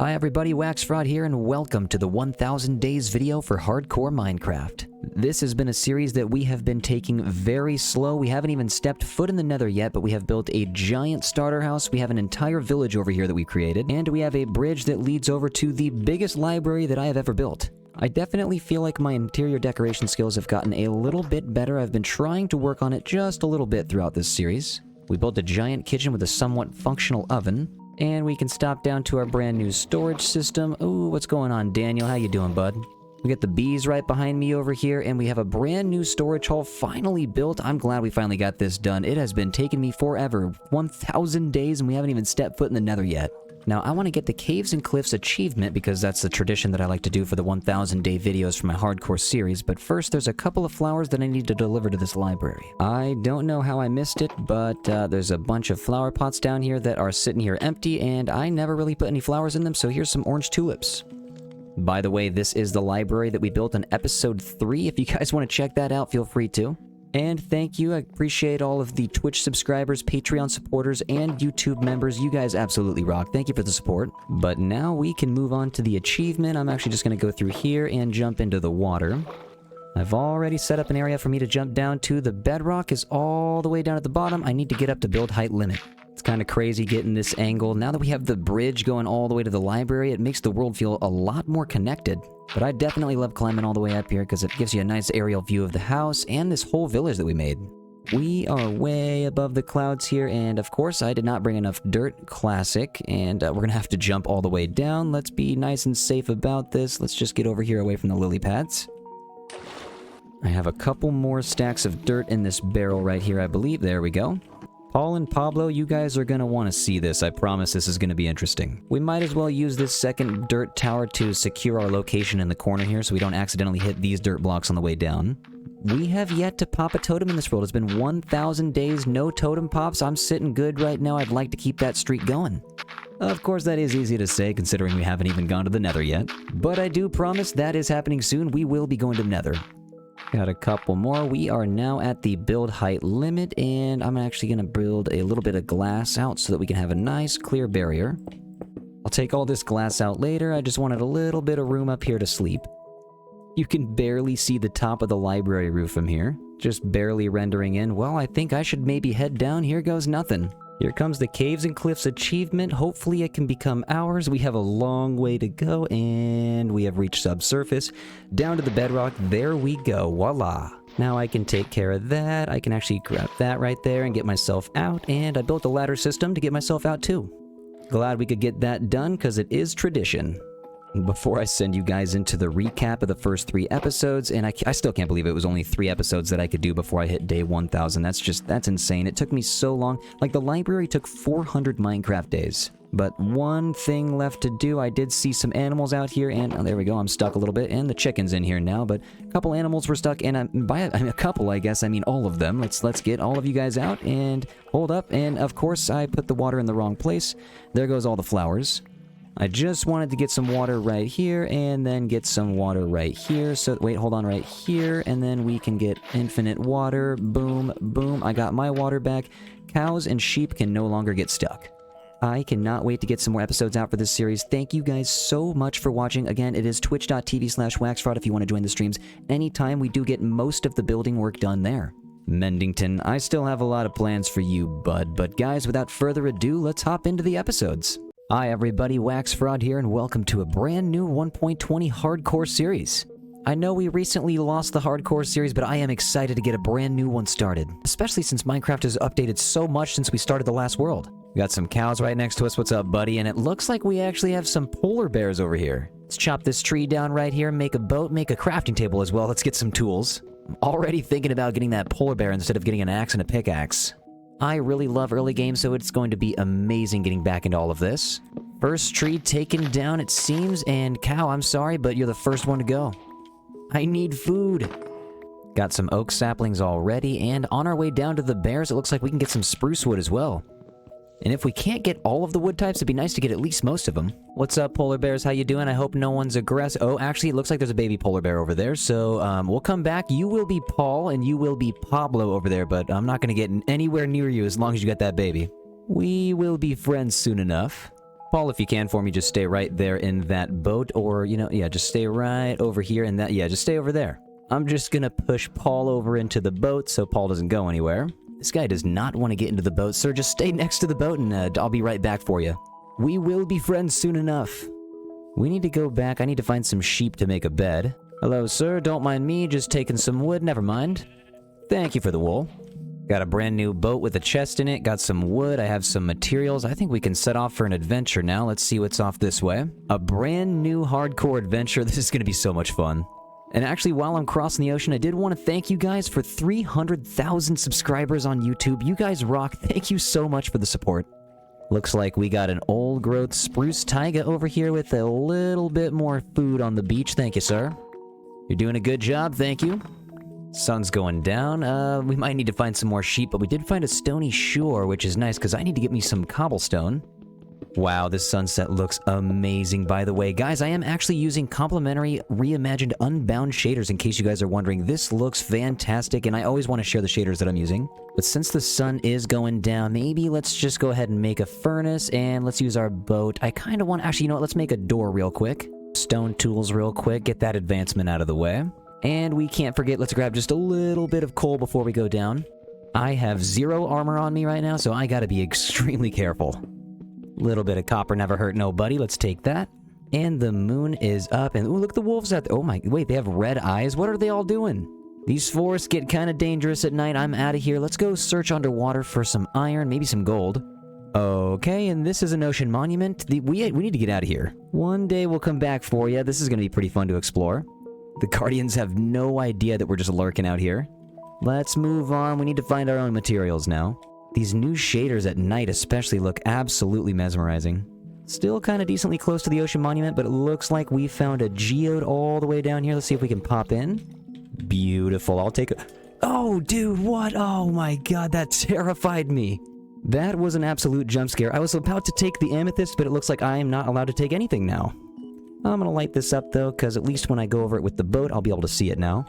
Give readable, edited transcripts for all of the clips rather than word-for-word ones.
Hi everybody, WaxFraud here, and welcome to the 1000 Days video for Hardcore Minecraft. This has been a series that we have been taking very slow. We haven't even stepped foot in the nether yet, but we have built a giant starter house, we have an entire village over here that we've created, and we have a bridge that leads over to the biggest library that I have ever built. I definitely feel like my interior decoration skills have gotten a little bit better. I've been trying to work on it just a little bit throughout this series. We built a giant kitchen with a somewhat functional oven. And we can stop down to our brand new storage system. Ooh, what's going on, Daniel? How you doing, bud? We got the bees right behind me over here, and we have a brand new storage hall finally built. I'm glad we finally got this done. It has been taking me forever, 1000 days, and we haven't even stepped foot in the nether yet. Now, I want to get the Caves and Cliffs achievement because that's the tradition that I like to do for the 1000 day videos for my hardcore series, but first there's a couple of flowers that I need to deliver to this library. I don't know how I missed it, but there's a bunch of flower pots down here that are sitting here empty, and I never really put any flowers in them, so here's some orange tulips. By the way, this is the library that we built in episode 3. If you guys want to check that out, feel free to. And thank you, I appreciate all of the Twitch subscribers, Patreon supporters, and YouTube members. You guys absolutely rock. Thank you for the support. But now we can move on to the achievement. I'm actually just going to go through here and jump into the water. I've already set up an area for me to jump down to. The bedrock is all the way down at the bottom. I need to get up to build height limit. It's kind of crazy getting this angle. Now that we have the bridge going all the way to the library, it makes the world feel a lot more connected. But I definitely love climbing all the way up here because it gives you a nice aerial view of the house and this whole village that we made. We are way above the clouds here, and of course I did not bring enough dirt. Classic. And we're gonna have to jump all the way down. Let's be nice and safe about this. Let's just get over here away from the lily pads. I have a couple more stacks of dirt in this barrel right here, I believe. There we go. Paul and Pablo, you guys are going to want to see this. I promise this is going to be interesting. We might as well use this second dirt tower to secure our location in the corner here so we don't accidentally hit these dirt blocks on the way down. We have yet to pop a totem in this world. It's been 1000 days, no totem pops. I'm sitting good right now. I'd like to keep that streak going. Of course, that is easy to say considering we haven't even gone to the nether yet. But I do promise that is happening soon. We will be going to the nether. Got a couple more. We are now at the build height limit, and I'm actually going to build a little bit of glass out so that we can have a nice clear barrier. I'll take all this glass out later. I just wanted a little bit of room up here to sleep. You can barely see the top of the library roof from here. Just barely rendering in. Well, I think I should maybe head down. Here goes nothing. Here comes the Caves and Cliffs achievement. Hopefully it can become ours. We have a long way to go, and we have reached subsurface. Down to the bedrock. There we go. Voila. Now I can take care of that. I can actually grab that right there and get myself out, and I built a ladder system to get myself out too. Glad we could get that done, because it is tradition. Before I send you guys into the recap of the first 3 episodes, and I still can't believe it was only 3 episodes that I could do before I hit day 1000. That's insane. It took me so long. Like, the library took 400 Minecraft days. But one thing left to do. I did see some animals out here, and oh, there we go. I'm stuck a little bit, and the chicken's in here now, but a couple animals were stuck, and by a couple, I guess, I mean all of them. Let's get all of you guys out, and hold up, and of course, I put the water in the wrong place. There goes all the flowers. I just wanted to get some water right here, and then get some water right here. So, wait, hold on, right here, and then we can get infinite water. Boom, boom. I got my water back. Cows and sheep can no longer get stuck. I cannot wait to get some more episodes out for this series. Thank you guys so much for watching. Again, it is twitch.tv/WaxFraud if you want to join the streams. Anytime, we do get most of the building work done there. Mendington, I still have a lot of plans for you, bud. But guys, without further ado, let's hop into the episodes. Hi everybody, WaxFraud here, and welcome to a brand new 1.20 hardcore series. I know we recently lost the hardcore series, but I am excited to get a brand new one started, especially since Minecraft has updated so much since we started the last world. We got some cows right next to us. What's up, buddy? And it looks like we actually have some polar bears over here. Let's chop this tree down right here, make a boat, make a crafting table as well. Let's get some tools. I'm already thinking about getting that polar bear instead of getting an axe and a pickaxe. I really love early games, so it's going to be amazing getting back into all of this. First tree taken down, it seems, and cow, I'm sorry, but you're the first one to go. I need food. Got some oak saplings already, and on our way down to the bears, it looks like we can get some spruce wood as well. And if we can't get all of the wood types, it'd be nice to get at least most of them. What's up, polar bears? How you doing? I hope no one's aggressive. Oh, actually, it looks like there's a baby polar bear over there. So, we'll come back. You will be Paul, and you will be Pablo over there, but I'm not going to get anywhere near you as long as you got that baby. We will be friends soon enough. Paul, if you can for me, just stay right there in that boat, or, you know, yeah, just stay right over here in that, yeah, just stay over there. I'm just gonna push Paul over into the boat so Paul doesn't go anywhere. This guy does not want to get into the boat, sir. Just stay next to the boat and I'll be right back for you. We will be friends soon enough. We need to go back. I need to find some sheep to make a bed. Hello, sir. Don't mind me. Just taking some wood. Never mind. Thank you for the wool. Got a brand new boat with a chest in it. Got some wood. I have some materials. I think we can set off for an adventure now. Let's see what's off this way. A brand new hardcore adventure. This is going to be so much fun. And actually, while I'm crossing the ocean, I did want to thank you guys for 300,000 subscribers on YouTube. You guys rock. Thank you so much for the support. Looks like we got an old-growth spruce taiga over here with a little bit more food on the beach. Thank you, sir. You're doing a good job. Thank you. Sun's going down. We might need to find some more sheep, but we did find a stony shore, which is nice because I need to get me some cobblestone. Wow, this sunset looks amazing, by the way. Guys, I am actually using Complementary Reimagined Unbound Shaders, in case you guys are wondering. This looks fantastic, and I always want to share the shaders that I'm using. But since the sun is going down, maybe let's just go ahead and make a furnace, and let's use our boat. I kind of want... Actually, you know what? Let's make a door real quick. Stone tools real quick. Get that advancement out of the way. And we can't forget, let's grab just a little bit of coal before we go down. I have 0 armor on me right now, so I gotta be extremely careful. Little bit of copper never hurt nobody. Let's take that. And the moon is up. And ooh, look, the wolves out there. Oh my, wait, they have red eyes. What are they all doing? These forests get kind of dangerous at night. I'm out of here. Let's go search underwater for some iron, maybe some gold. Okay, and this is an ocean monument. We need to get out of here. One day we'll come back for you. This is going to be pretty fun to explore. The Guardians have no idea that we're just lurking out here. Let's move on. We need to find our own materials now. These new shaders at night especially look absolutely mesmerizing. Still kind of decently close to the ocean monument, but it looks like we found a geode all the way down here. Let's see if we can pop in. Beautiful. I'll take it. Oh, dude, what? Oh my god, that terrified me. That was an absolute jump scare. I was about to take the amethyst, but it looks like I am not allowed to take anything now. I'm gonna light this up though, because at least when I go over it with the boat, I'll be able to see it now.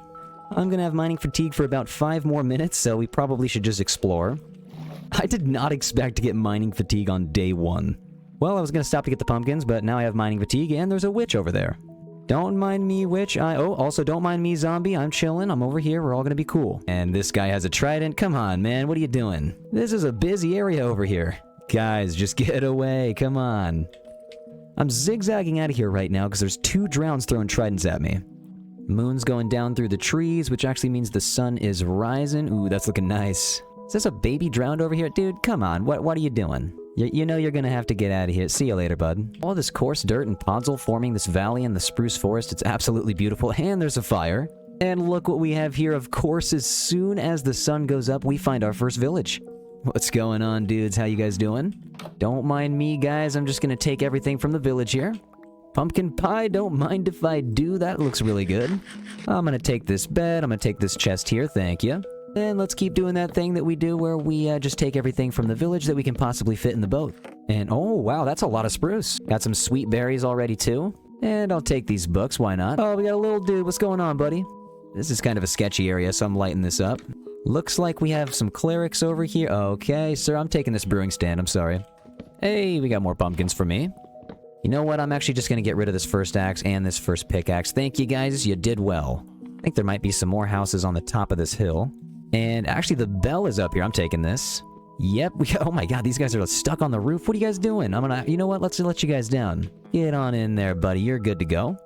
I'm gonna have mining fatigue for about 5 more minutes, so we probably should just explore. I did not expect to get mining fatigue on day 1. Well, I was gonna stop to get the pumpkins, but now I have mining fatigue, and there's a witch over there. Don't mind me, witch. Oh, also don't mind me, zombie. I'm chilling. I'm over here. We're all gonna be cool. And this guy has a trident. Come on, man. What are you doing? This is a busy area over here. Guys, just get away. Come on. I'm zigzagging out of here right now because there's 2 drowns throwing tridents at me. Moon's going down through the trees, which actually means the sun is rising. Ooh, that's looking nice. Is this a baby drowned over here? Dude, come on. What are you doing? You know you're gonna have to get out of here. See you later, bud. All this coarse dirt and podzol forming this valley in the spruce forest. It's absolutely beautiful. And there's a fire. And look what we have here. Of course, as soon as the sun goes up, we find our first village. What's going on, dudes? How you guys doing? Don't mind me, guys. I'm just gonna take everything from the village here. Pumpkin pie, don't mind if I do. That looks really good. I'm gonna take this bed. I'm gonna take this chest here. Thank you. And let's keep doing that thing that we do where we just take everything from the village that we can possibly fit in the boat. And oh, wow, that's a lot of spruce. Got some sweet berries already, too. And I'll take these books. Why not? Oh, we got a little dude. What's going on, buddy? This is kind of a sketchy area, so I'm lighting this up. Looks like we have some clerics over here. Okay, sir, I'm taking this brewing stand. I'm sorry. Hey, we got more pumpkins for me. You know what? I'm actually just going to get rid of this first axe and this first pickaxe. Thank you, guys. You did well. I think there might be some more houses on the top of this hill. And actually, the bell is up here. I'm taking this. Yep. Oh my god, these guys are stuck on the roof. What are you guys doing? You know what? Let's let you guys down. Get on in there, buddy. You're good to go.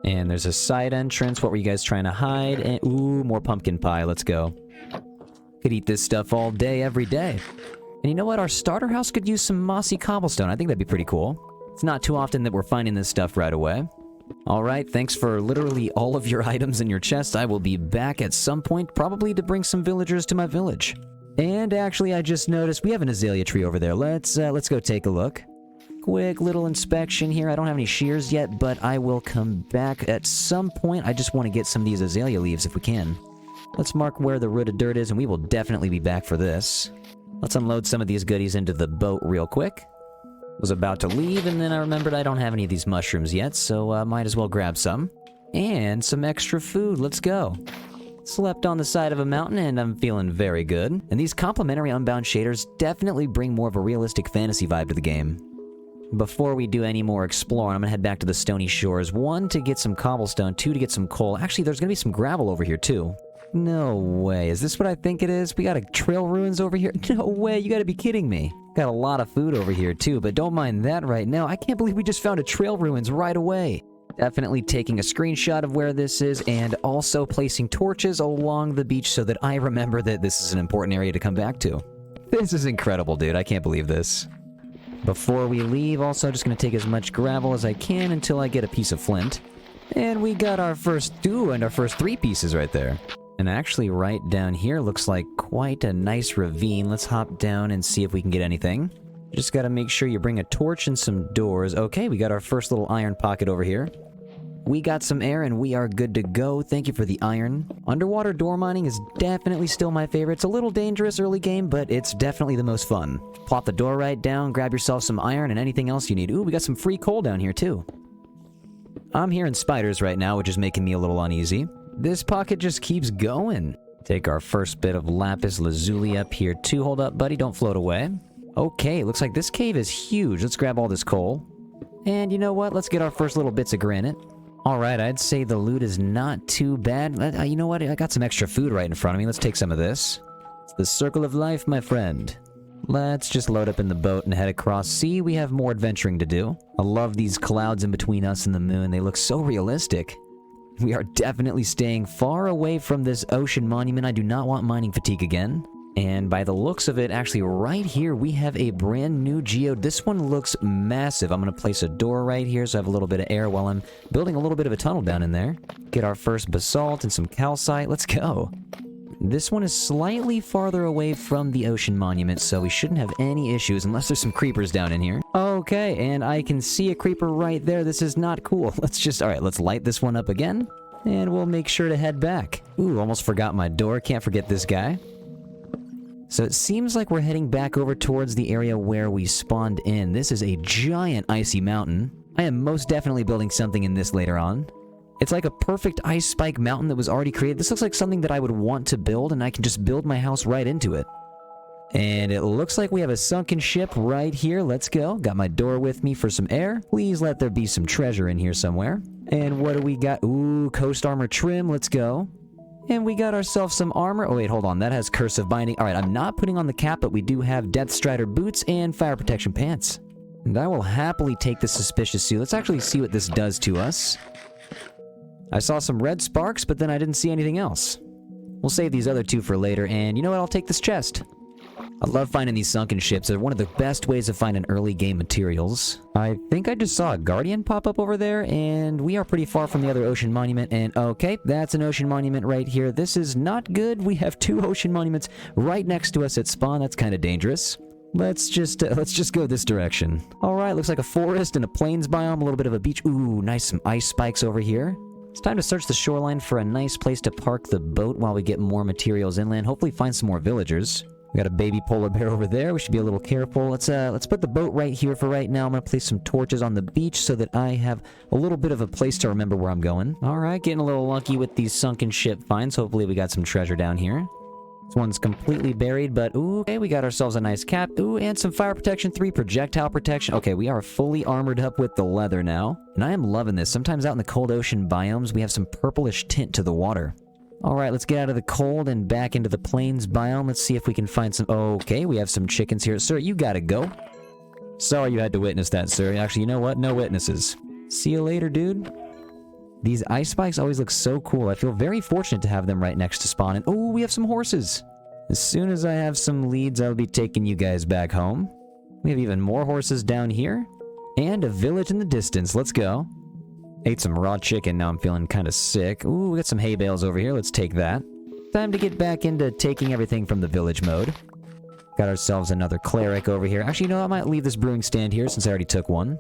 And there's a side entrance. What were you guys trying to hide? And ooh, more pumpkin pie. Let's go. Could eat this stuff all day, every day. And you know what? Our starter house could use some mossy cobblestone. I think that'd be pretty cool. It's not too often that we're finding this stuff right away. Alright, thanks for literally all of your items in your chest. I will be back at some point, probably to bring some villagers to my village. And actually, I just noticed we have an azalea tree over there. Let's go take a look. Quick little inspection here. I don't have any shears yet, but I will come back at some point. I just want to get some of these azalea leaves if we can. Let's mark where the root of dirt is, and we will definitely be back for this. Let's unload some of these goodies into the boat real quick. Was about to leave, and then I remembered I don't have any of these mushrooms yet, so might as well grab some. And some extra food. Let's go. Slept on the side of a mountain, and I'm feeling very good. And these complementary unbound shaders definitely bring more of a realistic fantasy vibe to the game. Before we do any more exploring, I'm gonna head back to the stony shores. 1, to get some cobblestone. 2, to get some coal. Actually, there's gonna be some gravel over here, too. No way. Is this what I think it is? We got a trail ruins over here? No way. You gotta be kidding me. Got a lot of food over here, too, but don't mind that right now. I can't believe we just found a trail ruins right away. Definitely taking a screenshot of where this is and also placing torches along the beach so that I remember that this is an important area to come back to. This is incredible, dude. I can't believe this. Before we leave, also just going to take as much gravel as I can until I get a piece of flint. And we got our first 2 and our first 3 pieces right there. And actually right down here looks like quite a nice ravine. Let's hop down and see if we can get anything. Just got to make sure you bring a torch and some doors. Okay, we got our first little iron pocket over here. We got some air and we are good to go. Thank you for the iron. Underwater door mining is definitely still my favorite. It's a little dangerous early game, but it's definitely the most fun. Plop the door right down, grab yourself some iron and anything else you need. Ooh, we got some free coal down here too. I'm hearing spiders right now, which is making me a little uneasy. This pocket just keeps going. Take our first bit of lapis lazuli up here too. Hold up, buddy, don't float away. Okay, looks like this cave is huge. Let's grab all this coal. And you know what? Let's get our first little bits of granite. Alright, I'd say the loot is not too bad. You know what? I got some extra food right in front of me. Let's take some of this. It's the circle of life, my friend. Let's just load up in the boat and head across. See, we have more adventuring to do. I love these clouds in between us and the moon. They look so realistic. We are definitely staying far away from this ocean monument. I do not want mining fatigue again. And by the looks of it, actually right here, we have a brand new geode. This one looks massive. I'm going to place a door right here so I have a little bit of air while I'm building a little bit of a tunnel down in there. Get our first basalt and some calcite. Let's go. This one is slightly farther away from the ocean monument, so we shouldn't have any issues unless there's some creepers down in here. Okay, and I can see a creeper right there. This is not cool. Alright, let's light this one up again, and we'll make sure to head back. Ooh, almost forgot my door. Can't forget this guy. So it seems like we're heading back over towards the area where we spawned in. This is a giant icy mountain. I am most definitely building something in this later on. It's like a perfect ice spike mountain that was already created. This looks like something that I would want to build, and I can just build my house right into it. And it looks like we have a sunken ship right here. Let's go. Got my door with me for some air. Please let there be some treasure in here somewhere. And what do we got? Ooh, coast armor trim. Let's go. And we got ourselves some armor. Oh, wait, hold on. That has cursive binding. All right, I'm not putting on the cap, but we do have Death Strider boots and fire protection pants. And I will happily take the suspicious suit. Let's actually see what this does to us. I saw some red sparks, but then I didn't see anything else. We'll save these other 2 for later, and you know what? I'll take this chest. I love finding these sunken ships. They're one of the best ways to find an early game materials. I think I just saw a guardian pop up over there, and we are pretty far from the other ocean monument, and okay, that's an ocean monument right here. This is not good. We have 2 ocean monuments right next to us at spawn. That's kind of dangerous. Let's just go this direction. Alright, looks like a forest and a plains biome, a little bit of a beach. Ooh, nice, some ice spikes over here. It's time to search the shoreline for a nice place to park the boat while we get more materials inland. Hopefully find some more villagers. We got a baby polar bear over there. We should be a little careful. Let's put the boat right here for right now. I'm going to place some torches on the beach so that I have a little bit of a place to remember where I'm going. Alright, getting a little lucky with these sunken ship finds. Hopefully we got some treasure down here. This one's completely buried, but ooh, okay, we got ourselves a nice cap. Ooh, and some fire protection, 3 projectile protection. Okay, we are fully armored up with the leather now. And I am loving this. Sometimes out in the cold ocean biomes, we have some purplish tint to the water. Alright, let's get out of the cold and back into the plains biome. Let's see if we can find some... Okay, we have some chickens here. Sir, you gotta go. Sorry you had to witness that, sir. Actually, you know what? No witnesses. See you later, dude. These ice spikes always look so cool. I feel very fortunate to have them right next to spawn. And oh, we have some horses. As soon as I have some leads, I'll be taking you guys back home. We have even more horses down here. And a village in the distance. Let's go. Ate some raw chicken. Now I'm feeling kind of sick. Ooh, we got some hay bales over here. Let's take that. Time to get back into taking everything from the village mode. Got ourselves another cleric over here. Actually, you know, I might leave this brewing stand here since I already took one.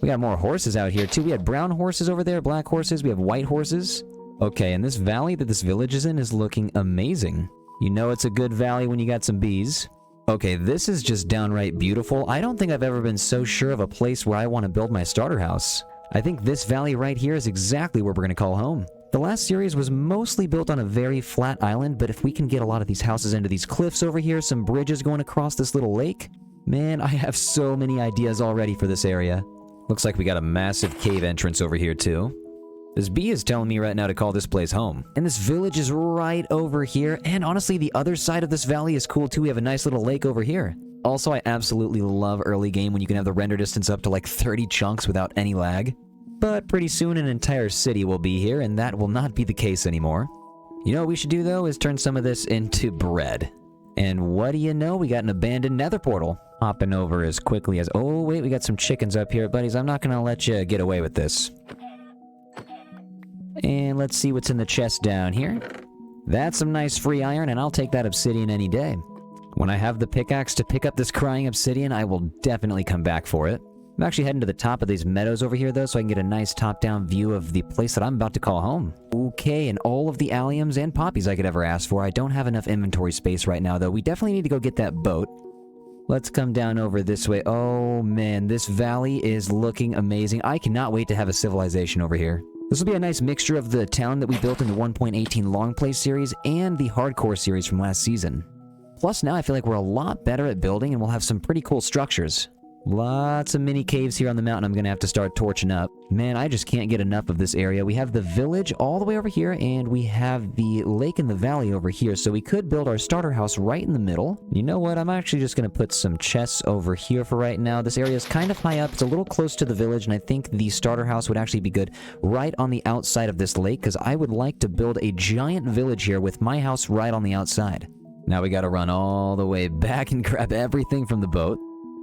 We got more horses out here, too. We had brown horses over there, black horses. We have white horses. Okay, and this valley that this village is in is looking amazing. You know it's a good valley when you got some bees. Okay, this is just downright beautiful. I don't think I've ever been so sure of a place where I want to build my starter house. I think this valley right here is exactly where we're going to call home. The last series was mostly built on a very flat island, but if we can get a lot of these houses into these cliffs over here, some bridges going across this little lake, Man, I have so many ideas already for this area. Looks like we got a massive cave entrance over here too. This bee is telling me right now to call this place home. And this village is right over here. And honestly, the other side of this valley is cool too. We have a nice little lake over here. Also, I absolutely love early game when you can have the render distance up to like 30 chunks without any lag. But pretty soon an entire city will be here, and that will not be the case anymore. You know what we should do though is turn some of this into bread. And what do you know? We got an abandoned nether portal. Hopping over as quickly as... Oh, wait, we got some chickens up here. Buddies, I'm not gonna let you get away with this. And let's see what's in the chest down here. That's some nice free iron, and I'll take that obsidian any day. When I have the pickaxe to pick up this crying obsidian, I will definitely come back for it. I'm actually heading to the top of these meadows over here, though, so I can get a nice top-down view of the place that I'm about to call home. Okay, and all of the alliums and poppies I could ever ask for. I don't have enough inventory space right now, though. We definitely need to go get that boat. Let's come down over this way. Oh, man, this valley is looking amazing. I cannot wait to have a civilization over here. This will be a nice mixture of the town that we built in the 1.18 long play series and the hardcore series from last season. Plus, now I feel like we're a lot better at building and we'll have some pretty cool structures. Lots of mini caves here on the mountain I'm gonna have to start torching up. Man, I just can't get enough of this area. We have the village all the way over here, and we have the lake in the valley over here, so we could build our starter house right in the middle. You know what? I'm actually just gonna put some chests over here for right now. This area is kind of high up. It's a little close to the village, and I think the starter house would actually be good right on the outside of this lake, because I would like to build a giant village here with my house right on the outside. Now we gotta run all the way back and grab everything from the boat.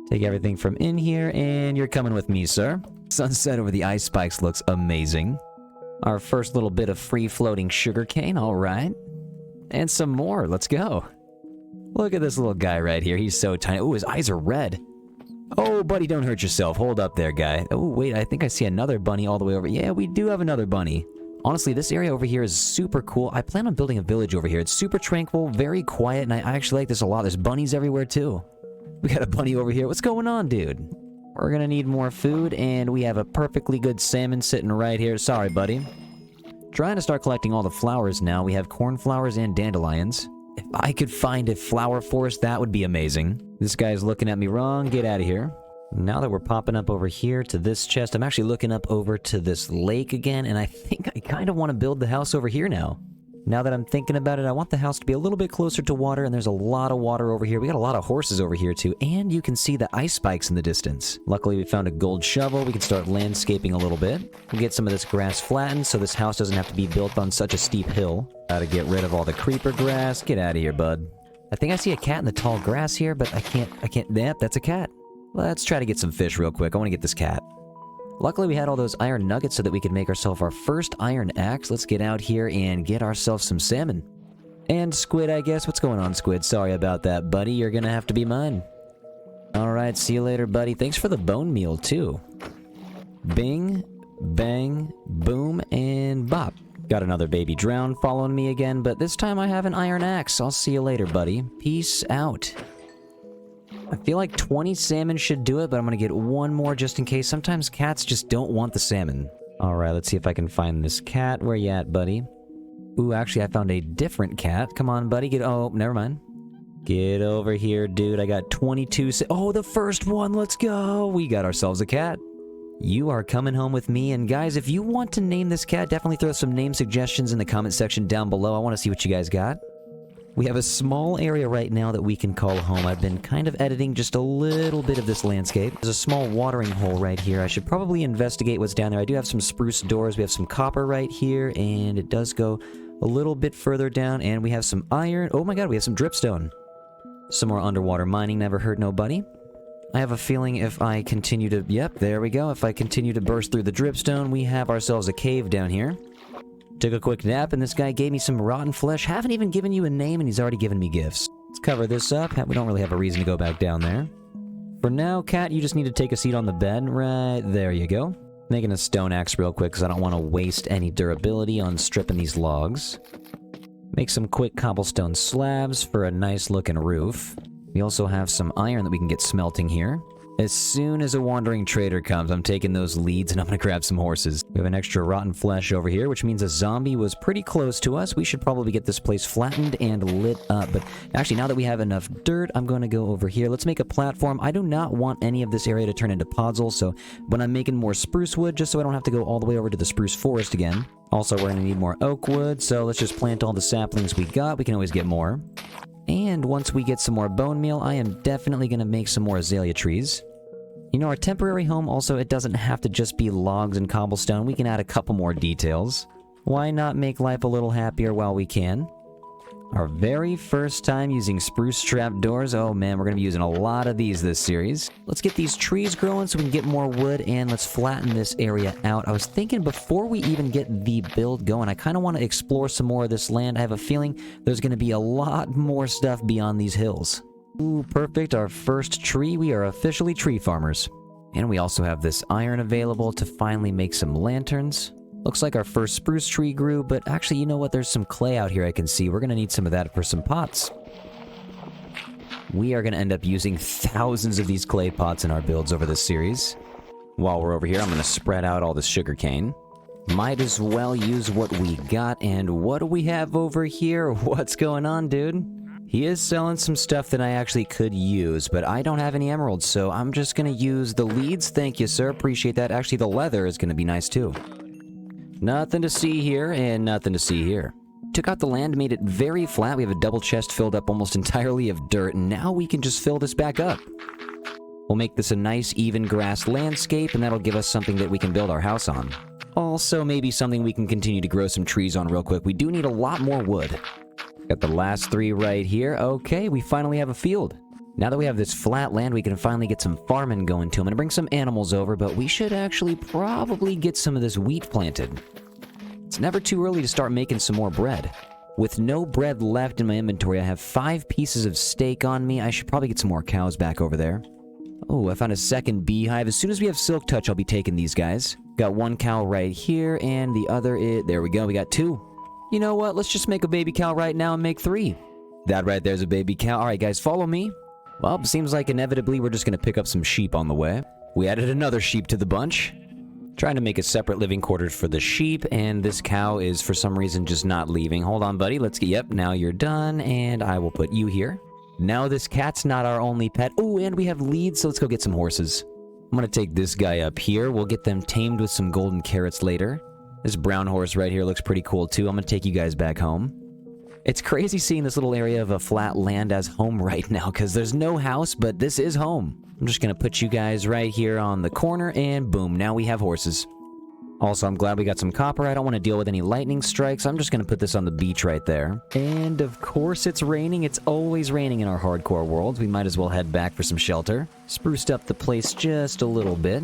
Take everything from in here, and you're coming with me, sir. Sunset over the ice spikes looks amazing. Our first little bit of free-floating sugarcane, all right. And some more, let's go. Look at this little guy right here, he's so tiny. Ooh, his eyes are red. Oh, buddy, don't hurt yourself. Hold up there, guy. Oh, wait, I think I see another bunny all the way over. Yeah, we do have another bunny. Honestly, this area over here is super cool. I plan on building a village over here. It's super tranquil, very quiet, and I actually like this a lot. There's bunnies everywhere, too. We got a bunny over here. What's going on, dude? We're gonna need more food, and we have a perfectly good salmon sitting right here. Sorry, buddy. Trying to start collecting all the flowers now. We have cornflowers and dandelions. If I could find a flower forest, that would be amazing. This guy's looking at me wrong. Get out of here. Now that we're popping up over here to this chest, I'm actually looking up over to this lake again, and I think I kind of want to build the house over here now. Now that I'm thinking about it, I want the house to be a little bit closer to water, and there's a lot of water over here. We got a lot of horses over here, too, and you can see the ice spikes in the distance. Luckily, we found a gold shovel. We can start landscaping a little bit. We'll get some of this grass flattened so this house doesn't have to be built on such a steep hill. Gotta get rid of all the creeper grass. Get out of here, bud. I think I see a cat in the tall grass here, but I can't... Yep, that's a cat. Let's try to get some fish real quick. I want to get this cat. Luckily, we had all those iron nuggets so that we could make ourselves our first iron axe. Let's get out here and get ourselves some salmon. And squid, I guess. What's going on, squid? Sorry about that, buddy. You're gonna have to be mine. Alright, see you later, buddy. Thanks for the bone meal, too. Bing, bang, boom, and bop. Got another baby drown following me again, but this time I have an iron axe. I'll see you later, buddy. Peace out. I feel like 20 salmon should do it, but I'm gonna get one more just in case. Sometimes cats just don't want the salmon. Alright, let's see if I can find this cat. Where you at, buddy? Ooh, actually, I found a different cat. Come on, buddy. Oh, never mind. Get over here, dude. I got 22 Oh, the first one. Let's go. We got ourselves a cat. You are coming home with me. And guys, if you want to name this cat, definitely throw some name suggestions in the comment section down below. I want to see what you guys got. We have a small area right now that we can call home. I've been kind of editing just a little bit of this landscape. There's a small watering hole right here. I should probably investigate what's down there. I do have some spruce doors. We have some copper right here, and it does go a little bit further down, and we have some iron. Oh my god, we have some dripstone. Some more underwater mining, never hurt nobody. I have a feeling if I continue to... Yep, there we go. If I continue to burst through the dripstone, we have ourselves a cave down here. Took a quick nap, and this guy gave me some rotten flesh. Haven't even given you a name, and he's already given me gifts. Let's cover this up. We don't really have a reason to go back down there. For now, cat, you just need to take a seat on the bed. Right there you go. Making a stone axe real quick, because I don't want to waste any durability on stripping these logs. Make some quick cobblestone slabs for a nice-looking roof. We also have some iron that we can get smelting here. As soon as a wandering trader comes, I'm taking those leads and I'm gonna grab some horses. We have an extra rotten flesh over here, which means a zombie was pretty close to us. We should probably get this place flattened and lit up. But actually, now that we have enough dirt, I'm gonna go over here. Let's make a platform. I do not want any of this area to turn into podzol, so when I'm making more spruce wood, just so I don't have to go all the way over to the spruce forest again. Also, we're gonna need more oak wood, so let's just plant all the saplings we got. We can always get more. And once we get some more bone meal, I am definitely gonna make some more azalea trees. You know, our temporary home also, it doesn't have to just be logs and cobblestone. We can add a couple more details. Why not make life a little happier while we can? Our very first time using spruce trapdoors. Oh man, we're going to be using a lot of these this series. Let's get these trees growing so we can get more wood, and let's flatten this area out. I was thinking before we even get the build going, I kind of want to explore some more of this land. I have a feeling there's going to be a lot more stuff beyond these hills. Ooh, perfect. Our first tree. We are officially tree farmers. And we also have this iron available to finally make some lanterns. Looks like our first spruce tree grew, but actually, you know what? There's some clay out here I can see. We're going to need some of that for some pots. We are going to end up using thousands of these clay pots in our builds over this series. While we're over here, I'm going to spread out all this sugarcane. Might as well use what we got. And what do we have over here? What's going on, dude? He is selling some stuff that I actually could use, but I don't have any emeralds, so I'm just going to use the leads. Thank you, sir. Appreciate that. Actually, the leather is going to be nice, too. Nothing to see here, and nothing to see here. Took out the land, made it very flat. We have a double chest filled up almost entirely of dirt, and now we can just fill this back up. We'll make this a nice, even grass landscape, and that'll give us something that we can build our house on. Also, maybe something we can continue to grow some trees on real quick. We do need a lot more wood. Got the last three right here. Okay, we finally have a field. Now that we have this flat land, we can finally get some farming going too. I'm gonna bring some animals over, but we should actually probably get some of this wheat planted. It's never too early to start making some more bread. With no bread left in my inventory, I have 5 pieces of steak on me. I should probably get some more cows back over there. Oh, I found a second beehive. As soon as we have silk touch, I'll be taking these guys. Got 1 cow right here, and the other there we go, we got 2. You know what? Let's just make a baby cow right now and make 3. That right there's a baby cow. All right, guys, follow me. Well, seems like inevitably we're just going to pick up some sheep on the way. We added another sheep to the bunch. Trying to make a separate living quarters for the sheep, and this cow is for some reason just not leaving. Hold on, buddy. Let's get, yep, now you're done, and I will put you here. Now this cat's not our only pet. Oh, and we have leads, so let's go get some horses. I'm going to take this guy up here. We'll get them tamed with some golden carrots later. This brown horse right here looks pretty cool, too. I'm going to take you guys back home. It's crazy seeing this little area of a flat land as home right now, because there's no house, but this is home. I'm just going to put you guys right here on the corner, and boom, now we have horses. Also, I'm glad we got some copper. I don't want to deal with any lightning strikes. I'm just going to put this on the beach right there. And of course it's raining. It's always raining in our hardcore world. We might as well head back for some shelter. Spruced up the place just a little bit.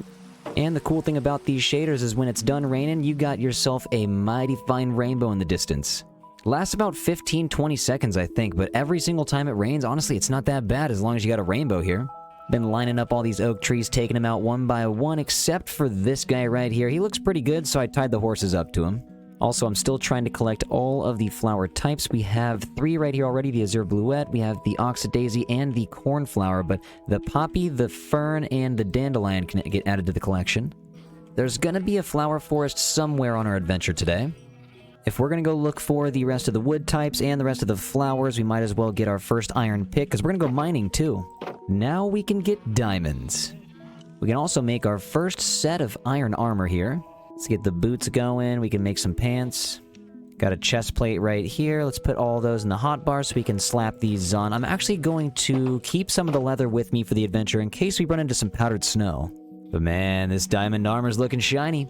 And the cool thing about these shaders is when it's done raining, you got yourself a mighty fine rainbow in the distance. Lasts about 15-20 seconds, I think, but every single time it rains, honestly, it's not that bad as long as you got a rainbow here. Been lining up all these oak trees, taking them out one by one, except for this guy right here. He looks pretty good, so I tied the horses up to him. Also, I'm still trying to collect all of the flower types. We have 3 right here already, the azure bluette, we have the oxydaisy, and the cornflower, but the poppy, the fern, and the dandelion can get added to the collection. There's gonna be a flower forest somewhere on our adventure today. If we're going to go look for the rest of the wood types and the rest of the flowers, we might as well get our first iron pick, because we're going to go mining too. Now we can get diamonds. We can also make our first set of iron armor here. Let's get the boots going. We can make some pants. Got a chest plate right here. Let's put all those in the hotbar so we can slap these on. I'm actually going to keep some of the leather with me for the adventure in case we run into some powdered snow. But man, this diamond armor's looking shiny.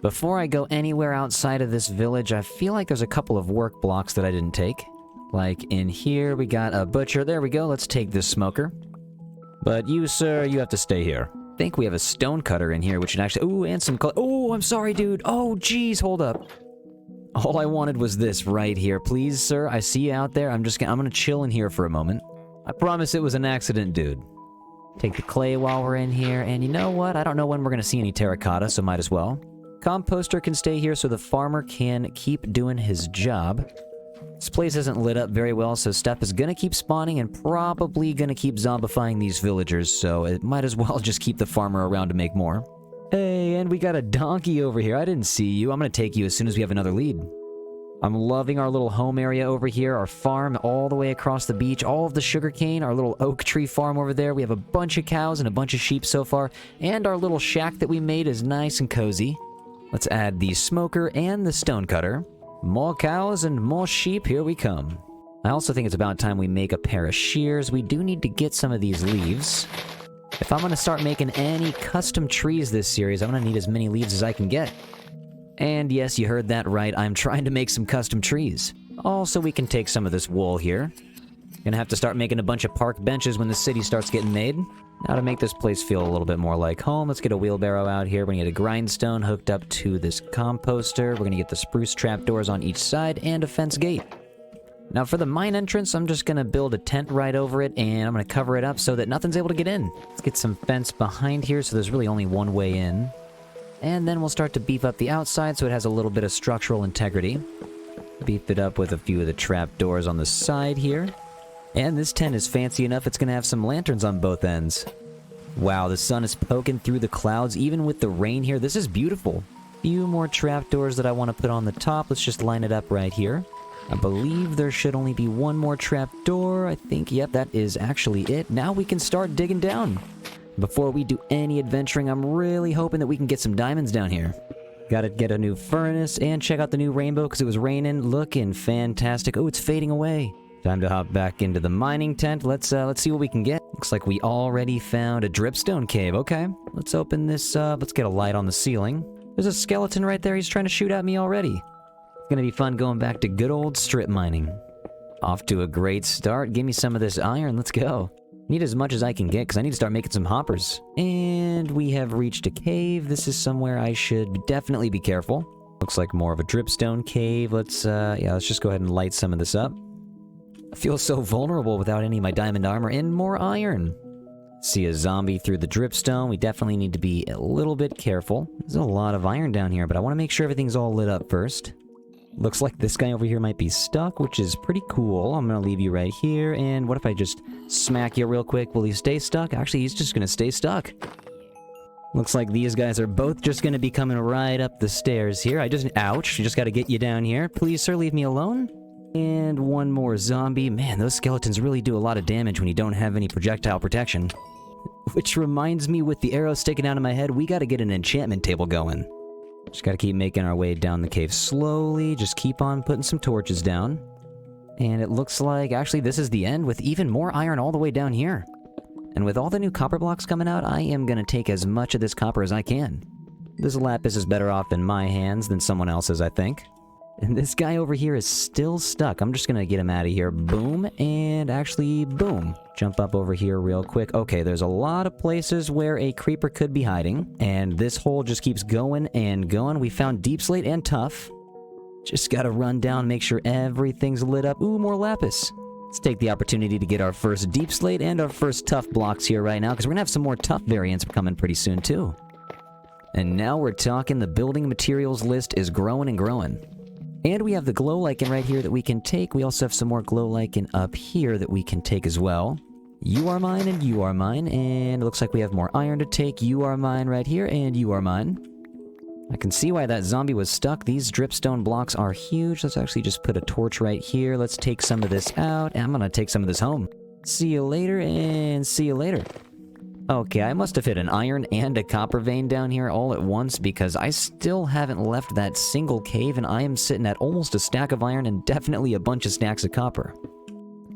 Before I go anywhere outside of this village, I feel like there's a couple of work blocks that I didn't take. Like in here, we got a butcher. There we go. Let's take this smoker. But you, sir, you have to stay here. I think we have a stone cutter in here, which should actually... Ooh, and some... Oh, I'm sorry, dude. Oh, geez, hold up. All I wanted was this right here. Please, sir, I see you out there. I'm gonna chill in here for a moment. I promise it was an accident, dude. Take the clay while we're in here. And you know what? I don't know when we're gonna see any terracotta, so might as well. Composter can stay here so the farmer can keep doing his job. This place isn't lit up very well, so stuff is gonna keep spawning and probably gonna keep zombifying these villagers, so it might as well just keep the farmer around to make more. Hey, and we got a donkey over here. I didn't see you. I'm gonna take you as soon as we have another lead. I'm loving our little home area over here, our farm all the way across the beach, all of the sugarcane, our little oak tree farm over there. We have a bunch of cows and a bunch of sheep so far, and our little shack that we made is nice and cozy. Let's add the smoker and the stonecutter. More cows and more sheep, here we come. I also think it's about time we make a pair of shears. We do need to get some of these leaves. If I'm going to start making any custom trees this series, I'm going to need as many leaves as I can get. And yes, you heard that right, I'm trying to make some custom trees. Also, we can take some of this wool here. Gonna have to start making a bunch of park benches when the city starts getting made. Now to make this place feel a little bit more like home, let's get a wheelbarrow out here. We're gonna get a grindstone hooked up to this composter. We're gonna get the spruce trapdoors on each side and a fence gate. Now for the mine entrance, I'm just gonna build a tent right over it and I'm gonna cover it up so that nothing's able to get in. Let's get some fence behind here so there's really only one way in. And then we'll start to beef up the outside so it has a little bit of structural integrity. Beef it up with a few of the trapdoors on the side here. And this tent is fancy enough it's gonna have some lanterns on both ends. Wow, the sun is poking through the clouds even with the rain here. This is beautiful. Few more trapdoors that I want to put on the top. Let's just line it up right here. I believe there should only be one more trapdoor. I think, yep, that is actually it. Now we can start digging down. Before we do any adventuring, I'm really hoping that we can get some diamonds down here. Gotta get a new furnace and check out the new rainbow because it was raining. Looking fantastic. Oh, it's fading away. Time to hop back into the mining tent. Let's see what we can get. Looks like we already found a dripstone cave. Okay, let's open this up. Let's get a light on the ceiling. There's a skeleton right there. He's trying to shoot at me already. It's gonna be fun going back to good old strip mining. Off to a great start. Give me some of this iron. Let's go. Need as much as I can get because I need to start making some hoppers. And we have reached a cave. This is somewhere I should definitely be careful. Looks like more of a dripstone cave. Let's just go ahead and light some of this up. I feel so vulnerable without any of my diamond armor and more iron. See a zombie through the dripstone. We definitely need to be a little bit careful. There's a lot of iron down here, but I want to make sure everything's all lit up first. Looks like this guy over here might be stuck, which is pretty cool. I'm gonna leave you right here, and what if I just smack you real quick? Will he stay stuck? Actually, he's just gonna stay stuck. Looks like these guys are both just gonna be coming right up the stairs here. Ouch, just gotta get you down here. Please, sir, leave me alone. And one more zombie. Man, those skeletons really do a lot of damage when you don't have any projectile protection. Which reminds me, with the arrow sticking out of my head, we gotta get an enchantment table going. Just gotta keep making our way down the cave slowly. Just keep on putting some torches down. And it looks like, actually, this is the end with even more iron all the way down here. And with all the new copper blocks coming out, I am gonna take as much of this copper as I can. This lapis is better off in my hands than someone else's, I think. And this guy over here is still stuck. I'm just gonna get him out of here. Boom, and actually, boom. Jump up over here real quick. Okay, there's a lot of places where a creeper could be hiding. And this hole just keeps going and going. We found deep slate and tough. Just gotta run down, make sure everything's lit up. Ooh, more lapis. Let's take the opportunity to get our first deep slate and our first tough blocks here right now, because we're gonna have some more tough variants coming pretty soon, too. And now we're talking. The building materials list is growing and growing. And we have the glow lichen right here that we can take. We also have some more glow lichen up here that we can take as well. You are mine and you are mine. And it looks like we have more iron to take. You are mine right here and you are mine. I can see why that zombie was stuck. These dripstone blocks are huge. Let's actually just put a torch right here. Let's take some of this out. And I'm going to take some of this home. See you later and see you later. Okay, I must have hit an iron and a copper vein down here all at once because I still haven't left that single cave and I am sitting at almost a stack of iron and definitely a bunch of stacks of copper.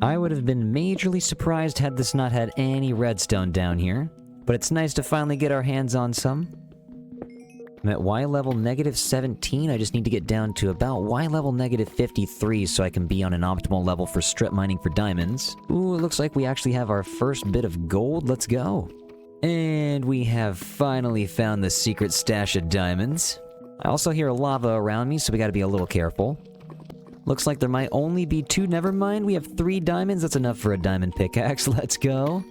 I would have been majorly surprised had this not had any redstone down here, but it's nice to finally get our hands on some. I'm at Y level -17, I just need to get down to about Y level -53 so I can be on an optimal level for strip mining for diamonds. Ooh, it looks like we actually have our first bit of gold. Let's go. And we have finally found the secret stash of diamonds. I also hear lava around me, so we gotta be a little careful. Looks like there might only be 2, never mind. We have 3 diamonds, that's enough for a diamond pickaxe. Let's go.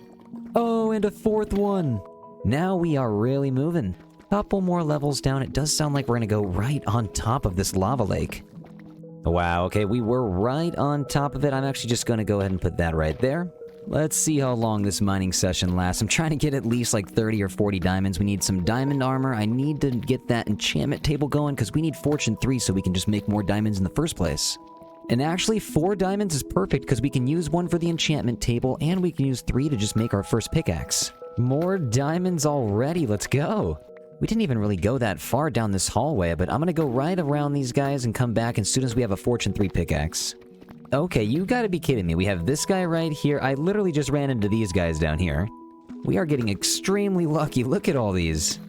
Oh, and a 4th one. Now we are really moving. Couple more levels down, it does sound like we're gonna go right on top of this lava lake. Wow, okay, we were right on top of it. I'm actually just gonna go ahead and put that right there. Let's see how long this mining session lasts. I'm trying to get at least like 30 or 40 diamonds. We need some diamond armor. I need to get that enchantment table going because we need Fortune 3 so we can just make more diamonds in the first place. And actually, 4 diamonds is perfect because we can use 1 for the enchantment table and we can use 3 to just make our first pickaxe. More diamonds already, let's go! We didn't even really go that far down this hallway, but I'm gonna go right around these guys and come back as soon as we have a Fortune 3 pickaxe. Okay, you gotta be kidding me. We have this guy right here. I literally just ran into these guys down here. We are getting extremely lucky. Look at all these.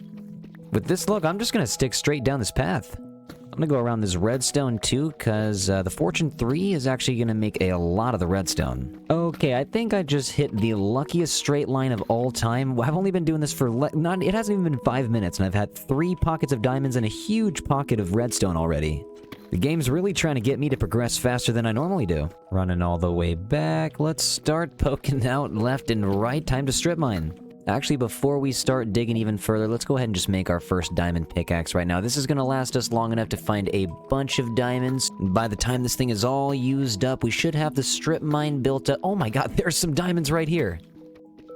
With this luck, I'm just gonna stick straight down this path. I'm gonna go around this redstone too, because the Fortune 3 is actually gonna make a lot of the redstone. Okay, I think I just hit the luckiest straight line of all time. I've only been doing this for it hasn't even been 5 minutes, and I've had 3 pockets of diamonds and a huge pocket of redstone already. The game's really trying to get me to progress faster than I normally do. Running all the way back, let's start poking out left and right. Time to strip mine. Actually, before we start digging even further, let's go ahead and just make our first diamond pickaxe right now. This is going to last us long enough to find a bunch of diamonds. By the time this thing is all used up, we should have the strip mine built up. Oh my god, there's some diamonds right here!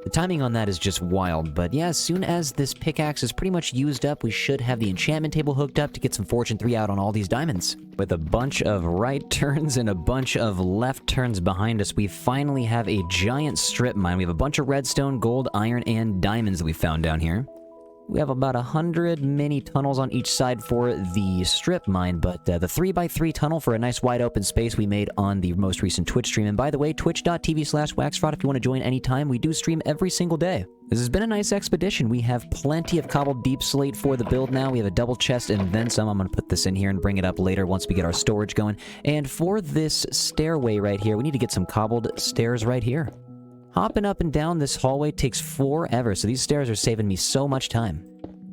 The timing on that is just wild, but yeah, as soon as this pickaxe is pretty much used up, we should have the enchantment table hooked up to get some Fortune 3 out on all these diamonds. With a bunch of right turns and a bunch of left turns behind us, we finally have a giant strip mine. We have a bunch of redstone, gold, iron, and diamonds that we found down here. We have about 100 mini tunnels on each side for the strip mine, but the 3x3 tunnel for a nice wide open space we made on the most recent Twitch stream. And by the way, twitch.tv/WaxFraud if you want to join anytime. We do stream every single day. This has been a nice expedition. We have plenty of cobbled deep slate for the build now. We have a double chest and then some. I'm going to put this in here and bring it up later once we get our storage going. And for this stairway right here, we need to get some cobbled stairs right here. Hopping up and down this hallway takes forever, so these stairs are saving me so much time.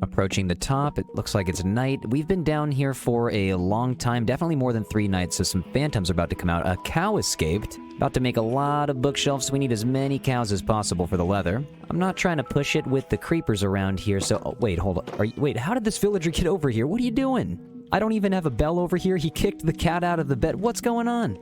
Approaching the top, it looks like it's night. We've been down here for a long time, definitely more than 3 nights, so some phantoms are about to come out. A cow escaped. About to make a lot of bookshelves, so we need as many cows as possible for the leather. I'm not trying to push it with the creepers around here, so... Oh, wait, hold on. Wait, how did this villager get over here? What are you doing? I don't even have a bell over here. He kicked the cat out of the bed. What's going on?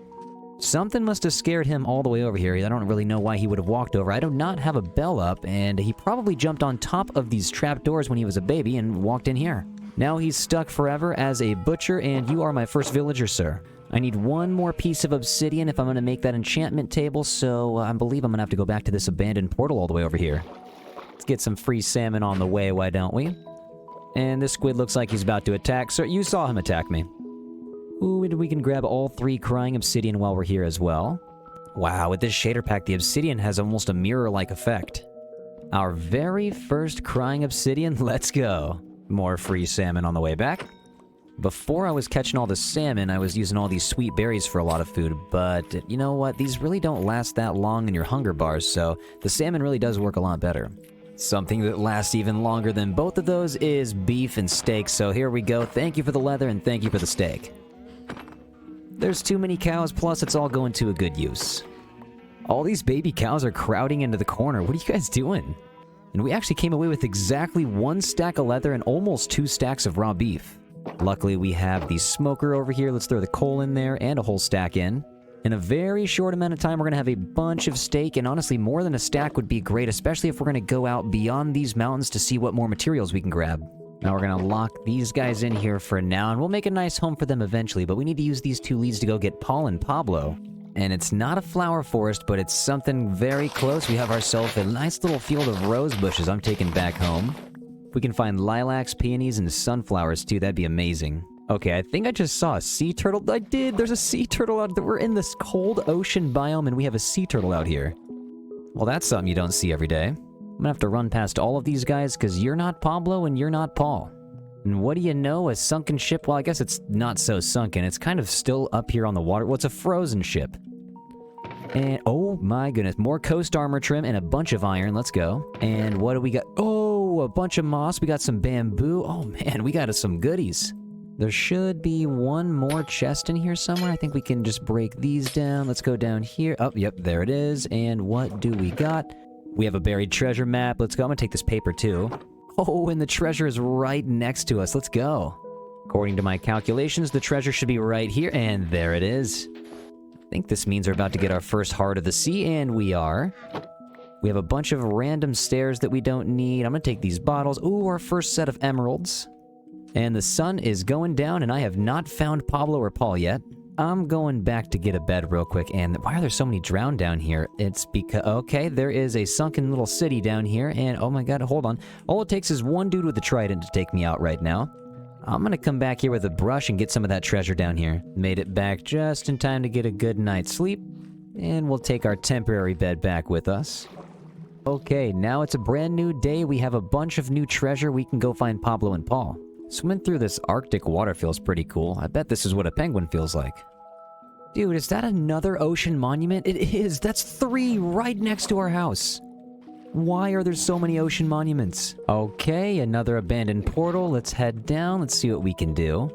Something must have scared him all the way over here. I don't really know why he would have walked over. I do not have a bell up, and he probably jumped on top of these trapdoors when he was a baby and walked in here. Now he's stuck forever as a butcher, and you are my first villager, sir. I need 1 more piece of obsidian if I'm going to make that enchantment table, so I believe I'm going to have to go back to this abandoned portal all the way over here. Let's get some free salmon on the way, why don't we? And this squid looks like he's about to attack. Sir, you saw him attack me. Ooh, and we can grab all 3 crying obsidian while we're here as well. Wow, with this shader pack, the obsidian has almost a mirror-like effect. Our very first crying obsidian, let's go. More free salmon on the way back. Before I was catching all the salmon, I was using all these sweet berries for a lot of food, but you know what? These really don't last that long in your hunger bars, so the salmon really does work a lot better. Something that lasts even longer than both of those is beef and steak, so here we go. Thank you for the leather and thank you for the steak. There's too many cows, plus it's all going to a good use. All these baby cows are crowding into the corner. What are you guys doing? And we actually came away with exactly 1 stack of leather and almost 2 stacks of raw beef. Luckily, we have the smoker over here. Let's throw the coal in there and a whole stack in. In a very short amount of time, we're going to have a bunch of steak, and honestly, more than a stack would be great, especially if we're going to go out beyond these mountains to see what more materials we can grab. Now we're going to lock these guys in here for now, and we'll make a nice home for them eventually, but we need to use these 2 leads to go get Paul and Pablo. And it's not a flower forest, but it's something very close. We have ourselves a nice little field of rose bushes I'm taking back home. If we can find lilacs, peonies, and sunflowers too, that'd be amazing. Okay, I think I just saw a sea turtle. I did! There's a sea turtle out there. We're in this cold ocean biome, and we have a sea turtle out here. Well, that's something you don't see every day. I'm gonna have to run past all of these guys, because you're not Pablo and you're not Paul. And what do you know, a sunken ship? Well, I guess it's not so sunken. It's kind of still up here on the water. Well, it's a frozen ship. And, oh my goodness, more coast armor trim and a bunch of iron. Let's go. And what do we got? Oh, a bunch of moss. We got some bamboo. Oh man, we got some goodies. There should be 1 more chest in here somewhere. I think we can just break these down. Let's go down here. Oh, yep, there it is. And what do we got? We have a buried treasure map. Let's go. I'm gonna take this paper too. Oh, and the treasure is right next to us. Let's go. According to my calculations, the treasure should be right here, and there it is. I think this means we're about to get our first heart of the sea, and we are. We have a bunch of random stairs that we don't need. I'm gonna take these bottles. Ooh, our first set of emeralds. And the sun is going down, and I have not found Pablo or Paul yet. I'm going back to get a bed real quick, and why are there so many drowned down here? It's because, okay, there is a sunken little city down here, and oh my god, hold on. All it takes is one dude with a trident to take me out right now. I'm gonna come back here with a brush and get some of that treasure down here. Made it back just in time to get a good night's sleep, and we'll take our temporary bed back with us. Okay, now it's a brand new day. We have a bunch of new treasure. We can go find Pablo and Paul. Swimming through this Arctic water feels pretty cool. I bet this is what a penguin feels like. Dude, is that another ocean monument? It is! That's 3 right next to our house! Why are there so many ocean monuments? Okay, another abandoned portal. Let's head down. Let's see what we can do.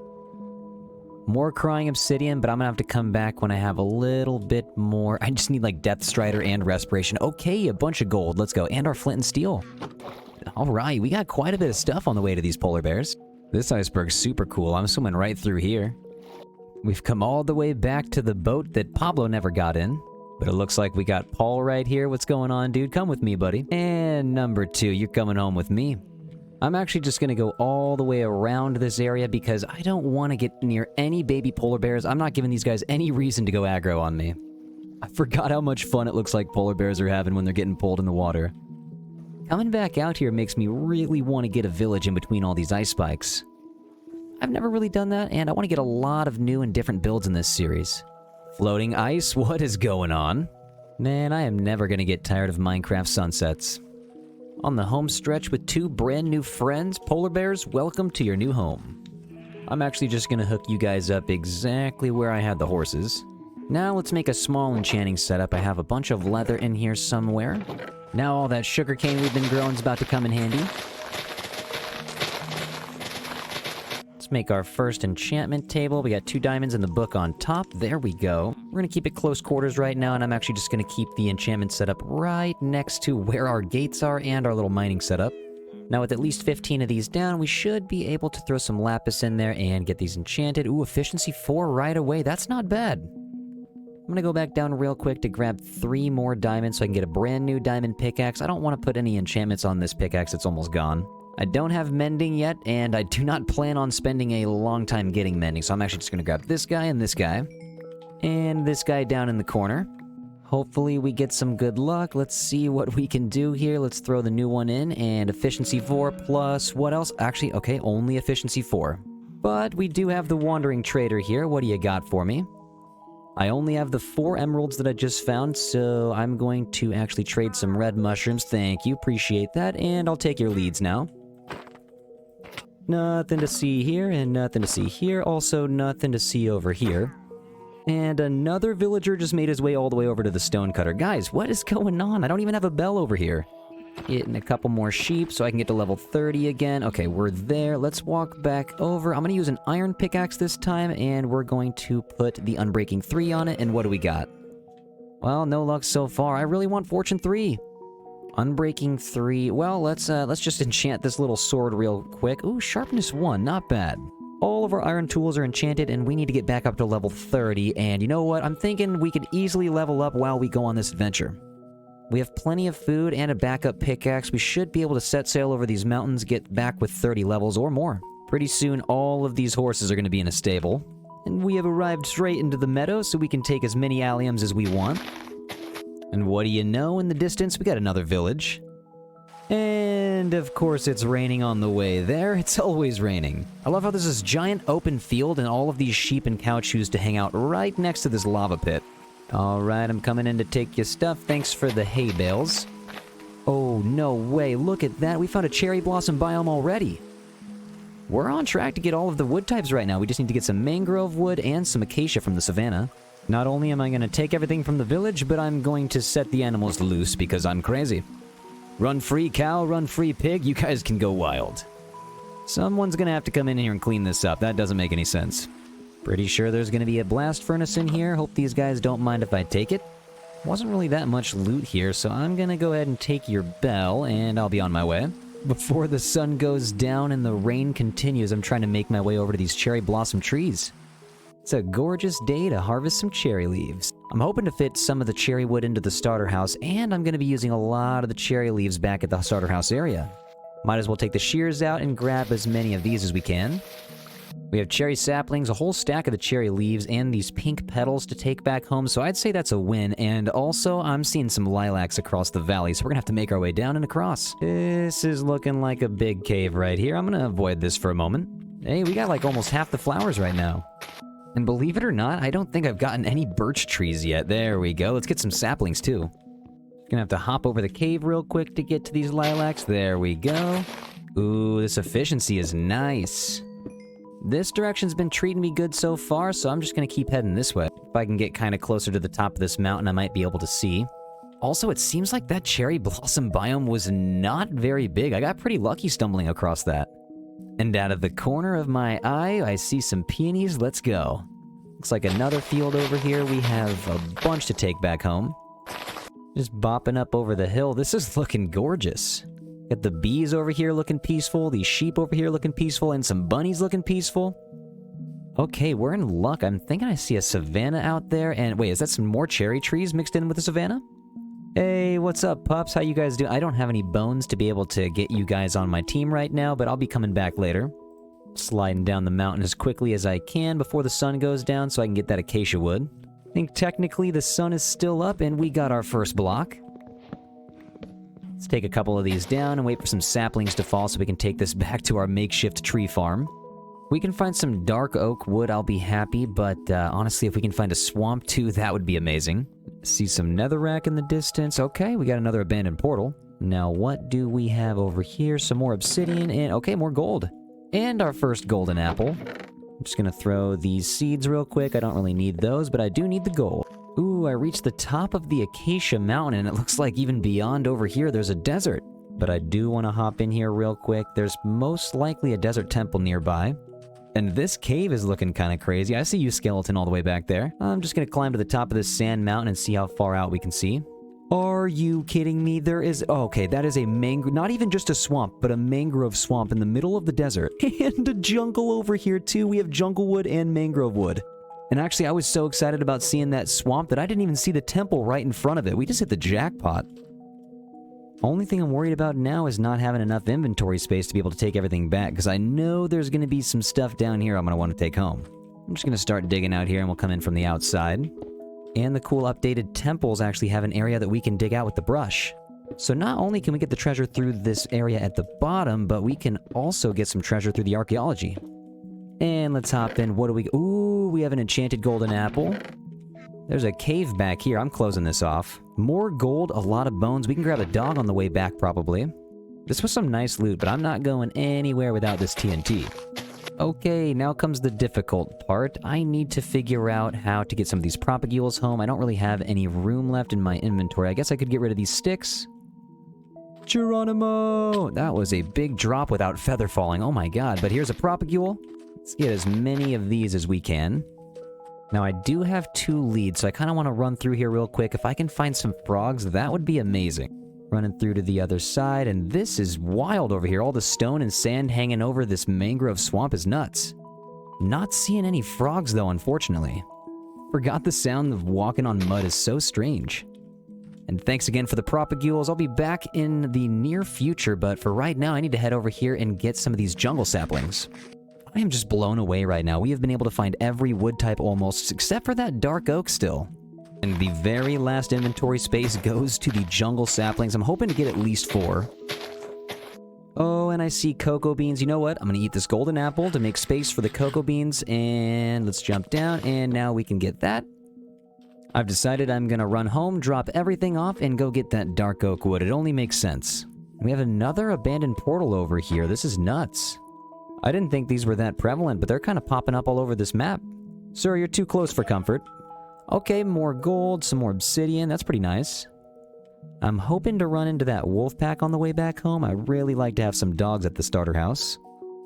More crying obsidian, but I'm gonna have to come back when I have a little bit more. I just need like Death Strider and Respiration. Okay, a bunch of gold. Let's go. And our flint and steel. Alright, we got quite a bit of stuff on the way to these polar bears. This iceberg's super cool. I'm swimming right through here. We've come all the way back to the boat that Pablo never got in. But it looks like we got Paul right here. What's going on, dude? Come with me, buddy. And number 2, you're coming home with me. I'm actually just gonna go all the way around this area because I don't want to get near any baby polar bears. I'm not giving these guys any reason to go aggro on me. I forgot how much fun it looks like polar bears are having when they're getting pulled in the water. Coming back out here makes me really want to get a village in between all these ice spikes. I've never really done that, and I want to get a lot of new and different builds in this series. Floating ice? What is going on? Man, I am never gonna get tired of Minecraft sunsets. On the home stretch with 2 brand new friends, polar bears, welcome to your new home. I'm actually just gonna hook you guys up exactly where I had the horses. Now let's make a small enchanting setup. I have a bunch of leather in here somewhere. Now all that sugarcane we've been growing is about to come in handy. Make our first enchantment table. We got 2 diamonds in the book on top. There we go. We're gonna keep it close quarters right now, and I'm actually just gonna keep the enchantment setup right next to where our gates are and our little mining setup. Now with at least 15 of these down, we should be able to throw some lapis in there and get these enchanted. Ooh, efficiency 4 right away. That's not bad. I'm gonna go back down real quick to grab 3 more diamonds so I can get a brand new diamond pickaxe. I don't want to put any enchantments on this pickaxe. It's almost gone. I don't have mending yet, and I do not plan on spending a long time getting mending, so I'm actually just gonna grab this guy and this guy. And this guy down in the corner. Hopefully we get some good luck. Let's see what we can do here. Let's throw the new one in, and efficiency 4 plus what else? Actually, okay, only efficiency 4. But we do have the Wandering Trader here. What do you got for me? I only have the 4 emeralds that I just found, so I'm going to actually trade some red mushrooms. Thank you, appreciate that, and I'll take your leads now. Nothing to see here, and nothing to see here. Also, nothing to see over here. And another villager just made his way all the way over to the stonecutter. Guys, what is going on? I don't even have a bell over here. Getting a couple more sheep so I can get to level 30 again. Okay, we're there. Let's walk back over. I'm going to use an iron pickaxe this time, and we're going to put the Unbreaking 3 on it. And what do we got? Well, no luck so far. I really want Fortune 3. Unbreaking 3. Well, let's just enchant this little sword real quick. Ooh, Sharpness 1. Not bad. All of our iron tools are enchanted, and we need to get back up to level 30. And you know what? I'm thinking we could easily level up while we go on this adventure. We have plenty of food and a backup pickaxe. We should be able to set sail over these mountains, get back with 30 levels or more. Pretty soon, all of these horses are going to be in a stable. And we have arrived straight into the meadow, so we can take as many alliums as we want. And what do you know, in the distance, we got another village. And, of course, it's raining on the way there. It's always raining. I love how there's this giant open field and all of these sheep and cow choose to hang out right next to this lava pit. Alright, I'm coming in to take your stuff. Thanks for the hay bales. Oh, no way. Look at that. We found a cherry blossom biome already. We're on track to get all of the wood types right now. We just need to get some mangrove wood and some acacia from the savannah. Not only am I going to take everything from the village, but I'm going to set the animals loose because I'm crazy. Run free cow, run free pig, you guys can go wild. Someone's going to have to come in here and clean this up. That doesn't make any sense. Pretty sure there's going to be a blast furnace in here. Hope these guys don't mind if I take it. Wasn't really that much loot here, so I'm going to go ahead and take your bell, and I'll be on my way. before the sun goes down and the rain continues, I'm trying to make my way over to these cherry blossom trees. It's a gorgeous day to harvest some cherry leaves. I'm hoping to fit some of the cherry wood into the starter house, and I'm going to be using a lot of the cherry leaves back at the starter house area. Might as well take the shears out and grab as many of these as we can. We have cherry saplings, a whole stack of the cherry leaves, and these pink petals to take back home, so I'd say that's a win. And also, I'm seeing some lilacs across the valley, so we're gonna have to make our way down and across. This is looking like a big cave right here. I'm gonna avoid this for a moment. Hey, we got like almost half the flowers right now. And believe it or not, I don't think I've gotten any birch trees yet. There we go. Let's get some saplings too. Gonna have to hop over the cave real quick to get to these lilacs. There we go. Ooh, this efficiency is nice. This direction's been treating me good so far, so I'm just gonna keep heading this way. If I can get kind of closer to the top of this mountain, I might be able to see. Also, it seems like that cherry blossom biome was not very big. I got pretty lucky stumbling across that. And out of the corner of my eye, I see some peonies. Let's go. Looks like another field over here. We have a bunch to take back home. Just bopping up over the hill. This is looking gorgeous. Got the bees over here looking peaceful, these sheep over here looking peaceful, and some bunnies looking peaceful. Okay, we're in luck. I'm thinking I see a savanna out there, and wait, is that some more cherry trees mixed in with the savanna? Hey, what's up, pups? How you guys doing? I don't have any bones to be able to get you guys on my team right now, but I'll be coming back later. Sliding down the mountain as quickly as I can before the sun goes down so I can get that acacia wood. I think technically the sun is still up and we got our first block. Let's take a couple of these down and wait for some saplings to fall so we can take this back to our makeshift tree farm. We can find some dark oak wood, I'll be happy, but honestly, if we can find a swamp too, that would be amazing. See some netherrack in the distance. Okay, we got another abandoned portal. Now, what do we have over here? Some more obsidian and, okay, more gold. And our first golden apple. I'm just gonna throw these seeds real quick. I don't really need those, but I do need the gold. Ooh, I reached the top of the Acacia Mountain, and it looks like even beyond over here, there's a desert. But I do want to hop in here real quick. There's most likely a desert temple nearby. And this cave is looking kind of crazy. I see you, skeleton, all the way back there. I'm just gonna climb to the top of this sand mountain and see how far out we can see. Are you kidding me? There is... Oh, okay, that is a mangrove... Not even just a swamp, but a mangrove swamp in the middle of the desert. And a jungle over here, too. We have jungle wood and mangrove wood. And actually, I was so excited about seeing that swamp that I didn't even see the temple right in front of it. We just hit the jackpot. Only thing I'm worried about now is not having enough inventory space to be able to take everything back, because I know there's going to be some stuff down here I'm going to want to take home. I'm just going to start digging out here, and we'll come in from the outside. And the cool updated temples actually have an area that we can dig out with the brush. So not only can we get the treasure through this area at the bottom, but we can also get some treasure through the archaeology. And let's hop in. What do we... Ooh, we have an enchanted golden apple. There's a cave back here. I'm closing this off. More gold, a lot of bones. We can grab a dog on the way back, probably. This was some nice loot, but I'm not going anywhere without this TNT. Okay, now comes the difficult part. I need to figure out how to get some of these propagules home. I don't really have any room left in my inventory. I guess I could get rid of these sticks. Geronimo! That was a big drop without feather falling. Oh my god, but here's a propagule. Let's get as many of these as we can. Now, I do have 2 leads, so I kind of want to run through here real quick. If I can find some frogs, that would be amazing. Running through to the other side, and this is wild over here. All the stone and sand hanging over this mangrove swamp is nuts. Not seeing any frogs, though, unfortunately. Forgot the sound of walking on mud is so strange. And thanks again for the propagules. I'll be back in the near future, but for right now, I need to head over here and get some of these jungle saplings. I am just blown away right now. We have been able to find every wood type almost, except for that dark oak still. And the very last inventory space goes to the jungle saplings. I'm hoping to get at least 4. Oh, and I see cocoa beans. You know what? I'm going to eat this golden apple to make space for the cocoa beans. And let's jump down, and now we can get that. I've decided I'm going to run home, drop everything off, and go get that dark oak wood. It only makes sense. We have another abandoned portal over here. This is nuts. I didn't think these were that prevalent, but they're kind of popping up all over this map. Sir, you're too close for comfort. Okay, more gold, some more obsidian. That's pretty nice. I'm hoping to run into that wolf pack on the way back home. I really like to have some dogs at the starter house.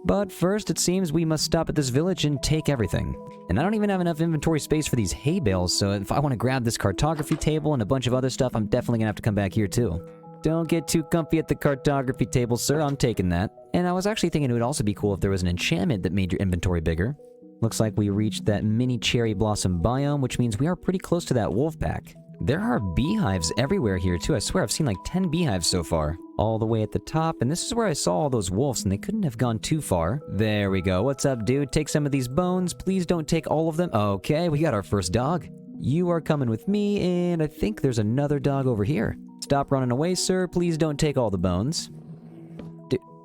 But first, it seems we must stop at this village and take everything. And I don't even have enough inventory space for these hay bales, so if I want to grab this cartography table and a bunch of other stuff, I'm definitely going to have to come back here too. Don't get too comfy at the cartography table, sir. I'm taking that. And I was actually thinking it would also be cool if there was an enchantment that made your inventory bigger. Looks like we reached that mini cherry blossom biome, which means we are pretty close to that wolf pack. There are beehives everywhere here, too. I swear I've seen like 10 beehives so far. All the way at the top, and this is where I saw all those wolves, and they couldn't have gone too far. There we go. What's up, dude? Take some of these bones. Please don't take all of them. Okay, we got our first dog. You are coming with me, and I think there's another dog over here. Stop running away, sir. Please don't take all the bones.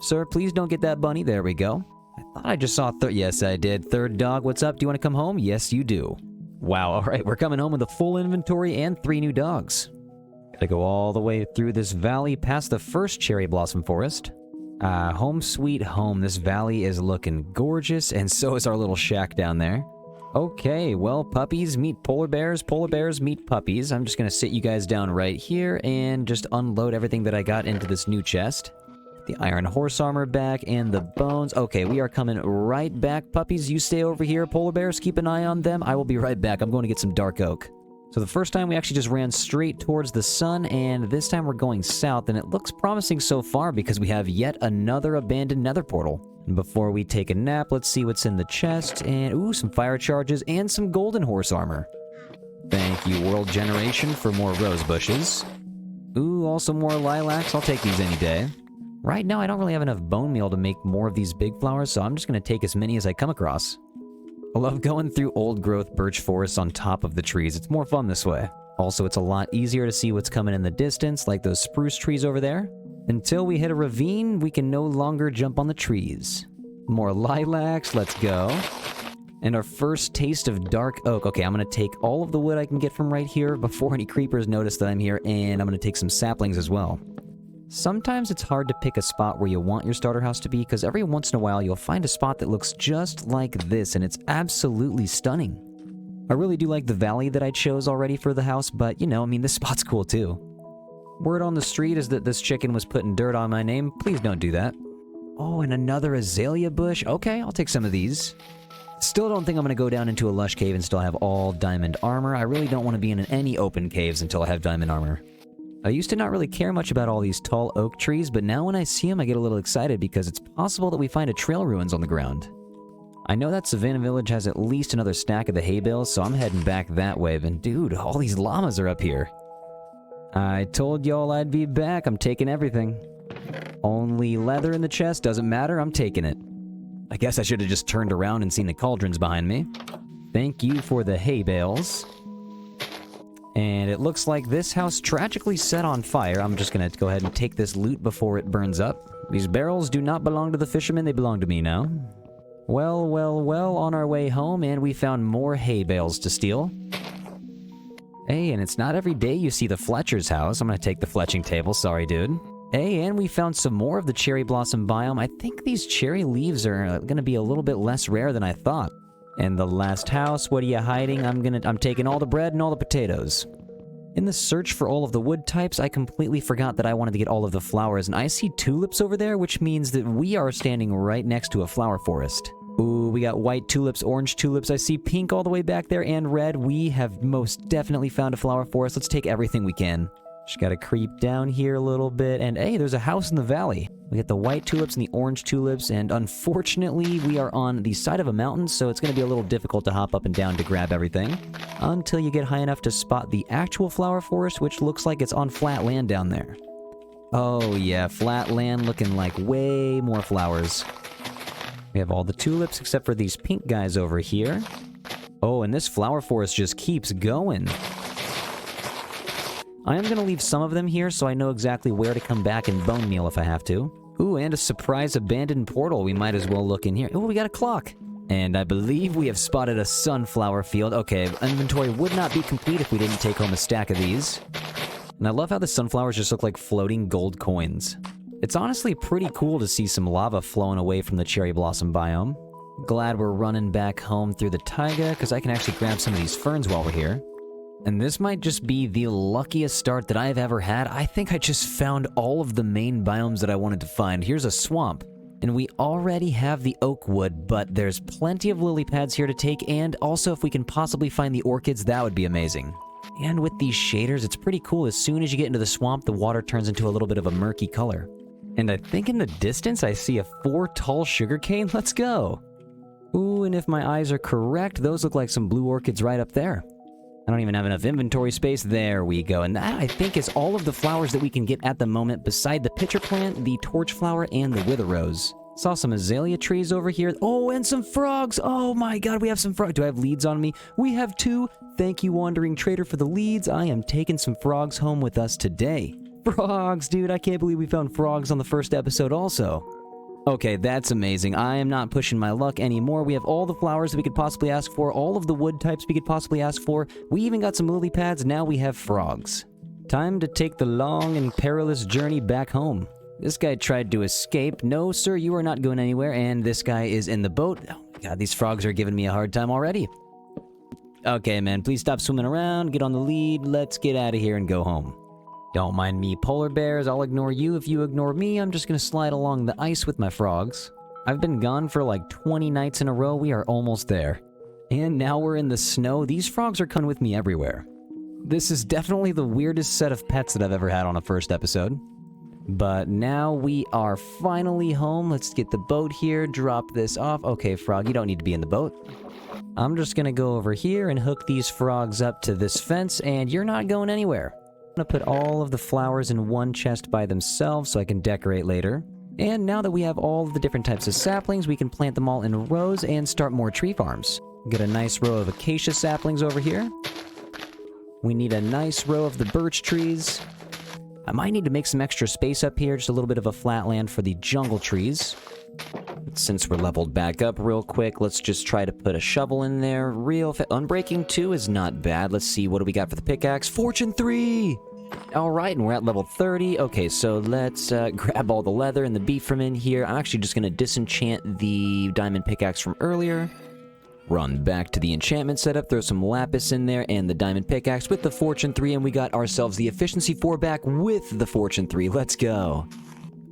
Sir, please don't get that bunny. There we go. I thought I just saw yes, I did. Third dog, what's up? Do you want to come home? Yes, you do. Wow, all right, we're coming home with a full inventory and 3 new dogs. Gotta go all the way through this valley past the first cherry blossom forest. Home sweet home. This valley is looking gorgeous, and so is our little shack down there. Okay, well, puppies meet polar bears meet puppies. I'm just gonna sit you guys down right here and just unload everything that I got into this new chest. The iron horse armor back and the bones. Okay, we are coming right back. Puppies, you stay over here. Polar bears, keep an eye on them. I will be right back. I'm going to get some dark oak. So the first time we actually just ran straight towards the sun, and this time we're going south, and it looks promising so far because we have yet another abandoned nether portal. And before we take a nap, let's see what's in the chest, and ooh, some fire charges and some golden horse armor. Thank you, World Generation, for more rose bushes. Ooh, also more lilacs. I'll take these any day. Right now, I don't really have enough bone meal to make more of these big flowers, so I'm just going to take as many as I come across. I love going through old-growth birch forests on top of the trees. It's more fun this way. Also, it's a lot easier to see what's coming in the distance, like those spruce trees over there. Until we hit a ravine, we can no longer jump on the trees. More lilacs, let's go. And our first taste of dark oak. Okay, I'm going to take all of the wood I can get from right here before any creepers notice that I'm here, and I'm going to take some saplings as well. Sometimes it's hard to pick a spot where you want your starter house to be, because every once in a while you'll find a spot that looks just like this, and it's absolutely stunning. I really do like the valley that I chose already for the house, but, you know, I mean, this spot's cool too. Word on the street is that this chicken was putting dirt on my name. Please don't do that. Oh, and another azalea bush. Okay, I'll take some of these. Still don't think I'm going to go down into a lush cave and still have all diamond armor. I really don't want to be in any open caves until I have diamond armor. I used to not really care much about all these tall oak trees, but now when I see them I get a little excited because it's possible that we find a trail ruins on the ground. I know that Savannah Village has at least another stack of the hay bales, so I'm heading back that way, but dude, all these llamas are up here. I told y'all I'd be back. I'm taking everything. Only leather in the chest, doesn't matter, I'm taking it. I guess I should have just turned around and seen the cauldrons behind me. Thank you for the hay bales. And it looks like this house tragically set on fire. I'm just gonna go ahead and take this loot before it burns up. These barrels do not belong to the fishermen, they belong to me now. Well, well, well, on our way home, and we found more hay bales to steal. Hey, and it's not every day you see the Fletcher's house. I'm gonna take the fletching table, sorry dude. Hey, and we found some more of the cherry blossom biome. I think these cherry leaves are gonna be a little bit less rare than I thought. And the last house, what are you hiding? I'm taking all the bread and all the potatoes. In the search for all of the wood types, I completely forgot that I wanted to get all of the flowers, and I see tulips over there, which means that we are standing right next to a flower forest. Ooh, we got white tulips, orange tulips, I see pink all the way back there, and red. We have most definitely found a flower forest. Let's take everything we can. Just gotta creep down here a little bit, and hey, there's a house in the valley. We got the white tulips and the orange tulips, and unfortunately, we are on the side of a mountain, so it's gonna be a little difficult to hop up and down to grab everything. Until you get high enough to spot the actual flower forest, which looks like it's on flat land down there. Oh yeah, flat land looking like way more flowers. We have all the tulips except for these pink guys over here. Oh, and this flower forest just keeps going. I am going to leave some of them here so I know exactly where to come back and bone meal if I have to. Ooh, and a surprise abandoned portal. We might as well look in here. Ooh, we got a clock. And I believe we have spotted a sunflower field. Okay, inventory would not be complete if we didn't take home a stack of these. And I love how the sunflowers just look like floating gold coins. It's honestly pretty cool to see some lava flowing away from the cherry blossom biome. Glad we're running back home through the taiga because I can actually grab some of these ferns while we're here. And this might just be the luckiest start that I've ever had. I think I just found all of the main biomes that I wanted to find. Here's a swamp. And we already have the oak wood, but there's plenty of lily pads here to take, and also if we can possibly find the orchids, that would be amazing. And with these shaders, it's pretty cool. As soon as you get into the swamp, the water turns into a little bit of a murky color. And I think in the distance, I see a 4 tall sugarcane. Let's go. Ooh, and if my eyes are correct, those look like some blue orchids right up there. I don't even have enough inventory space. There we go. And that, I think, is all of the flowers that we can get at the moment, beside the pitcher plant, the torch flower, and the wither rose. Saw some azalea trees over here. Oh, and some frogs. Oh my god, we have some frogs. Do I have leads on me? We have 2. Thank you, Wandering Trader, for the leads. I am taking some frogs home with us today. Frogs, dude. I can't believe we found frogs on the first episode also. Okay, that's amazing. I am not pushing my luck anymore. We have all the flowers that we could possibly ask for, all of the wood types we could possibly ask for. We even got some lily pads. Now we have frogs. Time to take the long and perilous journey back home. This guy tried to escape. No, sir, you are not going anywhere. And this guy is in the boat. Oh my god, these frogs are giving me a hard time already. Okay, man, please stop swimming around. Get on the lead. Let's get out of here and go home. Don't mind me, polar bears. I'll ignore you if you ignore me. I'm just gonna slide along the ice with my frogs. I've been gone for like 20 nights in a row. We are almost there. And now we're in the snow. These frogs are coming with me everywhere. This is definitely the weirdest set of pets that I've ever had on a first episode. But now we are finally home. Let's get the boat here, drop this off. Okay, frog, you don't need to be in the boat. I'm just gonna go over here and hook these frogs up to this fence, and you're not going anywhere. I'm gonna put all of the flowers in one chest by themselves so I can decorate later. And now that we have all of the different types of saplings, we can plant them all in rows and start more tree farms. Get a nice row of acacia saplings over here. We need a nice row of the birch trees. I might need to make some extra space up here, just a little bit of a flat land for the jungle trees. Since we're leveled back up real quick, let's just try to put a shovel in there real fast. Unbreaking 2 is not bad. Let's see, what do we got for the pickaxe? Fortune 3! Alright, and we're at level 30. Okay, so let's grab all the leather and the beef from in here. I'm actually just going to disenchant the diamond pickaxe from earlier. Run back to the enchantment setup, throw some lapis in there, and the diamond pickaxe with the fortune 3, and we got ourselves the efficiency 4 back with the fortune 3. Let's go!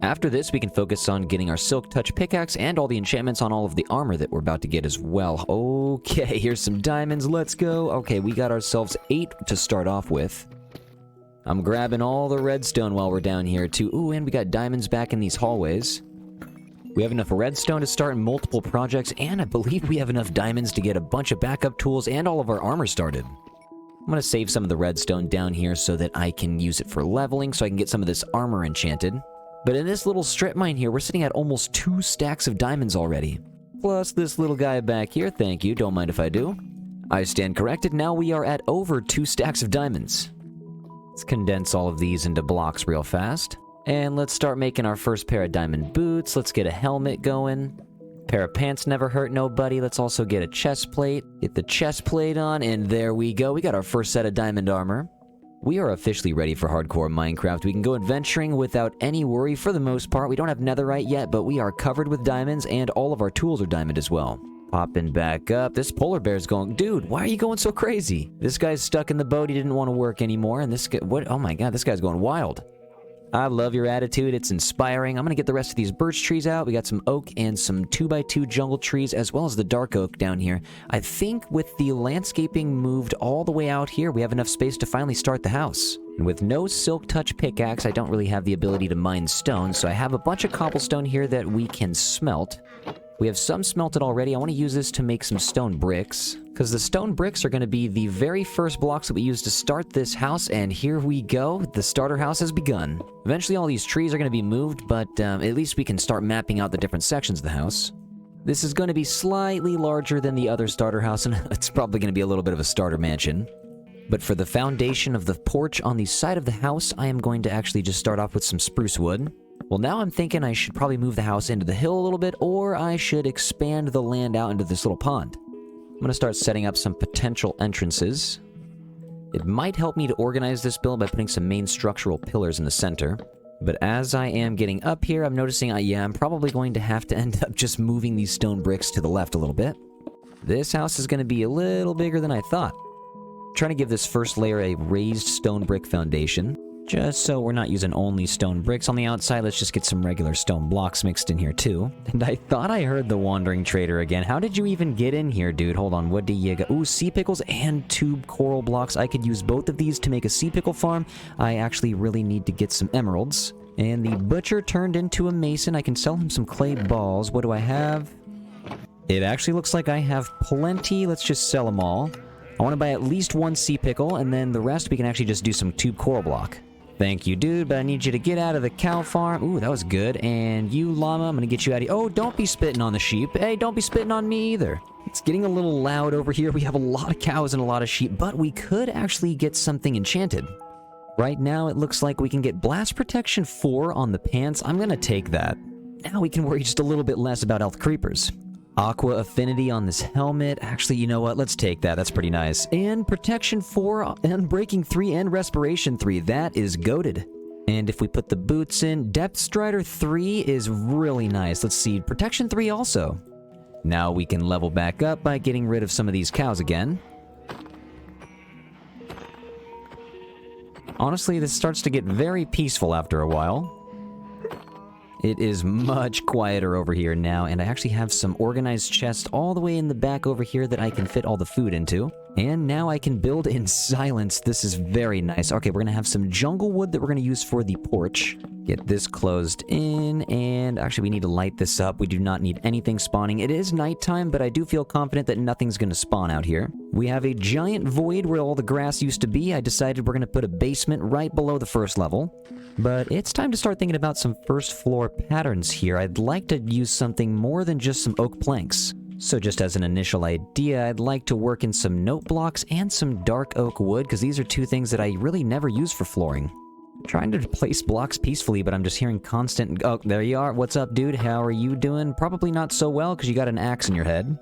After this, we can focus on getting our silk touch pickaxe and all the enchantments on all of the armor that we're about to get as well. Okay, here's some diamonds. Let's go. Okay, we got ourselves 8 to start off with. I'm grabbing all the redstone while we're down here too. Ooh, and we got diamonds back in these hallways. We have enough redstone to start multiple projects, and I believe we have enough diamonds to get a bunch of backup tools and all of our armor started. I'm going to save some of the redstone down here so that I can use it for leveling, so I can get some of this armor enchanted. But in this little strip mine here, we're sitting at almost 2 stacks of diamonds already. Plus this little guy back here, thank you, don't mind if I do. I stand corrected, now we are at over 2 stacks of diamonds. Let's condense all of these into blocks real fast. And let's start making our first pair of diamond boots. Let's get a helmet going. Pair of pants never hurt nobody. Let's also get a chest plate. Get the chest plate on, and there we go. We got our first set of diamond armor. We are officially ready for hardcore Minecraft. We can go adventuring without any worry for the most part. We don't have netherite yet, but we are covered with diamonds, and all of our tools are diamond as well. Popping back up. This polar bear's going, dude, why are you going so crazy? This guy's stuck in the boat. He didn't want to work anymore, and this guy, what? Oh my god, this guy's going wild. I love your attitude. It's inspiring. I'm going to get the rest of these birch trees out. We got some oak and some 2x2 jungle trees, as well as the dark oak down here. I think with the landscaping moved all the way out here, we have enough space to finally start the house. And with no silk touch pickaxe, I don't really have the ability to mine stone, so I have a bunch of cobblestone here that we can smelt. We have some smelted already. I want to use this to make some stone bricks, because the stone bricks are going to be the very first blocks that we use to start this house, and here we go. The starter house has begun. Eventually all these trees are going to be moved, but at least we can start mapping out the different sections of the house. This is going to be slightly larger than the other starter house, and it's probably going to be a little bit of a starter mansion. But for the foundation of the porch on the side of the house, I am going to actually just start off with some spruce wood. Well, now I'm thinking I should probably move the house into the hill a little bit, or I should expand the land out into this little pond. I'm going to start setting up some potential entrances. It might help me to organize this build by putting some main structural pillars in the center. But as I am getting up here, I'm noticing, I'm probably going to have to end up just moving these stone bricks to the left a little bit. This house is going to be a little bigger than I thought. I'm trying to give this first layer a raised stone brick foundation. Just so we're not using only stone bricks on the outside, let's just get some regular stone blocks mixed in here too. And I thought I heard the wandering trader again. How did you even get in here, dude? Hold on, what do you got? Ooh, sea pickles and tube coral blocks. I could use both of these to make a sea pickle farm. I actually really need to get some emeralds. And the butcher turned into a mason. I can sell him some clay balls. What do I have? It actually looks like I have plenty. Let's just sell them all. I want to buy at least one sea pickle, and then the rest we can actually just do some tube coral block. Thank you, dude, but I need you to get out of the cow farm. Ooh, that was good. And you, llama, I'm gonna get you out of here. Oh, don't be spitting on the sheep. Hey, don't be spitting on me either. It's getting a little loud over here. We have a lot of cows and a lot of sheep, but we could actually get something enchanted. Right now, it looks like we can get blast protection 4 on the pants. I'm gonna take that. Now we can worry just a little bit less about elf creepers. Aqua affinity on this helmet. Actually, you know what? Let's take that. That's pretty nice. And protection 4, and breaking 3, and respiration 3. That is goated. And if we put the boots in, depth strider 3 is really nice. Let's see. Protection 3 also. Now we can level back up by getting rid of some of these cows again. Honestly, this starts to get very peaceful after a while. It is much quieter over here now, and I actually have some organized chests all the way in the back over here that I can fit all the food into. And now I can build in silence. This is very nice. Okay, we're gonna have some jungle wood that we're gonna use for the porch. Get this closed in, and actually we need to light this up. We do not need anything spawning. It is nighttime, but I do feel confident that nothing's gonna spawn out here. We have a giant void where all the grass used to be. I decided we're gonna put a basement right below the first level. But it's time to start thinking about some first floor patterns here. I'd like to use something more than just some oak planks. So just as an initial idea, I'd like to work in some note blocks and some dark oak wood, because these are two things that I really never use for flooring. I'm trying to place blocks peacefully, but I'm just hearing constant... Oh, there you are. What's up, dude? How are you doing? Probably not so well, because you got an axe in your head.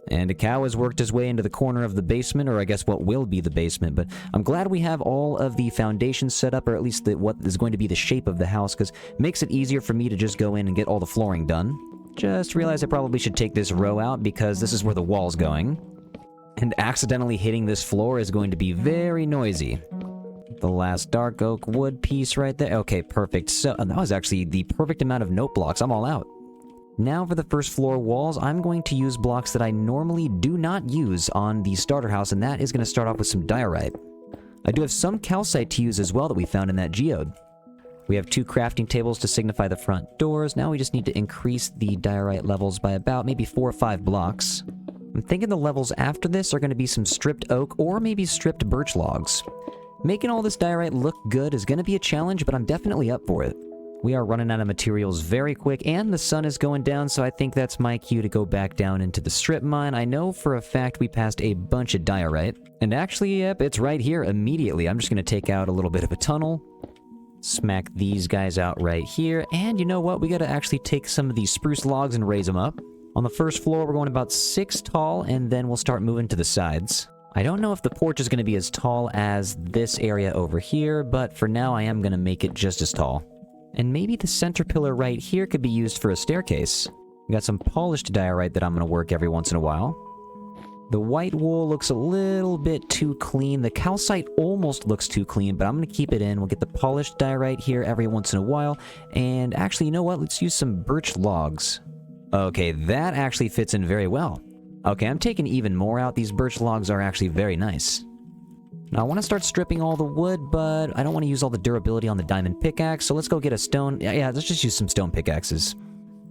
And a cow has worked his way into the corner of the basement, or I guess what will be the basement, but I'm glad we have all of the foundations set up, or at least what is going to be the shape of the house, because it makes it easier for me to just go in and get all the flooring done. Just realized I probably should take this row out, because this is where the wall's going. And accidentally hitting this floor is going to be very noisy. The last dark oak wood piece right there. Okay, perfect. So that was actually the perfect amount of note blocks. I'm all out. Now for the first floor walls, I'm going to use blocks that I normally do not use on the starter house, and that is going to start off with some diorite. I do have some calcite to use as well that we found in that geode. We have 2 crafting tables to signify the front doors. Now we just need to increase the diorite levels by about maybe 4 or 5 blocks. I'm thinking the levels after this are going to be some stripped oak or maybe stripped birch logs. Making all this diorite look good is going to be a challenge, but I'm definitely up for it. We are running out of materials very quick, and the sun is going down, so I think that's my cue to go back down into the strip mine. I know for a fact we passed a bunch of diorite. And actually, yep, it's right here immediately. I'm just going to take out a little bit of a tunnel. Smack these guys out right here. And you know what? We got to actually take some of these spruce logs and raise them up. On the first floor, we're going about 6 tall, and then we'll start moving to the sides. I don't know if the porch is going to be as tall as this area over here, but for now I am going to make it just as tall. And maybe the center pillar right here could be used for a staircase. We got some polished diorite that I'm going to work every once in a while. The white wool looks a little bit too clean. The calcite almost looks too clean, but I'm going to keep it in. We'll get the polished diorite here every once in a while. And actually, you know what? Let's use some birch logs. Okay, that actually fits in very well. Okay, I'm taking even more out. These birch logs are actually very nice. Now, I want to start stripping all the wood, but I don't want to use all the durability on the diamond pickaxe, so let's go get a stone... Yeah, let's just use some stone pickaxes.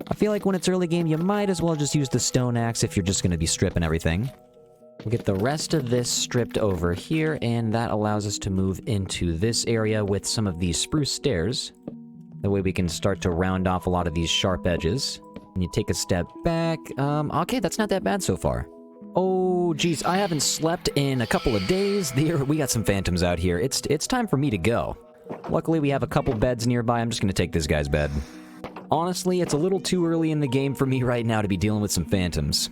I feel like when it's early game, you might as well just use the stone axe if you're just going to be stripping everything. We'll get the rest of this stripped over here, and that allows us to move into this area with some of these spruce stairs. That way we can start to round off a lot of these sharp edges. And you take a step back. Okay, that's not that bad so far. Oh, geez, I haven't slept in a couple of days. We got some phantoms out here. It's time for me to go. Luckily, we have a couple beds nearby. I'm just going to take this guy's bed. Honestly, it's a little too early in the game for me right now to be dealing with some phantoms.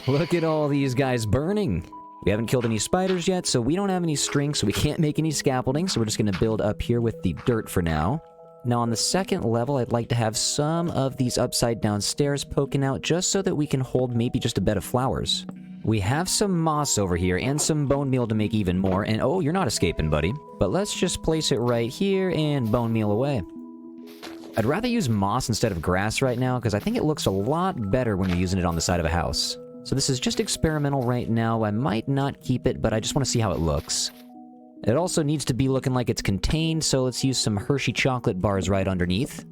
Look at all these guys burning. We haven't killed any spiders yet, so we don't have any string, so we can't make any scaffolding, so we're just going to build up here with the dirt for now. Now, on the second level, I'd like to have some of these upside-down stairs poking out just so that we can hold maybe just a bed of flowers. We have some moss over here and some bone meal to make even more. And oh, you're not escaping, buddy. But let's just place it right here and bone meal away. I'd rather use moss instead of grass right now because I think it looks a lot better when you're using it on the side of a house. So this is just experimental right now. I might not keep it, but I just want to see how it looks. It also needs to be looking like it's contained, so let's use some Hershey chocolate bars right underneath.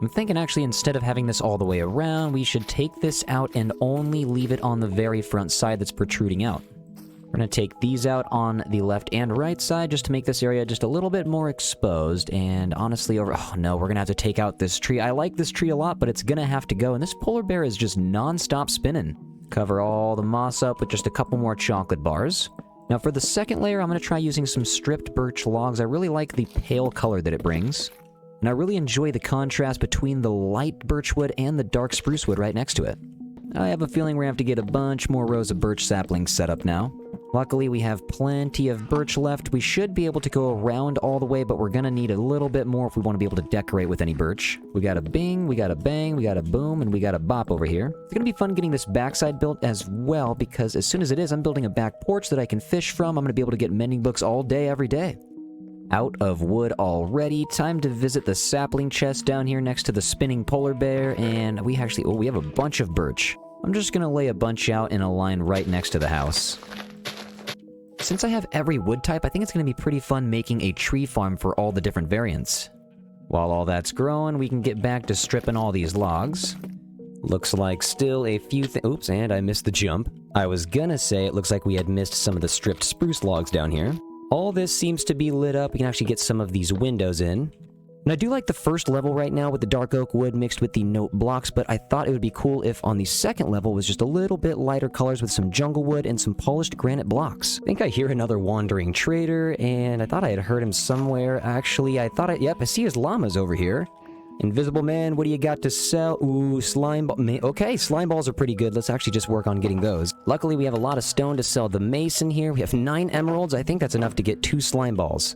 I'm thinking actually instead of having this all the way around, we should take this out and only leave it on the very front side that's protruding out. We're going to take these out on the left and right side just to make this area just a little bit more exposed. And honestly, oh no, we're going to have to take out this tree. I like this tree a lot, but it's going to have to go. And this polar bear is just non-stop spinning. Cover all the moss up with just a couple more chocolate bars. Now for the second layer, I'm going to try using some stripped birch logs. I really like the pale color that it brings. And I really enjoy the contrast between the light birchwood and the dark spruce wood right next to it. I have a feeling we're going to have to get a bunch more rows of birch saplings set up now. Luckily, we have plenty of birch left. We should be able to go around all the way, but we're going to need a little bit more if we want to be able to decorate with any birch. We got a bing, we got a bang, we got a boom, and we got a bop over here. It's going to be fun getting this backside built as well, because as soon as it is, I'm building a back porch that I can fish from. I'm going to be able to get mending books all day, every day. Out of wood already. Time to visit the sapling chest down here next to the spinning polar bear, and we have a bunch of birch. I'm just going to lay a bunch out in a line right next to the house. Since I have every wood type, I think it's going to be pretty fun making a tree farm for all the different variants. While all that's growing, we can get back to stripping all these logs. Looks like still a few oops, and I missed the jump. I was gonna say it looks like we had missed some of the stripped spruce logs down here. All this seems to be lit up. We can actually get some of these windows in. And I do like the first level right now with the dark oak wood mixed with the note blocks, but I thought it would be cool if on the second level was just a little bit lighter colors with some jungle wood and some polished granite blocks. I think I hear another wandering trader, and I thought I had heard him somewhere. Actually, yep, I see his llamas over here. Invisible man, what do you got to sell? Ooh, slime ball. Okay, slime balls are pretty good. Let's actually just work on getting those. Luckily, we have a lot of stone to sell the mason here. We have 9 emeralds. I think that's enough to get 2 slime balls.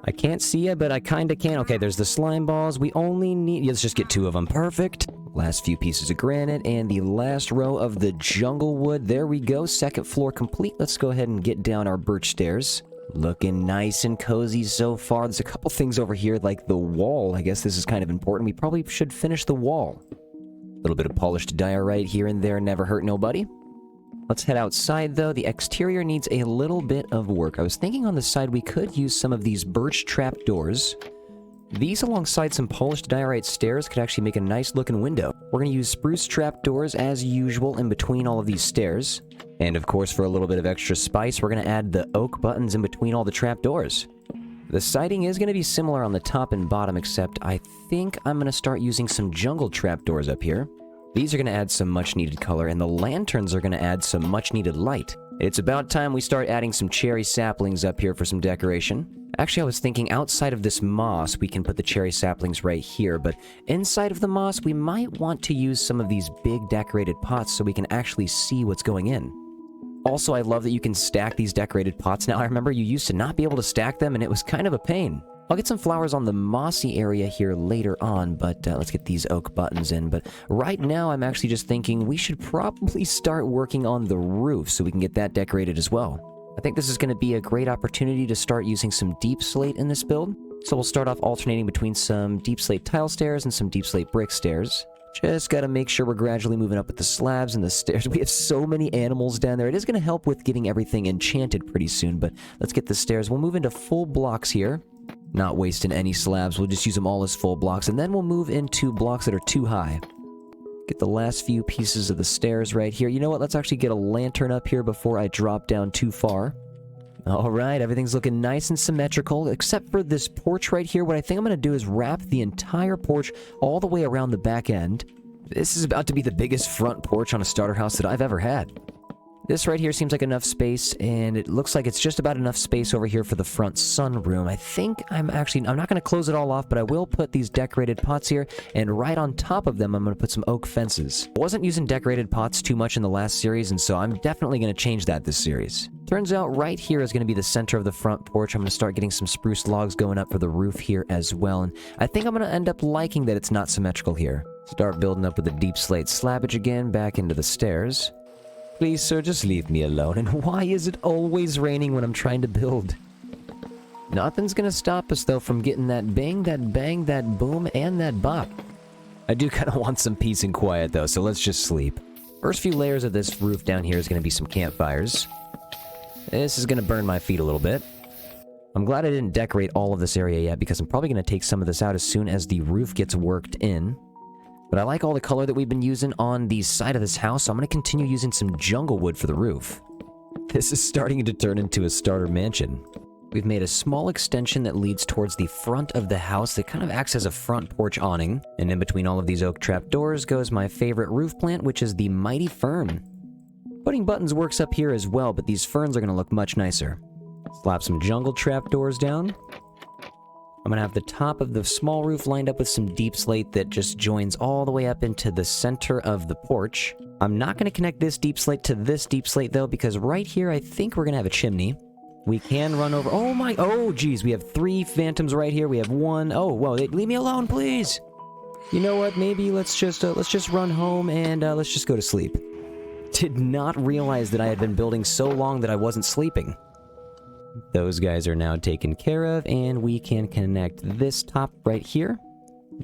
I can't see it, but I kinda can. Okay, there's the slime balls. We only need... let's just get 2 of them. Perfect. Last few pieces of granite and the last row of the jungle wood. There we go. Second floor complete. Let's go ahead and get down our birch stairs. Looking nice and cozy so far. There's a couple things over here, like the wall. I guess this is kind of important. We probably should finish the wall. A little bit of polished diorite here and there. Never hurt nobody. Let's head outside, though. The exterior needs a little bit of work. I was thinking on the side we could use some of these birch trapdoors. These, alongside some polished diorite stairs, could actually make a nice-looking window. We're going to use spruce trapdoors, as usual, in between all of these stairs. And, of course, for a little bit of extra spice, we're going to add the oak buttons in between all the trapdoors. The siding is going to be similar on the top and bottom, except I think I'm going to start using some jungle trapdoors up here. These are going to add some much-needed color, and the lanterns are going to add some much-needed light. It's about time we start adding some cherry saplings up here for some decoration. Actually, I was thinking outside of this moss, we can put the cherry saplings right here, but inside of the moss, we might want to use some of these big decorated pots so we can actually see what's going in. Also, I love that you can stack these decorated pots now. I remember you used to not be able to stack them, and it was kind of a pain. I'll get some flowers on the mossy area here later on, but let's get these oak buttons in. But right now, I'm actually just thinking we should probably start working on the roof so we can get that decorated as well. I think this is going to be a great opportunity to start using some deep slate in this build. So we'll start off alternating between some deep slate tile stairs and some deep slate brick stairs. Just got to make sure we're gradually moving up with the slabs and the stairs. We have so many animals down there. It is going to help with getting everything enchanted pretty soon, but let's get the stairs. We'll move into full blocks here. Not wasting any slabs. We'll just use them all as full blocks, and then we'll move into blocks that are too high. Get the last few pieces of the stairs right here. You know what? Let's actually get a lantern up here before I drop down too far. Alright, everything's looking nice and symmetrical, except for this porch right here. What I think I'm going to do is wrap the entire porch all the way around the back end. This is about to be the biggest front porch on a starter house that I've ever had. This right here seems like enough space, and it looks like it's just about enough space over here for the front sunroom. I think I'm not going to close it all off, but I will put these decorated pots here, and right on top of them, I'm going to put some oak fences. I wasn't using decorated pots too much in the last series, and so I'm definitely going to change that this series. Turns out right here is going to be the center of the front porch. I'm going to start getting some spruce logs going up for the roof here as well, and I think I'm going to end up liking that it's not symmetrical here. Start building up with the deep slate slabbage again, back into the stairs. Please, sir, just leave me alone. And why is it always raining when I'm trying to build? Nothing's gonna stop us, though, from getting that bang, that boom, and that bop. I do kind of want some peace and quiet, though, so let's just sleep. First few layers of this roof down here is gonna be some campfires. This is gonna burn my feet a little bit. I'm glad I didn't decorate all of this area yet, because I'm probably gonna take some of this out as soon as the roof gets worked in. But I like all the color that we've been using on the side of this house, so I'm gonna continue using some jungle wood for the roof. This is starting to turn into a starter mansion. We've made a small extension that leads towards the front of the house that kind of acts as a front porch awning. And in between all of these oak trapdoors goes my favorite roof plant, which is the mighty fern. Putting buttons works up here as well, but these ferns are going to look much nicer. Slap some jungle trapdoors down. I'm going to have the top of the small roof lined up with some deep slate that just joins all the way up into the center of the porch. I'm not going to connect this deep slate to this deep slate, though, because right here I think we're going to have a chimney. We can run over... Oh, geez, we have 3 phantoms right here. We have 1... Oh, whoa, leave me alone, please! You know what, maybe let's just run home and let's just go to sleep. Did not realize that I had been building so long that I wasn't sleeping. Those guys are now taken care of, and we can connect this top right here.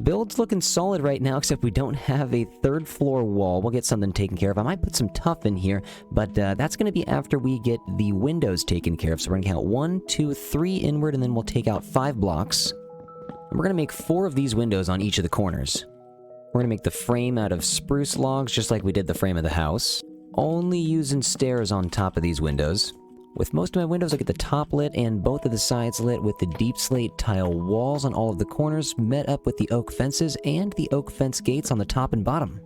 Build's looking solid right now, except we don't have a 3rd floor wall. We'll get something taken care of. I might put some tuff in here, but that's going to be after we get the windows taken care of. So we're going to count 1, 2, 3 inward, and then we'll take out 5 blocks. And we're going to make 4 of these windows on each of the corners. We're going to make the frame out of spruce logs, just like we did the frame of the house. Only using stairs on top of these windows. With most of my windows, I get the top lit and both of the sides lit with the deep slate tile walls on all of the corners, met up with the oak fences and the oak fence gates on the top and bottom.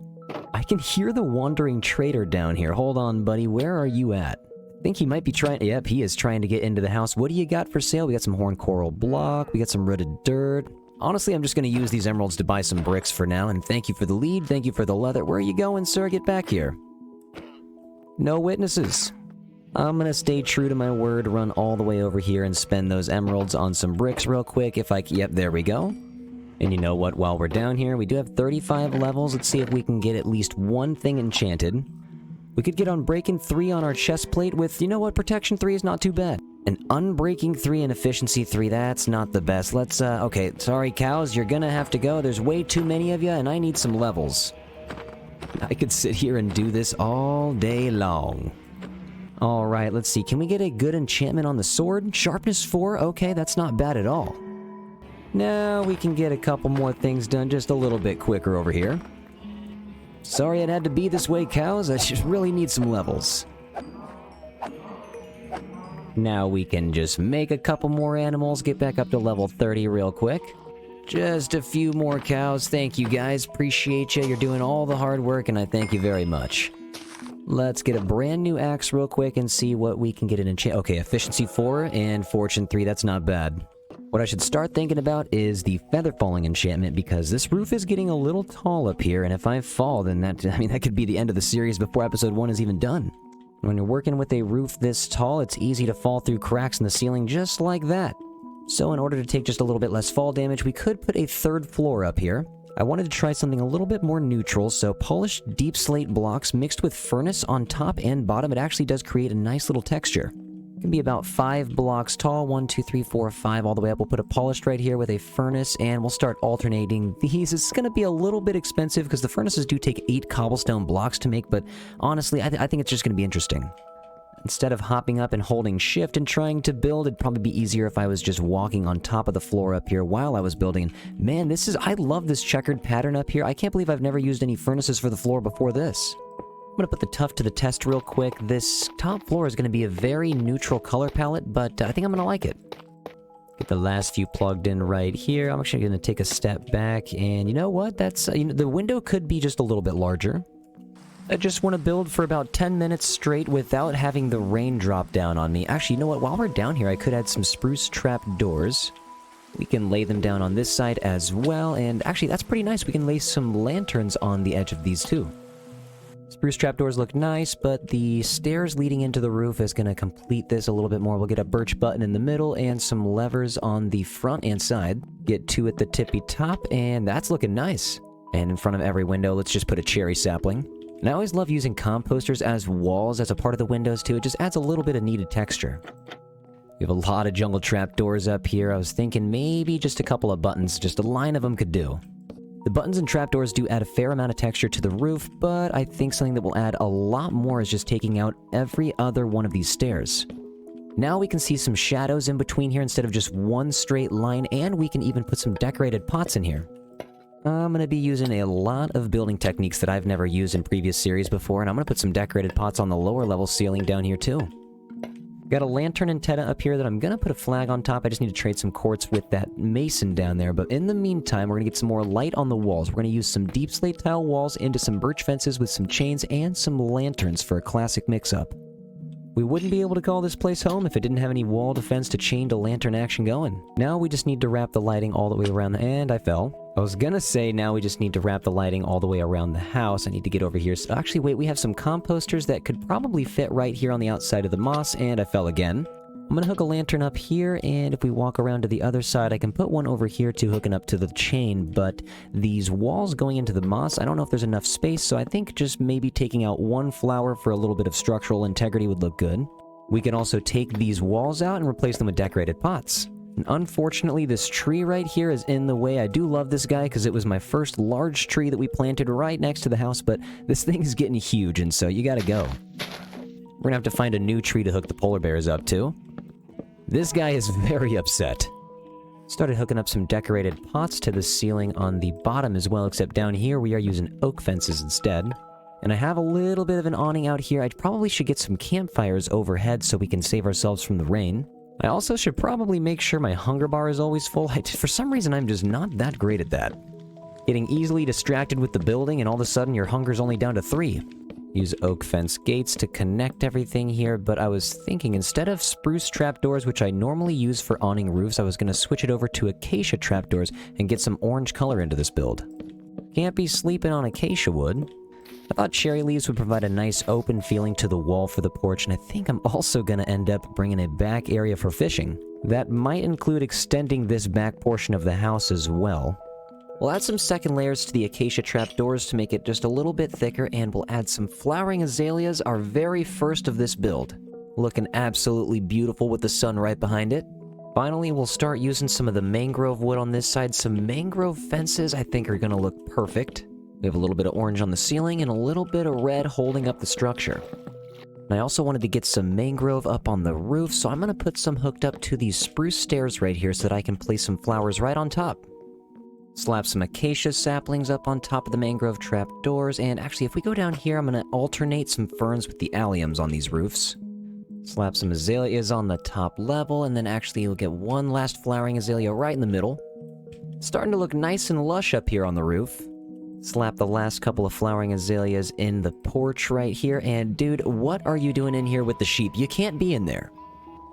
I can hear the wandering trader down here. Hold on, buddy. Where are you at? I think he might be trying... Yep, he is trying to get into the house. What do you got for sale? We got some horn coral block. We got some rooted dirt. Honestly, I'm just going to use these emeralds to buy some bricks for now. And thank you for the lead. Thank you for the leather. Where are you going, sir? Get back here. No witnesses. I'm gonna stay true to my word, run all the way over here and spend those emeralds on some bricks real quick if I... Yep, there we go. And you know what? While we're down here, we do have 35 levels. Let's see if we can get at least one thing enchanted. We could get on Breaking 3 on our chest plate with... You know what? Protection 3 is not too bad. An Unbreaking 3 and Efficiency 3, that's not the best. Let's, okay, sorry cows, you're gonna have to go. There's way too many of you, and I need some levels. I could sit here and do this all day long. Alright, let's see. Can we get a good enchantment on the sword? Sharpness 4? Okay, that's not bad at all. Now we can get a couple more things done just a little bit quicker over here. Sorry it had to be this way, cows. I just really need some levels. Now we can just make a couple more animals, get back up to level 30 real quick. Just a few more cows. Thank you, guys. Appreciate you. You're doing all the hard work, and I thank you very much. Let's get a brand new axe real quick and see what we can get an enchant. Okay, Efficiency 4 and Fortune 3. That's not bad. What I should start thinking about is the Feather Falling enchantment, because this roof is getting a little tall up here, and if I fall, then that could be the end of the series before episode 1 is even done. When you're working with a roof this tall, it's easy to fall through cracks in the ceiling just like that. So in order to take just a little bit less fall damage, we could put a 3rd floor up here. I wanted to try something a little bit more neutral, so polished deep slate blocks mixed with furnace on top and bottom. It actually does create a nice little texture. It can be about 5 blocks tall, 1, 2, 3, 4, 5, all the way up. We'll put a polished right here with a furnace, and we'll start alternating these. It's going to be a little bit expensive because the furnaces do take 8 cobblestone blocks to make, but honestly, I think it's just going to be interesting. Instead of hopping up and holding shift and trying to build, it'd probably be easier if I was just walking on top of the floor up here while I was building. Man, I love this checkered pattern up here. I can't believe I've never used any furnaces for the floor before this. I'm going to put the tuff to the test real quick. This top floor is going to be a very neutral color palette, but I think I'm going to like it. Get the last few plugged in right here. I'm actually going to take a step back, and you know what? The window could be just a little bit larger. I just want to build for about 10 minutes straight without having the rain drop down on me. Actually, you know what? While we're down here, I could add some spruce trap doors. We can lay them down on this side as well, and actually, that's pretty nice. We can lay some lanterns on the edge of these too. Spruce trapdoors look nice, but the stairs leading into the roof is going to complete this a little bit more. We'll get a birch button in the middle and some levers on the front and side. Get 2 at the tippy top, and that's looking nice. And in front of every window, let's just put a cherry sapling. And I always love using composters as walls as a part of the windows too. It just adds a little bit of needed texture. We have a lot of jungle trapdoors up here. I was thinking maybe just a couple of buttons, just a line of them could do. The buttons and trapdoors do add a fair amount of texture to the roof, but I think something that will add a lot more is just taking out every other one of these stairs. Now we can see some shadows in between here instead of just one straight line, and we can even put some decorated pots in here. I'm going to be using a lot of building techniques that I've never used in previous series before, and I'm going to put some decorated pots on the lower level ceiling down here too. Got a lantern antenna up here that I'm going to put a flag on top. I just need to trade some quartz with that mason down there. But in the meantime, we're going to get some more light on the walls. We're going to use some deep slate tile walls into some birch fences with some chains and some lanterns for a classic mix-up. We wouldn't be able to call this place home if it didn't have any wall defense to chain to lantern action going. Now we just need to wrap the lighting all the way around and I fell. I was gonna say now we just need to wrap the lighting all the way around the house. I need to get over here. So actually, wait, we have some composters that could probably fit right here on the outside of the moss, and I fell again. I'm gonna hook a lantern up here, and if we walk around to the other side, I can put one over here too, hooking up to the chain, but these walls going into the moss, I don't know if there's enough space, so I think just maybe taking out one flower for a little bit of structural integrity would look good. We can also take these walls out and replace them with decorated pots. And unfortunately, this tree right here is in the way. I do love this guy because it was my first large tree that we planted right next to the house, but this thing is getting huge, and so you gotta go. We're gonna have to find a new tree to hook the polar bears up to. This guy is very upset. Started hooking up some decorated pots to the ceiling on the bottom as well, except down here we are using oak fences instead. And I have a little bit of an awning out here. I probably should get some campfires overhead so we can save ourselves from the rain. I also should probably make sure my hunger bar is always full. For some reason, I'm just not that great at that. Getting easily distracted with the building, and all of a sudden your hunger's only down to 3. Use oak fence gates to connect everything here, but I was thinking instead of spruce trapdoors, which I normally use for awning roofs, I was going to switch it over to acacia trapdoors and get some orange color into this build. Can't be sleeping on acacia wood. I thought cherry leaves would provide a nice open feeling to the wall for the porch, and I think I'm also going to end up bringing a back area for fishing. That might include extending this back portion of the house as well. We'll add some second layers to the acacia trapdoors to make it just a little bit thicker, and we'll add some flowering azaleas, our very first of this build. Looking absolutely beautiful with the sun right behind it. Finally, we'll start using some of the mangrove wood on this side. Some mangrove fences I think are going to look perfect. We have a little bit of orange on the ceiling and a little bit of red holding up the structure. And I also wanted to get some mangrove up on the roof, so I'm going to put some hooked up to these spruce stairs right here so that I can place some flowers right on top. Slap some acacia saplings up on top of the mangrove trapdoors, and actually if we go down here, I'm going to alternate some ferns with the alliums on these roofs. Slap some azaleas on the top level, and then actually you'll get one last flowering azalea right in the middle. Starting to look nice and lush up here on the roof. Slap the last couple of flowering azaleas in the porch right here, and dude, what are you doing in here with the sheep? You can't be in there.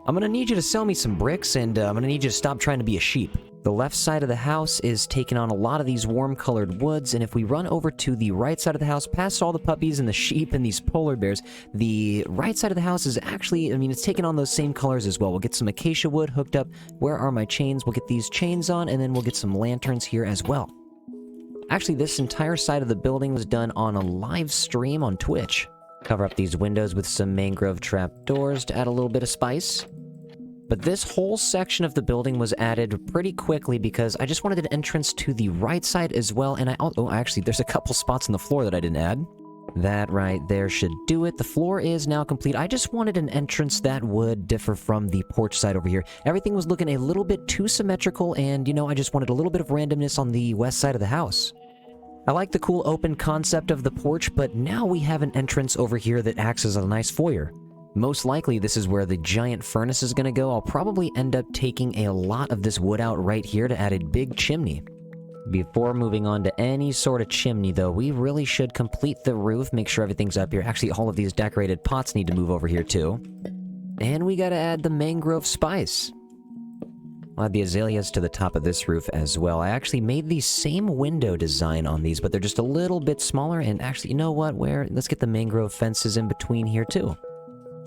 I'm gonna need you to sell me some bricks, and I'm gonna need you to stop trying to be a sheep. The left side of the house is taking on a lot of these warm-colored woods, and if we run over to the right side of the house, past all the puppies and the sheep and these polar bears, the right side of the house is actually, it's taking on those same colors as well. We'll get some acacia wood hooked up. Where are my chains? We'll get these chains on, and then we'll get some lanterns here as well. Actually, this entire side of the building was done on a live stream on Twitch. Cover up these windows with some mangrove trapdoors to add a little bit of spice. But this whole section of the building was added pretty quickly because I just wanted an entrance to the right side as well, and actually, there's a couple spots on the floor that I didn't add. That right there should do it. The floor is now complete. I just wanted an entrance that would differ from the porch side over here. Everything was looking a little bit too symmetrical, and, I just wanted a little bit of randomness on the west side of the house. I like the cool open concept of the porch, but now we have an entrance over here that acts as a nice foyer. Most likely, this is where the giant furnace is going to go. I'll probably end up taking a lot of this wood out right here to add a big chimney. Before moving on to any sort of chimney, though, we really should complete the roof, make sure everything's up here. Actually, all of these decorated pots need to move over here, too. And we gotta add the mangrove spice. I'll add the azaleas to the top of this roof as well. I actually made the same window design on these, but they're just a little bit smaller. And actually, you know what? Let's get the mangrove fences in between here, too.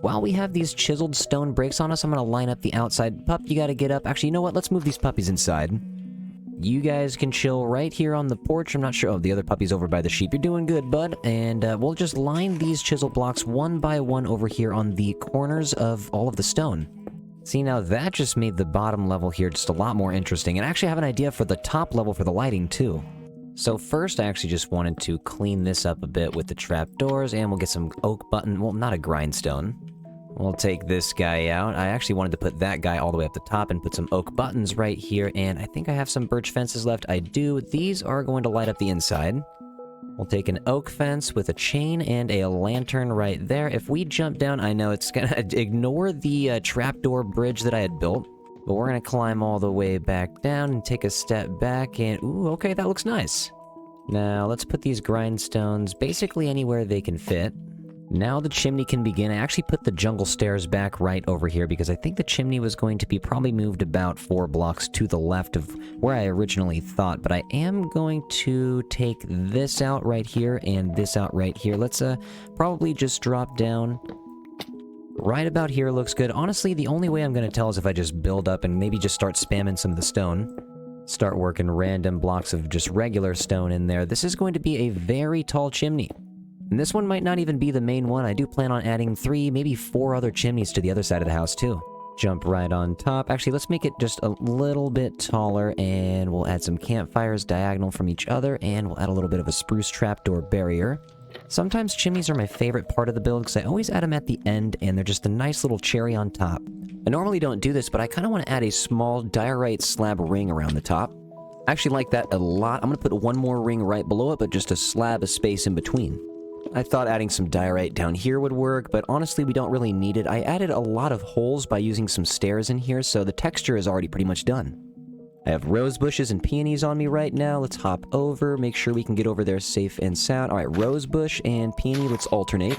While we have these chiseled stone bricks on us, I'm gonna line up the outside. Pup, you gotta get up. Actually, you know what? Let's move these puppies inside. You guys can chill right here on the porch. I'm not sure. Oh, the other puppy's over by the sheep. You're doing good, bud. And we'll just line these chisel blocks one by one over here on the corners of all of the stone. See, now that just made the bottom level here just a lot more interesting. And I actually have an idea for the top level for the lighting, too. So first, I actually just wanted to clean this up a bit with the trapdoors, and we'll get some oak button. Well, not a grindstone. We'll take this guy out. I actually wanted to put that guy all the way up the top and put some oak buttons right here, and I think I have some birch fences left. I do. These are going to light up the inside. We'll take an oak fence with a chain and a lantern right there. If we jump down, I know it's gonna ignore the trapdoor bridge that I had built, but we're gonna climb all the way back down and take a step back, and ooh, okay, that looks nice. Now, let's put these grindstones basically anywhere they can fit. Now the chimney can begin. I actually put the jungle stairs back right over here because I think the chimney was going to be probably moved about 4 blocks to the left of where I originally thought, but I am going to take this out right here and this out right here. Let's probably just drop down. Right about here looks good. Honestly, the only way I'm going to tell is if I just build up and maybe just start spamming some of the stone. Start working random blocks of just regular stone in there. This is going to be a very tall chimney. And this one might not even be the main one. I do plan on adding 3, maybe 4 other chimneys to the other side of the house, too. Jump right on top. Actually, let's make it just a little bit taller, and we'll add some campfires diagonal from each other, and we'll add a little bit of a spruce trapdoor barrier. Sometimes chimneys are my favorite part of the build, because I always add them at the end, and they're just a nice little cherry on top. I normally don't do this, but I kind of want to add a small diorite slab ring around the top. I actually like that a lot. I'm going to put one more ring right below it, but just a slab of space in between. I thought adding some diorite down here would work, but honestly we don't really need it. I added a lot of holes by using some stairs in here, so the texture is already pretty much done. I have rose bushes and peonies on me right now. Let's hop over, make sure we can get over there safe and sound. Alright, rose bush and peony, let's alternate.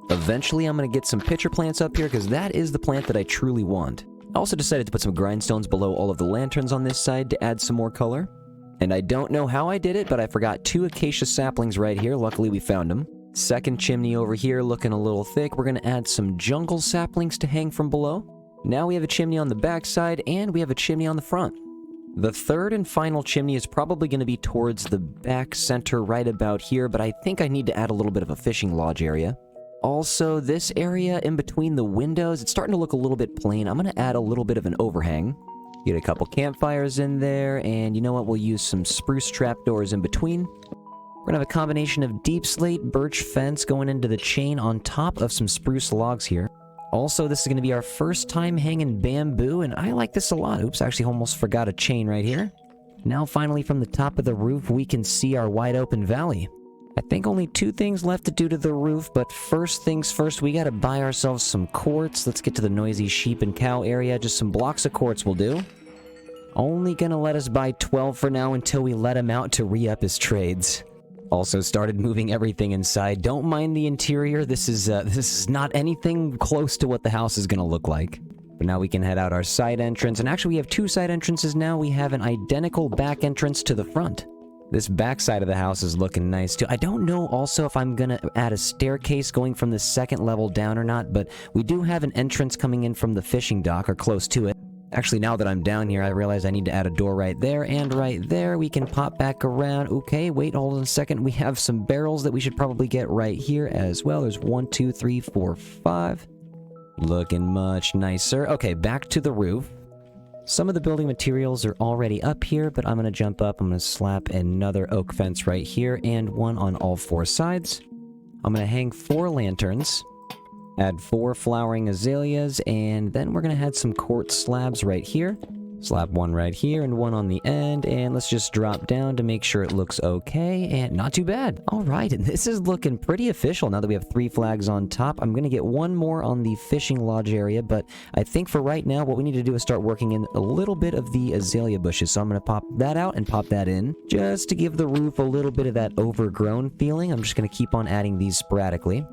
Eventually I'm going to get some pitcher plants up here, because that is the plant that I truly want. I also decided to put some grindstones below all of the lanterns on this side to add some more color. And I don't know how I did it, but I forgot 2 acacia saplings right here. Luckily, we found them. Second chimney over here looking a little thick. We're going to add some jungle saplings to hang from below. Now we have a chimney on the back side, and we have a chimney on the front. The third and final chimney is probably going to be towards the back center right about here, but I think I need to add a little bit of a fishing lodge area. Also, this area in between the windows, it's starting to look a little bit plain. I'm going to add a little bit of an overhang. Get a couple campfires in there, and you know what? We'll use some spruce trapdoors in between. We're gonna have a combination of deep slate birch fence going into the chain on top of some spruce logs here. Also, this is gonna be our first time hanging bamboo, and I like this a lot. Oops, I actually almost forgot a chain right here. Now, finally, from the top of the roof, we can see our wide open valley. I think only 2 things left to do to the roof, but first things first, we gotta buy ourselves some quartz. Let's get to the noisy sheep and cow area. Just some blocks of quartz will do. Only gonna let us buy 12 for now until we let him out to re-up his trades. Also started moving everything inside. Don't mind the interior. This is not anything close to what the house is gonna look like. But now we can head out our side entrance, and actually we have 2 side entrances now. We have an identical back entrance to the front. This back side of the house is looking nice too. I don't know also if I'm gonna add a staircase going from the 2nd level down or not, but we do have an entrance coming in from the fishing dock, or close to it. Actually, now that I'm down here, I realize I need to add a door right there, and right there. We can pop back around. Okay, wait, hold on a second. We have some barrels that we should probably get right here as well. There's 1, 2, 3, 4, 5. Looking much nicer. Okay, back to the roof. Some of the building materials are already up here, but I'm going to jump up. I'm going to slap another oak fence right here, and one on all 4 sides. I'm going to hang 4 lanterns. Add 4 flowering azaleas, and then we're going to add some quartz slabs right here. Slap 1 right here and 1 on the end, and let's just drop down to make sure it looks okay, and not too bad. Alright, and this is looking pretty official now that we have 3 flags on top. I'm going to get 1 more on the fishing lodge area, but I think for right now what we need to do is start working in a little bit of the azalea bushes. So I'm going to pop that out and pop that in, just to give the roof a little bit of that overgrown feeling. I'm just going to keep on adding these sporadically.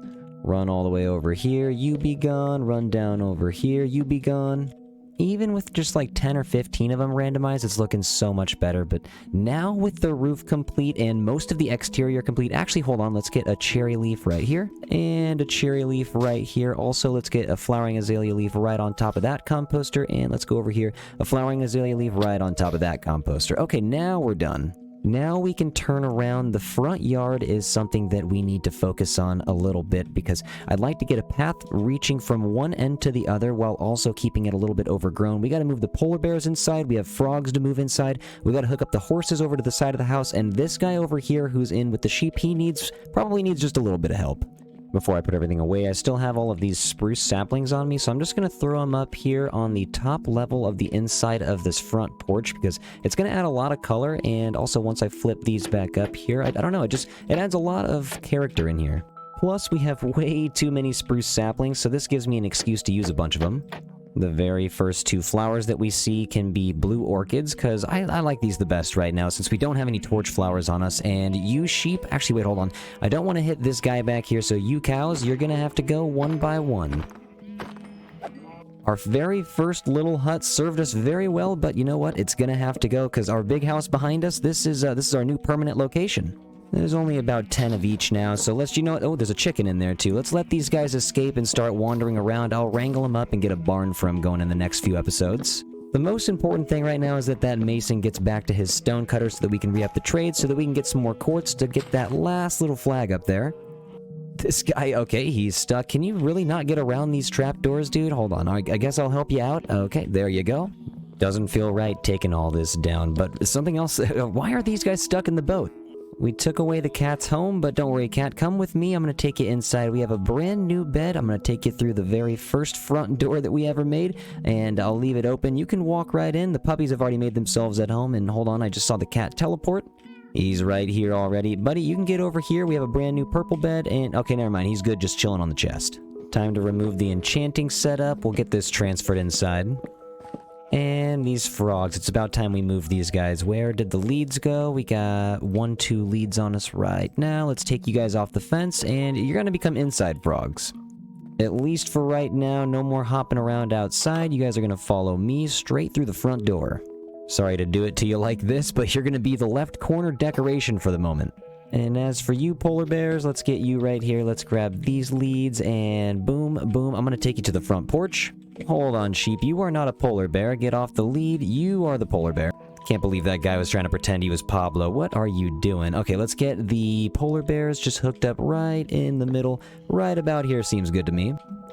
Run all the way over here, you be gone. Run down over here, you be gone. Even with just like 10 or 15 of them randomized, it's looking so much better. But now with the roof complete and most of the exterior complete, actually, hold on, let's get a cherry leaf right here and a cherry leaf right here. Also, let's get a flowering azalea leaf right on top of that composter, and let's go over here, a flowering azalea leaf right on top of that composter. Okay, now we're done. Now we can turn around. The front yard is something that we need to focus on a little bit because I'd like to get a path reaching from one end to the other while also keeping it a little bit overgrown. We got to move the polar bears inside. We have frogs to move inside. We got to hook up the horses over to the side of the house. And this guy over here who's in with the sheep, he probably needs just a little bit of help. Before I put everything away, I still have all of these spruce saplings on me, so I'm just going to throw them up here on the top level of the inside of this front porch because it's going to add a lot of color, and also once I flip these back up here, I don't know, it adds a lot of character in here. Plus, we have way too many spruce saplings, so this gives me an excuse to use a bunch of them. The very first two flowers that we see can be blue orchids, because I like these the best right now, since we don't have any torch flowers on us. And you sheep... Actually, wait, hold on. I don't want to hit this guy back here, so you cows, you're going to have to go one by one. Our very first little hut served us very well, but you know what? It's going to have to go, because our big house behind us, this is our new permanent location. There's only about 10 of each now, so let's, you know what? Oh, there's a chicken in there too. Let's let these guys escape and start wandering around. I'll wrangle them up and get a barn for them going in the next few episodes. The most important thing right now is that mason gets back to his stone cutter so that we can re-up the trade, so that we can get some more quartz to get that last little flag up there. This guy, okay, he's stuck. Can you really not get around these trapdoors, dude? Hold on, I guess I'll help you out. Okay, there you go. Doesn't feel right taking all this down, but something else. Why are these guys stuck in the boat? We took away the cat's home, but don't worry, cat, come with me. I'm going to take you inside. We have a brand new bed. I'm going to take you through the very first front door that we ever made, and I'll leave it open. You can walk right in. The puppies have already made themselves at home, and hold on, I just saw the cat teleport. He's right here already. Buddy, you can get over here. We have a brand new purple bed, and okay, never mind. He's good just chilling on the chest. Time to remove the enchanting setup. We'll get this transferred inside. And these frogs, it's about time we move these guys. Where did the leads go? We got 2 leads on us right now. Let's take you guys off the fence, and you're going to become inside frogs. At least for right now, no more hopping around outside. You guys are going to follow me straight through the front door. Sorry to do it to you like this, but you're going to be the left corner decoration for the moment. And as for you polar bears, let's get you right here. Let's grab these leads, and boom, boom. I'm going to take you to the front porch. Hold on, sheep. You are not a polar bear. Get off the lead. You are the polar bear. Can't believe that guy was trying to pretend he was Pablo. What are you doing? Okay, let's get the polar bears just hooked up right in the middle. Right about here seems good to me.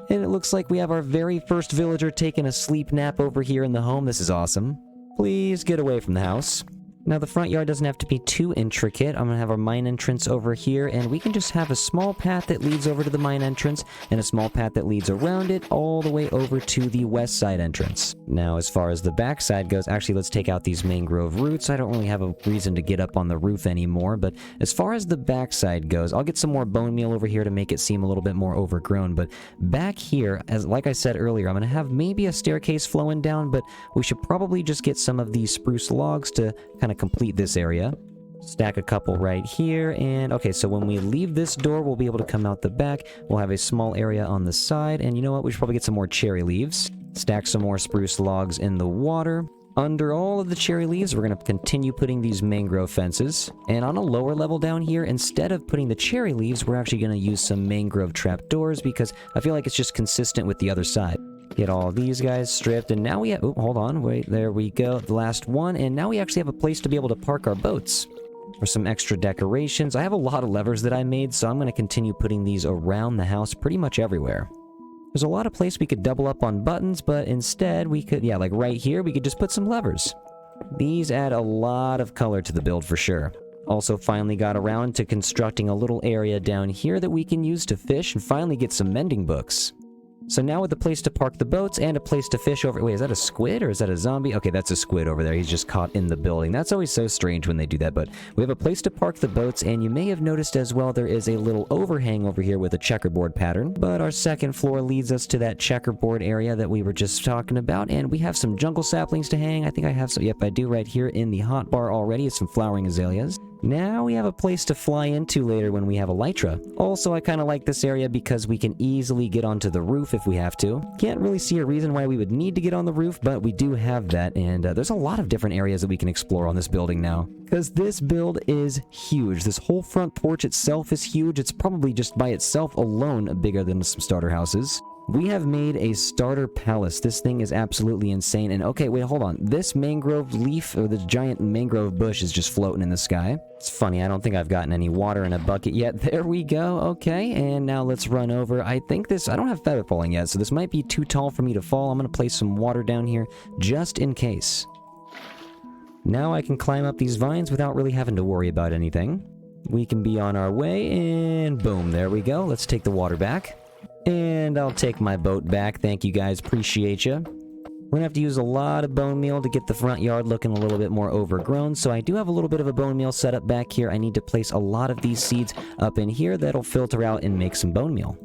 And it looks like we have our very first villager taking a sleep nap over here in the home. This is awesome. Please get away from the house. Now, the front yard doesn't have to be too intricate. I'm going to have our mine entrance over here, and we can just have a small path that leads over to the mine entrance, and a small path that leads around it all the way over to the west side entrance. Now, as far as the back side goes, actually, let's take out these mangrove roots. I don't really have a reason to get up on the roof anymore, but as far as the back side goes, I'll get some more bone meal over here to make it seem a little bit more overgrown, but back here, like I said earlier, I'm going to have maybe a staircase flowing down, but we should probably just get some of these spruce logs to kind of complete this area. Stack a couple right here, and okay, so when we leave this door, we'll be able to come out the back. We'll have a small area on the side, and you know what? We should probably get some more cherry leaves. Stack some more spruce logs in the water. Under all of the cherry leaves, we're going to continue putting these mangrove fences. And on a lower level down here, instead of putting the cherry leaves, we're actually going to use some mangrove trapdoors because I feel like it's just consistent with the other side. Get all these guys stripped, and now we have... Oh, hold on. Wait, there we go. The last one, and now we actually have a place to be able to park our boats. For some extra decorations, I have a lot of levers that I made, so I'm going to continue putting these around the house pretty much everywhere. There's a lot of place we could double up on buttons, but instead we could... Yeah, like right here, we could just put some levers. These add a lot of color to the build for sure. Also finally got around to constructing a little area down here that we can use to fish and finally get some mending books. So now with a place to park the boats and a place to fish over... Wait, is that a squid or is that a zombie? Okay, that's a squid over there. He's just caught in the building. That's always so strange when they do that, but we have a place to park the boats, and you may have noticed as well there is a little overhang over here with a checkerboard pattern, but our second floor leads us to that checkerboard area that we were just talking about, and we have some jungle saplings to hang. I think I have some... Yep, I do right here in the hotbar already. It's some flowering azaleas. Now we have a place to fly into later when we have elytra. Also, I kind of like this area because we can easily get onto the roof if we have to. Can't really see a reason why we would need to get on the roof, but we do have that, and there's a lot of different areas that we can explore on this building now. Because this build is huge. This whole front porch itself is huge. It's probably just by itself alone bigger than some starter houses. We have made a starter palace. This thing is absolutely insane. And okay, wait, hold on. This mangrove leaf, or the giant mangrove bush, is just floating in the sky. It's funny, I don't think I've gotten any water in a bucket yet. There we go, okay. And now let's run over. I think this, I don't have feather falling yet, so this might be too tall for me to fall. I'm going to place some water down here, just in case. Now I can climb up these vines without really having to worry about anything. We can be on our way, and boom, there we go. Let's take the water back. And I'll take my boat back. Thank you guys, appreciate you. We're gonna have to use a lot of bone meal to get the front yard looking a little bit more overgrown, so I do have a little bit of a bone meal set up back here. I need to place a lot of these seeds up in here that'll filter out and make some bone meal.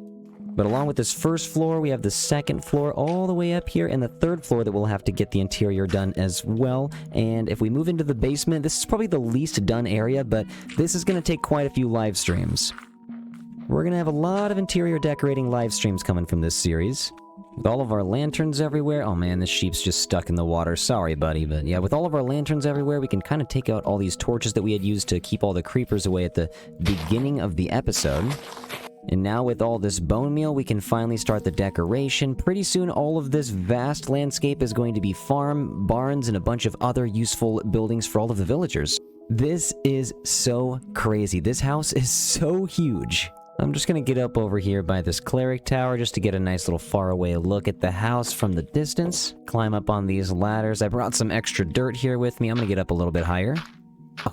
But along with this first floor, we have the second floor all the way up here, and the third floor that we'll have to get the interior done as well. And if we move into the basement, this is probably the least done area, but this is gonna take quite a few live streams. We're gonna have a lot of interior decorating live streams coming from this series. With all of our lanterns everywhere... Oh man, this sheep's just stuck in the water. Sorry, buddy. But yeah, with all of our lanterns everywhere, we can kind of take out all these torches that we had used to keep all the creepers away at the beginning of the episode. And now with all this bone meal, we can finally start the decoration. Pretty soon, all of this vast landscape is going to be farm, barns, and a bunch of other useful buildings for all of the villagers. This is so crazy. This house is so huge. I'm just gonna get up over here by this cleric tower just to get a nice little faraway look at the house from the distance. Climb up on these ladders. I brought some extra dirt here with me. I'm gonna get up a little bit higher.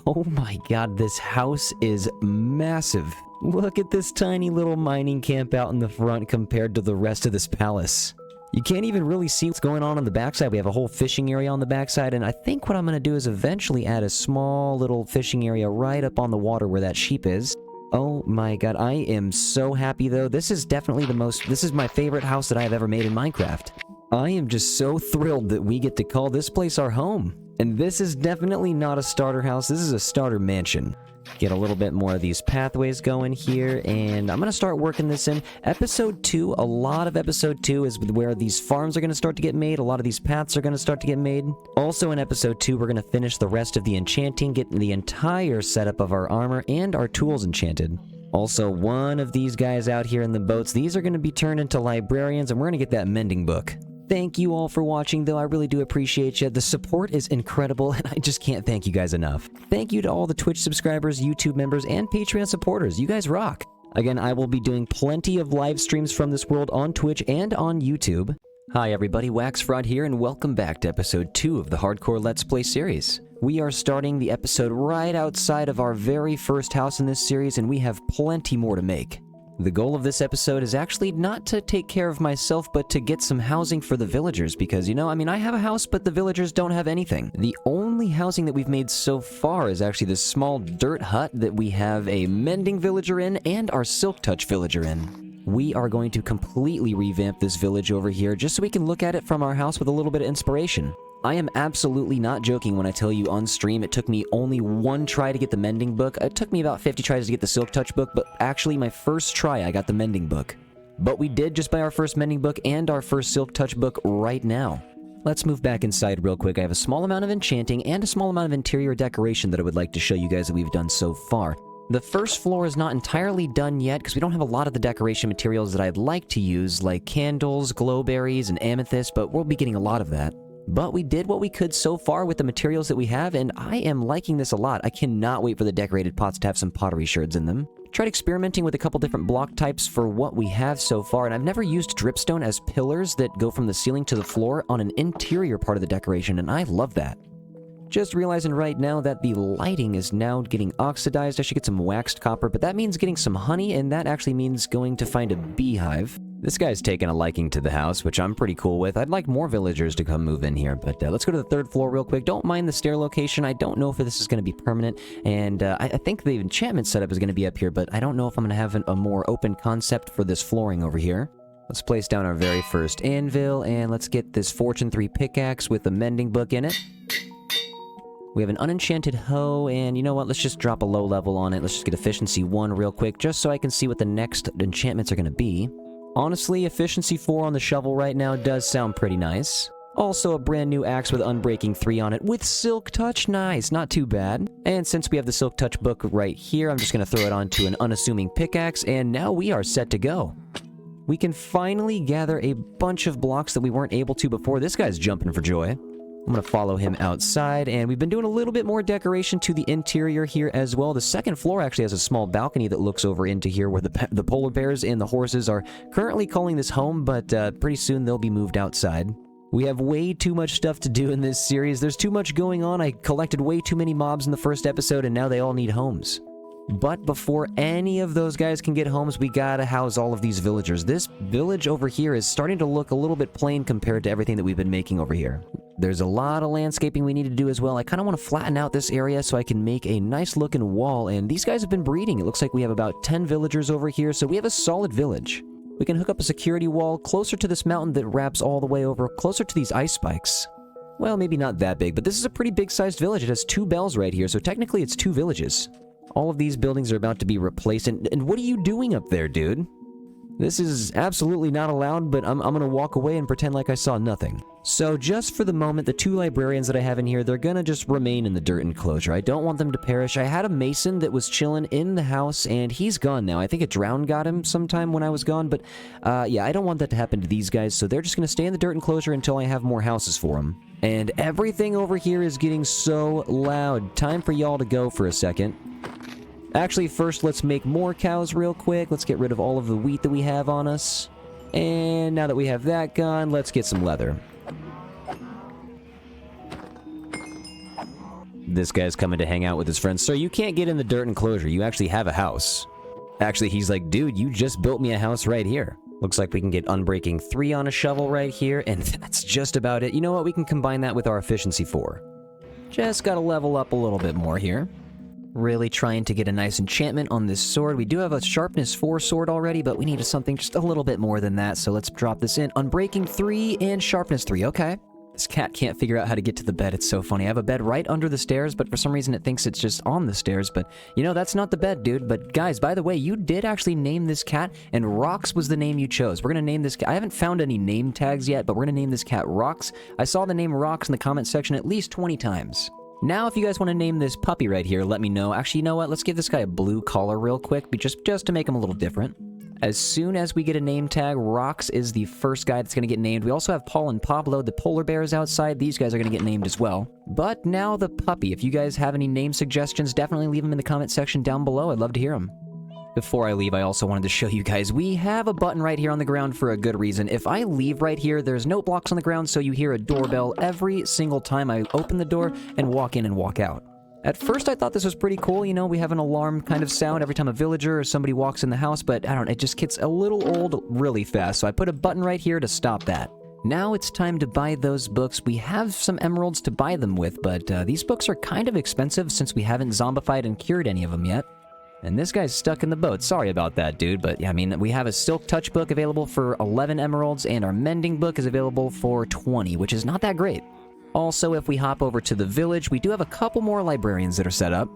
Oh my god, this house is massive. Look at this tiny little mining camp out in the front compared to the rest of this palace. You can't even really see what's going on the backside. We have a whole fishing area on the backside, and I think what I'm gonna do is eventually add a small little fishing area right up on the water where that sheep is. Oh my god, I am so happy though. This is definitely this is my favorite house that I have ever made in Minecraft. I am just so thrilled that we get to call this place our home. And this is definitely not a starter house, this is a starter mansion. Get a little bit more of these pathways going here, and I'm gonna start working this in. Episode 2, a lot of Episode 2 is where these farms are gonna start to get made, a lot of these paths are gonna start to get made. Also in Episode 2, we're gonna finish the rest of the enchanting, getting the entire setup of our armor and our tools enchanted. Also, one of these guys out here in the boats, these are gonna be turned into librarians, and we're gonna get that mending book. Thank you all for watching, though. I really do appreciate you. The support is incredible, and I just can't thank you guys enough. Thank you to all the Twitch subscribers, YouTube members, and Patreon supporters. You guys rock. Again, I will be doing plenty of live streams from this world on Twitch and on YouTube. Hi everybody, WaxFraud here, and welcome back to episode 2 of the Hardcore Let's Play series. We are starting the episode right outside of our very first house in this series, and we have plenty more to make. The goal of this episode is actually not to take care of myself, but to get some housing for the villagers, because, you know, I mean, I have a house, but the villagers don't have anything. The only housing that we've made so far is actually this small dirt hut that we have a Mending villager in and our Silk Touch villager in. We are going to completely revamp this village over here just so we can look at it from our house with a little bit of inspiration. I am absolutely not joking when I tell you on stream it took me only one try to get the Mending book. It took me about 50 tries to get the Silk Touch book, but actually my first try I got the Mending book. But we did just buy our first Mending book and our first Silk Touch book right now. Let's move back inside real quick. I have a small amount of enchanting and a small amount of interior decoration that I would like to show you guys that we've done so far. The first floor is not entirely done yet because we don't have a lot of the decoration materials that I'd like to use, like candles, glowberries, and amethyst, but we'll be getting a lot of that. But we did what we could so far with the materials that we have, and I am liking this a lot. I cannot wait for the decorated pots to have some pottery sherds in them. Tried experimenting with a couple different block types for what we have so far, and I've never used dripstone as pillars that go from the ceiling to the floor on an interior part of the decoration, and I love that. Just realizing right now that the lighting is now getting oxidized. I should get some waxed copper, but that means getting some honey, and that actually means going to find a beehive. This guy's taken a liking to the house, which I'm pretty cool with. I'd like more villagers to come move in here, but let's go to the third floor real quick. Don't mind the stair location. I don't know if this is going to be permanent, and I think the enchantment setup is going to be up here, but I don't know if I'm going to have a more open concept for this flooring over here. Let's place down our very first anvil, and let's get this Fortune 3 pickaxe with the Mending book in it. We have an unenchanted hoe, and you know what? Let's just drop a low level on it. Let's just get efficiency 1 real quick, just so I can see what the next enchantments are going to be. Honestly, efficiency 4 on the shovel right now does sound pretty nice. Also, a brand new axe with Unbreaking 3 on it with Silk Touch. Nice, not too bad. And since we have the Silk Touch book right here, I'm just going to throw it onto an unassuming pickaxe, and now we are set to go. We can finally gather a bunch of blocks that we weren't able to before. This guy's jumping for joy. I'm going to follow him outside, and we've been doing a little bit more decoration to the interior here as well. The second floor actually has a small balcony that looks over into here where the polar bears and the horses are currently calling this home, but pretty soon they'll be moved outside. We have way too much stuff to do in this series. There's too much going on. I collected way too many mobs in the first episode, and now they all need homes. But before any of those guys can get homes, we gotta house all of these villagers. This village over here is starting to look a little bit plain compared to everything that we've been making over here. There's a lot of landscaping we need to do as well. I kind of want to flatten out this area so I can make a nice looking wall, and these guys have been breeding. It looks like we have about 10 villagers over here, so we have a solid village. We can hook up a security wall closer to this mountain that wraps all the way over, closer to these ice spikes. Well, maybe not that big, but this is a pretty big-sized village. It has 2 bells right here, so technically it's 2 villages. All of these buildings are about to be replaced, and what are you doing up there, dude? This is absolutely not allowed, but I'm gonna walk away and pretend like I saw nothing. So just for the moment, the 2 librarians that I have in here, they're gonna just remain in the dirt enclosure. I don't want them to perish. I had a mason that was chilling in the house, and he's gone now. I think a drown got him sometime when I was gone, but yeah, I don't want that to happen to these guys, so they're just gonna stay in the dirt enclosure until I have more houses for them. And everything over here is getting so loud. Time for y'all to go for a second. Actually, first, let's make more cows real quick. Let's get rid of all of the wheat that we have on us. And now that we have that gone, let's get some leather. This guy's coming to hang out with his friends. Sir, you can't get in the dirt enclosure. You actually have a house. Actually, he's like, dude, you just built me a house right here. Looks like we can get Unbreaking 3 on a shovel right here, and that's just about it. You know what? We can combine that with our Efficiency 4. Just gotta level up a little bit more here. Really trying to get a nice enchantment on this sword. We do have a Sharpness 4 sword already, but we need something just a little bit more than that, so let's drop this in. Unbreaking 3 and Sharpness 3, okay. This cat can't figure out how to get to the bed. It's so funny. I have a bed right under the stairs, but for some reason it thinks it's just on the stairs, but you know, that's not the bed, dude. But guys, by the way, you did actually name this cat, and Rox was the name you chose. We're gonna name this cat. I haven't found any name tags yet, but we're gonna name this cat Rox. I saw the name Rox in the comment section at least 20 times. Now, if you guys want to name this puppy right here, let me know. Actually, you know what? Let's give this guy a blue collar real quick, but just to make him a little different. As soon as we get a name tag, Rox is the first guy that's going to get named. We also have Paul and Pablo, the polar bears outside. These guys are going to get named as well. But now the puppy. If you guys have any name suggestions, definitely leave them in the comment section down below. I'd love to hear them. Before I leave, I also wanted to show you guys, we have a button right here on the ground for a good reason. If I leave right here, there's no blocks on the ground, so you hear a doorbell every single time I open the door and walk in and walk out. At first, I thought this was pretty cool. You know, we have an alarm kind of sound every time a villager or somebody walks in the house, but I don't know, it just gets a little old really fast, so I put a button right here to stop that. Now it's time to buy those books. We have some emeralds to buy them with, but these books are kind of expensive since we haven't zombified and cured any of them yet. And this guy's stuck in the boat. Sorry about that, dude. But, yeah, I mean, we have a Silk Touch book available for 11 emeralds, and our Mending book is available for 20, which is not that great. Also, if we hop over to the village, we do have a couple more librarians that are set up.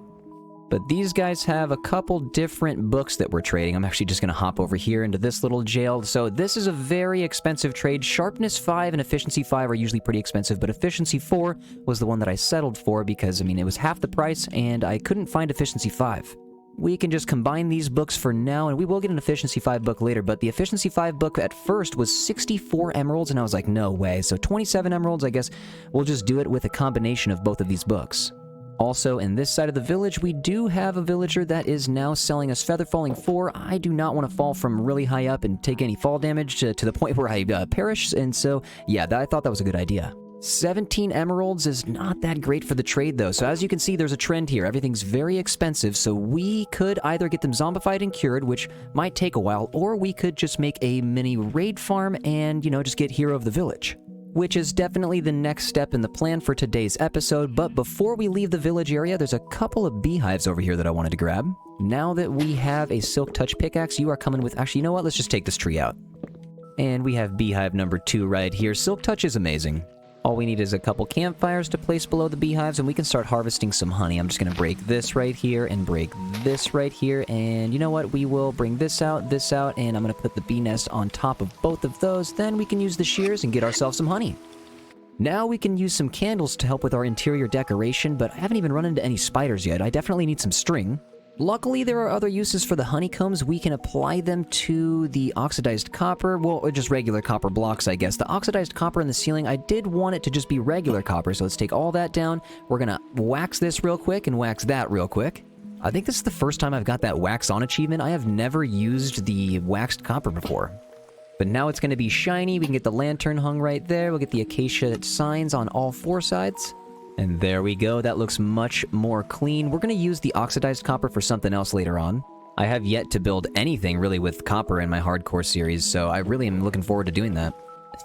But these guys have a couple different books that we're trading. I'm actually just going to hop over here into this little jail. So this is a very expensive trade. Sharpness 5 and Efficiency 5 are usually pretty expensive, but Efficiency 4 was the one that I settled for because, I mean, it was half the price, and I couldn't find Efficiency 5. We can just combine these books for now, and we will get an Efficiency 5 book later, but the Efficiency 5 book at first was 64 emeralds, and I was like, no way. So 27 emeralds, I guess we'll just do it with a combination of both of these books. Also, in this side of the village, we do have a villager that is now selling us Feather Falling 4. I do not want to fall from really high up and take any fall damage to the point where I perish, and so, yeah, I thought that was a good idea. 17 emeralds is not that great for the trade, though. So as you can see, there's a trend here. Everything's very expensive, so we could either get them zombified and cured, which might take a while, or we could just make a mini raid farm and, you know, just get Hero of the Village, which is definitely the next step in the plan for today's episode. But before we leave the village area, there's a couple of beehives over here that I wanted to grab. Now that we have a Silk Touch pickaxe, you are coming with... Actually, you know what? Let's just take this tree out. And we have beehive number 2 right here. Silk Touch is amazing. All we need is a couple campfires to place below the beehives, and we can start harvesting some honey. I'm just going to break this right here and break this right here. And you know what? We will bring this out, and I'm going to put the bee nest on top of both of those. Then we can use the shears and get ourselves some honey. Now we can use some candles to help with our interior decoration, but I haven't even run into any spiders yet. I definitely need some string. Luckily, there are other uses for the honeycombs. We can apply them to the oxidized copper, well, or just regular copper blocks, I guess. The oxidized copper in the ceiling, I did want it to just be regular copper, so let's take all that down. We're gonna wax this real quick and wax that real quick. I think this is the first time I've got that wax on achievement. I have never used the waxed copper before. But now it's gonna be shiny. We can get the lantern hung right there. We'll get the acacia signs on all 4 sides. And there we go, that looks much more clean. We're going to use the oxidized copper for something else later on. I have yet to build anything really with copper in my hardcore series, so I really am looking forward to doing that.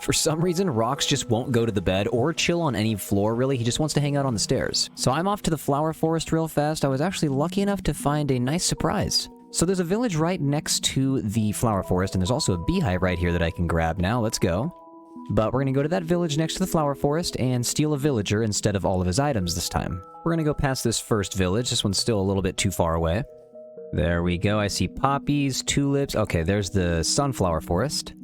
For some reason, Rox just won't go to the bed or chill on any floor, really. He just wants to hang out on the stairs. So I'm off to the flower forest real fast. I was actually lucky enough to find a nice surprise. So there's a village right next to the flower forest, and there's also a beehive right here that I can grab now. Let's go. But we're going to go to that village next to the flower forest and steal a villager instead of all of his items this time. We're going to go past this first village. This one's still a little bit too far away. There we go. I see poppies, tulips. Okay, there's the sunflower forest.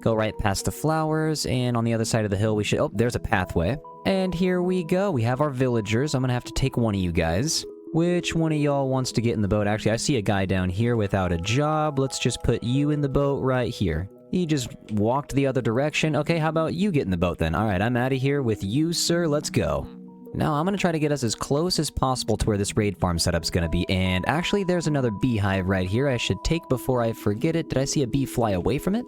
Go right past the flowers, and on the other side of the hill we should... Oh, there's a pathway. And here we go. We have our villagers. I'm going to have to take one of you guys. Which one of y'all wants to get in the boat? Actually, I see a guy down here without a job. Let's just put you in the boat right here. He just walked the other direction. Okay, how about you get in the boat then? Alright, I'm out of here with you, sir. Let's go. Now, I'm going to try to get us as close as possible to where this raid farm setup's going to be. And actually, there's another beehive right here I should take before I forget it. Did I see a bee fly away from it?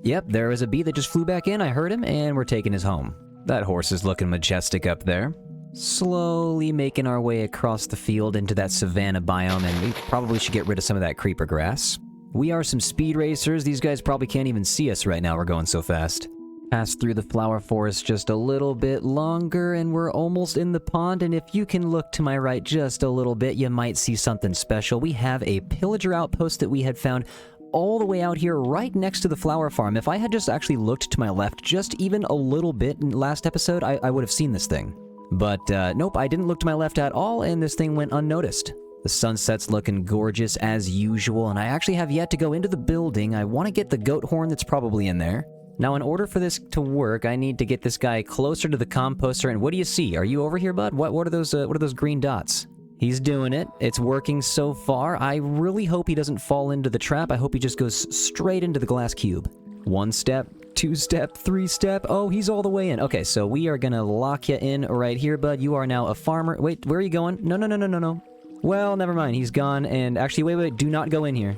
Yep, there was a bee that just flew back in. I heard him, and we're taking his home. That horse is looking majestic up there. Slowly making our way across the field into that savanna biome, and we probably should get rid of some of that creeper grass. We are some speed racers. These guys probably can't even see us right now. We're going so fast. Pass through the flower forest just a little bit longer, and we're almost in the pond. And if you can look to my right just a little bit, you might see something special. We have a pillager outpost that we had found all the way out here right next to the flower farm. If I had just actually looked to my left just even a little bit in the last episode, I would have seen this thing. But nope, I didn't look to my left at all, and this thing went unnoticed. The sunset's looking gorgeous as usual, and I actually have yet to go into the building. I want to get the goat horn that's probably in there. Now, in order for this to work, I need to get this guy closer to the composter, and what do you see? Are you over here, bud? What are those green dots? He's doing it. It's working so far. I really hope he doesn't fall into the trap. I hope he just goes straight into the glass cube. 1 step, 2 step, 3 step. Oh, he's all the way in. Okay, so we are gonna lock you in right here, bud. You are now a farmer. Wait, where are you going? No. Well, never mind. He's gone. And actually, wait. Do not go in here.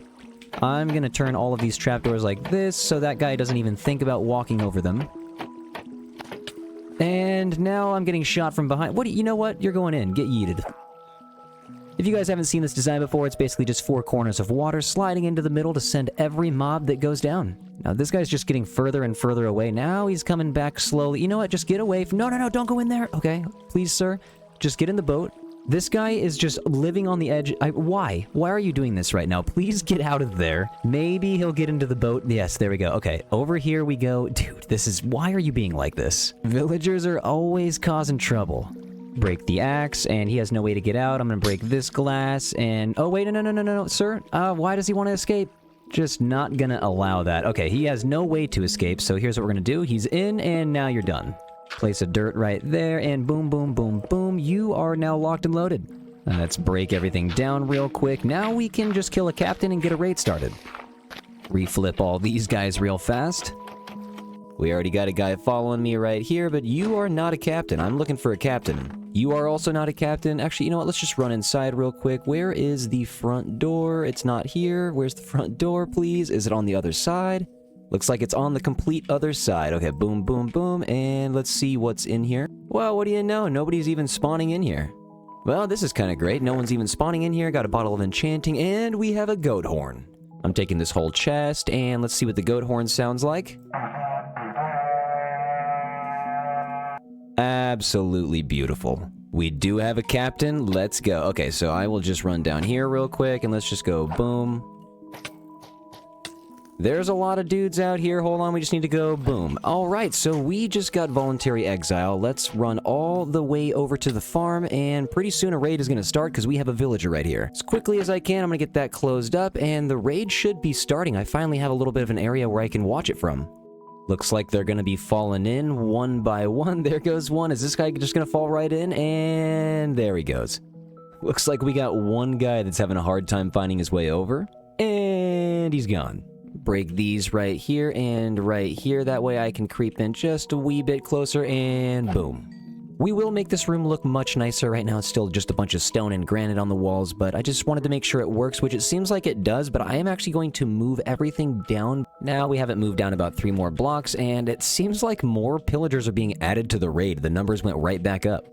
I'm going to turn all of these trapdoors like this so that guy doesn't even think about walking over them. And now I'm getting shot from behind. You know what? You're going in. Get yeeted. If you guys haven't seen this design before, it's basically just 4 corners of water sliding into the middle to send every mob that goes down. Now, this guy's just getting further and further away. Now he's coming back slowly. You know what? Just get away from... No, don't go in there. Okay, please, sir. Just get in the boat. This guy is just living on the edge. Why? Why are you doing this right now? Please get out of there. Maybe he'll get into the boat. Yes, there we go. Okay, over here we go. Dude, this is... Why are you being like this? Villagers are always causing trouble. Break the axe, and he has no way to get out. I'm gonna break this glass, and... Oh, wait, no, sir. Why does he want to escape? Just not gonna allow that. Okay, he has no way to escape, so here's what we're gonna do. He's in, and now you're done. Place a dirt right there, and boom, boom, boom, boom. You are now locked and loaded. Let's break everything down real quick. Now we can just kill a captain and get a raid started. Reflip all these guys real fast. We already got a guy following me right here, but you are not a captain. I'm looking for a captain. You are also not a captain. Actually, you know what? Let's just run inside real quick. Where is the front door? It's not here. Where's the front door, please? Is it on the other side? Looks like it's on the complete other side. Okay, boom, boom, boom, and let's see what's in here. Well, what do you know? Nobody's even spawning in here. Well, this is kind of great. No one's even spawning in here. Got a bottle of Enchanting, and we have a goat horn. I'm taking this whole chest, and let's see what the goat horn sounds like. Absolutely beautiful. We do have a captain. Let's go. Okay, so I will just run down here real quick, and let's just go boom. There's a lot of dudes out here. Hold on, we just need to go boom. All right, so we just got voluntary exile. Let's run all the way over to the farm, and pretty soon a raid is going to start because we have a villager right here. As quickly as I can, I'm going to get that closed up, and the raid should be starting. I finally have a little bit of an area where I can watch it from. Looks like they're going to be falling in one by one. There goes one. Is this guy just going to fall right in? And there he goes. Looks like we got one guy that's having a hard time finding his way over, and he's gone. Break these right here and right here. That way I can creep in just a wee bit closer, and boom. We will make this room look much nicer. Right now it's still just a bunch of stone and granite on the walls, but I just wanted to make sure it works, which it seems like it does, but I am actually going to move everything down. Now we haven't moved down about 3 more blocks, and it seems like more pillagers are being added to the raid. The numbers went right back up.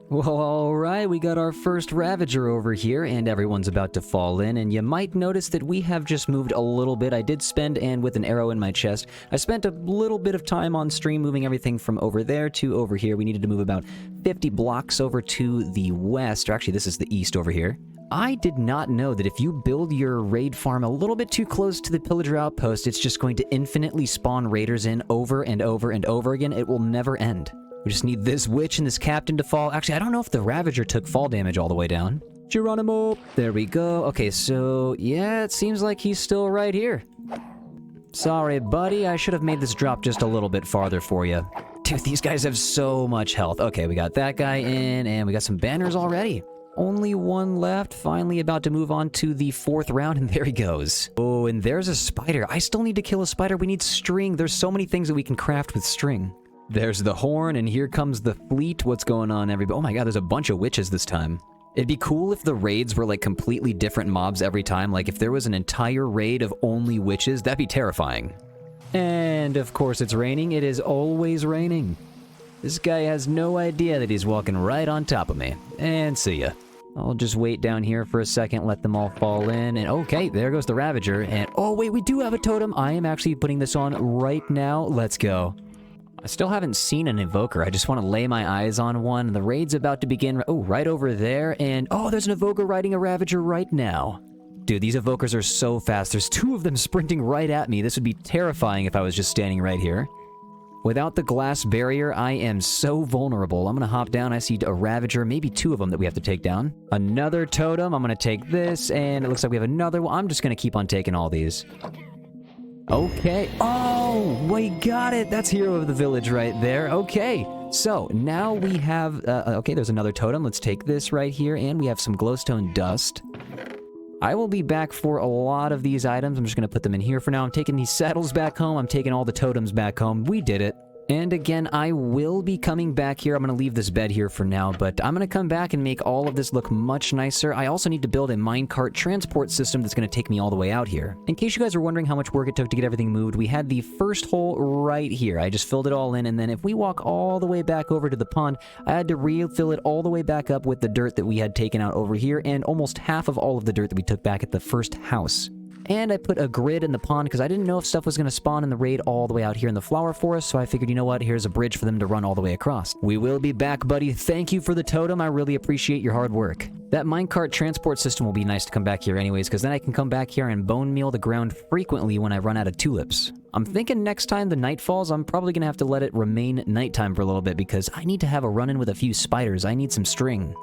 Well, alright, we got our first Ravager over here, and everyone's about to fall in, and you might notice that we have just moved a little bit. I did spend, and with an arrow in my chest, I spent a little bit of time on stream moving everything from over there to over here. We needed to move about 50 blocks over to the west, or actually this is the east over here. I did not know that if you build your raid farm a little bit too close to the pillager outpost, it's just going to infinitely spawn raiders in over and over and over again. It will never end. We just need this witch and this captain to fall. Actually, I don't know if the Ravager took fall damage all the way down. Geronimo! There we go. Okay, so, yeah, it seems like he's still right here. Sorry, buddy. I should have made this drop just a little bit farther for you. Dude, these guys have so much health. Okay, we got that guy in, and we got some banners already. Only one left. Finally about to move on to the 4th round, and there he goes. Oh, and there's a spider. I still need to kill a spider. We need string. There's so many things that we can craft with string. There's the horn, and here comes the fleet. What's going on, everybody? Oh my god, there's a bunch of witches this time. It'd be cool if the raids were like completely different mobs every time. Like if there was an entire raid of only witches, that'd be terrifying. And of course it's raining. It is always raining. This guy has no idea that he's walking right on top of me. And see ya. I'll just wait down here for a second, let them all fall in, and okay, there goes the Ravager, and oh wait, we do have a totem. I am actually putting this on right now. Let's go. I still haven't seen an evoker. I just want to lay my eyes on one. The raid's about to begin. Oh, right over there. And oh, there's an evoker riding a Ravager right now. Dude, these evokers are so fast. There's 2 of them sprinting right at me. This would be terrifying if I was just standing right here. Without the glass barrier, I am so vulnerable. I'm going to hop down. I see a Ravager, maybe 2 of them that we have to take down. Another totem. I'm going to take this, and it looks like we have another one. I'm just going to keep on taking all these. Okay. Oh, we got it. That's Hero of the Village right there. Okay. So now we have, okay, there's another totem. Let's take this right here, and we have some glowstone dust. I will be back for a lot of these items. I'm just going to put them in here for now. I'm taking these saddles back home. I'm taking all the totems back home. We did it. And again, I will be coming back here. I'm going to leave this bed here for now, but I'm going to come back and make all of this look much nicer. I also need to build a minecart transport system that's going to take me all the way out here. In case you guys are wondering how much work it took to get everything moved, we had the first hole right here. I just filled it all in, and then if we walk all the way back over to the pond, I had to refill it all the way back up with the dirt that we had taken out over here, and almost half of all of the dirt that we took back at the first house. And I put a grid in the pond because I didn't know if stuff was going to spawn in the raid all the way out here in the flower forest, so I figured, you know what, here's a bridge for them to run all the way across. We will be back, buddy. Thank you for the totem. I really appreciate your hard work. That minecart transport system will be nice to come back here anyways, because then I can come back here and bone meal the ground frequently when I run out of tulips. I'm thinking next time the night falls, I'm probably going to have to let it remain nighttime for a little bit because I need to have a run-in with a few spiders. I need some string.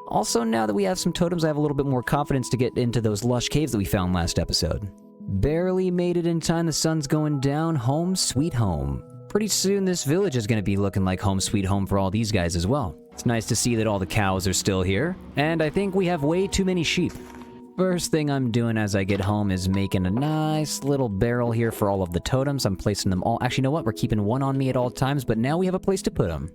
Also, now that we have some totems, I have a little bit more confidence to get into those lush caves that we found last episode. Barely made it in time. The sun's going down. Home sweet home. Pretty soon this village is going to be looking like home sweet home for all these guys as well. It's nice to see that all the cows are still here. And I think we have way too many sheep. First thing I'm doing as I get home is making a nice little barrel here for all of the totems. I'm placing them all. Actually, you know what? We're keeping one on me at all times, but now we have a place to put them.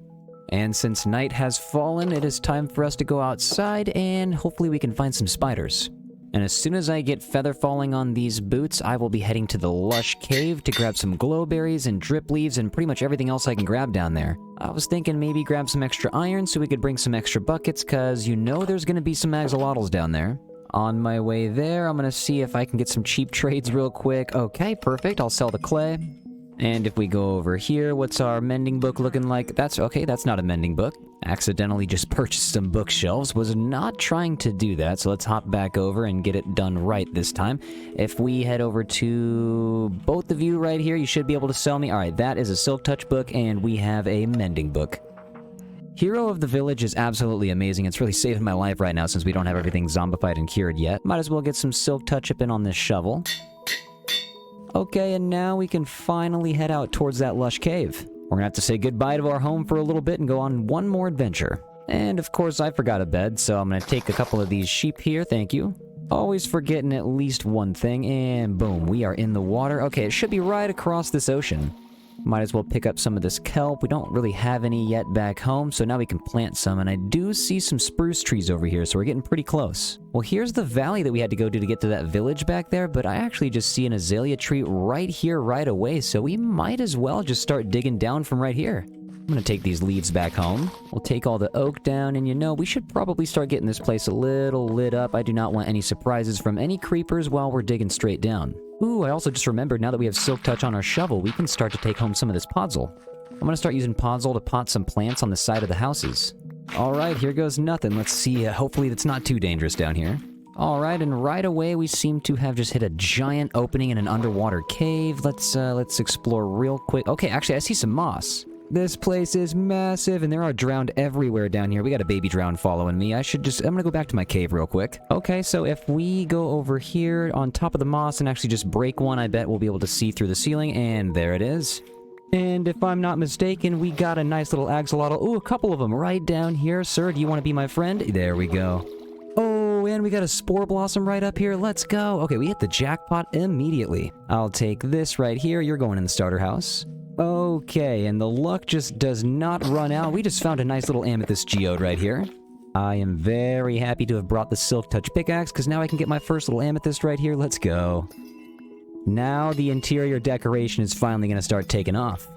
And since night has fallen, it is time for us to go outside and hopefully we can find some spiders. And as soon as I get feather falling on these boots, I will be heading to the Lush Cave to grab some glowberries and drip leaves and pretty much everything else I can grab down there. I was thinking maybe grab some extra iron so we could bring some extra buckets, cause you know there's gonna be some axolotls down there. On my way there, I'm gonna see if I can get some cheap trades real quick. Okay, perfect. I'll sell the clay. And if we go over here, what's our mending book looking like? That's okay, that's not a mending book. Accidentally just purchased some bookshelves. Was not trying to do that, so let's hop back over and get it done right this time. If we head over to both of you right here, you should be able to sell me. Alright, that is a Silk Touch book, and we have a mending book. Hero of the Village is absolutely amazing. It's really saving my life right now since we don't have everything zombified and cured yet. Might as well get some Silk Touch up in on this shovel. Okay, and now we can finally head out towards that Lush cave. We're gonna have to say goodbye to our home for a little bit and go on one more adventure. And of course, I forgot a bed, so I'm gonna take a couple of these sheep here, thank you. Always forgetting at least one thing, and boom, we are in the water. Okay, it should be right across this ocean. Might as well pick up some of this kelp. We don't really have any yet back home, so now we can plant some, and I do see some spruce trees over here, so we're getting pretty close. Well, here's the valley that we had to go to get to that village back there, but I actually just see an azalea tree right here right away, so we might as well just start digging down from right here. I'm gonna take these leaves back home. We'll take all the oak down, and you know, we should probably start getting this place a little lit up. I do not want any surprises from any creepers while we're digging straight down. Ooh, I also just remembered, now that we have Silk Touch on our shovel, we can start to take home some of this podzol. I'm gonna start using podzol to pot some plants on the side of the houses. Alright, here goes nothing. Let's see, hopefully it's not too dangerous down here. Alright, and right away we seem to have just hit a giant opening in an underwater cave. Let's explore real quick. Okay, actually I see some moss. This place is massive, and there are drowned everywhere down here. We got a baby drowned following me. I'm gonna go back to my cave real quick. Okay, so if we go over here on top of the moss and actually just break one, I bet we'll be able to see through the ceiling, and there it is. And if I'm not mistaken, we got a nice little axolotl. Ooh, a couple of them right down here. Sir, do you want to be my friend? There we go. Oh, and we got a spore blossom right up here. Let's go. Okay, we hit the jackpot immediately. I'll take this right here. You're going in the starter house. Okay, and the luck just does not run out. We just found a nice little amethyst geode right here. I am very happy to have brought the Silk Touch pickaxe, because now I can get my first little amethyst right here. Let's go. Now the interior decoration is finally going to start taking off.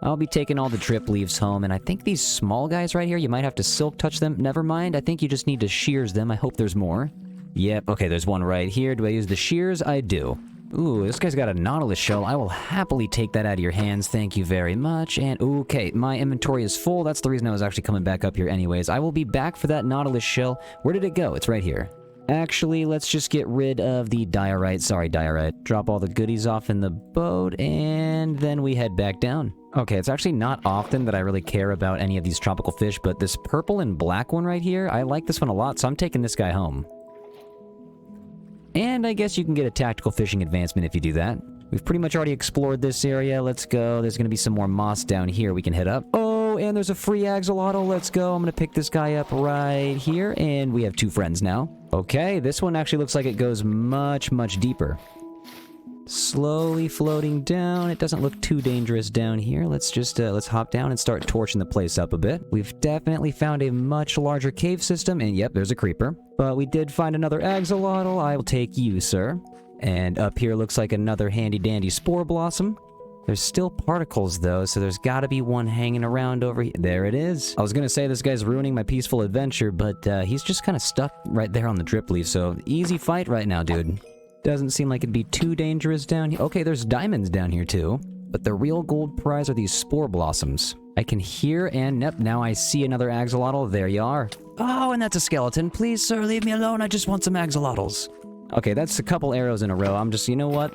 I'll be taking all the drip leaves home, and I think these small guys right here, you might have to Silk Touch them. Never mind, I think you just need to shears them. I hope there's more. Yep, okay, there's one right here. Do I use the shears? I do. Ooh, this guy's got a nautilus shell. I will happily take that out of your hands. Thank you very much. And okay, my inventory is full. That's the reason I was actually coming back up here anyways. I will be back for that nautilus shell. Where did it go? It's right here. Actually, let's just get rid of the diorite. Sorry, diorite. Drop all the goodies off in the boat, and then we head back down. Okay, it's actually not often that I really care about any of these tropical fish, but this purple and black one right here, I like this one a lot, so I'm taking this guy home. And I guess you can get a tactical fishing advancement if you do that. We've pretty much already explored this area. Let's go. There's going to be some more moss down here we can hit up. Oh, and there's a free axolotl. Let's go. I'm going to pick this guy up right here, and we have 2 friends now. Okay, this one actually looks like it goes much, much deeper. Slowly floating down. It doesn't look too dangerous down here. Let's hop down and start torching the place up a bit. We've definitely found a much larger cave system, and yep, there's a creeper. But we did find another axolotl. I will take you, sir. And up here looks like another handy-dandy spore blossom. There's still particles, though, so there's gotta be one hanging around over here. There it is. I was gonna say this guy's ruining my peaceful adventure, but he's just kind of stuck right there on the drip leaf, so easy fight right now, dude. Doesn't seem like it'd be too dangerous down here. Okay, there's diamonds down here, too. But the real gold prize are these spore blossoms. I can hear and yep, now I see another axolotl. There you are. Oh, and that's a skeleton. Please, sir, leave me alone. I just want some axolotls. Okay, that's a couple arrows in a row. I'm just, you know what?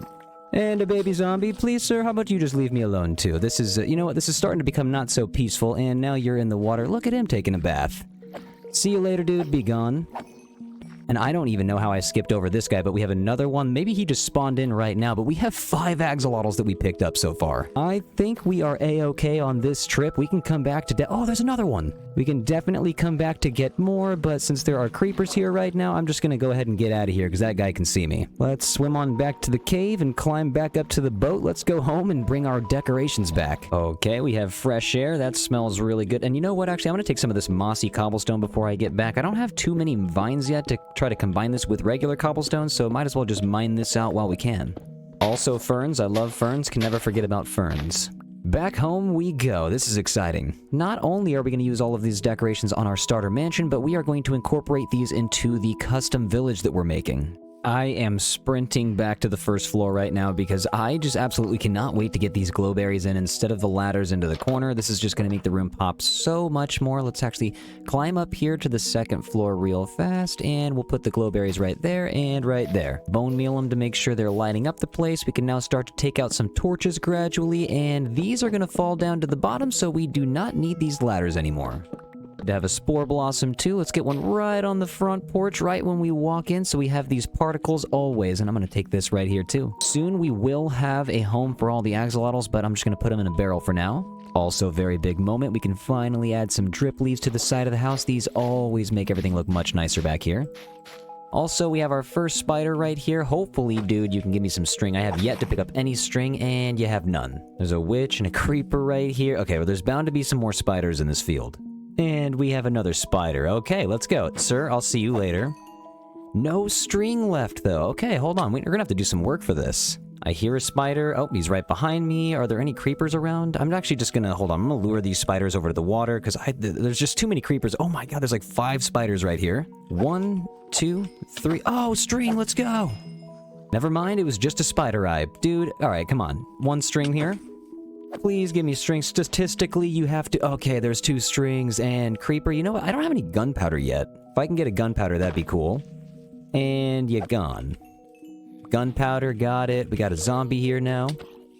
And a baby zombie. Please, sir, how about you just leave me alone, too? This is, you know what? This is starting to become not so peaceful, and now you're in the water. Look at him taking a bath. See you later, dude. Be gone. And I don't even know how I skipped over this guy, but we have another one. Maybe he just spawned in right now, but we have 5 axolotls that we picked up so far. I think we are A-okay on this trip. We can come back to... Oh, there's another one. We can definitely come back to get more, but since there are creepers here right now, I'm just gonna go ahead and get out of here, because that guy can see me. Let's swim on back to the cave and climb back up to the boat. Let's go home and bring our decorations back. Okay, we have fresh air. That smells really good. And you know what? Actually, I'm gonna take some of this mossy cobblestone before I get back. I don't have too many vines yet to try to combine this with regular cobblestone, so might as well just mine this out while we can. Also ferns. I love ferns. Can never forget about ferns. Back home we go. This is exciting. Not only are we going to use all of these decorations on our starter mansion, but we are going to incorporate these into the custom village that we're making. I am sprinting back to the first floor right now because I just absolutely cannot wait to get these glowberries in instead of the ladders into the corner. This is just going to make the room pop so much more. Let's actually climb up here to the second floor real fast, and we'll put the glowberries right there and right there. Bone meal them to make sure they're lighting up the place. We can now start to take out some torches gradually, and these are going to fall down to the bottom, so we do not need these ladders anymore. To have a spore blossom too. Let's get one right on the front porch right when we walk in, so we have these particles always, and I'm going to take this right here too. Soon we will have a home for all the axolotls, but I'm just going to put them in a barrel for now. Also, very big moment, we can finally add some drip leaves to the side of the house. These always make everything look much nicer back here. Also, we have our first spider right here. Hopefully, dude, you can give me some string. I have yet to pick up any string, and you have none. There's a witch and a creeper right here. Okay, well, there's bound to be some more spiders in this field. And we have another spider. Okay, let's go. Sir, I'll see you later. No string left, though. Okay, hold on. We're gonna have to do some work for this. I hear a spider. Oh, he's right behind me. Are there any creepers around? I'm actually just gonna... Hold on. I'm gonna lure these spiders over to the water because there's just too many creepers. Oh my god, there's like 5 spiders right here. 1, 2, 3. Oh, string, let's go. Never mind, it was just a spider eye. Dude, all right, come on. 1 string here. Please give me strings. Statistically, you have to... Okay, there's 2 strings and creeper. You know what? I don't have any gunpowder yet. If I can get a gunpowder, that'd be cool. And you're gone. Gunpowder, got it. We got a zombie here now.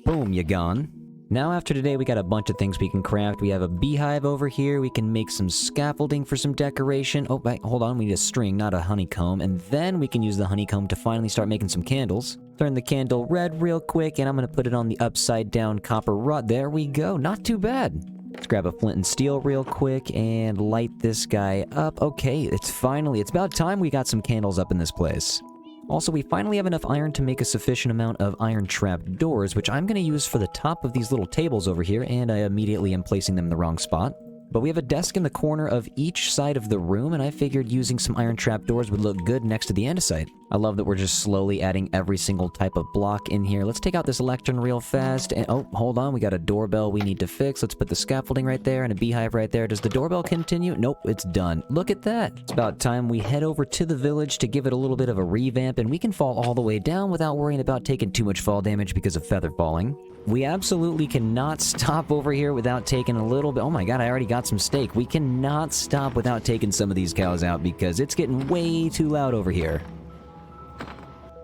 Boom, you're gone. Now, after today, we got a bunch of things we can craft. We have a beehive over here. We can make some scaffolding for some decoration. Oh, wait, hold on. We need a string, not a honeycomb. And then we can use the honeycomb to finally start making some candles. Turn the candle red real quick, and I'm going to put it on the upside down copper rod. There we go. Not too bad. Let's grab a flint and steel real quick and light this guy up. Okay, it's about time we got some candles up in this place. Also, we finally have enough iron to make a sufficient amount of iron trap doors, which I'm going to use for the top of these little tables over here, and I immediately am placing them in the wrong spot. But we have a desk in the corner of each side of the room, and I figured using some iron trap doors would look good next to the andesite. I love that we're just slowly adding every single type of block in here. Let's take out this lectern real fast, and oh, hold on, we got a doorbell we need to fix. Let's put the scaffolding right there and a beehive right there. Does the doorbell continue? Nope, it's done. Look at that. It's about time we head over to the village to give it a little bit of a revamp, and we can fall all the way down without worrying about taking too much fall damage because of feather falling. We absolutely cannot stop over here without taking a little bit... Oh my god, I already got some steak. We cannot stop without taking some of these cows out because it's getting way too loud over here.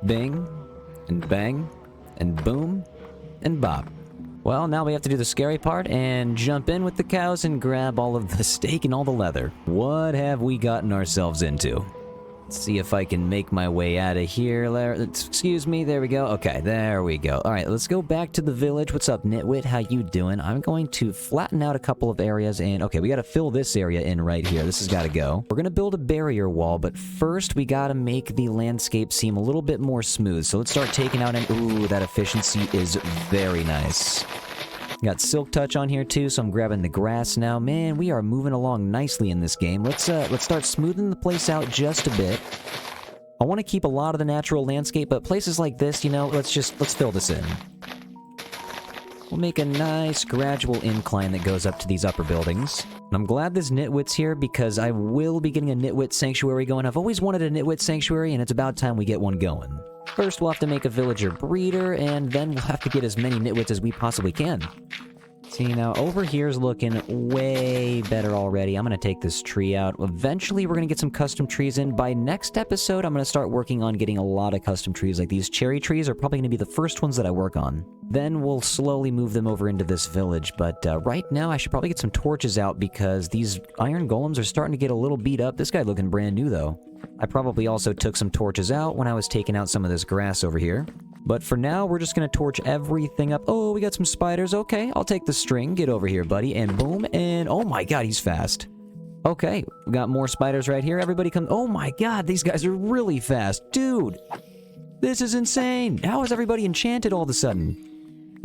Bing, and bang, and boom, and bop. Well, now we have to do the scary part and jump in with the cows and grab all of the steak and all the leather. What have we gotten ourselves into? Let's see if I can make my way out of here. Excuse me, there we go. Okay, there we go. All right, let's go back to the village. What's up, Nitwit? How you doing? I'm going to flatten out a couple of areas, and okay, we got to fill this area in right here. This has got to go. We're going to build a barrier wall, but first we got to make the landscape seem a little bit more smooth. So let's start taking out and ooh, that efficiency is very nice. Got Silk Touch on here too, so I'm grabbing the grass now. Man, we are moving along nicely in this game. Let's start smoothing the place out just a bit. I want to keep a lot of the natural landscape, but places like this, you know, let's fill this in. We'll make a nice gradual incline that goes up to these upper buildings. And I'm glad this Nitwit's here because I will be getting a Nitwit sanctuary going. I've always wanted a Nitwit sanctuary, and it's about time we get one going. First, we'll have to make a villager breeder, and then we'll have to get as many Nitwits as we possibly can. See, now over here's looking way better already. I'm going to take this tree out. Eventually, we're going to get some custom trees in. By next episode, I'm going to start working on getting a lot of custom trees. Like these cherry trees are probably going to be the first ones that I work on. Then we'll slowly move them over into this village. But right now, I should probably get some torches out because these iron golems are starting to get a little beat up. This guy looking brand new, though. I probably also took some torches out when I was taking out some of this grass over here. But for now, we're just going to torch everything up. Oh, we got some spiders. Okay, I'll take the string. Get over here, buddy. And boom, and oh my god, he's fast. Okay, we got more spiders right here. Everybody come... Oh my god, these guys are really fast. Dude, this is insane. How is everybody enchanted all of a sudden?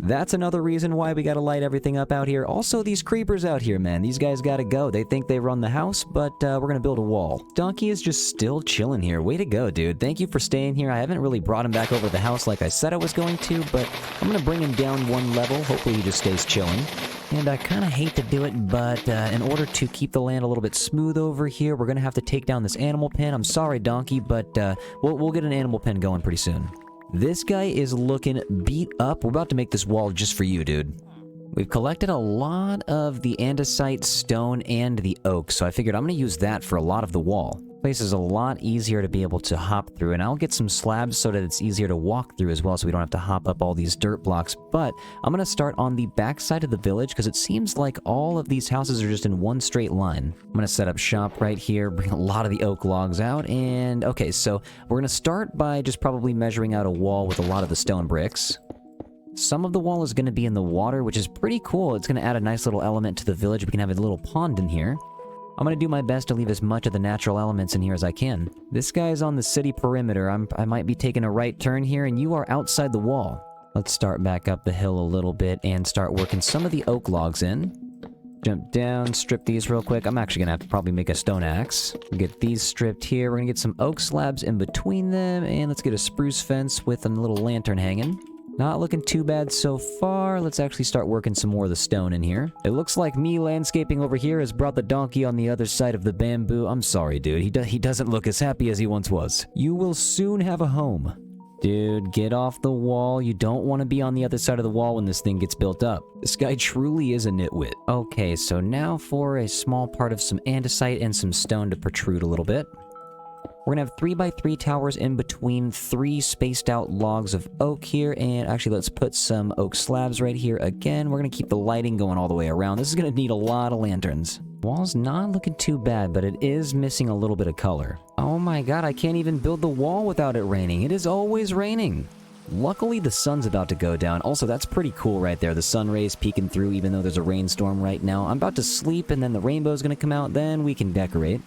That's another reason why we gotta light everything up out here. Also, these creepers out here, man. These guys gotta go. They think they run the house, but we're gonna build a wall. Donkey is just still chilling here. Way to go, dude. Thank you for staying here. I haven't really brought him back over the house like I said I was going to, but I'm gonna bring him down one level. Hopefully he just stays chilling. And I kind of hate to do it, but in order to keep the land a little bit smooth over here, we're going to have to take down this animal pen. I'm sorry, donkey, but we'll get an animal pen going pretty soon. This guy is looking beat up. We're about to make this wall just for you, dude. We've collected a lot of the andesite, stone, and the oak, so I figured I'm going to use that for a lot of the wall. Place is a lot easier to be able to hop through, and I'll get some slabs so that it's easier to walk through as well, so we don't have to hop up all these dirt blocks. But I'm going to start on the back side of the village because it seems like all of these houses are just in one straight line. I'm going to set up shop right here, bring a lot of the oak logs out, and okay, so we're going to start by just probably measuring out a wall with a lot of the stone bricks. Some of the wall is going to be in the water, which is pretty cool. It's going to add a nice little element to the village. We can have a little pond in here. I'm going to do my best to leave as much of the natural elements in here as I can. This guy is on the city perimeter. I might be taking a right turn here, and you are outside the wall. Let's start back up the hill a little bit and start working some of the oak logs in. Jump down, strip these real quick. I'm actually going to have to probably make a stone axe. Get these stripped here. We're going to get some oak slabs in between them, and let's get a spruce fence with a little lantern hanging. Not looking too bad so far. Let's actually start working some more of the stone in here. It looks like me landscaping over here has brought the donkey on the other side of the bamboo. I'm sorry, dude. He doesn't look as happy as he once was. You will soon have a home. Dude, get off the wall. You don't want to be on the other side of the wall when this thing gets built up. This guy truly is a nitwit. Okay, so now for a small part of some andesite and some stone to protrude a little bit. We're going to have 3x3 towers in between 3 spaced out logs of oak here, and actually let's put some oak slabs right here again. We're going to keep the lighting going all the way around. This is going to need a lot of lanterns. Wall's not looking too bad, but it is missing a little bit of color. Oh my god, I can't even build the wall without it raining. It is always raining. Luckily, the sun's about to go down. Also, that's pretty cool right there. The sun rays peeking through even though there's a rainstorm right now. I'm about to sleep and then the rainbow's going to come out. Then we can decorate.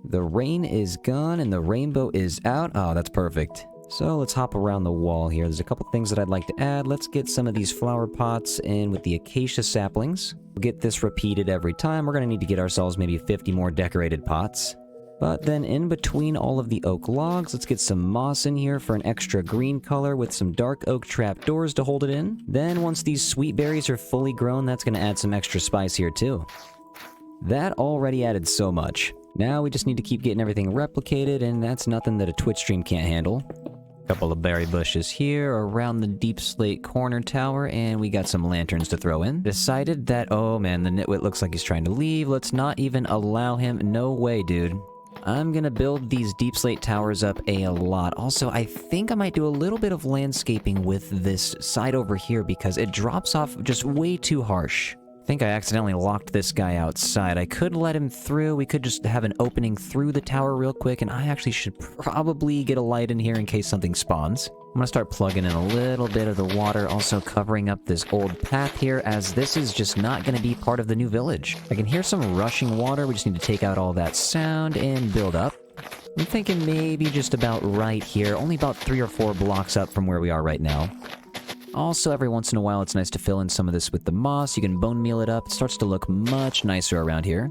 The rain is gone and the rainbow is out. Oh, that's perfect. So let's hop around the wall here. There's a couple things that I'd like to add. Let's get some of these flower pots in with the acacia saplings. We'll get this repeated every time. We're going to need to get ourselves maybe 50 more decorated pots. But then in between all of the oak logs, let's get some moss in here for an extra green color with some dark oak trapdoors to hold it in. Then once these sweet berries are fully grown, that's going to add some extra spice here too. That already added so much. Now we just need to keep getting everything replicated, and that's nothing that a Twitch stream can't handle. Couple of berry bushes here around the deep slate corner tower, and we got some lanterns to throw in. Decided that, oh man, the nitwit looks like he's trying to leave. Let's not even allow him. No way, dude. I'm gonna build these deep slate towers up a lot. Also, I think I might do a little bit of landscaping with this side over here because it drops off just way too harsh. I think I accidentally locked this guy outside. I could let him through. We could just have an opening through the tower real quick, and I actually should probably get a light in here in case something spawns. I'm gonna start plugging in a little bit of the water, also covering up this old path here, as this is just not gonna be part of the new village. I can hear some rushing water. We just need to take out all that sound and build up. I'm thinking maybe just about right here, only about 3 or 4 blocks up from where we are right now. Also, every once in a while, it's nice to fill in some of this with the moss. You can bone meal it up. It starts to look much nicer around here.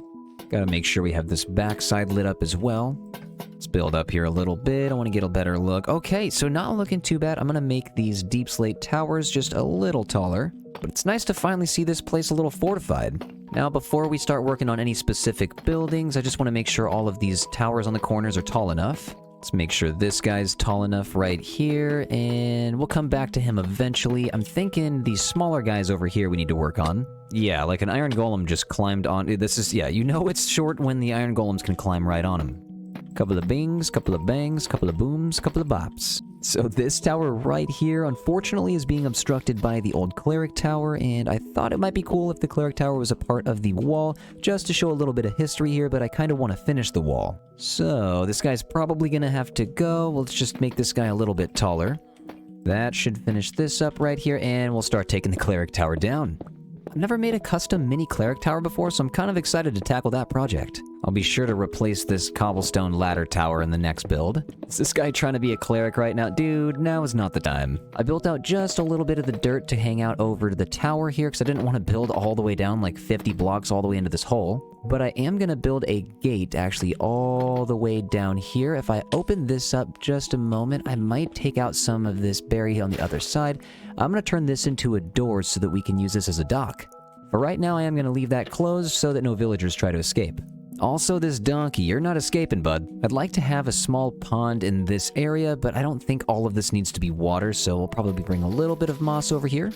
Gotta make sure we have this backside lit up as well. Let's build up here a little bit. I want to get a better look. Okay, so not looking too bad. I'm gonna make these deep slate towers just a little taller. But it's nice to finally see this place a little fortified. Now, before we start working on any specific buildings, I just want to make sure all of these towers on the corners are tall enough. Let's make sure this guy's tall enough right here, and we'll come back to him eventually. I'm thinking these smaller guys over here we need to work on. Yeah, like an iron golem just climbed on. This is, yeah, you know it's short when the iron golems can climb right on him. Couple of bings, couple of bangs, couple of booms, couple of bops. So this tower right here, unfortunately, is being obstructed by the old cleric tower, and I thought it might be cool if the cleric tower was a part of the wall, just to show a little bit of history here, but I kind of want to finish the wall. So this guy's probably going to have to go. Let's just make this guy a little bit taller. That should finish this up right here, and we'll start taking the cleric tower down. I've never made a custom mini cleric tower before, so I'm kind of excited to tackle that project. I'll be sure to replace this cobblestone ladder tower in the next build. Is this guy trying to be a cleric right now? Dude, now is not the time. I built out just a little bit of the dirt to hang out over to the tower here because I didn't want to build all the way down like 50 blocks all the way into this hole. But I am going to build a gate actually all the way down here. If I open this up just a moment, I might take out some of this berry on the other side. I'm going to turn this into a door so that we can use this as a dock. For right now, I am going to leave that closed so that no villagers try to escape. Also, this donkey, you're not escaping, bud. I'd like to have a small pond in this area, but I don't think all of this needs to be water, so we'll probably bring a little bit of moss over here.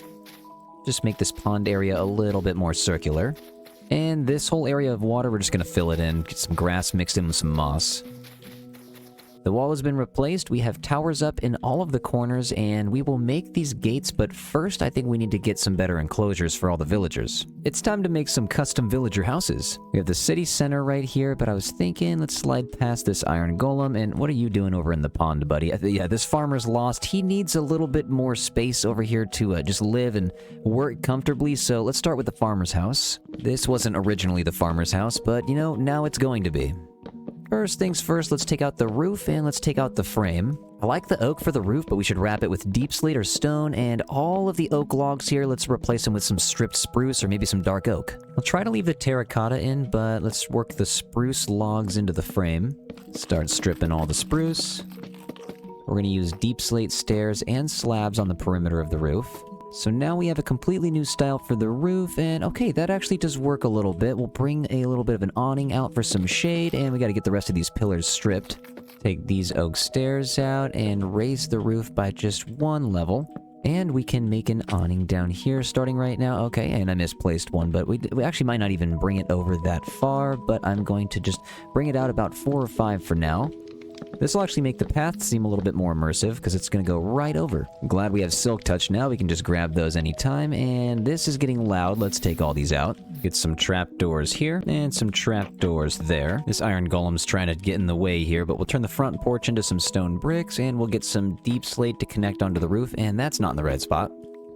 Just make this pond area a little bit more circular. And this whole area of water, we're just going to fill it in, get some grass mixed in with some moss. The wall has been replaced. We have towers up in all of the corners, and we will make these gates, but first I think we need to get some better enclosures for all the villagers. It's time to make some custom villager houses. We have the city center right here, but I was thinking let's slide past this iron golem, and what are you doing over in the pond, buddy? Yeah, this farmer's lost. He needs a little bit more space over here to just live and work comfortably, so let's start with the farmer's house. This wasn't originally the farmer's house, but you know, now it's going to be. First things first, let's take out the roof and let's take out the frame. I like the oak for the roof, but we should wrap it with deep slate or stone, and all of the oak logs here, let's replace them with some stripped spruce or maybe some dark oak. I'll try to leave the terracotta in, but let's work the spruce logs into the frame. Start stripping all the spruce. We're going to use deep slate stairs and slabs on the perimeter of the roof. So now we have a completely new style for the roof, and okay, that actually does work a little bit. We'll bring a little bit of an awning out for some shade, and we got to get the rest of these pillars stripped. Take these oak stairs out and raise the roof by just one level. And we can make an awning down here starting right now. Okay, and I misplaced one, but we actually might not even bring it over that far, but I'm going to just bring it out about 4 or 5 for now. This will actually make the path seem a little bit more immersive because it's going to go right over. I'm glad we have Silk Touch now. We can just grab those anytime. And this is getting loud. Let's take all these out. Get some trapdoors here and some trapdoors there. This iron golem's trying to get in the way here, but we'll turn the front porch into some stone bricks and we'll get some deep slate to connect onto the roof, and that's not in the right spot.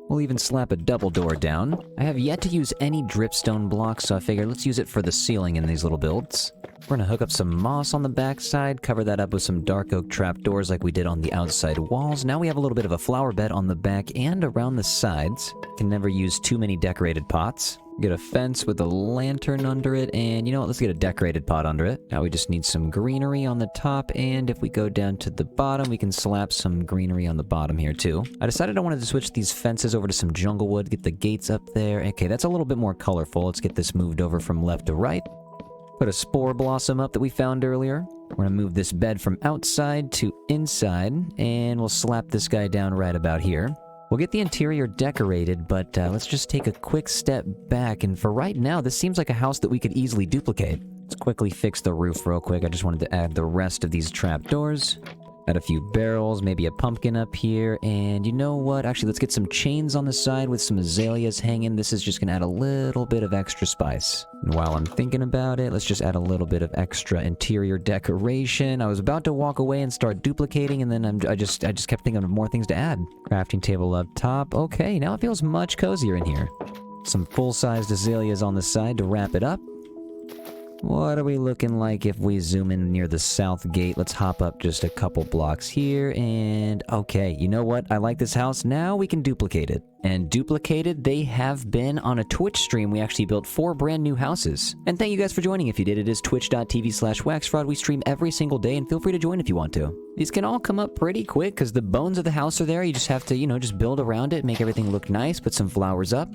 We'll even slap a double door down. I have yet to use any dripstone blocks, so I figured let's use it for the ceiling in these little builds. We're going to hook up some moss on the backside, cover that up with some dark oak trapdoors like we did on the outside walls. Now we have a little bit of a flower bed on the back and around the sides. Can never use too many decorated pots. Get a fence with a lantern under it, and you know what, let's get a decorated pot under it. Now we just need some greenery on the top, and if we go down to the bottom, we can slap some greenery on the bottom here too. I decided I wanted to switch these fences over to some jungle wood, get the gates up there. Okay, that's a little bit more colorful. Let's get this moved over from left to right. Put a spore blossom up that we found earlier. We're going to move this bed from outside to inside, and we'll slap this guy down right about here. We'll get the interior decorated, but let's just take a quick step back, and for right now, this seems like a house that we could easily duplicate. Let's quickly fix the roof real quick. I just wanted to add the rest of these trapdoors. Add a few barrels, maybe a pumpkin up here, and you know what? Actually, let's get some chains on the side with some azaleas hanging. This is just going to add a little bit of extra spice. And while I'm thinking about it, let's just add a little bit of extra interior decoration. I was about to walk away and start duplicating, and then I just kept thinking of more things to add. Crafting table up top. Okay, now it feels much cozier in here. Some full-sized azaleas on the side to wrap it up. What are we looking like if we zoom in near the south gate? Let's hop up just a couple blocks here, and okay, you know what? I like this house. Now we can duplicate it. And duplicated, they have been on a Twitch stream. We actually built 4 brand new houses. And thank you guys for joining. If you did, it is twitch.tv/WaxFraud. We stream every single day, and feel free to join if you want to. These can all come up pretty quick because the bones of the house are there. You just have to, you know, just build around it, make everything look nice, put some flowers up.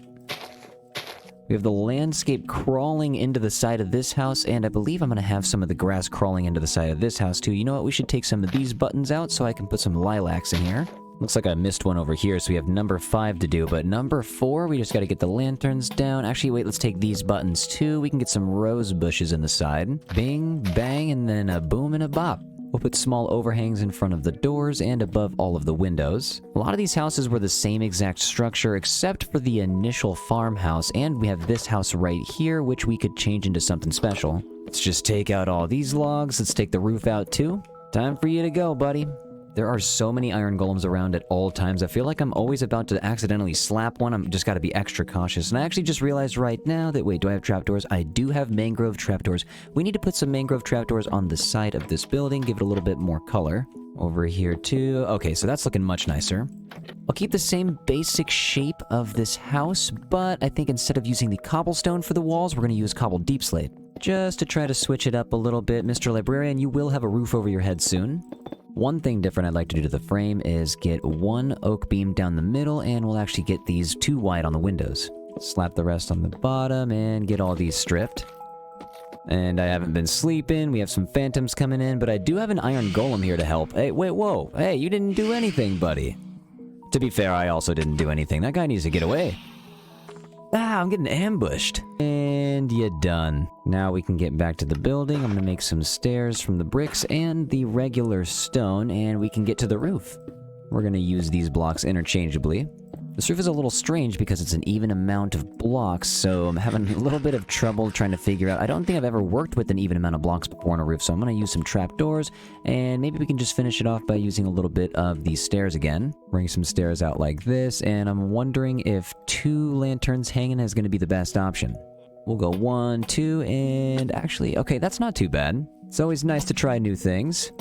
We have the landscape crawling into the side of this house, and I believe I'm going to have some of the grass crawling into the side of this house too. You know what? We should take some of these buttons out so I can put some lilacs in here. Looks like I missed one over here, so we have number 5 to do, but number 4, we just got to get the lanterns down. Actually, wait, let's take these buttons too. We can get some rose bushes in the side. Bing, bang, and then a boom and a bop. We'll put small overhangs in front of the doors and above all of the windows. A lot of these houses were the same exact structure except for the initial farmhouse, and we have this house right here, which we could change into something special. Let's just take out all these logs. Let's take the roof out too. Time for you to go, buddy. There are so many iron golems around at all times. I feel like I'm always about to accidentally slap one. I'm just got to be extra cautious. And I actually just realized right now that, wait, do I have trapdoors? I do have mangrove trapdoors. We need to put some mangrove trapdoors on the side of this building, give it a little bit more color. Over here too. Okay, so that's looking much nicer. I'll keep the same basic shape of this house, but I think instead of using the cobblestone for the walls, we're going to use cobbled deep slate. Just to try to switch it up a little bit. Mr. Librarian, you will have a roof over your head soon. One thing different I'd like to do to the frame is get one oak beam down the middle, and we'll actually get these 2 wide on the windows. Slap the rest on the bottom and get all these stripped. And I haven't been sleeping. We have some phantoms coming in, but I do have an iron golem here to help. Hey, wait, whoa. Hey, you didn't do anything, buddy. To be fair, I also didn't do anything. That guy needs to get away. Ah, I'm getting ambushed. And you're done. Now we can get back to the building. I'm going to make some stairs from the bricks and the regular stone, and we can get to the roof. We're going to use these blocks interchangeably. This roof is a little strange because it's an even amount of blocks, so I'm having a little bit of trouble trying to figure out. I don't think I've ever worked with an even amount of blocks before on a roof, so I'm going to use some trapdoors, and maybe we can just finish it off by using a little bit of these stairs again. Bring some stairs out like this, and I'm wondering if 2 lanterns hanging is going to be the best option. We'll go 1, 2, and actually, okay, that's not too bad. It's always nice to try new things.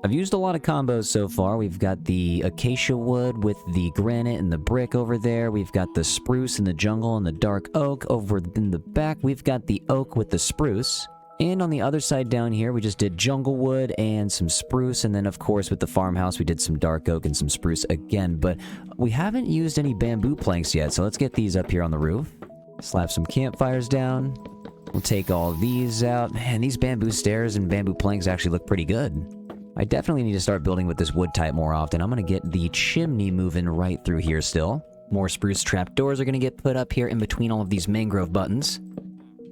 I've used a lot of combos so far. We've got the acacia wood with the granite and the brick over there. We've got the spruce in the jungle and the dark oak. Over in the back, we've got the oak with the spruce. And on the other side down here, we just did jungle wood and some spruce. And then, of course, with the farmhouse, we did some dark oak and some spruce again. But we haven't used any bamboo planks yet, so let's get these up here on the roof. Slap some campfires down. We'll take all these out. Man, these bamboo stairs and bamboo planks actually look pretty good. I definitely need to start building with this wood type more often. I'm going to get the chimney moving right through here still. More spruce trapdoors are going to get put up here in between all of these mangrove buttons.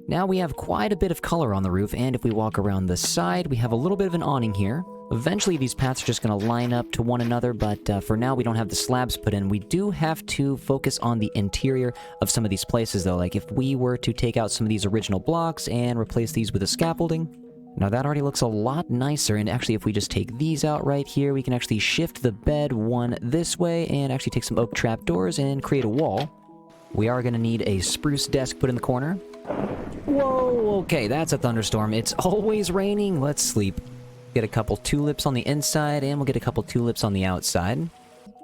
Now we have quite a bit of color on the roof, and if we walk around the side, we have a little bit of an awning here. Eventually these paths are just going to line up to one another, but for now we don't have the slabs put in. We do have to focus on the interior of some of these places though. Like if we were to take out some of these original blocks and replace these with a scaffolding, now that already looks a lot nicer, and actually if we just take these out right here, we can actually shift the bed one this way and actually take some oak trapdoors and create a wall. We are going to need a spruce desk put in the corner. Whoa, okay, that's a thunderstorm. It's always raining. Let's sleep. Get a couple tulips on the inside, and we'll get a couple tulips on the outside.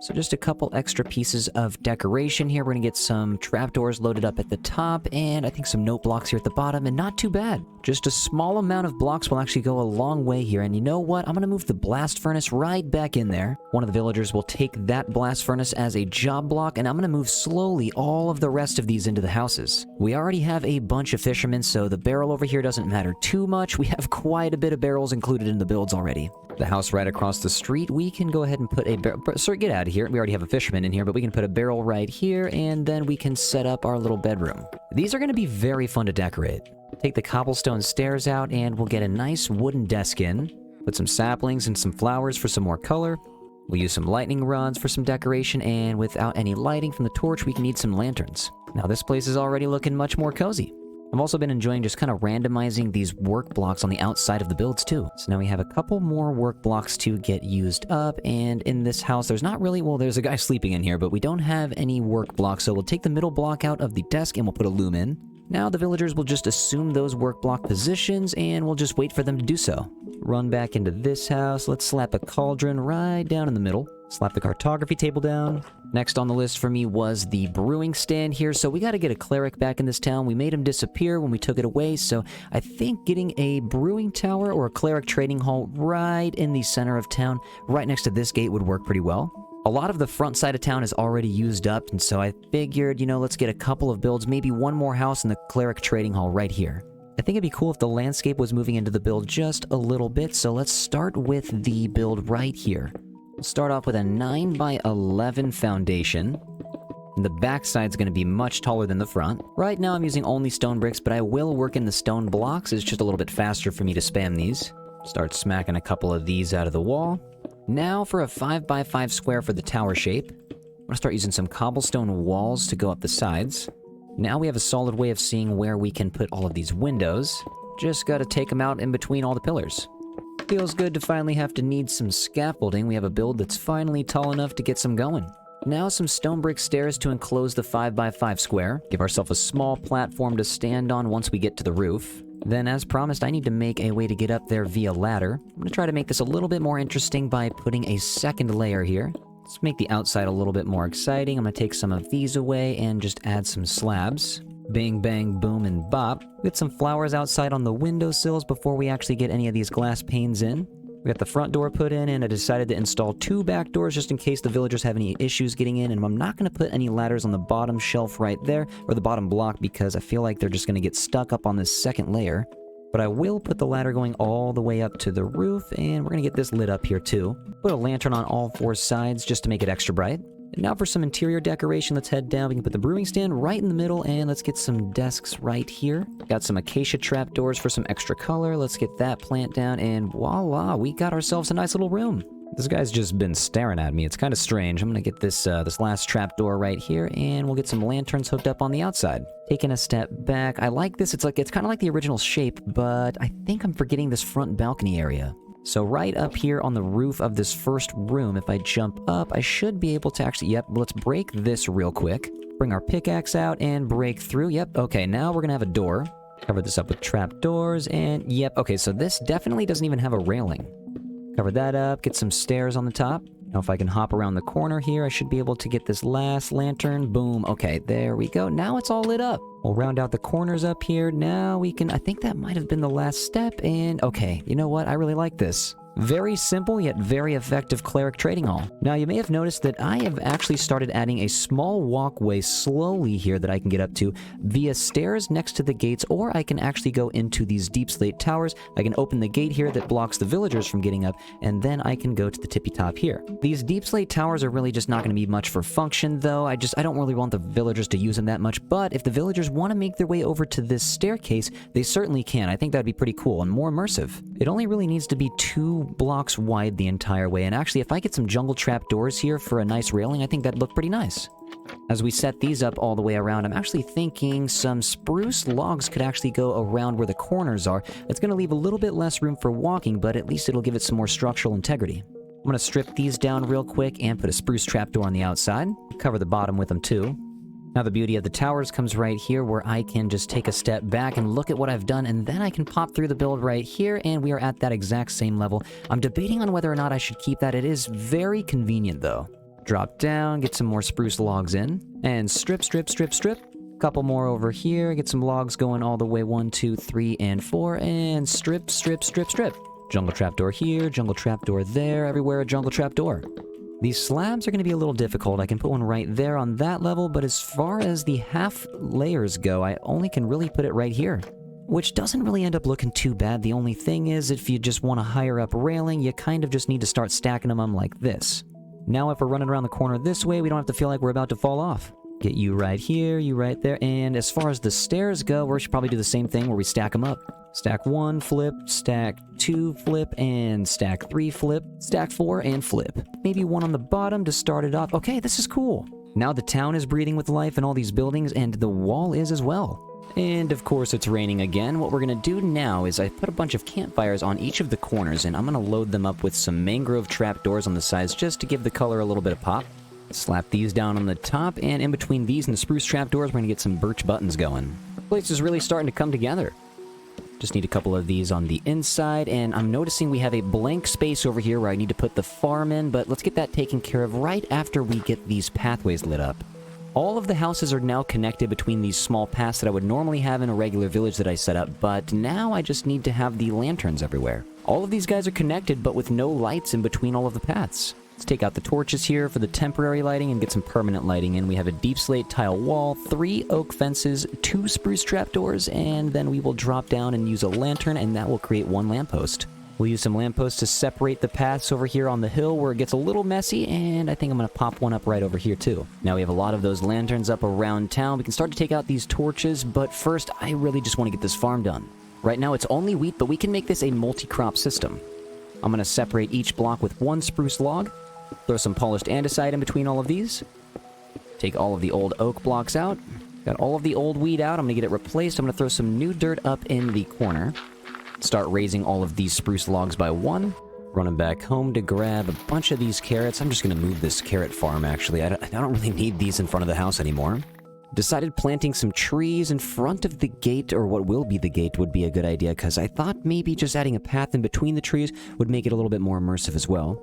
So just a couple extra pieces of decoration here. We're going to get some trapdoors loaded up at the top, and I think some note blocks here at the bottom, and not too bad. Just a small amount of blocks will actually go a long way here, and you know what? I'm going to move the blast furnace right back in there. One of the villagers will take that blast furnace as a job block, and I'm going to move slowly all of the rest of these into the houses. We already have a bunch of fishermen, so the barrel over here doesn't matter too much. We have quite a bit of barrels included in the builds already. The house right across the street, we can go ahead and put a barrel. Sir, get out of here. We already have a fisherman in here, but we can put a barrel right here, and then we can set up our little bedroom. These are going to be very fun to decorate. Take the cobblestone stairs out, and we'll get a nice wooden desk in. Put some saplings and some flowers for some more color. We'll use some lightning rods for some decoration, and without any lighting from the torch, we can need some lanterns. Now this place is already looking much more cozy. I've also been enjoying just kind of randomizing these work blocks on the outside of the builds too. So now we have a couple more work blocks to get used up, and in this house there's not really, well, there's a guy sleeping in here, but we don't have any work blocks, so we'll take the middle block out of the desk and we'll put a loom in. Now the villagers will just assume those work block positions, and we'll just wait for them to do so. Run back into this house. Let's slap a cauldron right down in the middle. Slap the cartography table down. Next on the list for me was the brewing stand here, so we got to get a cleric back in this town. We made him disappear when we took it away, so I think getting a brewing tower or a cleric trading hall right in the center of town, right next to this gate, would work pretty well. A lot of the front side of town is already used up, and so I figured, you know, let's get a couple of builds, maybe one more house in the cleric trading hall right here. I think it'd be cool if the landscape was moving into the build just a little bit, so let's start with the build right here. We'll start off with a 9x11 foundation. And the back side's going to be much taller than the front. Right now I'm using only stone bricks, but I will work in the stone blocks. It's just a little bit faster for me to spam these. Start smacking a couple of these out of the wall. Now for a 5x5 square for the tower shape. I'm going to start using some cobblestone walls to go up the sides. Now we have a solid way of seeing where we can put all of these windows. Just got to take them out in between all the pillars. Feels good to finally have to need some scaffolding. We have a build that's finally tall enough to get some going. Now some stone brick stairs to enclose the 5x5 square. Give ourselves a small platform to stand on once we get to the roof. Then, as promised, I need to make a way to get up there via ladder. I'm going to try to make this a little bit more interesting by putting a second layer here. Let's make the outside a little bit more exciting. I'm going to take some of these away and just add some slabs. Bing, bang, boom, and bop. Get some flowers outside on the windowsills before we actually get any of these glass panes in. We got the front door put in, and I decided to install 2 back doors just in case the villagers have any issues getting in, and I'm not going to put any ladders on the bottom shelf right there, or the bottom block, because I feel like they're just going to get stuck up on this second layer. But I will put the ladder going all the way up to the roof, and we're going to get this lit up here too. Put a lantern on all 4 sides just to make it extra bright. And now for some interior decoration, let's head down. We can put the brewing stand right in the middle, and let's get some desks right here. Got some acacia trapdoors for some extra color. Let's get that plant down, and voila, we got ourselves a nice little room. This guy's just been staring at me. It's kind of strange. I'm gonna get this last trapdoor right here, and we'll get some lanterns hooked up on the outside. Taking a step back, I like this. It's kind of like the original shape, but I think I'm forgetting this front balcony area. So right up here on the roof of this first room, if I jump up, I should be able to actually, yep, let's break this real quick. Bring our pickaxe out and break through. Yep, okay, now we're gonna have a door. Cover this up with trap doors, and yep, okay, so this definitely doesn't even have a railing. Cover that up, get some stairs on the top. Now if I can hop around the corner here, I should be able to get this last lantern. Boom, okay, there we go. Now it's all lit up. We'll round out the corners up here. Now we can, I think that might have been the last step, and okay, you know what? I really like this. Very simple, yet very effective cleric trading hall. Now, you may have noticed that I have actually started adding a small walkway slowly here that I can get up to via stairs next to the gates, or I can actually go into these deep slate towers. I can open the gate here that blocks the villagers from getting up, and then I can go to the tippy top here. These deep slate towers are really just not going to be much for function, though. I don't really want the villagers to use them that much, but if the villagers want to make their way over to this staircase, they certainly can. I think that'd be pretty cool and more immersive. It only really needs to be 2 blocks wide the entire way, and actually if I get some jungle trap doors here for a nice railing, I think that'd look pretty nice. As we set these up all the way around, I'm actually thinking some spruce logs could actually go around where the corners are. It's going to leave a little bit less room for walking, but at least it'll give it some more structural integrity. I'm going to strip these down real quick and put a spruce trapdoor on the outside. Cover the bottom with them too. Now the beauty of the towers comes right here, where I can just take a step back and look at what I've done, and then I can pop through the build right here, and we are at that exact same level. I'm debating on whether or not I should keep that. It is very convenient though. Drop down, get some more spruce logs in, and strip, strip, strip, strip. Couple more over here, get some logs going all the way 1, 2, 3, and 4, and strip, strip, strip, strip. Jungle trapdoor here, jungle trapdoor there, everywhere a jungle trapdoor. These slabs are going to be a little difficult. I can put one right there on that level, but as far as the half layers go, I only can really put it right here, which doesn't really end up looking too bad. The only thing is, if you just want a higher up railing, you kind of just need to start stacking them like this. Now if we're running around the corner this way, we don't have to feel like we're about to fall off. Get you right here, you right there, and as far as the stairs go, we should probably do the same thing where we stack them up. Stack 1, flip, stack 2, flip, and stack 3, flip, stack 4, and flip. Maybe one on the bottom to start it off. Okay, this is cool. Now the town is breathing with life in all these buildings, and the wall is as well. And of course it's raining again. What we're gonna do now is I put a bunch of campfires on each of the corners, and I'm gonna load them up with some mangrove trapdoors on the sides just to give the color a little bit of pop. Slap these down on the top, and in between these and the spruce trapdoors, we're gonna get some birch buttons going. The place is really starting to come together. Just need a couple of these on the inside, and I'm noticing we have a blank space over here where I need to put the farm in, but let's get that taken care of right after we get these pathways lit up. All of the houses are now connected between these small paths that I would normally have in a regular village that I set up, but now I just need to have the lanterns everywhere. All of these guys are connected, but with no lights in between all of the paths. Let's take out the torches here for the temporary lighting and get some permanent lighting in. We have a deep slate tile wall, 3 oak fences, 2 spruce trapdoors, and then we will drop down and use a lantern, and that will create 1 lamppost. We'll use some lampposts to separate the paths over here on the hill where it gets a little messy, and I think I'm going to pop one up right over here too. Now we have a lot of those lanterns up around town. We can start to take out these torches, but first I really just want to get this farm done. Right now it's only wheat, but we can make this a multi-crop system. I'm going to separate each block with 1 spruce log. Throw some polished andesite in between all of these. Take all of the old oak blocks out. Got all of the old weed out. I'm going to get it replaced. I'm going to throw some new dirt up in the corner. Start raising all of these spruce logs by 1. Running back home to grab a bunch of these carrots. I'm just going to move this carrot farm, actually. I don't really need these in front of the house anymore. Decided planting some trees in front of the gate, or what will be the gate, would be a good idea, because I thought maybe just adding a path in between the trees would make it a little bit more immersive as well.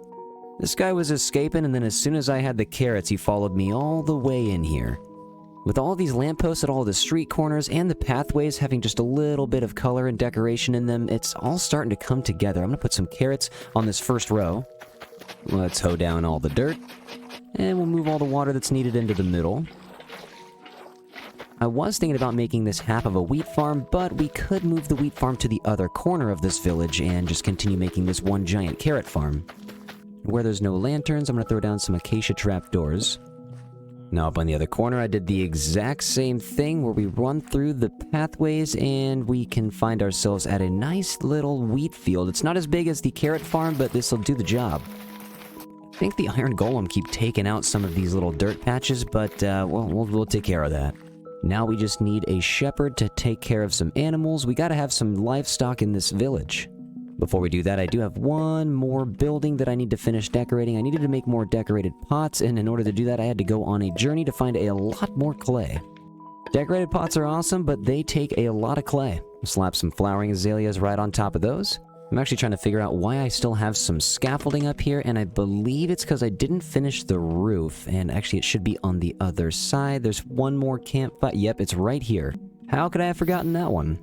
This guy was escaping, and then as soon as I had the carrots, he followed me all the way in here. With all these lampposts at all the street corners and the pathways having just a little bit of color and decoration in them, it's all starting to come together. I'm going to put some carrots on this first row. Let's hoe down all the dirt. And we'll move all the water that's needed into the middle. I was thinking about making this half of a wheat farm, but we could move the wheat farm to the other corner of this village and just continue making this one giant carrot farm. Where there's no lanterns, I'm going to throw down some acacia trapdoors. Now up on the other corner, I did the exact same thing where we run through the pathways and we can find ourselves at a nice little wheat field. It's not as big as the carrot farm, but this will do the job. I think the iron golem keep taking out some of these little dirt patches, but we'll take care of that. Now we just need a shepherd to take care of some animals. We gotta have some livestock in this village. Before we do that, I do have one more building that I need to finish decorating. I needed to make more decorated pots, and in order to do that, I had to go on a journey to find a lot more clay. Decorated pots are awesome, but they take a lot of clay. I'll slap some flowering azaleas right on top of those. I'm actually trying to figure out why I still have some scaffolding up here, and I believe it's because I didn't finish the roof, and actually it should be on the other side. There's one more campfire. Yep, it's right here. How could I have forgotten that one?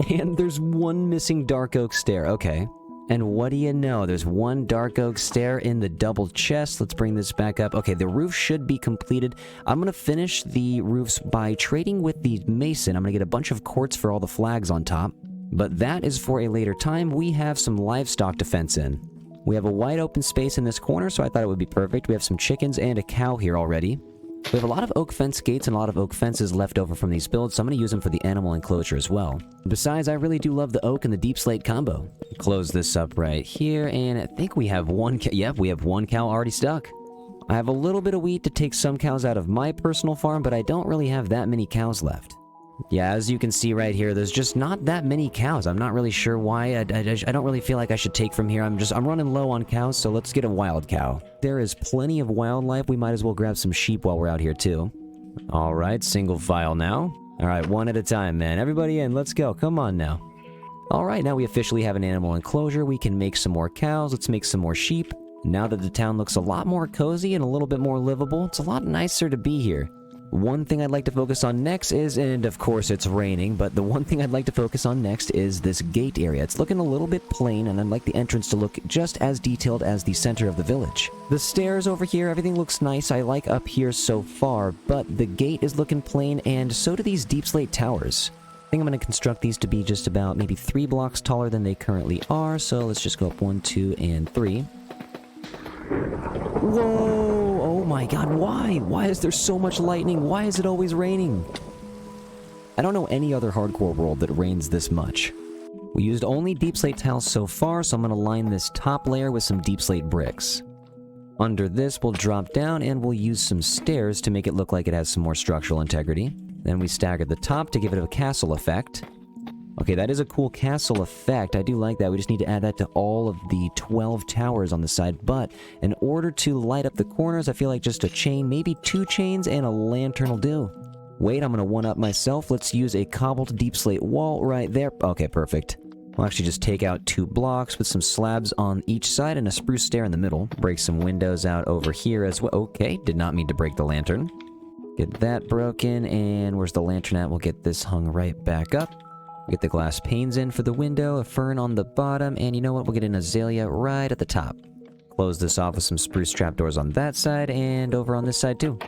And there's one missing dark oak stair. Okay. And what do you know? There's one dark oak stair in the double chest. Let's bring this back up. Okay, the roof should be completed. I'm going to finish the roofs by trading with the mason. I'm going to get a bunch of quartz for all the flags on top. But that is for a later time. We have some livestock to fence in. We have a wide open space in this corner, so I thought it would be perfect. We have some chickens and a cow here already. We have a lot of oak fence gates and a lot of oak fences left over from these builds, so I'm going to use them for the animal enclosure as well. Besides, I really do love the oak and the deep slate combo. Close this up right here, and I think we have one cow. Yep, we have one cow already stuck. I have a little bit of wheat to take some cows out of my personal farm, but I don't really have that many cows left. Yeah, as you can see right here, there's just not that many cows. I'm not really sure why. I don't really feel like I should take from here. I'm running low on cows, so let's get a wild cow. There is plenty of wildlife. We might as well grab some sheep while we're out here too. All right, single file now. All right, one at a time, man. Everybody in, let's go. Come on now. All right, now we officially have an animal enclosure. We can make some more cows. Let's make some more sheep. Now that the town looks a lot more cozy and a little bit more livable, it's a lot nicer to be here. One thing I'd like to focus on next is, and of course it's raining, but the one thing I'd like to focus on next is this gate area. It's looking a little bit plain, and I'd like the entrance to look just as detailed as the center of the village. The stairs over here, everything looks nice. I like up here so far, but the gate is looking plain, and so do these deep slate towers. I think I'm going to construct these to be just about maybe 3 blocks taller than they currently are, so let's just go up 1, 2, and 3. Whoa! Oh my god, why? Why is there so much lightning? Why is it always raining? I don't know any other hardcore world that rains this much. We used only deep slate tiles so far, so I'm going to line this top layer with some deep slate bricks. Under this, we'll drop down and we'll use some stairs to make it look like it has some more structural integrity. Then we stagger the top to give it a castle effect. Okay, that is a cool castle effect. I do like that. We just need to add that to all of the 12 towers on the side. But in order to light up the corners, I feel like just a chain, maybe 2 chains, and a lantern will do. Wait, I'm going to one-up myself. Let's use a cobbled deep slate wall right there. Okay, perfect. We'll actually just take out 2 blocks with some slabs on each side and a spruce stair in the middle. Break some windows out over here as well. Okay, did not mean to break the lantern. Get that broken, and where's the lantern at? We'll get this hung right back up. Get the glass panes in for the window, a fern on the bottom, and you know what? We'll get an azalea right at the top. Close this off with some spruce trapdoors on that side, and over on this side too.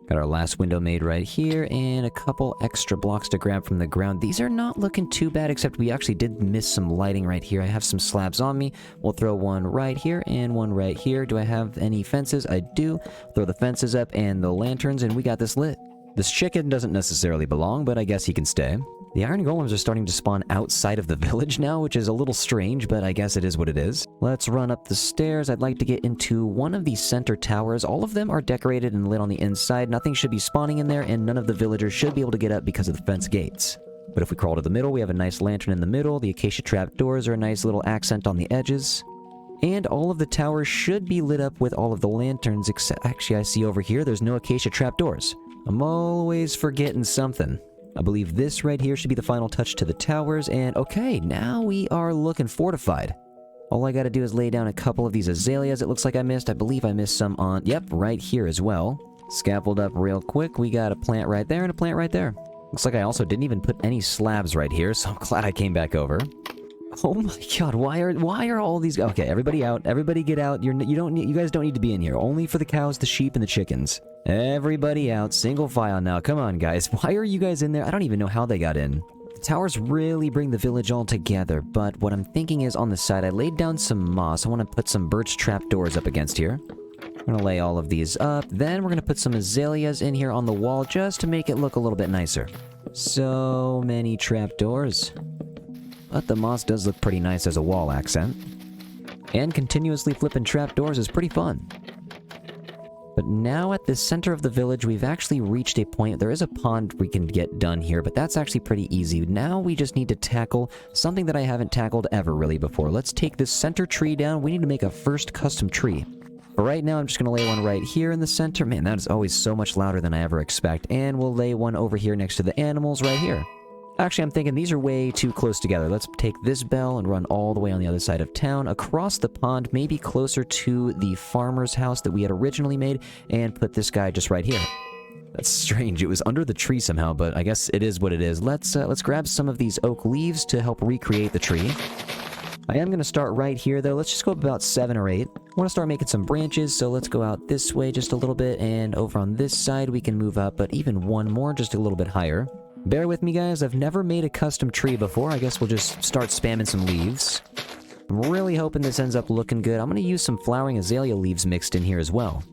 Got our last window made right here, and a couple extra blocks to grab from the ground. These are not looking too bad, except we actually did miss some lighting right here. I have some slabs on me. We'll throw one right here, and one right here. Do I have any fences? I do. Throw the fences up and the lanterns, and we got this lit. This chicken doesn't necessarily belong, but I guess he can stay. The iron golems are starting to spawn outside of the village now, which is a little strange, but I guess it is what it is. Let's run up the stairs. I'd like to get into one of these center towers. All of them are decorated and lit on the inside. Nothing should be spawning in there, and none of the villagers should be able to get up because of the fence gates. But if we crawl to the middle, we have a nice lantern in the middle. The acacia trap doors are a nice little accent on the edges. And all of the towers should be lit up with all of the lanterns, except actually I see over here there's no acacia trap doors. I'm always forgetting something. I believe this right here should be the final touch to the towers, and okay, now we are looking fortified. All I gotta do is lay down a couple of these azaleas it looks like I missed. I believe I missed some on, yep, right here as well. Scaffold up real quick. We got a plant right there and a plant right there. Looks like I also didn't even put any slabs right here, so I'm glad I came back over. Oh my god, why are all these... Okay, everybody out. Everybody get out. You guys don't need to be in here. Only for the cows, the sheep, and the chickens. Everybody out. Single file now. Come on, guys. Why are you guys in there? I don't even know how they got in. The towers really bring the village all together, but what I'm thinking is on the side, I laid down some moss. I want to put some birch trapdoors up against here. I'm going to lay all of these up. Then we're going to put some azaleas in here on the wall just to make it look a little bit nicer. So many trapdoors. But the moss does look pretty nice as a wall accent. And continuously flipping trapdoors is pretty fun. But now at the center of the village, we've actually reached a point. There is a pond we can get done here, but that's actually pretty easy. Now we just need to tackle something that I haven't tackled ever really before. Let's take this center tree down. We need to make a first custom tree. But right now, I'm just going to lay one right here in the center. Man, that is always so much louder than I ever expect. And we'll lay one over here next to the animals right here. Actually, I'm thinking these are way too close together. Let's take this bell and run all the way on the other side of town, across the pond, maybe closer to the farmer's house that we had originally made, and put this guy just right here. That's strange. It was under the tree somehow, but I guess it is what it is. Let's grab some of these oak leaves to help recreate the tree. I am going to start right here, though. Let's just go up about 7 or 8. I want to start making some branches, so let's go out this way just a little bit, and over on this side we can move up, but even one more, just a little bit higher. Bear with me, guys. I've never made a custom tree before. I guess we'll just start spamming some leaves. I'm really hoping this ends up looking good. I'm going to use some flowering azalea leaves mixed in here as well.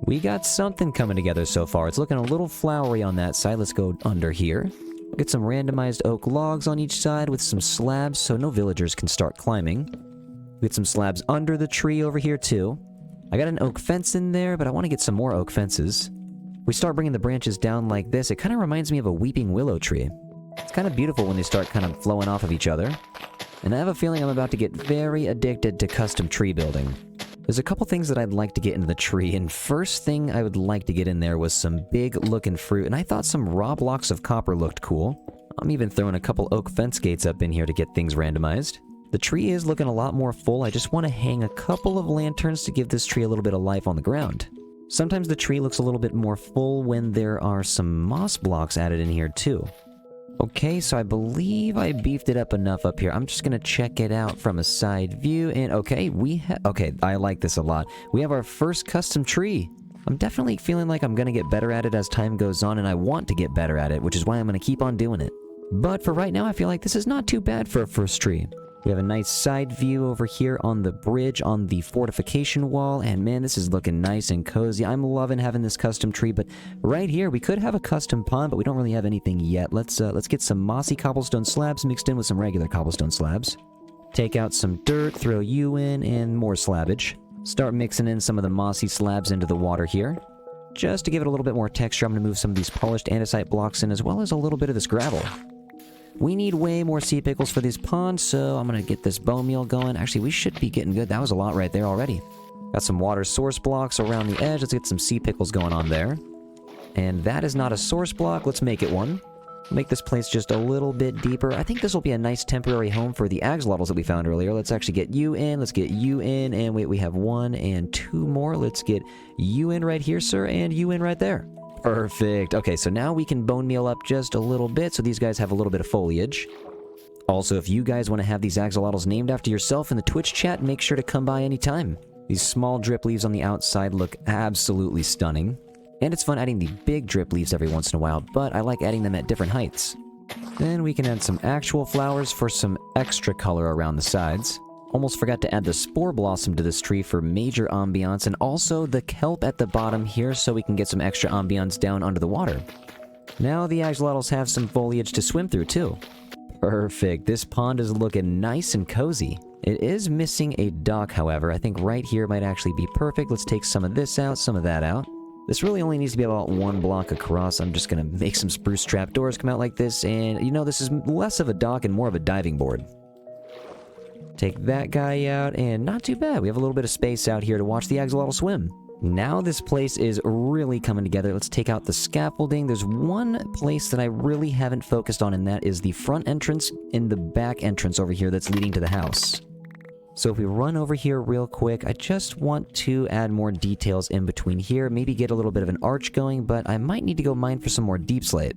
We got something coming together so far. It's looking a little flowery on that side. Let's go under here. Get some randomized oak logs on each side with some slabs so no villagers can start climbing. Get some slabs under the tree over here too. I got an oak fence in there, but I want to get some more oak fences. We start bringing the branches down like this. It kind of reminds me of a weeping willow tree. It's kind of beautiful when they start kind of flowing off of each other. And I have a feeling I'm about to get very addicted to custom tree building. There's a couple things that I'd like to get into the tree, and first thing I would like to get in there was some big looking fruit, and I thought some raw blocks of copper looked cool. I'm even throwing a couple oak fence gates up in here to get things randomized. The tree is looking a lot more full. I just want to hang a couple of lanterns to give this tree a little bit of life on the ground. Sometimes the tree looks a little bit more full when there are some moss blocks added in here too. Okay, so I believe I beefed it up enough up here. I'm just gonna check it out from a side view, and okay, I like this a lot. We have our first custom tree. I'm definitely feeling like I'm gonna get better at it as time goes on, and I want to get better at it, which is why I'm gonna keep on doing it. But for right now, I feel like this is not too bad for a first tree. We have a nice side view over here on the bridge on the fortification wall, and man, this is looking nice and cozy. I'm loving having this custom tree, but right here, we could have a custom pond, but we don't really have anything yet. Let's get some mossy cobblestone slabs mixed in with some regular cobblestone slabs. Take out some dirt, throw you in, and more slabbage. Start mixing in some of the mossy slabs into the water here. Just to give it a little bit more texture, I'm going to move some of these polished andesite blocks in, as well as a little bit of this gravel. We need way more sea pickles for these ponds, so I'm going to get this bone meal going. Actually, we should be getting good. That was a lot right there already. Got some water source blocks around the edge. Let's get some sea pickles going on there. And that is not a source block. Let's make it one. Make this place just a little bit deeper. I think this will be a nice temporary home for the axolotls that we found earlier. Let's actually get you in. Let's get you in. And wait, we have 1 and 2 more. Let's get you in right here, sir, and you in right there. Perfect. Okay, so now we can bone meal up just a little bit so these guys have a little bit of foliage. Also, if you guys want to have these axolotls named after yourself in the Twitch chat, make sure to come by anytime. These small drip leaves on the outside look absolutely stunning. And it's fun adding the big drip leaves every once in a while, but I like adding them at different heights. Then we can add some actual flowers for some extra color around the sides. Almost forgot to add the spore blossom to this tree for major ambiance, and also the kelp at the bottom here so we can get some extra ambiance down under the water. Now the axolotls have some foliage to swim through too. Perfect. This pond is looking nice and cozy. It is missing a dock, however. I think right here might actually be perfect. Let's take some of this out, some of that out. This really only needs to be about 1 block across. I'm just going to make some spruce trapdoors come out like this, and you know, this is less of a dock and more of a diving board. Take that guy out, and not too bad. We have a little bit of space out here to watch the axolotl swim. Now this place is really coming together. Let's take out the scaffolding. There's one place that I really haven't focused on, and that is the front entrance and the back entrance over here that's leading to the house. So if we run over here real quick, I just want to add more details in between here, maybe get a little bit of an arch going, but I might need to go mine for some more deep slate.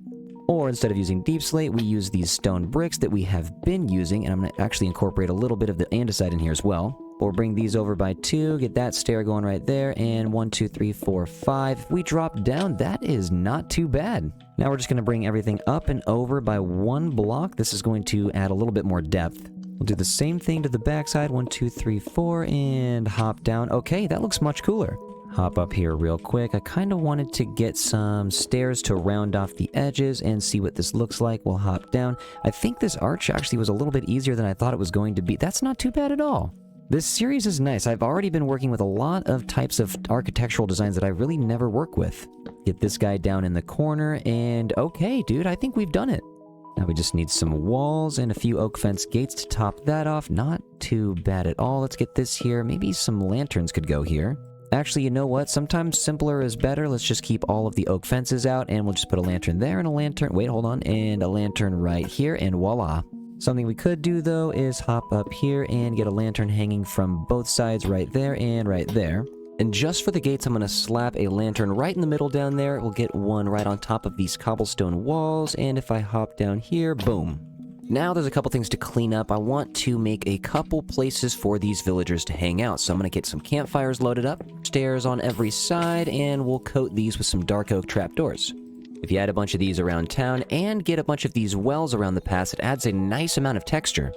Or instead of using deep slate, we use these stone bricks that we have been using, and I'm going to actually incorporate a little bit of the andesite in here as well. Or bring these over by 2, get that stair going right there, and 1, 2, 3, 4, 5. If we drop down, that is not too bad. Now we're just going to bring everything up and over by 1 block. This is going to add a little bit more depth. We'll do the same thing to the backside, 1, 2, 3, 4, and hop down. Okay, that looks much cooler. Hop up here real quick. I kind of wanted to get some stairs to round off the edges and see what this looks like. We'll hop down. I think this arch actually was a little bit easier than I thought it was going to be. That's not too bad at all. This series is nice. I've already been working with a lot of types of architectural designs that I really never work with. Get this guy down in the corner, and okay, dude, I think we've done it. Now we just need some walls and a few oak fence gates to top that off. Not too bad at all. Let's get this here. Maybe some lanterns could go here. Actually, you know what? Sometimes simpler is better. Let's just keep all of the oak fences out, and we'll just put a lantern there and a lantern... Wait, hold on. And a lantern right here, and voila. Something we could do, though, is hop up here and get a lantern hanging from both sides right there and right there. And just for the gates, I'm going to slap a lantern right in the middle down there. We'll get one right on top of these cobblestone walls, and if I hop down here, boom. Now there's a couple things to clean up. I want to make a couple places for these villagers to hang out. So I'm going to get some campfires loaded up, stairs on every side, and we'll coat these with some dark oak trapdoors. If you add a bunch of these around town and get a bunch of these wells around the pass, it adds a nice amount of texture.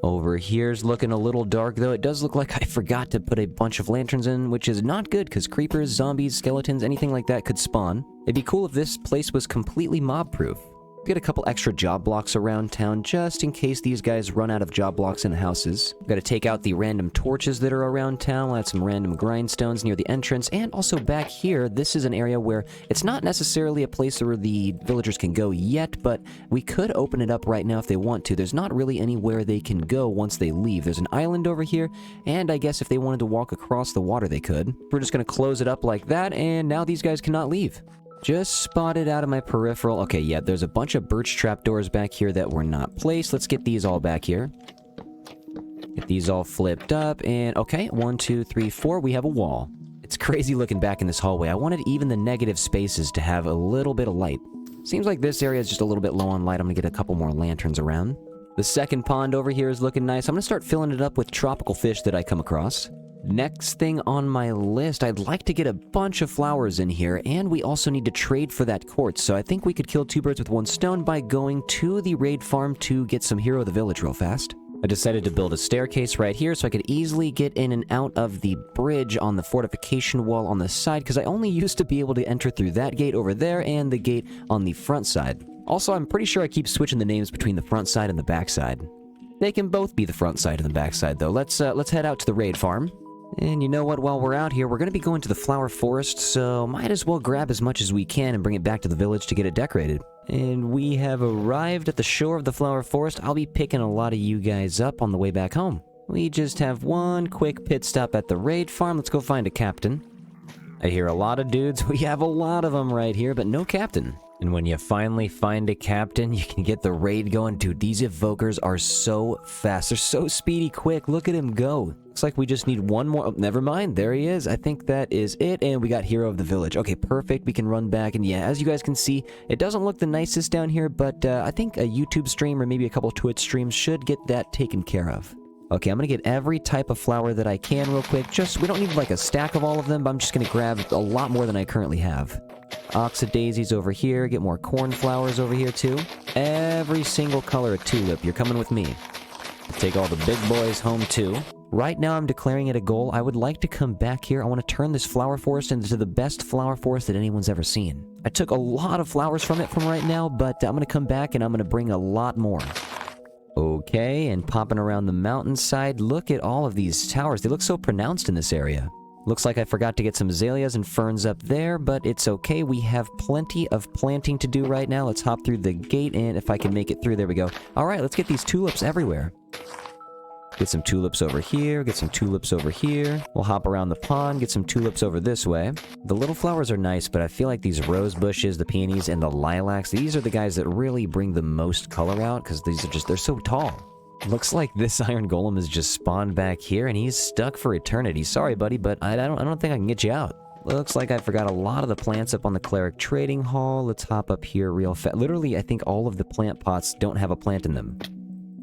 Over here's looking a little dark, though. It does look like I forgot to put a bunch of lanterns in, which is not good because creepers, zombies, skeletons, anything like that could spawn. It'd be cool if this place was completely mob-proof. Get a couple extra job blocks around town just in case these guys run out of job blocks in the houses. Got to take out the random torches that are around town. We'll add some random grindstones near the entrance. And also back here, this is an area where it's not necessarily a place where the villagers can go yet, but we could open it up right now if they want to. There's not really anywhere they can go once they leave. There's an island over here, and I guess if they wanted to walk across the water, they could. We're just going to close it up like that, and now these guys cannot leave. Just spotted out of my peripheral. Okay, yeah, there's a bunch of birch trapdoors back here that were not placed. Let's get these all back here. Get these all flipped up, and okay, 1, 2, 3, 4, we have a wall. It's crazy looking back in this hallway. I wanted even the negative spaces to have a little bit of light. Seems like this area is just a little bit low on light. I'm gonna get a couple more lanterns around. The second pond over here is looking nice. I'm gonna start filling it up with tropical fish that I come across. Next thing on my list, I'd like to get a bunch of flowers in here, and we also need to trade for that quartz, so I think we could kill 2 birds with 1 stone by going to the raid farm to get some Hero of the Village real fast. I decided to build a staircase right here so I could easily get in and out of the bridge on the fortification wall on the side, because I only used to be able to enter through that gate over there and the gate on the front side. Also, I'm pretty sure I keep switching the names between the front side and the back side. They can both be the front side and the back side, though. Let's head out to the raid farm. And you know what, while we're out here, we're going to be going to the flower forest, so might as well grab as much as we can and bring it back to the village to get it decorated. And we have arrived at the shore of the flower forest. I'll be picking a lot of you guys up on the way back home. We just have one quick pit stop at the raid farm. Let's go find a captain. I hear a lot of dudes. We have a lot of them right here, but no captain. And when you finally find a captain, you can get the raid going. Dude, these evokers are so fast. They're so speedy quick. Look at him go. Looks like we just need one more. Oh, never mind. There he is. I think that is it. And we got Hero of the Village. Okay, perfect. We can run back. And yeah, as you guys can see, it doesn't look the nicest down here, but I think a YouTube stream or maybe a couple Twitch streams should get that taken care of. Okay, I'm going to get every type of flower that I can real quick. We don't need like a stack of all of them, but I'm just going to grab a lot more than I currently have. Oxadaisies over here. Get more cornflowers over here too. Every single color of tulip. You're coming with me. Take all the big boys home too. Right now I'm declaring it a goal. I would like to come back here. I want to turn this flower forest into the best flower forest that anyone's ever seen. I took a lot of flowers from it from right now, but I'm going to come back and I'm going to bring a lot more. Okay, and popping around the mountainside, look at all of these towers. They look so pronounced in this area. Looks like I forgot to get some azaleas and ferns up there, but it's okay. We have plenty of planting to do right now. Let's hop through the gate, and if I can make it through, there we go. All right, let's get these tulips everywhere. Get some tulips over here, get some tulips over here. We'll hop around the pond, get some tulips over this way. The little flowers are nice, but I feel like these rose bushes, the peonies, and the lilacs, these are the guys that really bring the most color out, because these are just, they're so tall. Looks like this iron golem is just spawned back here and he's stuck for eternity. Sorry, buddy, but I don't think I can get you out. Looks like I forgot a lot of the plants up on the cleric trading hall. Let's hop up here real fast. Literally, I think all of the plant pots don't have a plant in them.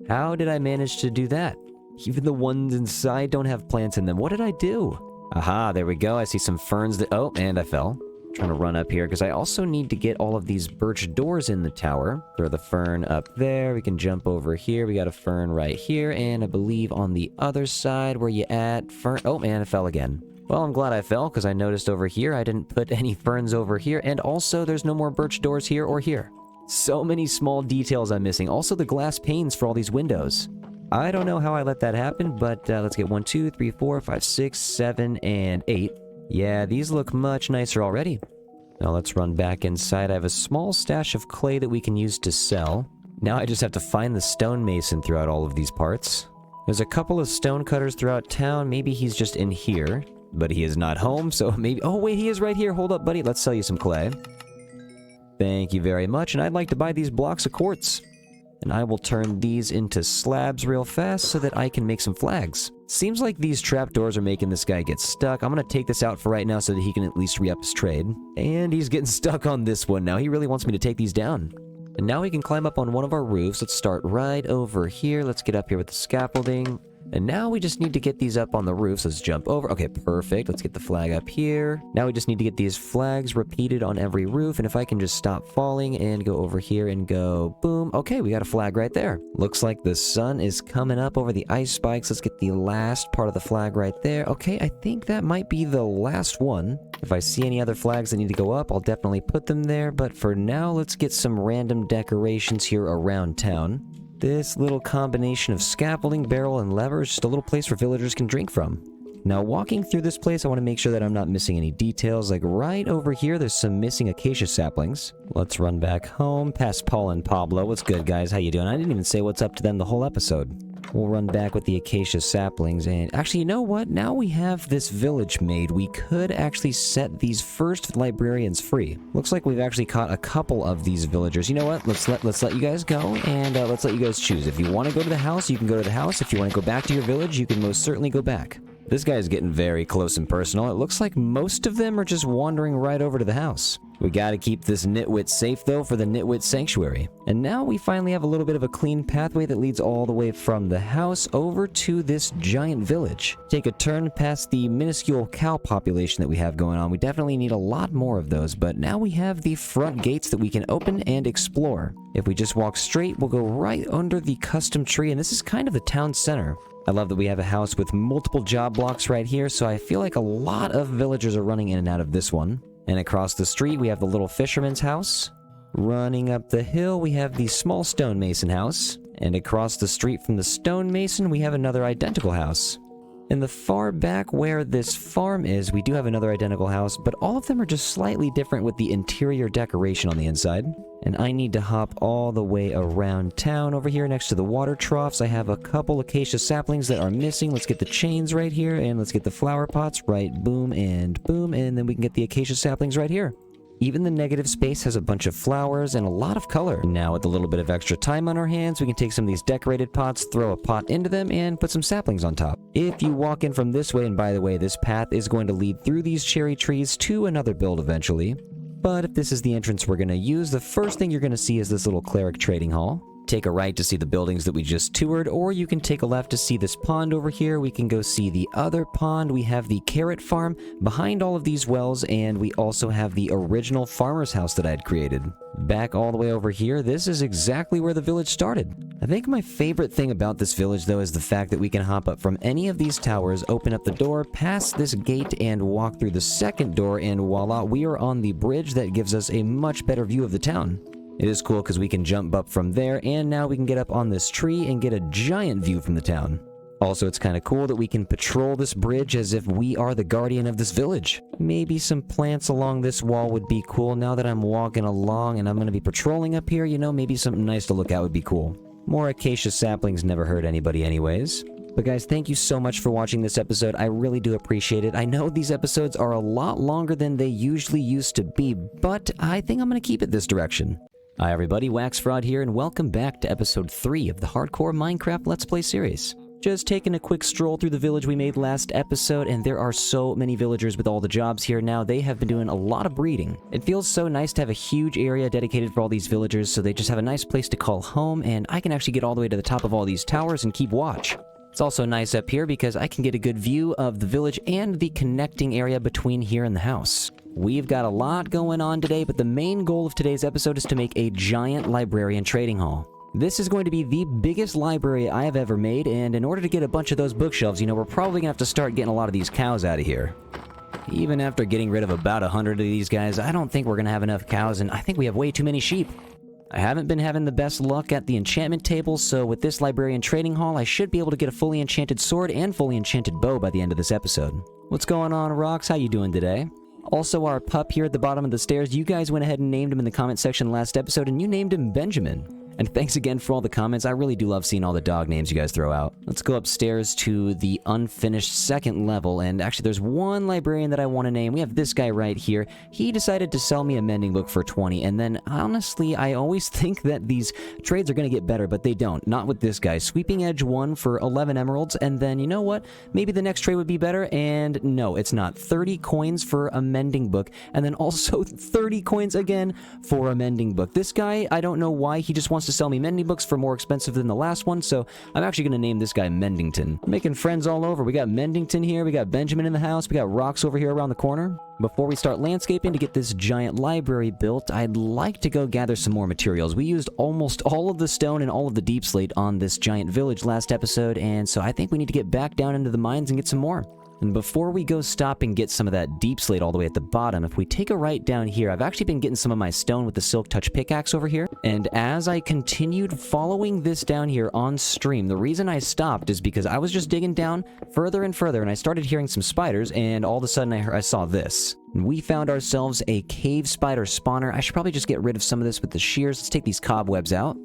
How did I manage to do that? Even the ones inside don't have plants in them. What did I do? Aha, there we go. I see some ferns that... Oh, and I fell. Trying to run up here because I also need to get all of these birch doors in the tower. Throw the fern up there. We can jump over here. We got a fern right here. And I believe on the other side, where you at? Fern... Oh, man, I fell again. Well, I'm glad I fell because I noticed over here I didn't put any ferns over here. And also, there's no more birch doors here or here. So many small details I'm missing. Also, the glass panes for all these windows. I don't know how I let that happen, but let's get 1, 2, 3, 4, 5, 6, 7, and 8. Yeah, these look much nicer already. Now let's run back inside. I have a small stash of clay that we can use to sell. Now I just have to find the stonemason throughout all of these parts. There's a couple of stonecutters throughout town. Maybe he's just in here, but he is not home, so maybe... Oh, wait, he is right here. Hold up, buddy. Let's sell you some clay. Thank you very much, and I'd like to buy these blocks of quartz. And I will turn these into slabs real fast so that I can make some flags. Seems like these trapdoors are making this guy get stuck. I'm gonna take this out for right now so that he can at least re-up his trade. And he's getting stuck on this one now. He really wants me to take these down. And now we can climb up on one of our roofs. Let's start right over here. Let's get up here with the scaffolding. And now we just need to get these up on the roofs. Let's jump over. Okay, perfect. Let's get the flag up here. Now we just need to get these flags repeated on every roof. And if I can just stop falling and go over here and go boom. Okay, we got a flag right there. Looks like the sun is coming up over the ice spikes. Let's get the last part of the flag right there. Okay, I think that might be the last one. If I see any other flags that need to go up, I'll definitely put them there. But for now, let's get some random decorations here around town. This little combination of scaffolding, barrel, and lever is just a little place where villagers can drink from. Now, walking through this place, I want to make sure that I'm not missing any details. Like right over here, there's some missing acacia saplings. Let's run back home, past Paul and Pablo. What's good, guys? How you doing? I didn't even say what's up to them the whole episode. We'll run back with the acacia saplings, and actually, you know what? Now we have this village made. We could actually set these first librarians free. Looks like we've actually caught a couple of these villagers. You know what? Let's let you guys go, and let's let you guys choose. If you want to go to the house, you can go to the house. If you want to go back to your village, you can most certainly go back. This guy is getting very close and personal. It looks like most of them are just wandering right over to the house. We gotta keep this nitwit safe, though, for the nitwit sanctuary. And now we finally have a little bit of a clean pathway that leads all the way from the house over to this giant village. Take a turn past the minuscule cow population that we have going on. We definitely need a lot more of those, but now we have the front gates that we can open and explore. If we just walk straight, we'll go right under the custom tree, and this is kind of the town center. I love that we have a house with multiple job blocks right here, so I feel like a lot of villagers are running in and out of this one. And across the street, we have the little fisherman's house. Running up the hill, we have the small stonemason house. And across the street from the stonemason, we have another identical house. In the far back where this farm is, we do have another identical house, but all of them are just slightly different with the interior decoration on the inside. And I need to hop all the way around town over here next to the water troughs. I have a couple acacia saplings that are missing. Let's get the chains right here, and let's get the flower pots right boom, and then we can get the acacia saplings right here. Even the negative space has a bunch of flowers and a lot of color. Now with a little bit of extra time on our hands, we can take some of these decorated pots, throw a pot into them, and put some saplings on top. If you walk in from this way, and by the way, this path is going to lead through these cherry trees to another build eventually. But if this is the entrance we're going to use, the first thing you're going to see is this little cleric trading hall. Take a right to see the buildings that we just toured, or you can take a left to see this pond over here. We can go see the other pond. We have the carrot farm behind all of these wells, and we also have the original farmer's house that I had created. Back all the way over here, this is exactly where the village started. I think my favorite thing about this village, though, is the fact that we can hop up from any of these towers, open up the door, pass this gate, and walk through the second door, and voila, we are on the bridge that gives us a much better view of the town. It is cool because we can jump up from there, and now we can get up on this tree and get a giant view from the town. Also, it's kind of cool that we can patrol this bridge as if we are the guardian of this village. Maybe some plants along this wall would be cool. Now that I'm walking along and I'm going to be patrolling up here, you know, maybe something nice to look at would be cool. More acacia saplings never hurt anybody anyways. But guys, thank you so much for watching this episode. I really do appreciate it. I know these episodes are a lot longer than they usually used to be, but I think I'm going to keep it this direction. Hi everybody, WaxFraud here, and welcome back to episode 3 of the Hardcore Minecraft Let's Play series. Just taking a quick stroll through the village we made last episode, and there are so many villagers with all the jobs here now. They have been doing a lot of breeding. It feels so nice to have a huge area dedicated for all these villagers, so they just have a nice place to call home, and I can actually get all the way to the top of all these towers and keep watch. It's also nice up here because I can get a good view of the village and the connecting area between here and the house. We've got a lot going on today, but the main goal of today's episode is to make a giant librarian trading hall. This is going to be the biggest library I have ever made, and in order to get a bunch of those bookshelves, we're probably gonna have to start getting a lot of these cows out of here. Even after getting rid of about 100 of these guys, I don't think we're gonna have enough cows, and I think we have way too many sheep. I haven't been having the best luck at the enchantment table, so with this librarian trading hall, I should be able to get a fully enchanted sword and fully enchanted bow by the end of this episode. What's going on, Rox? How you doing today? Also, our pup here at the bottom of the stairs, you guys went ahead and named him in the comment section last episode, and you named him Benjamin. And thanks again for all the comments. I really do love seeing all the dog names you guys throw out. Let's go upstairs to the unfinished second level, and actually there's one librarian that I want to name. We have this guy right here. He decided to sell me a mending book for 20, and then honestly, I always think that these trades are going to get better, but they don't. Not with this guy. Sweeping Edge 1 for 11 emeralds, and then you know what? Maybe the next trade would be better, and no, it's not. 30 coins for a mending book, and then also 30 coins again for a mending book. This guy, I don't know why, he just wants to sell me mending books for more expensive than the last one, so I'm actually going to name this guy Mendington. Making friends all over. We got Mendington here, we got Benjamin in the house, we got Rox over here around the corner. Before we start landscaping to get this giant library built, I'd like to go gather some more materials. We used almost all of the stone and all of the deep slate on this giant village last episode, and so I think we need to get back down into the mines and get some more. And before we go stop and get some of that deep slate all the way at the bottom, if we take a right down here, I've actually been getting some of my stone with the Silk Touch pickaxe over here. And as I continued following this down here on stream, the reason I stopped is because I was just digging down further and further, and I started hearing some spiders, and all of a sudden I saw this. And we found ourselves a cave spider spawner. I should probably just get rid of some of this with the shears. Let's take these cobwebs out.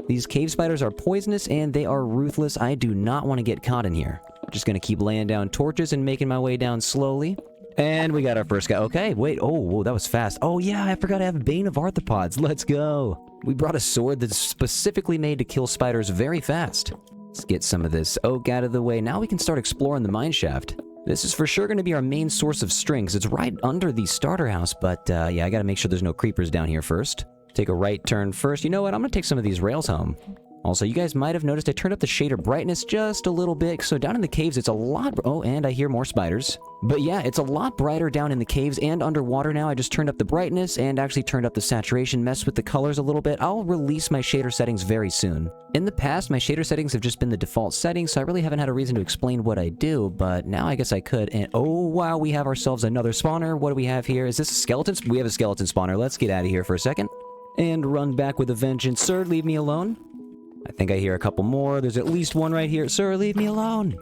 These cave spiders are poisonous, and they are ruthless. I do not want to get caught in here. Just gonna keep laying down torches and making my way down slowly. And we got our first guy. Okay, wait. Oh, whoa, that was fast. Oh, yeah, I forgot I have Bane of Arthropods. Let's go. We brought a sword that's specifically made to kill spiders very fast. Let's get some of this oak out of the way. Now we can start exploring the mine shaft. This is for sure going to be our main source of string, because it's right under the starter house. But, yeah, I got to make sure there's no creepers down here first. Take a right turn first. You know what? I'm going to take some of these rails home. Also, you guys might have noticed I turned up the shader brightness just a little bit, so down in the caves it's a lot... Oh, and I hear more spiders. But yeah, it's a lot brighter down in the caves and underwater now. I just turned up the brightness and actually turned up the saturation, messed with the colors a little bit. I'll release my shader settings very soon. In the past, my shader settings have just been the default settings, so I really haven't had a reason to explain what I do, but now I guess I could. And oh, wow, we have ourselves another spawner. What do we have here? Is this a skeleton? We have a skeleton spawner. Let's get out of here for a second. And run back with a vengeance. Sir, leave me alone. I think I hear a couple more. There's at least one right here. Sir, leave me alone.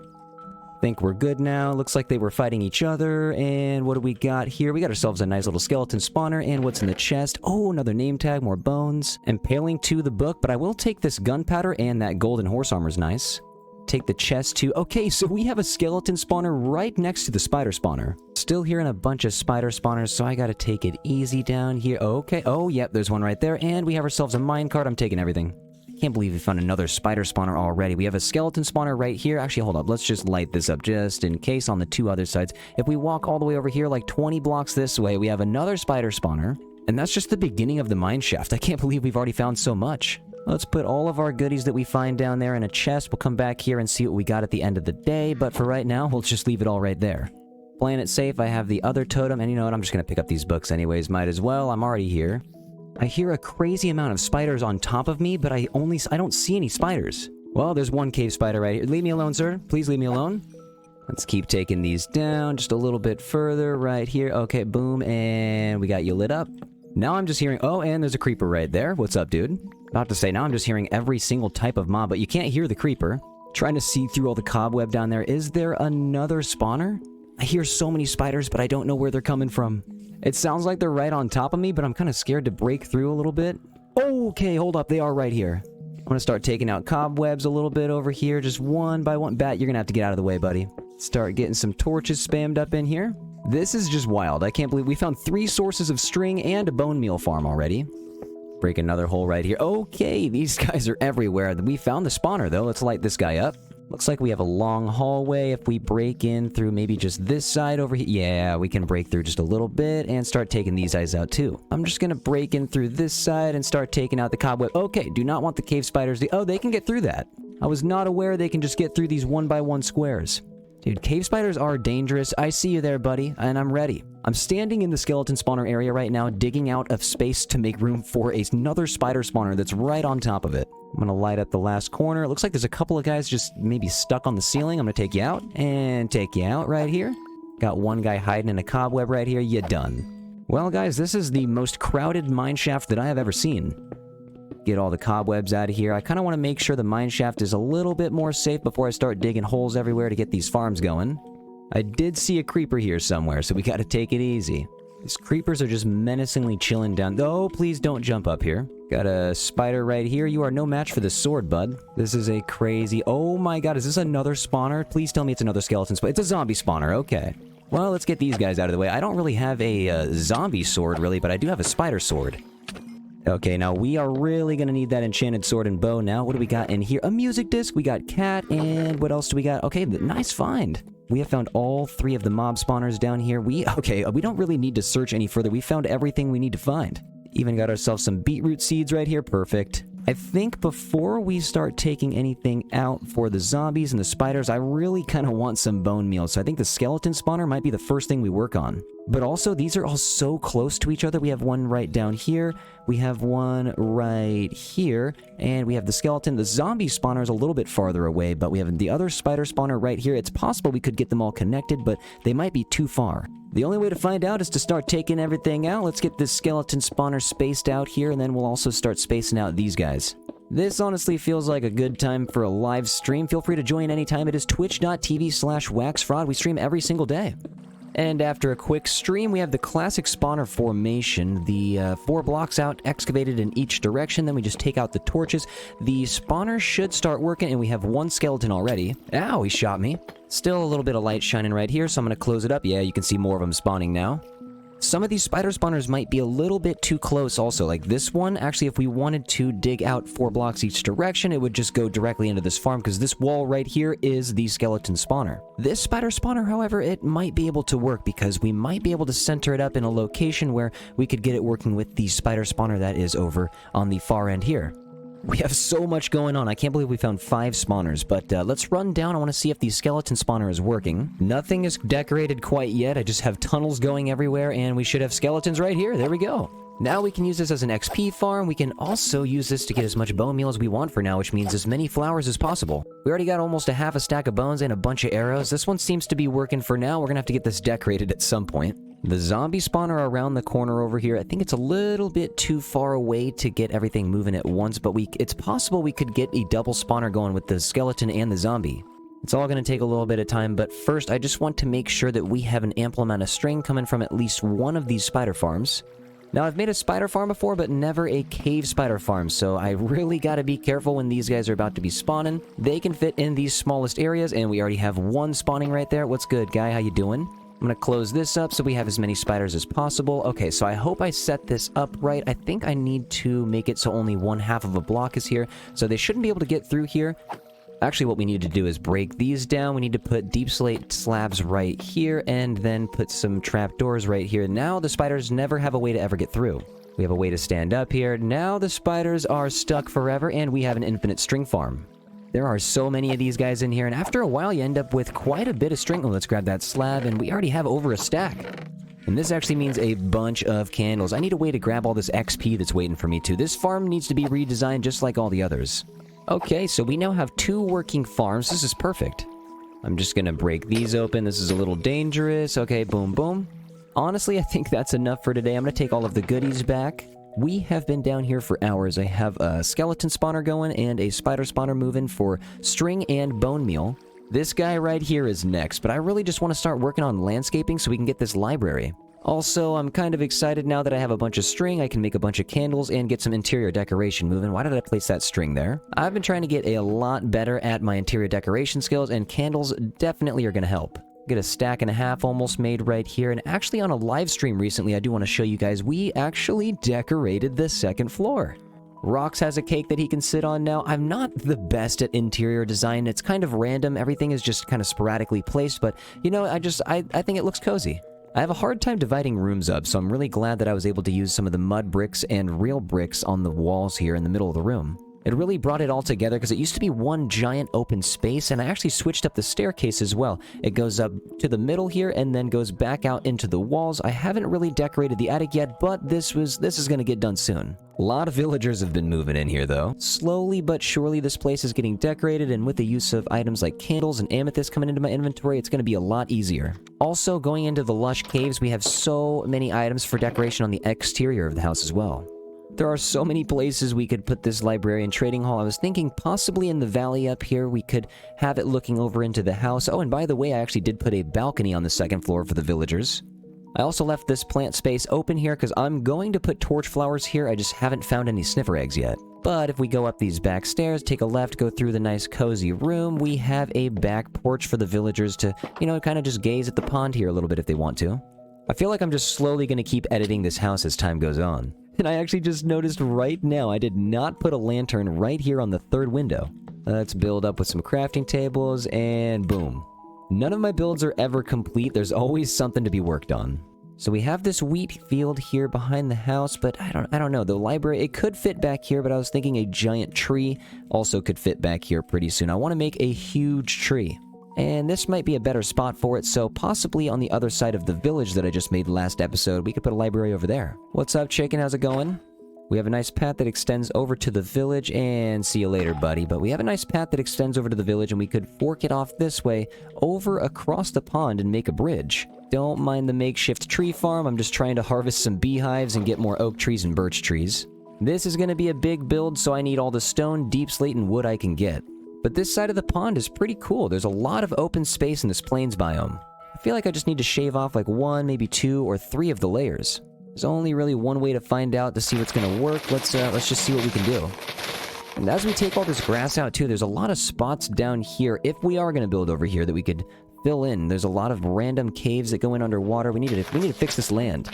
Think we're good now. Looks like they were fighting each other. And what do we got here? We got ourselves a nice little skeleton spawner. And what's in the chest? Oh, another name tag, more bones. Impaling to the book, but I will take this gunpowder, and that golden horse armor's nice. Take the chest too. Okay, so we have a skeleton spawner right next to the spider spawner. Still hearing a bunch of spider spawners, so I gotta take it easy down here. Okay, oh, yep, there's one right there. And we have ourselves a minecart. I'm taking everything. Can't believe we found another spider spawner already. We have a skeleton spawner right here. Actually, hold up. Let's just light this up just in case on the two other sides. If we walk all the way over here, like 20 blocks this way, we have another spider spawner. And that's just the beginning of the mine shaft. I can't believe we've already found so much. Let's put all of our goodies that we find down there in a chest. We'll come back here and see what we got at the end of the day. But for right now, we'll just leave it all right there. Playing it safe, I have the other totem. And you know what? I'm just going to pick up these books anyways. Might as well. I'm already here. I hear a crazy amount of spiders on top of me, but I don't see any spiders. Well, there's one cave spider right here. Leave me alone, sir. Please leave me alone. Let's keep taking these down just a little bit further right here. Okay, boom, and we got you lit up. Now I'm just hearing... Oh, and there's a creeper right there. What's up, dude? About to say, now I'm just hearing every single type of mob, but you can't hear the creeper. Trying to see through all the cobweb down there. Is there another spawner? I hear so many spiders, but I don't know where they're coming from. It sounds like they're right on top of me, but I'm kind of scared to break through a little bit. Okay, hold up. They are right here. I'm going to start taking out cobwebs a little bit over here, just one by one. Bat, you're going to have to get out of the way, buddy. Start getting some torches spammed up in here. This is just wild. I can't believe we found 3 sources of string and a bone meal farm already. Break another hole right here. Okay, these guys are everywhere. We found the spawner, though. Let's light this guy up. Looks like we have a long hallway. If we break in through maybe just this side over here. Yeah, we can break through just a little bit and start taking these guys out too. I'm just gonna break in through this side and start taking out the cobweb. Okay, do not want the cave spiders. Oh, they can get through that. I was not aware they can just get through these 1x1 squares. Dude, cave spiders are dangerous. I see you there, buddy, and I'm ready. I'm standing in the skeleton spawner area right now, digging out of space to make room for another spider spawner that's right on top of it. I'm gonna light up the last corner. It looks like there's a couple of guys just maybe stuck on the ceiling. I'm gonna take you out and take you out right here. Got one guy hiding in a cobweb right here. You done. Well, guys, this is the most crowded mine shaft that I have ever seen. Get all the cobwebs out of here. I kind of want to make sure the mine shaft is a little bit more safe before I start digging holes everywhere to get these farms going. I did see a creeper here somewhere, so we gotta take it easy. These creepers are just menacingly chilling down. Oh, please don't jump up here. Got a spider right here. You are no match for this sword, bud. This is a crazy... Oh my god, is this another spawner? Please tell me it's another skeleton spawner. It's a zombie spawner, okay. Well, let's get these guys out of the way. I don't really have a zombie sword, really, but I do have a spider sword. Okay, now we are really gonna need that enchanted sword and bow now. What do we got in here? A music disc. We got cat, and what else do we got? Okay, nice find. We have found all 3 of the mob spawners down here. We don't really need to search any further. We found everything we need to find. Even got ourselves some beetroot seeds right here. Perfect. I think before we start taking anything out for the zombies and the spiders, I really kind of want some bone meal. So I think the skeleton spawner might be the first thing we work on. But also, these are all so close to each other. We have one right down here. We have one right here. And we have the skeleton. The zombie spawner is a little bit farther away, but we have the other spider spawner right here. It's possible we could get them all connected, but they might be too far. The only way to find out is to start taking everything out. Let's get this skeleton spawner spaced out here, and then we'll also start spacing out these guys. This honestly feels like a good time for a live stream. Feel free to join anytime. It is twitch.tv/WaxFraud. We stream every single day. And after a quick stream, we have the classic spawner formation. The 4 blocks out, excavated in each direction. Then we just take out the torches. The spawner should start working, and we have 1 skeleton already. Ow, he shot me. Still a little bit of light shining right here, so I'm going to close it up. Yeah, you can see more of them spawning now. Some of these spider spawners might be a little bit too close also. Like this one, actually, if we wanted to dig out 4 blocks each direction, it would just go directly into this farm because this wall right here is the skeleton spawner. This spider spawner, however, it might be able to work because we might be able to center it up in a location where we could get it working with the spider spawner that is over on the far end here. We have so much going on. I can't believe we found 5 spawners, but let's run down. I want to see if the skeleton spawner is working. Nothing is decorated quite yet. I just have tunnels going everywhere, and we should have skeletons right here. There we go. Now we can use this as an XP farm. We can also use this to get as much bone meal as we want for now, which means as many flowers as possible. We already got almost a half a stack of bones and a bunch of arrows. This one seems to be working for now. We're gonna have to get this decorated at some point. The zombie spawner around the corner over here, I think it's a little bit too far away to get everything moving at once, but it's possible we could get a double spawner going with the skeleton and the zombie. It's all going to take a little bit of time, but first I just want to make sure that we have an ample amount of string coming from at least one of these spider farms. Now, I've made a spider farm before, but never a cave spider farm, so I really gotta be careful when these guys are about to be spawning. They can fit in these smallest areas, and we already have one spawning right there. What's good, guy? How you doing? I'm gonna close this up so we have as many spiders as possible. Okay, so I hope I set this up right. I think I need to make it so only 1/2 of a block is here, so they shouldn't be able to get through here. Actually, what we need to do is break these down. We need to put deep slate slabs right here, and then put some trapdoors right here. Now the spiders never have a way to ever get through. We have a way to stand up here. Now the spiders are stuck forever, and we have an infinite string farm. There are so many of these guys in here, and after a while you end up with quite a bit of string. Oh, let's grab that slab, and we already have over a stack. And this actually means a bunch of candles. I need a way to grab all this XP that's waiting for me too. This farm needs to be redesigned just like all the others. Okay, so we now have 2 working farms. This is perfect. I'm just gonna break these open. This is a little dangerous. Okay, boom, boom. Honestly, I think that's enough for today. I'm gonna take all of the goodies back. We have been down here for hours. I have a skeleton spawner going and a spider spawner moving for string and bone meal. This guy right here is next, but I really just want to start working on landscaping so we can get this library. Also, I'm kind of excited now that I have a bunch of string. I can make a bunch of candles and get some interior decoration moving. Why did I place that string there? I've been trying to get a lot better at my interior decoration skills, and candles definitely are going to help. Get a stack and a half almost made right here. And actually on a live stream recently, I do want to show you guys, we actually decorated the second floor. Rox has a cake that he can sit on now. I'm not the best at interior design. It's kind of random. Everything is just kind of sporadically placed, but you know, I think it looks cozy. I have a hard time dividing rooms up, so I'm really glad that I was able to use some of the mud bricks and real bricks on the walls here in the middle of the room. It really brought it all together because it used to be one giant open space, and I actually switched up the staircase as well. It goes up to the middle here and then goes back out into the walls. I haven't really decorated the attic yet, but this is going to get done soon. A lot of villagers have been moving in here though. Slowly but surely this place is getting decorated, and with the use of items like candles and amethyst coming into my inventory, it's going to be a lot easier. Also, going into the Lush caves, we have so many items for decoration on the exterior of the house as well. There are so many places we could put this librarian trading hall. I was thinking possibly in the valley up here, we could have it looking over into the house. Oh, and by the way, I actually did put a balcony on the second floor for the villagers. I also left this plant space open here because I'm going to put torch flowers here. I just haven't found any sniffer eggs yet. But if we go up these back stairs, take a left, go through the nice cozy room, we have a back porch for the villagers to, you know, kind of just gaze at the pond here a little bit if they want to. I feel like I'm just slowly going to keep editing this house as time goes on. And I actually just noticed right now I did not put a lantern right here on the third window. Let's build up with some crafting tables, and boom. None of my builds are ever complete. There's always something to be worked on. So we have this wheat field here behind the house, but I don't know. The library, it could fit back here, but I was thinking a giant tree also could fit back here pretty soon. I want to make a huge tree. And this might be a better spot for it, so possibly on the other side of the village that I just made last episode, we could put a library over there. What's up, chicken? How's it going? We have a nice path that extends over to the village, and see you later, buddy. But we have a nice path that extends over to the village, and we could fork it off this way, over across the pond, and make a bridge. Don't mind the makeshift tree farm. I'm just trying to harvest some beehives and get more oak trees and birch trees. This is going to be a big build, so I need all the stone, deep slate, and wood I can get. But this side of the pond is pretty cool. There's a lot of open space in this plains biome. I feel like I just need to shave off like 1, maybe 2, or 3 of the layers. There's only really one way to find out to see what's going to work. Let's just see what we can do. And as we take all this grass out too, there's a lot of spots down here, if we are going to build over here, that we could fill in. There's a lot of random caves that go in underwater. We need to fix this land.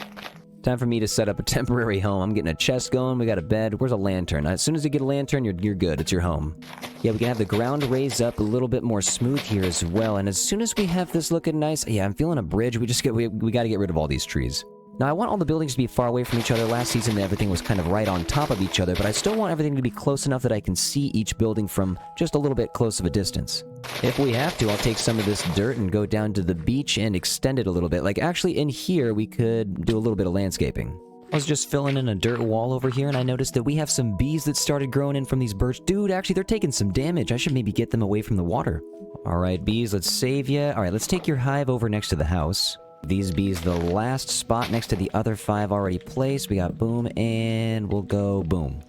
Time for me to set up a temporary home. I'm getting a chest going. We got a bed. Where's a lantern? As soon as you get a lantern, you're good. It's your home. Yeah, we can have the ground raised up a little bit more smooth here as well. And as soon as we have this looking nice, yeah, I'm feeling a bridge. We got to get rid of all these trees. Now, I want all the buildings to be far away from each other. Last season, everything was kind of right on top of each other, but I still want everything to be close enough that I can see each building from just a little bit close of a distance. If we have to, I'll take some of this dirt and go down to the beach and extend it a little bit. Like, actually, in here, we could do a little bit of landscaping. I was just filling in a dirt wall over here, and I noticed that we have some bees that started growing in from these birch. Dude, actually, they're taking some damage. I should maybe get them away from the water. All right, bees, let's save you. All right, let's take your hive over next to the house. These bees, the last spot next to the other 5 already placed. We got boom, and we'll go boom.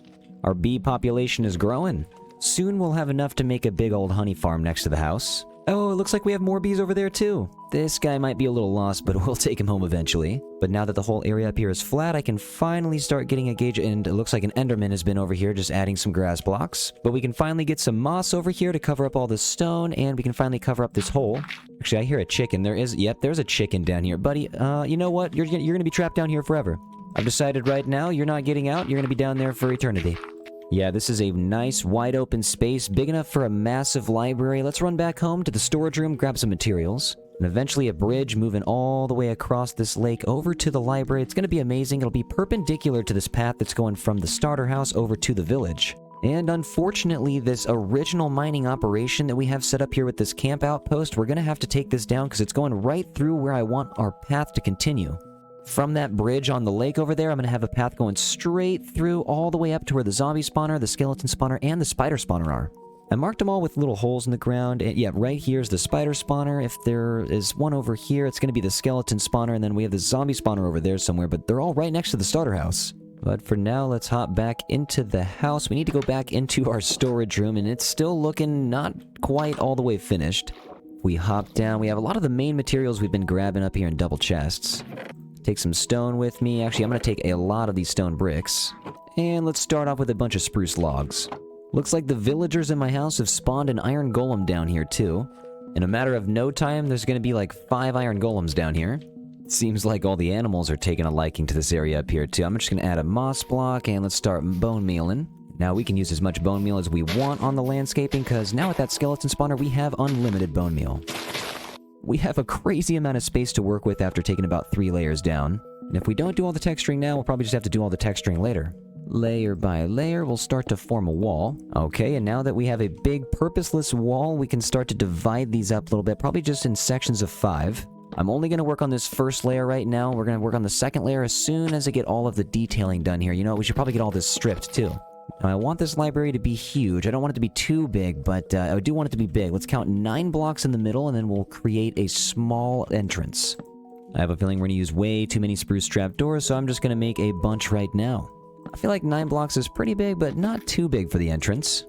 Our bee population is growing. Soon we'll have enough to make a big old honey farm next to the house. Oh, it looks like we have more bees over there too. This guy might be a little lost, but we'll take him home eventually. But now that the whole area up here is flat, I can finally start getting a gauge, and it looks like an enderman has been over here just adding some grass blocks. But we can finally get some moss over here to cover up all the stone, and we can finally cover up this hole. Actually, I hear a chicken. There's a chicken down here. Buddy, you know what? You're gonna be trapped down here forever. I've decided right now you're not getting out. You're gonna be down there for eternity. Yeah, this is a nice, wide open space, big enough for a massive library. Let's run back home to the storage room, grab some materials, and eventually a bridge moving all the way across this lake over to the library. It's going to be amazing. It'll be perpendicular to this path that's going from the starter house over to the village. And unfortunately, this original mining operation that we have set up here with this camp outpost, we're going to have to take this down because it's going right through where I want our path to continue. From that bridge on the lake over there, I'm going to have a path going straight through all the way up to where the zombie spawner, the skeleton spawner, and the spider spawner are. I marked them all with little holes in the ground, and yeah, right here's the spider spawner. If there is one over here, it's going to be the skeleton spawner, and then we have the zombie spawner over there somewhere, but they're all right next to the starter house. But for now, let's hop back into the house. We need to go back into our storage room, and it's still looking not quite all the way finished. We hop down. We have a lot of the main materials we've been grabbing up here in double chests. Take some stone with me. Actually, I'm going to take a lot of these stone bricks. And let's start off with a bunch of spruce logs. Looks like the villagers in my house have spawned an iron golem down here too. In a matter of no time, there's going to be like 5 iron golems down here. Seems like all the animals are taking a liking to this area up here too. I'm just going to add a moss block and let's start bone mealing. Now we can use as much bone meal as we want on the landscaping because now with that skeleton spawner we have unlimited bone meal. We have a crazy amount of space to work with after taking about 3 layers down. And if we don't do all the texturing now, we'll probably just have to do all the texturing later. Layer by layer, we'll start to form a wall. Okay, and now that we have a big purposeless wall, we can start to divide these up a little bit, probably just in sections of 5. I'm only going to work on this first layer right now. We're going to work on the second layer as soon as I get all of the detailing done here. You know, we should probably get all this stripped too. Now, I want this library to be huge. I don't want it to be too big, but I do want it to be big. Let's count 9 blocks in the middle, and then we'll create a small entrance. I have a feeling we're going to use way too many spruce trapdoors, so I'm just going to make a bunch right now. I feel like 9 blocks is pretty big, but not too big for the entrance.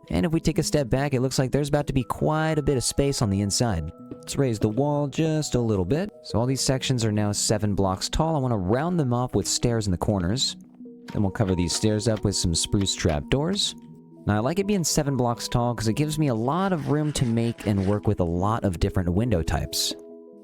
And if we take a step back, it looks like there's about to be quite a bit of space on the inside. Let's raise the wall just a little bit. So all these sections are now 7 blocks tall. I want to round them off with stairs in the corners. Then we'll cover these stairs up with some spruce trapdoors. Now I like it being 7 blocks tall because it gives me a lot of room to make and work with a lot of different window types.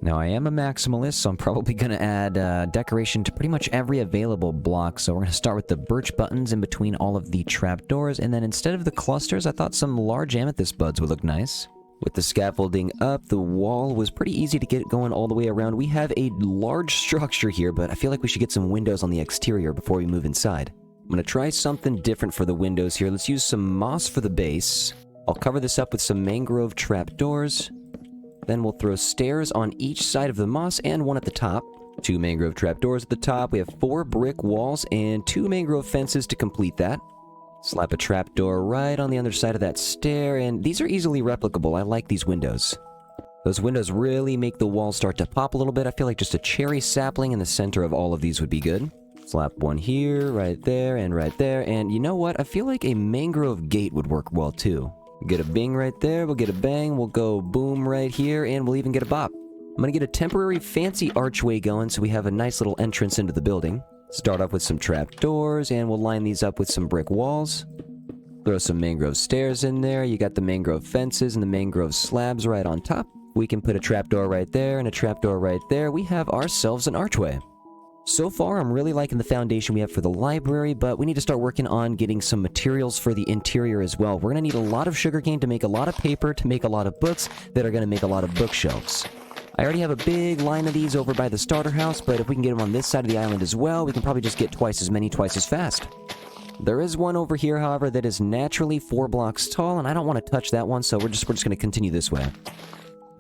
Now, I am a maximalist, so I'm probably going to add decoration to pretty much every available block. So we're going to start with the birch buttons in between all of the trapdoors, and then instead of the clusters, I thought some large amethyst buds would look nice. With the scaffolding up, the wall was pretty easy to get going all the way around. We have a large structure here, but I feel like we should get some windows on the exterior before we move inside. I'm going to try something different for the windows here. Let's use some moss for the base. I'll cover this up with some mangrove trapdoors. Then we'll throw stairs on each side of the moss and one at the top. 2 mangrove trapdoors at the top. We have 4 brick walls and 2 mangrove fences to complete that. Slap a trapdoor right on the other side of that stair, and these are easily replicable. I like these windows. Those windows really make the walls start to pop a little bit. I feel like just a cherry sapling in the center of all of these would be good. Slap one here, right there, and you know what? I feel like a mangrove gate would work well too. Get a bing right there, we'll get a bang, we'll go boom right here, and we'll even get a bop. I'm gonna get a temporary fancy archway going so we have a nice little entrance into the building. Start off with some trapdoors, and we'll line these up with some brick walls. Throw some mangrove stairs in there. You got the mangrove fences and the mangrove slabs right on top. We can put a trapdoor right there and a trapdoor right there. We have ourselves an archway. So far, I'm really liking the foundation we have for the library, but we need to start working on getting some materials for the interior as well. We're going to need a lot of sugarcane to make a lot of paper, to make a lot of books that are going to make a lot of bookshelves. I already have a big line of these over by the starter house, but if we can get them on this side of the island as well, we can probably just get twice as many twice as fast. There is one over here, however, that is naturally 4 blocks tall, and I don't want to touch that one, so we're just going to continue this way.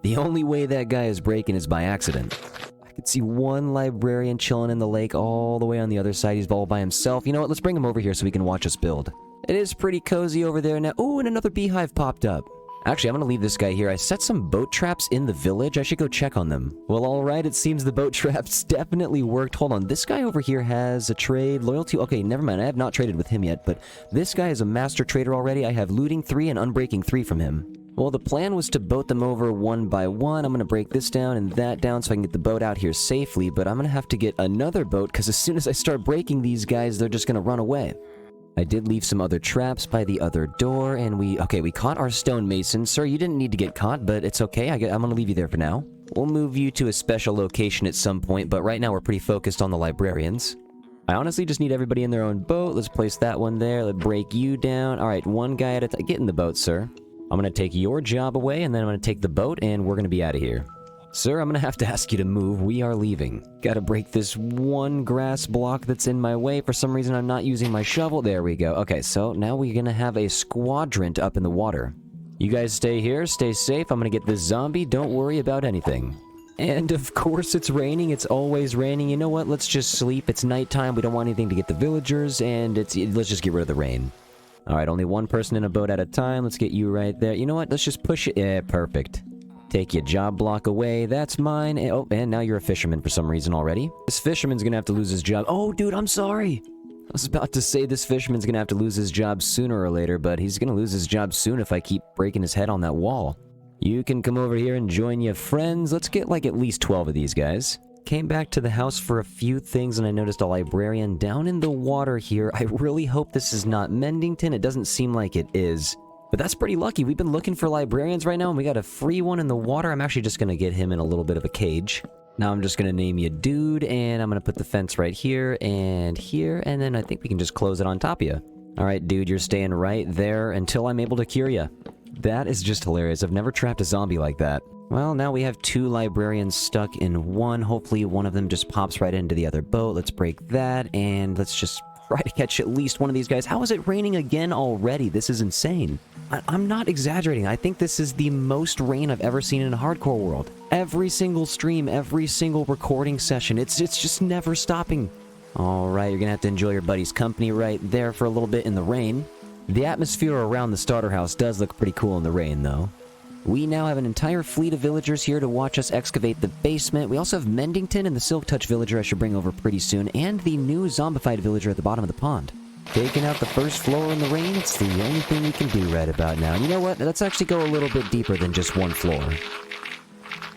The only way that guy is breaking is by accident. I could see one librarian chilling in the lake all the way on the other side. He's all by himself. You know what? Let's bring him over here so he can watch us build. It is pretty cozy over there now. Oh, and another beehive popped up. Actually, I'm going to leave this guy here. I set some boat traps in the village. I should go check on them. Well, alright, it seems the boat traps definitely worked. Hold on, this guy over here has a trade, loyalty. Okay, never mind. I have not traded with him yet, but this guy is a master trader already. I have looting 3 and unbreaking 3 from him. Well, the plan was to boat them over one by one. I'm going to break this down and that down so I can get the boat out here safely, but I'm going to have to get another boat because as soon as I start breaking these guys, they're just going to run away. I did leave some other traps by the other door, and we caught our stonemason. Sir, you didn't need to get caught, but it's okay. I'm going to leave you there for now. We'll move you to a special location at some point, but right now we're pretty focused on the librarians. I honestly just need everybody in their own boat. Let's place that one there. Let's break you down. All right, one guy at a time. Get in the boat, sir. I'm going to take your job away, and then I'm going to take the boat, and we're going to be out of here. Sir, I'm going to have to ask you to move. We are leaving. Gotta break this one grass block that's in my way. For some reason, I'm not using my shovel. There we go. Okay, so now we're going to have a squadrant up in the water. You guys stay here. Stay safe. I'm going to get this zombie. Don't worry about anything. And of course, it's raining. It's always raining. You know what? Let's just sleep. It's nighttime. We don't want anything to get the villagers, and let's just get rid of the rain. All right, only one person in a boat at a time. Let's get you right there. You know what? Let's just push it. Yeah, perfect. Take your job block away. That's mine. Oh, and now you're a fisherman for some reason already. This fisherman's gonna have to lose his job. Oh, dude, I'm sorry. I was about to say this fisherman's gonna have to lose his job sooner or later, but he's gonna lose his job soon if I keep breaking his head on that wall. You can come over here and join your friends. Let's get like at least 12 of these guys. Came back to the house for a few things and I noticed a librarian down in the water here. I really hope this is not Mendington. It doesn't seem like it is. But that's pretty lucky. We've been looking for librarians right now, and we got a free one in the water. I'm actually just going to get him in a little bit of a cage. Now I'm just going to name you Dude, and I'm going to put the fence right here, and then I think we can just close it on top of you. Alright, Dude, you're staying right there until I'm able to cure you. That is just hilarious. I've never trapped a zombie like that. Well, now we have 2 librarians stuck in one. Hopefully one of them just pops right into the other boat. Let's break that, and let's just try to catch at least one of these guys. How is it raining again already? This is insane. I'm not exaggerating. I think this is the most rain I've ever seen in a hardcore world. Every single stream, every single recording session, it's just never stopping. Alright, you're gonna have to enjoy your buddy's company right there for a little bit in the rain. The atmosphere around the starter house does look pretty cool in the rain, though. We now have an entire fleet of villagers here to watch us excavate the basement. We also have Mendington and the Silk Touch villager I should bring over pretty soon, and the new zombified villager at the bottom of the pond. Taking out the first floor in the rain, it's the only thing we can do right about now. And you know what? Let's actually go a little bit deeper than just one floor.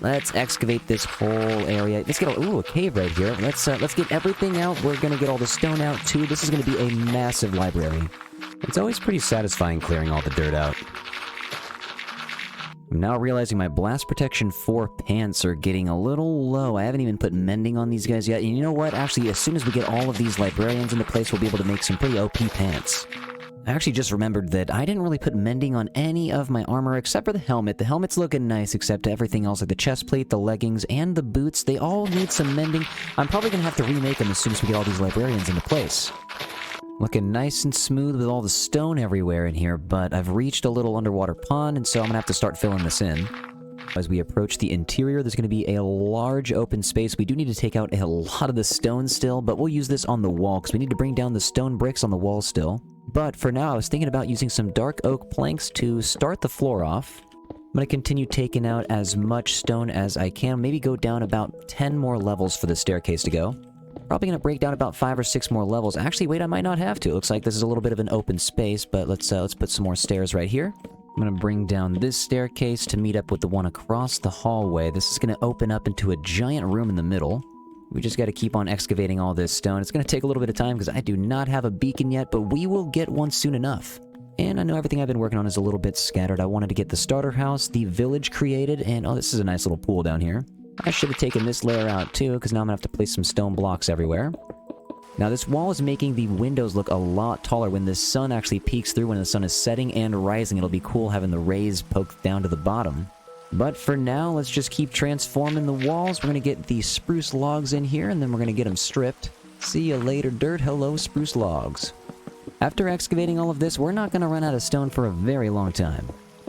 Let's excavate this whole area. Let's get a cave right here. Let's get everything out. We're gonna get all the stone out too. This is gonna be a massive library. It's always pretty satisfying clearing all the dirt out. I'm now realizing my blast protection 4 pants are getting a little low. I haven't even put mending on these guys yet. And you know what? Actually, as soon as we get all of these librarians into place, we'll be able to make some pretty OP pants. I actually just remembered that I didn't really put mending on any of my armor except for the helmet. The helmet's looking nice except everything else, like the chest plate, the leggings, and the boots. They all need some mending. I'm probably going to have to remake them as soon as we get all these librarians into place. Looking nice and smooth with all the stone everywhere in here, but I've reached a little underwater pond, and so I'm going to have to start filling this in. As we approach the interior, there's going to be a large open space. We do need to take out a lot of the stone still, but we'll use this on the wall, because we need to bring down the stone bricks on the wall still. But for now, I was thinking about using some dark oak planks to start the floor off. I'm going to continue taking out as much stone as I can, maybe go down about 10 more levels for the staircase to go. Probably going to break down about 5 or 6 more levels. Actually, wait, I might not have to. It looks like this is a little bit of an open space, but let's put some more stairs right here. I'm going to bring down this staircase to meet up with the one across the hallway. This is going to open up into a giant room in the middle. We just got to keep on excavating all this stone. It's going to take a little bit of time because I do not have a beacon yet, but we will get one soon enough. And I know everything I've been working on is a little bit scattered. I wanted to get the starter house, the village created, and oh, this is a nice little pool down here. I should have taken this layer out too, because now I'm going to have to place some stone blocks everywhere. Now this wall is making the windows look a lot taller when the sun actually peeks through. When the sun is setting and rising, it'll be cool having the rays poked down to the bottom. But for now, let's just keep transforming the walls. We're going to get the spruce logs in here, and then we're going to get them stripped. See you later, dirt. Hello, spruce logs. After excavating all of this, we're not going to run out of stone for a very long time.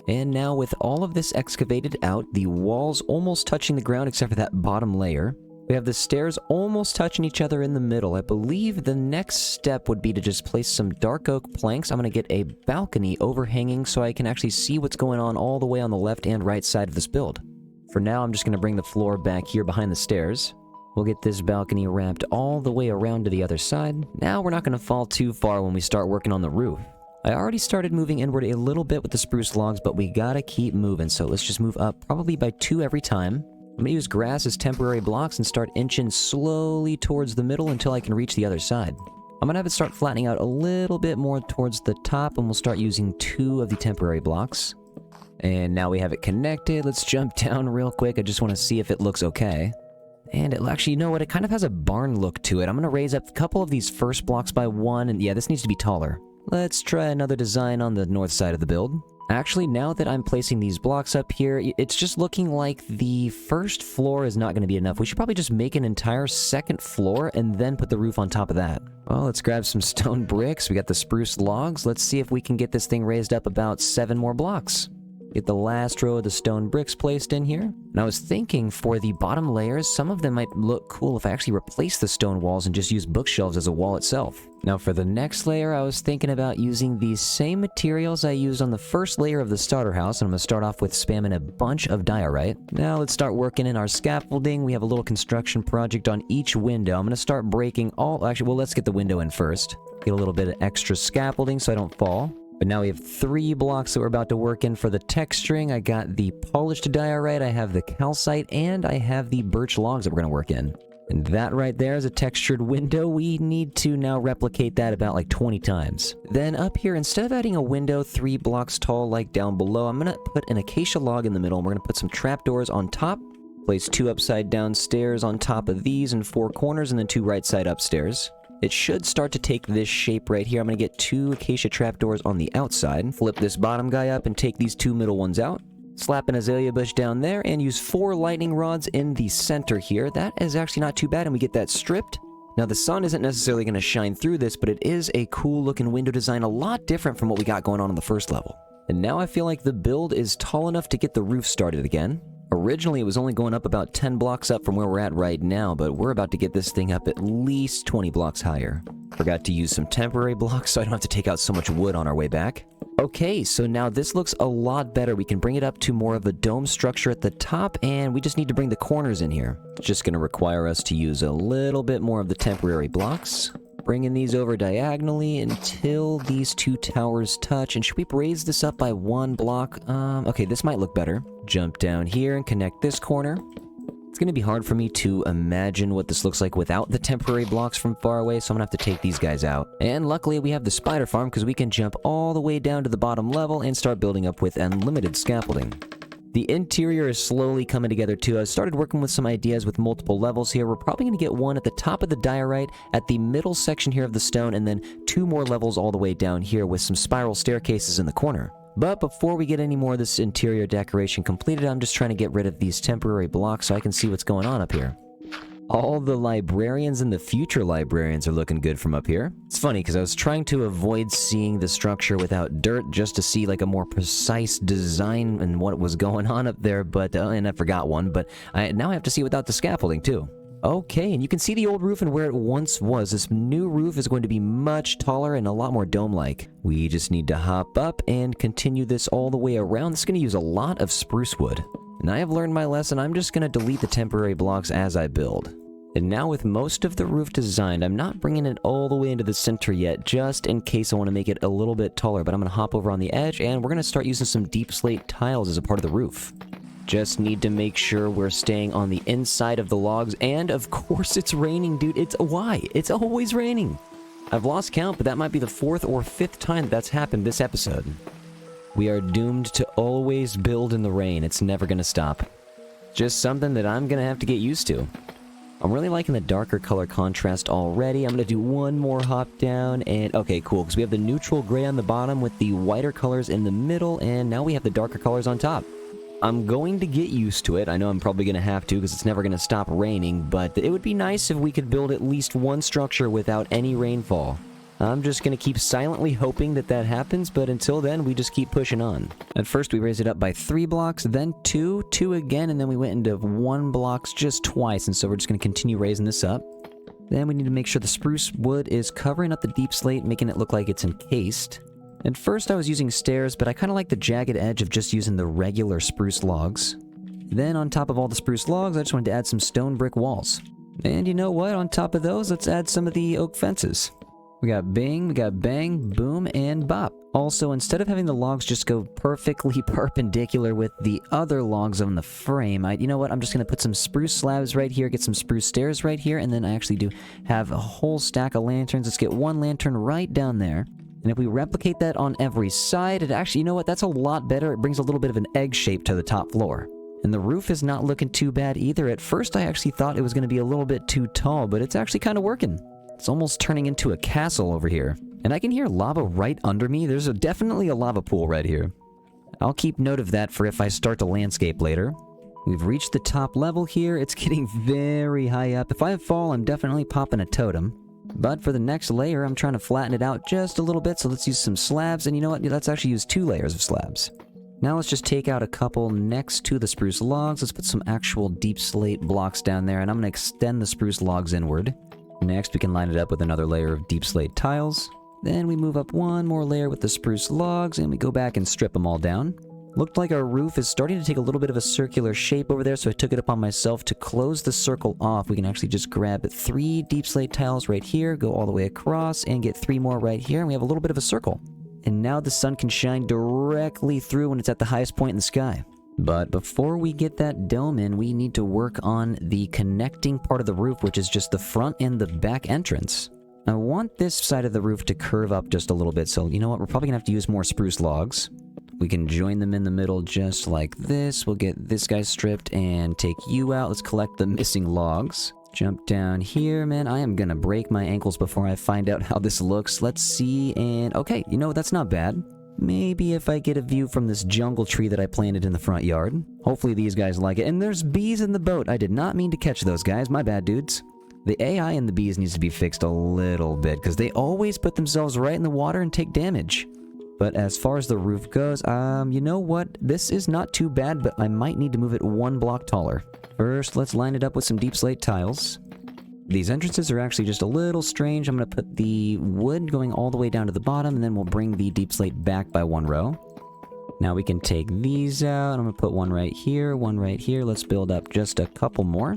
And now with all of this excavated out, the walls almost touching the ground except for that bottom layer. We have the stairs almost touching each other in the middle. I believe the next step would be to just place some dark oak planks. I'm going to get a balcony overhanging so I can actually see what's going on all the way on the left and right side of this build. For now, I'm just going to bring the floor back here behind the stairs. We'll get this balcony wrapped all the way around to the other side. Now we're not going to fall too far when we start working on the roof. I already started moving inward a little bit with the spruce logs, but we gotta keep moving, so let's just move up probably by 2 every time. I'm gonna use grass as temporary blocks and start inching slowly towards the middle until I can reach the other side. I'm gonna have it start flattening out a little bit more towards the top, and we'll start using 2 of the temporary blocks. And now we have it connected. Let's jump down real quick. I just want to see if it looks okay. And actually, you know what? It kind of has a barn look to it. I'm gonna raise up a couple of these first blocks by 1, and yeah, this needs to be taller. Let's try another design on the north side of the build. Actually, now that I'm placing these blocks up here, it's just looking like the first floor is not going to be enough. We should probably just make an entire second floor and then put the roof on top of that. Well, let's grab some stone bricks. We got the spruce logs. Let's see if we can get this thing raised up about 7 more blocks. Get the last row of the stone bricks placed in here. And I was thinking for the bottom layers, some of them might look cool if I actually replace the stone walls and just use bookshelves as a wall itself. Now for the next layer, I was thinking about using the same materials I used on the first layer of the starter house, and I'm going to start off with spamming a bunch of diorite. Now let's start working in our scaffolding. We have a little construction project on each window. I'm going to start breaking all... Actually, well, let's get the window in first. Get a little bit of extra scaffolding so I don't fall. But now we have 3 blocks that we're about to work in for the texturing. I got the polished diorite, I have the calcite, and I have the birch logs that we're going to work in. And that right there is a textured window. We need to now replicate that about like 20 times. Then up here, instead of adding a window 3 blocks tall like down below, I'm gonna put an acacia log in the middle, and we're gonna put some trapdoors on top. Place 2 upside down stairs on top of these in 4 corners, and then 2 right side upstairs. It should start to take this shape right here. I'm gonna get 2 acacia trapdoors on the outside. Flip this bottom guy up and take these 2 middle ones out. Slap an azalea bush down there and use 4 lightning rods in the center here. That is actually not too bad, and we get that stripped. Now the sun isn't necessarily going to shine through this, but it is a cool looking window design, a lot different from what we got going on in the first level. And now I feel like the build is tall enough to get the roof started again. Originally it was only going up about 10 blocks up from where we're at right now, but we're about to get this thing up at least 20 blocks higher. Forgot to use some temporary blocks so I don't have to take out so much wood on our way back. Okay, so now this looks a lot better. We can bring it up to more of a dome structure at the top, and we just need to bring the corners in here. It's just going to require us to use a little bit more of the temporary blocks. Bringing these over diagonally until these 2 towers touch. And should we raise this up by 1 block? Okay, this might look better. Jump down here and connect this corner. It's going to be hard for me to imagine what this looks like without the temporary blocks from far away, so I'm going to have to take these guys out. And luckily we have the spider farm because we can jump all the way down to the bottom level and start building up with unlimited scaffolding. The interior is slowly coming together too. I started working with some ideas with multiple levels here. We're probably going to get one at the top of the diorite, at the middle section here of the stone, and then 2 more levels all the way down here with some spiral staircases in the corner. But before we get any more of this interior decoration completed, I'm just trying to get rid of these temporary blocks so I can see what's going on up here. All the librarians and the future librarians are looking good from up here. It's funny because I was trying to avoid seeing the structure without dirt just to see like a more precise design and what was going on up there, but and I forgot one, but now I have to see without the scaffolding too. Okay, and you can see the old roof and where it once was. This new roof is going to be much taller and a lot more dome-like. We just need to hop up and continue this all the way around. This is going to use a lot of spruce wood. And I have learned my lesson. I'm just going to delete the temporary blocks as I build. And now with most of the roof designed, I'm not bringing it all the way into the center yet, just in case I want to make it a little bit taller. But I'm going to hop over on the edge, and we're going to start using some deep slate tiles as a part of the roof. Just need to make sure we're staying on the inside of the logs, and of course it's raining, dude. Why? It's always raining. I've lost count, but that might be the 4th or 5th time that's happened this episode. We are doomed to always build in the rain. It's never gonna stop. Just something that I'm gonna have to get used to. I'm really liking the darker color contrast already. I'm gonna do one more hop down, and okay, cool, because we have the neutral gray on the bottom with the whiter colors in the middle, and now we have the darker colors on top. I'm going to get used to it. I know I'm probably going to have to because it's never going to stop raining, but it would be nice if we could build at least one structure without any rainfall. I'm just going to keep silently hoping that that happens, but until then, we just keep pushing on. At first, we raised it up by 3 blocks, then 2, 2 again, and then we went into 1 blocks just twice, and so we're just going to continue raising this up. Then we need to make sure the spruce wood is covering up the deep slate, making it look like it's encased. At first I was using stairs, but I kind of like the jagged edge of just using the regular spruce logs. Then on top of all the spruce logs, I just wanted to add some stone brick walls. And you know what? On top of those, let's add some of the oak fences. We got bing, we got bang, boom, and bop. Also, instead of having the logs just go perfectly perpendicular with the other logs on the frame, you know what? I'm just going to put some spruce slabs right here, get some spruce stairs right here, and then I actually do have a whole stack of lanterns. Let's get 1 lantern right down there. And if we replicate that on every side, it actually, you know what, that's a lot better. It brings a little bit of an egg shape to the top floor. And the roof is not looking too bad either. At first, I actually thought it was going to be a little bit too tall, but it's actually kind of working. It's almost turning into a castle over here. And I can hear lava right under me. There's definitely a lava pool right here. I'll keep note of that for if I start to landscape later. We've reached the top level here. It's getting very high up. If I fall, I'm definitely popping a totem. But for the next layer, I'm trying to flatten it out just a little bit, so let's use some slabs, and you know what, let's actually use 2 layers of slabs. Now let's just take out a couple next to the spruce logs. Let's put some actual deep slate blocks down there, and I'm going to extend the spruce logs inward. Next, we can line it up with another layer of deep slate tiles. Then we move up 1 more layer with the spruce logs, and we go back and strip them all down. Looked like our roof is starting to take a little bit of a circular shape over there, so I took it upon myself to close the circle off. We can actually just grab 3 deep slate tiles right here, go all the way across, and get 3 more right here, and we have a little bit of a circle. And now the sun can shine directly through when it's at the highest point in the sky. But before we get that dome in, we need to work on the connecting part of the roof, which is just the front and the back entrance. I want this side of the roof to curve up just a little bit, so you know what, we're probably gonna have to use more spruce logs. We can join them in the middle just like this. We'll get this guy stripped and take you out. Let's collect the missing logs. Jump down here, man. I am gonna break my ankles before I find out how this looks. Let's see, and okay, you know, that's not bad. Maybe if I get a view from this jungle tree that I planted in the front yard. Hopefully these guys like it. And there's bees in the boat. I did not mean to catch those guys. My bad, dudes. The AI in the bees needs to be fixed a little bit, because they always put themselves right in the water and take damage. But as far as the roof goes, you know what? This is not too bad, but I might need to move it 1 block taller. First, let's line it up with some deep slate tiles. These entrances are actually just a little strange. I'm going to put the wood going all the way down to the bottom, and then we'll bring the deep slate back by 1 row. Now we can take these out. I'm going to put one right here, one right here. Let's build up just a couple more.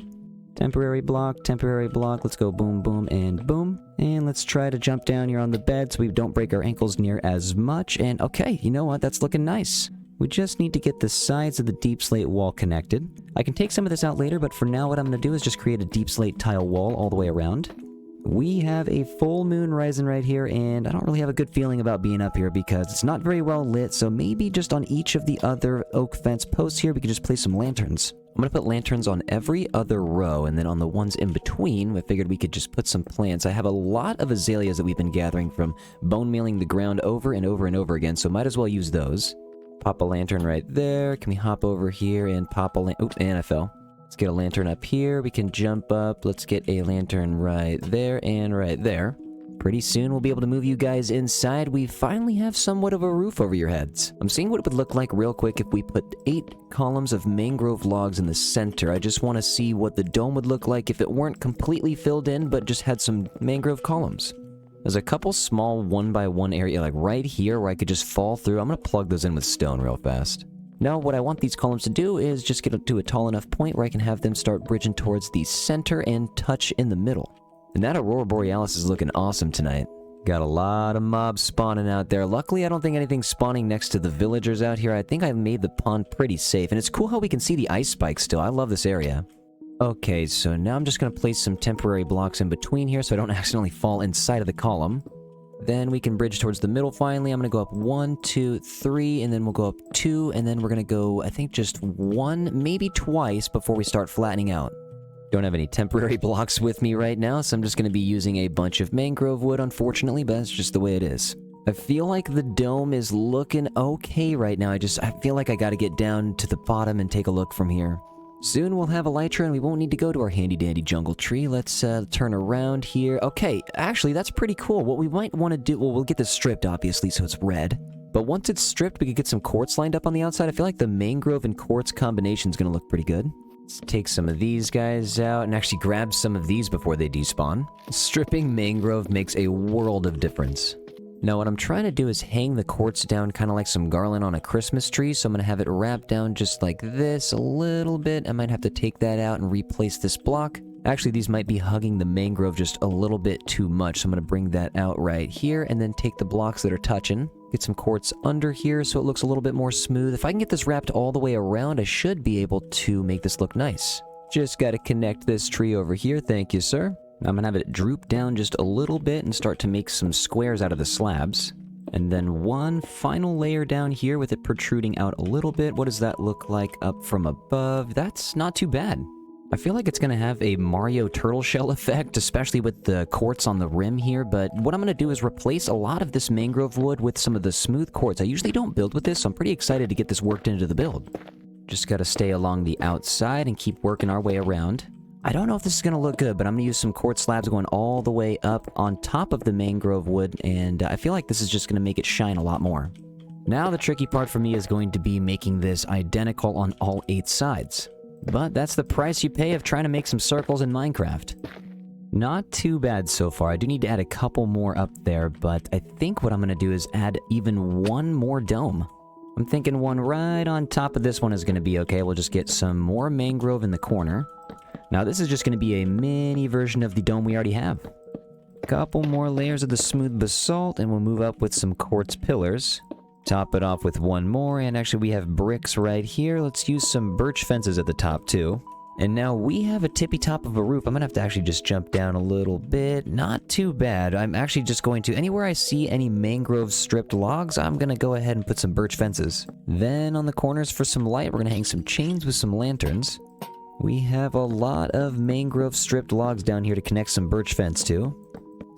Temporary block, let's go boom, boom, and boom. And let's try to jump down here on the bed so we don't break our ankles near as much. And okay, you know what? That's looking nice. We just need to get the sides of the deep slate wall connected. I can take some of this out later, but for now what I'm going to do is just create a deep slate tile wall all the way around. We have a full moon rising right here, and I don't really have a good feeling about being up here because it's not very well lit, so maybe just on each of the other oak fence posts here we could just place some lanterns. I'm going to put lanterns on every other row, and then on the ones in between, I figured we could just put some plants. I have a lot of azaleas that we've been gathering from bone mealing the ground over and over and over again, so might as well use those. Pop a lantern right there. Can we hop over here and pop a lantern? Oops, and I fell. Let's get a lantern up here. We can jump up. Let's get a lantern right there and right there. Pretty soon we'll be able to move you guys inside. We finally have somewhat of a roof over your heads. I'm seeing what it would look like real quick if we put 8 columns of mangrove logs in the center. I just want to see what the dome would look like if it weren't completely filled in, but just had some mangrove columns. There's a couple small 1x1 area like right here where I could just fall through. I'm going to plug those in with stone real fast. Now what I want these columns to do is just get to a tall enough point where I can have them start bridging towards the center and touch in the middle. And that Aurora Borealis is looking awesome tonight. Got a lot of mobs spawning out there. Luckily, I don't think anything's spawning next to the villagers out here. I think I made the pond pretty safe. And it's cool how we can see the ice spikes still. I love this area. Okay, so now I'm just going to place some temporary blocks in between here so I don't accidentally fall inside of the column. Then we can bridge towards the middle finally. I'm going to go up 1, 2, 3, and then we'll go up 2, and then we're going to go, I think, just 1, maybe twice before we start flattening out. Don't have any temporary blocks with me right now, so I'm just going to be using a bunch of mangrove wood, unfortunately, but that's just the way it is. I feel like the dome is looking okay right now. I feel like I got to get down to the bottom and take a look from here. Soon we'll have elytra and we won't need to go to our handy-dandy jungle tree. Let's turn around here. Okay, actually, that's pretty cool. What we might want to do... Well, we'll get this stripped, obviously, so it's red. But once it's stripped, we could get some quartz lined up on the outside. I feel like the mangrove and quartz combination is going to look pretty good. Let's take some of these guys out and actually grab some of these before they despawn. Stripping mangrove makes a world of difference. Now what I'm trying to do is hang the quartz down kind of like some garland on a Christmas tree, so I'm going to have it wrapped down just like this a little bit. I might have to take that out and replace this block. Actually, these might be hugging the mangrove just a little bit too much, so I'm going to bring that out right here and then take the blocks that are touching. Get some quartz under here so it looks a little bit more smooth. If I can get this wrapped all the way around, I should be able to make this look nice. Just got to connect this tree over here. Thank you, sir. I'm going to have it droop down just a little bit and start to make some squares out of the slabs. And then one final layer down here with it protruding out a little bit. What does that look like up from above? That's not too bad. I feel like it's going to have a Mario turtle shell effect, especially with the quartz on the rim here, but what I'm going to do is replace a lot of this mangrove wood with some of the smooth quartz. I usually don't build with this, so I'm pretty excited to get this worked into the build. Just got to stay along the outside and keep working our way around. I don't know if this is going to look good, but I'm going to use some quartz slabs going all the way up on top of the mangrove wood, and I feel like this is just going to make it shine a lot more. Now the tricky part for me is going to be making this identical on all 8 sides. But that's the price you pay of trying to make some circles in Minecraft. Not too bad so far. I do need to add a couple more up there, but I think what I'm going to do is add even one more dome. I'm thinking one right on top of this one is going to be okay. We'll just get some more mangrove in the corner. Now this is just going to be a mini version of the dome we already have. Couple more layers of the smooth basalt, and we'll move up with some quartz pillars. Top it off with one more, and actually we have bricks right here. Let's use some birch fences at the top too. And now we have a tippy top of a roof. I'm gonna have to actually just jump down a little bit. Not too bad. I'm actually just going to, anywhere I see any mangrove stripped logs, I'm gonna go ahead and put some birch fences. Then on the corners for some light, we're gonna hang some chains with some lanterns. We have a lot of mangrove stripped logs down here to connect some birch fence to.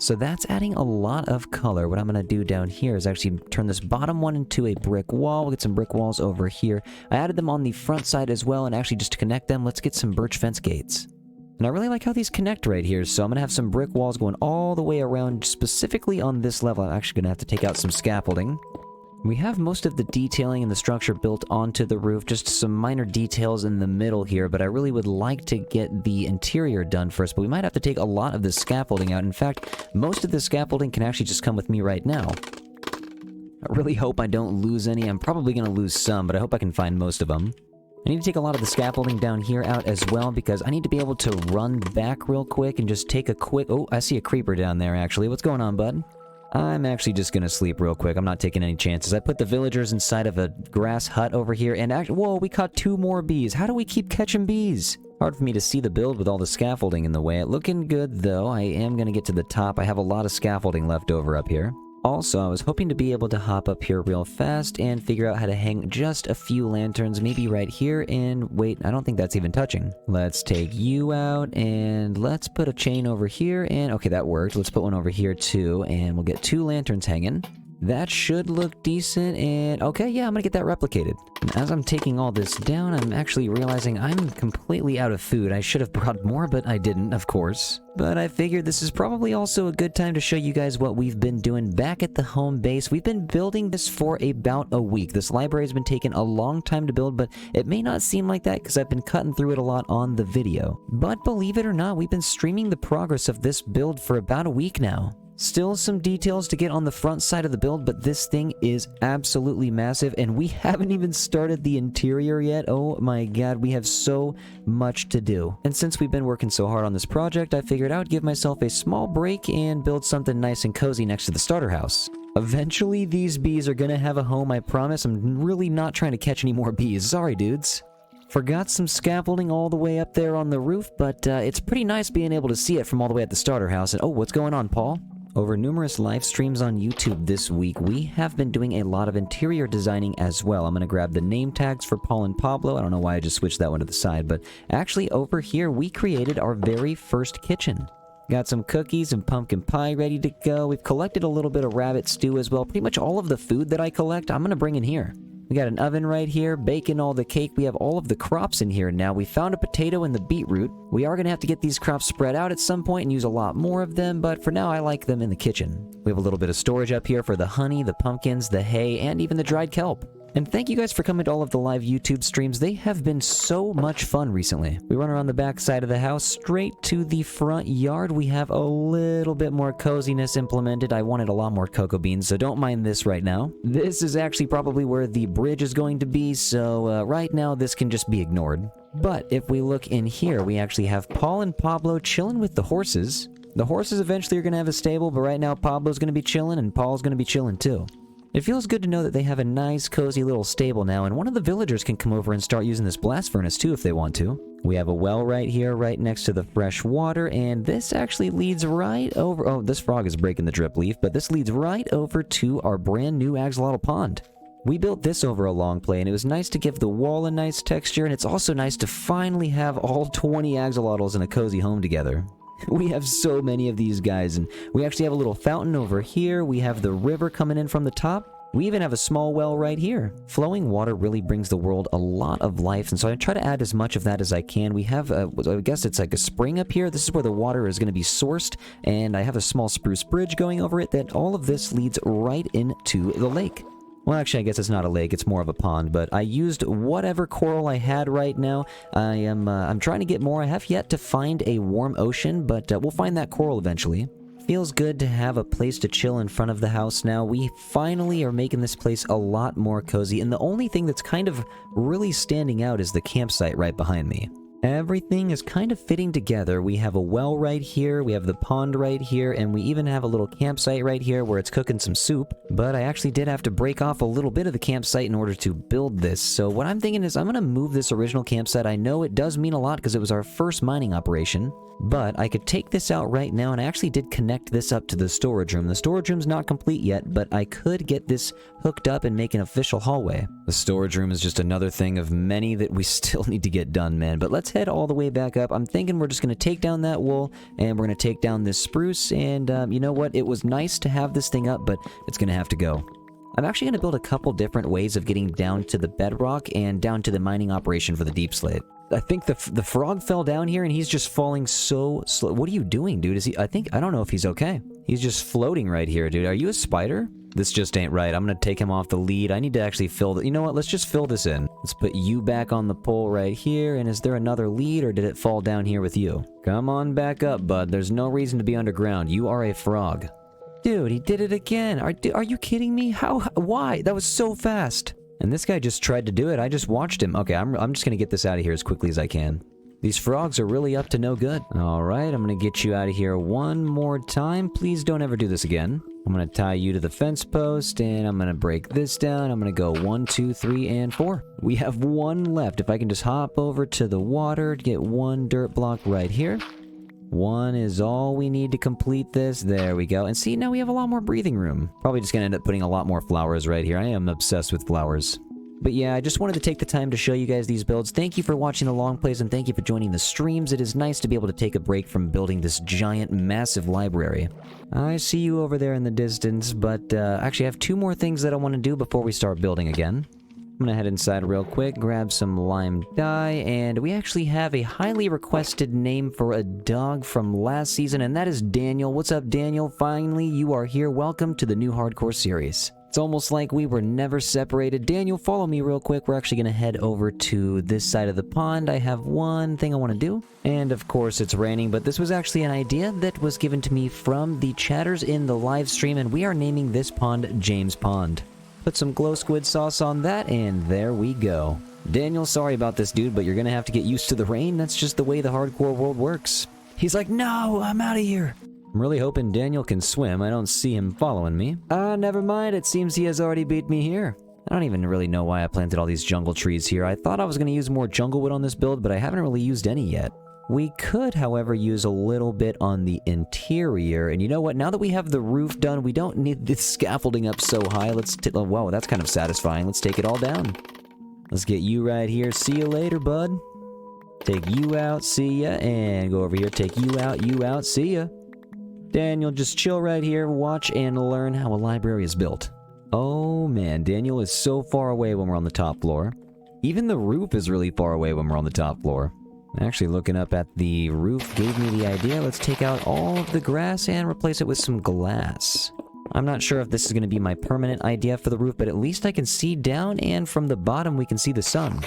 So that's adding a lot of color. What I'm going to do down here is actually turn this bottom one into a brick wall. We'll get some brick walls over here. I added them on the front side as well, and actually just to connect them, let's get some birch fence gates. And I really like how these connect right here, so I'm going to have some brick walls going all the way around, specifically on this level. I'm actually going to have to take out some scaffolding. We have most of the detailing and the structure built onto the roof, just some minor details in the middle here, but I really would like to get the interior done first, but we might have to take a lot of the scaffolding out. In fact, most of the scaffolding can actually just come with me right now. I really hope I don't lose any. I'm probably going to lose some, but I hope I can find most of them. I need to take a lot of the scaffolding down here out as well, because I need to be able to run back real quick and just take a quick... Oh, I see a creeper down there, actually. What's going on, bud? I'm actually just gonna sleep real quick. I'm not taking any chances. I put the villagers inside of a grass hut over here, and actually, whoa, we caught 2 more bees. How do we keep catching bees? Hard for me to see the build with all the scaffolding in the way. Looking good, though. I am gonna get to the top. I have a lot of scaffolding left over up here. Also, I was hoping to be able to hop up here real fast and figure out how to hang just a few lanterns, maybe right here, and wait, I don't think that's even touching. Let's take you out, and let's put a chain over here, and okay, that worked. Let's put one over here too, and we'll get 2 lanterns hanging. That should look decent, and okay, yeah, I'm gonna get that replicated. And as I'm taking all this down, I'm actually realizing I'm completely out of food. I should have brought more, but I didn't, of course. But I figured this is probably also a good time to show you guys what we've been doing back at the home base. We've been building this for about a week. This library has been taking a long time to build, but it may not seem like that because I've been cutting through it a lot on the video. But believe it or not, we've been streaming the progress of this build for about a week now. Still some details to get on the front side of the build, but this thing is absolutely massive, and we haven't even started the interior yet. Oh my god, we have so much to do. And since we've been working so hard on this project, I figured I would give myself a small break and build something nice and cozy next to the starter house. Eventually, these bees are gonna have a home, I promise. I'm really not trying to catch any more bees. Sorry, dudes. Forgot some scaffolding all the way up there on the roof, but it's pretty nice being able to see it from all the way at the starter house. And oh, what's going on, Paul? Over numerous live streams on YouTube this week, we have been doing a lot of interior designing as well. I'm going to grab the name tags for Paul and Pablo. I don't know why I just switched that one to the side, but actually over here, we created our very first kitchen. Got some cookies and pumpkin pie ready to go. We've collected a little bit of rabbit stew as well. Pretty much all of the food that I collect, I'm going to bring in here. We got an oven right here, baking all the cake. We have all of the crops in here now. We found a potato and the beetroot. We are going to have to get these crops spread out at some point and use a lot more of them, but for now I like them in the kitchen. We have a little bit of storage up here for the honey, the pumpkins, the hay, and even the dried kelp. And thank you guys for coming to all of the live YouTube streams. They have been so much fun recently. We run around the back side of the house, straight to the front yard. We have a little bit more coziness implemented. I wanted a lot more cocoa beans, so don't mind this right now. This is actually probably where the bridge is going to be, so right now this can just be ignored. But if we look in here, we actually have Paul and Pablo chilling with the horses. The horses eventually are going to have a stable, but right now Pablo's going to be chilling and Paul's going to be chilling too. It feels good to know that they have a nice, cozy little stable now, and one of the villagers can come over and start using this blast furnace too if they want to. We have a well right here, right next to the fresh water, and this actually leads right over... Oh, this frog is breaking the drip leaf, but this leads right over to our brand new axolotl pond. We built this over a long play, and it was nice to give the wall a nice texture, and it's also nice to finally have all 20 axolotls in a cozy home together. We have so many of these guys, and we actually have a little fountain over here. We have the river coming in from the top. We even have a small well right here. Flowing water really brings the world a lot of life, and so I try to add as much of that as I can. We have, I guess it's like a spring up here. This is where the water is going to be sourced, and I have a small spruce bridge going over it that all of this leads right into the lake. Well, actually, I guess it's not a lake, it's more of a pond, but I used whatever coral I had right now. I'm trying to get more. I have yet to find a warm ocean, but we'll find that coral eventually. Feels good to have a place to chill in front of the house now. We finally are making this place a lot more cozy, and the only thing that's kind of really standing out is the campsite right behind me. Everything is kind of fitting together. We have a well right here, we have the pond right here, and we even have a little campsite right here where it's cooking some soup. But I actually did have to break off a little bit of the campsite in order to build this. So what I'm thinking is I'm going to move this original campsite. I know it does mean a lot because it was our first mining operation. But I could take this out right now, and I actually did connect this up to the storage room. The storage room's not complete yet, but I could get this hooked up and make an official hallway. The storage room is just another thing of many that we still need to get done, man. But let's head all the way back up. I'm thinking we're just going to take down that wool, and we're going to take down this spruce, and you know what? It was nice to have this thing up, but it's going to have to go. I'm actually going to build a couple different ways of getting down to the bedrock and down to the mining operation for the deep slate. I think the frog fell down here and he's just falling so slow. What are you doing, dude? Is he? I don't know if he's okay. He's just floating right here, dude. Are you a spider? This just ain't right. I'm gonna take him off the lead. I need to actually fill the... You know what? Let's just fill this in. Let's put you back on the pole right here. And is there another lead or did it fall down here with you? Come on back up, bud. There's no reason to be underground. You are a frog. Dude, he did it again. Are you kidding me? How? Why? That was so fast. And this guy just tried to do it. I just watched him. Okay, I'm just gonna get this out of here as quickly as I can. These frogs are really up to no good. Alright, I'm gonna get you out of here one more time. Please don't ever do this again. I'm gonna tie you to the fence post, and I'm gonna break this down. I'm gonna go 1, 2, 3, and 4. We have one left. If I can just hop over to the water, get one dirt block right here. One is all we need to complete this. There we go. And see, now we have a lot more breathing room. Probably just gonna end up putting a lot more flowers right here. I am obsessed with flowers. But yeah, I just wanted to take the time to show you guys these builds. Thank you for watching the long plays, and thank you for joining the streams. It is nice to be able to take a break from building this giant, massive library. I see you over there in the distance, but actually I have 2 more things that I want to do before we start building again. I'm gonna head inside real quick, grab some lime dye, and we actually have a highly requested name for a dog from last season, and that is Daniel. What's up, Daniel? Finally, you are here. Welcome to the new hardcore series. It's almost like we were never separated. Daniel, follow me real quick. We're actually gonna head over to this side of the pond. I have one thing I want to do, and of course it's raining, but this was actually an idea that was given to me from the chatters in the live stream, and we are naming this pond James Pond. Put some glow squid sauce on that, and there we go. Daniel, sorry about this, dude, but you're gonna have to get used to the rain. That's just the way the hardcore world works. He's like, no, I'm out of here. I'm really hoping Daniel can swim. I don't see him following me. Never mind. It seems he has already beat me here. I don't even really know why I planted all these jungle trees here. I thought I was gonna use more jungle wood on this build, but I haven't really used any yet. We could, however, use a little bit on the interior. And you know what? Now that we have the roof done, we don't need this scaffolding up so high. Oh, wow, that's kind of satisfying. Let's take it all down. Let's get you right here. See you later, bud. Take you out, see ya. And go over here, take you out, see ya. Daniel, just chill right here, watch and learn how a library is built. Oh man, Daniel is so far away when we're on the top floor. Even the roof is really far away when we're on the top floor. Actually, looking up at the roof gave me the idea. Let's take out all of the grass and replace it with some glass. I'm not sure if this is going to be my permanent idea for the roof, but at least I can see down, and from the bottom we can see the sun.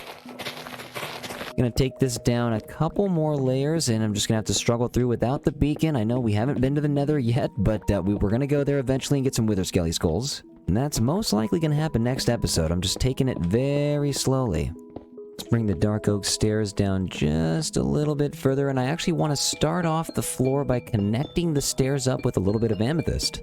Gonna take this down a couple more layers, and I'm just gonna have to struggle through without the beacon. I know we haven't been to the nether yet, but we're gonna go there eventually and get some wither skelly skulls. And that's most likely gonna happen next episode. I'm just taking it very slowly. Let's bring the dark oak stairs down just a little bit further, and I actually want to start off the floor by connecting the stairs up with a little bit of amethyst.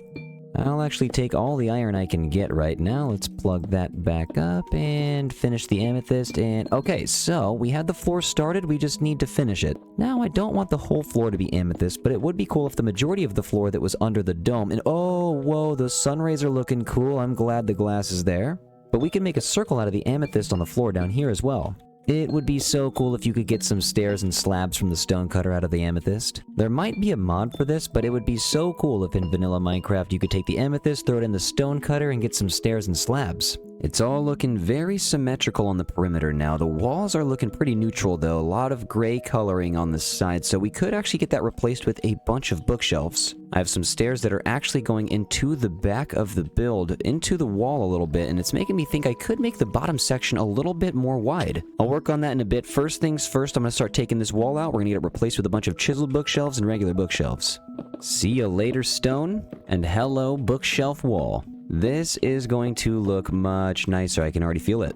I'll actually take all the iron I can get right now. Let's plug that back up and finish the amethyst. And okay, so we had the floor started, we just need to finish it. Now, I don't want the whole floor to be amethyst, but it would be cool if the majority of the floor that was under the dome, and oh, whoa, the sun rays are looking cool. I'm glad the glass is there. But we can make a circle out of the amethyst on the floor down here as well. It would be so cool if you could get some stairs and slabs from the stone cutter out of the amethyst. There might be a mod for this, but it would be so cool if in vanilla Minecraft you could take the amethyst, throw it in the stone cutter, and get some stairs and slabs. It's all looking very symmetrical on the perimeter now. The walls are looking pretty neutral though, a lot of gray coloring on the side, so we could actually get that replaced with a bunch of bookshelves. I have some stairs that are actually going into the back of the build, into the wall a little bit, and it's making me think I could make the bottom section a little bit more wide. I'll work on that in a bit. First things first, I'm going to start taking this wall out. We're going to get it replaced with a bunch of chiseled bookshelves and regular bookshelves. See you later, stone, and hello, bookshelf wall. This is going to look much nicer. I can already feel it.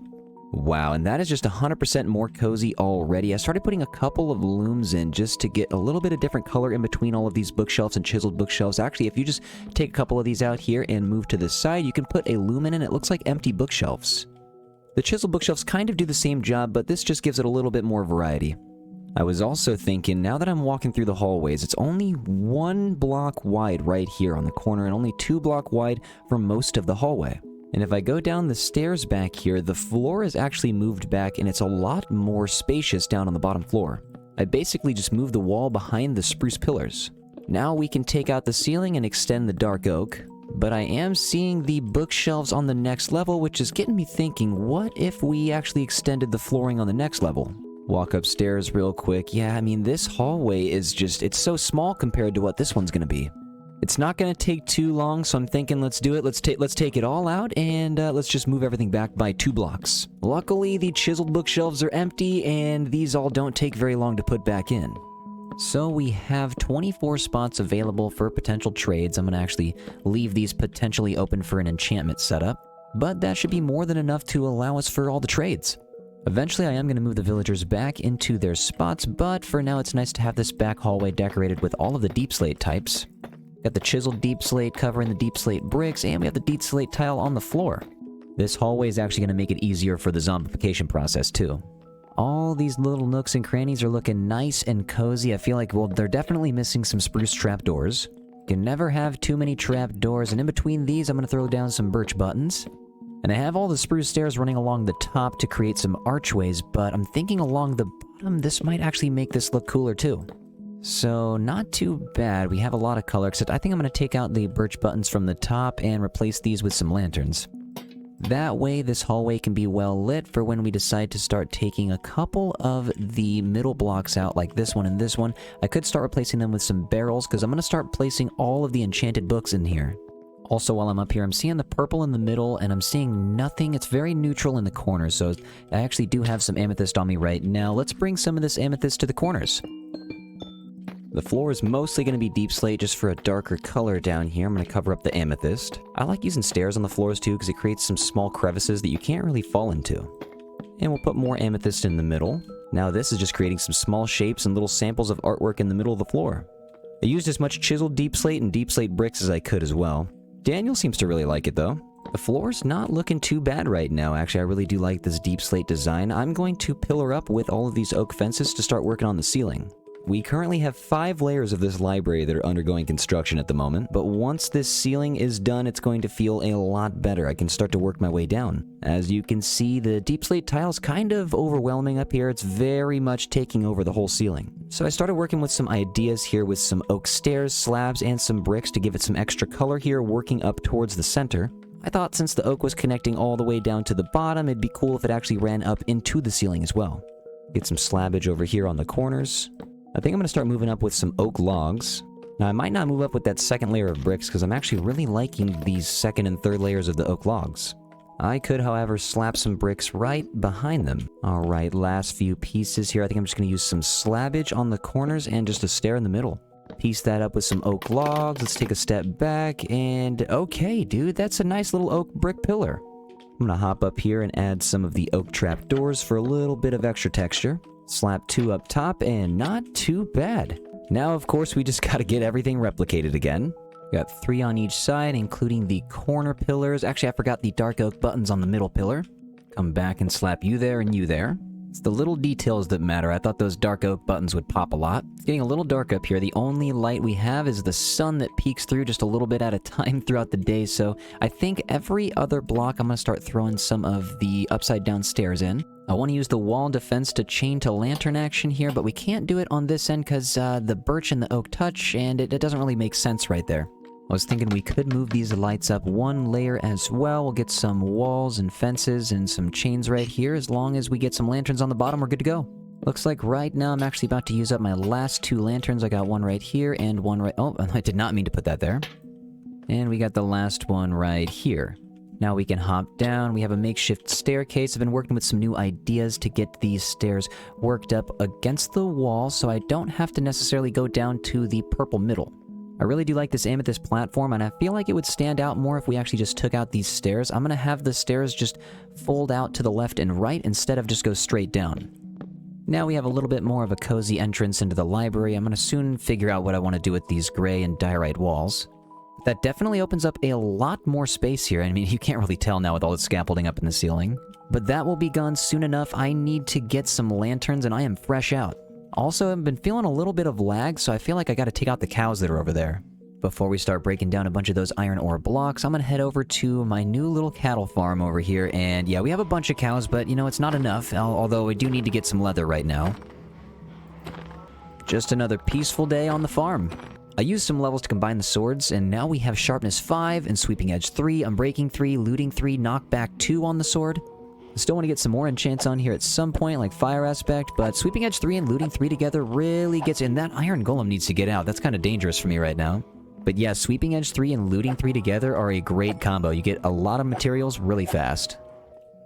Wow, and that is just 100% more cozy already. I started putting a couple of looms in just to get a little bit of different color in between all of these bookshelves and chiseled bookshelves. Actually, if you just take a couple of these out here and move to the side, you can put a loom in and it looks like empty bookshelves. The chiseled bookshelves kind of do the same job, but this just gives it a little bit more variety. I was also thinking, now that I'm walking through the hallways, it's only 1 block wide right here on the corner and only 2 block wide for most of the hallway. And if I go down the stairs back here, the floor is actually moved back and it's a lot more spacious down on the bottom floor. I basically just moved the wall behind the spruce pillars. Now we can take out the ceiling and extend the dark oak, but I am seeing the bookshelves on the next level, which is getting me thinking, what if we actually extended the flooring on the next level? Walk upstairs real quick. Yeah, I mean, this hallway is just, it's so small compared to what this one's gonna be. It's not going to take too long, so I'm thinking let's do it. Let's take it all out, and let's just move everything back by 2 blocks. Luckily, the chiseled bookshelves are empty, and these all don't take very long to put back in. So we have 24 spots available for potential trades. I'm going to actually leave these potentially open for an enchantment setup, but that should be more than enough to allow us for all the trades. Eventually, I am going to move the villagers back into their spots, but for now, it's nice to have this back hallway decorated with all of the deep slate types. Got the chiseled deep slate covering the deep slate bricks, and we have the deep slate tile on the floor. This hallway is actually going to make it easier for the zombification process, too. All these little nooks and crannies are looking nice and cozy. I feel like, well, they're definitely missing some spruce trapdoors. Can never have too many trapdoors, and in between these, I'm going to throw down some birch buttons. And I have all the spruce stairs running along the top to create some archways, but I'm thinking along the bottom, this might actually make this look cooler, too. So, not too bad. We have a lot of color, except I think I'm going to take out the birch buttons from the top and replace these with some lanterns. That way, this hallway can be well lit for when we decide to start taking a couple of the middle blocks out, like this one and this one. I could start replacing them with some barrels, because I'm going to start placing all of the enchanted books in here. Also, while I'm up here, I'm seeing the purple in the middle, and I'm seeing nothing. It's very neutral in the corners, so I actually do have some amethyst on me right now. Let's bring some of this amethyst to the corners. The floor is mostly going to be deep slate just for a darker color down here. I'm going to cover up the amethyst. I like using stairs on the floors too because it creates some small crevices that you can't really fall into. And we'll put more amethyst in the middle. Now this is just creating some small shapes and little samples of artwork in the middle of the floor. I used as much chiseled deep slate and deep slate bricks as I could as well. Daniel seems to really like it though. The floor's not looking too bad right now. Actually, I really do like this deep slate design. I'm going to pillar up with all of these oak fences to start working on the ceiling. We currently have 5 layers of this library that are undergoing construction at the moment, but once this ceiling is done, it's going to feel a lot better. I can start to work my way down. As you can see, the deep slate tile's kind of overwhelming up here. It's very much taking over the whole ceiling. So I started working with some ideas here with some oak stairs, slabs, and some bricks to give it some extra color here, working up towards the center. I thought since the oak was connecting all the way down to the bottom, it'd be cool if it actually ran up into the ceiling as well. Get some slabbage over here on the corners. I think I'm going to start moving up with some oak logs. Now, I might not move up with that second layer of bricks because I'm actually really liking these second and third layers of the oak logs. I could, however, slap some bricks right behind them. Alright, last few pieces here. I think I'm just going to use some slabbage on the corners and just a stair in the middle. Piece that up with some oak logs. Let's take a step back and... okay, dude, that's a nice little oak brick pillar. I'm going to hop up here and add some of the oak trapdoors for a little bit of extra texture. Slap 2 up top, and not too bad. Now, of course, we just gotta get everything replicated again. Got 3 on each side, including the corner pillars. Actually, I forgot the dark oak buttons on the middle pillar. Come back and slap you there and you there. It's the little details that matter. I thought those dark oak buttons would pop a lot. It's getting a little dark up here. The only light we have is the sun that peeks through just a little bit at a time throughout the day, so I think every other block I'm gonna start throwing some of the upside down stairs in. I want to use the wall defense to chain to lantern action here, but we can't do it on this end because the birch and the oak touch, and it doesn't really make sense right there. I was thinking we could move these lights up 1 layer as well. We'll get some walls and fences and some chains right here. As long as we get some lanterns on the bottom, we're good to go. Looks like right now I'm actually about to use up my last 2 lanterns. I got one right here and one right... oh, I did not mean to put that there. And we got the last one right here. Now we can hop down. We have a makeshift staircase. I've been working with some new ideas to get these stairs worked up against the wall so I don't have to necessarily go down to the purple middle. I really do like this amethyst platform, and I feel like it would stand out more if we actually just took out these stairs. I'm gonna have the stairs just fold out to the left and right instead of just go straight down. Now we have a little bit more of a cozy entrance into the library. I'm gonna soon figure out what I want to do with these gray and diorite walls. That definitely opens up a lot more space here. I mean, you can't really tell now with all the scaffolding up in the ceiling. But that will be gone soon enough. I need to get some lanterns, and I am fresh out. Also, I've been feeling a little bit of lag, so I feel like I gotta take out the cows that are over there. Before we start breaking down a bunch of those iron ore blocks, I'm gonna head over to my new little cattle farm over here, and yeah, we have a bunch of cows, but you know, it's not enough, although we do need to get some leather right now. Just another peaceful day on the farm. I used some levels to combine the swords, and now we have sharpness 5 and sweeping edge 3, unbreaking 3, looting 3, knockback 2 on the sword. I still want to get some more enchants on here at some point, like fire aspect, but sweeping edge 3 and looting 3 together really gets in. That iron golem needs to get out. That's kind of dangerous for me right now. But yeah, sweeping edge 3 and looting 3 together are a great combo. You get a lot of materials really fast.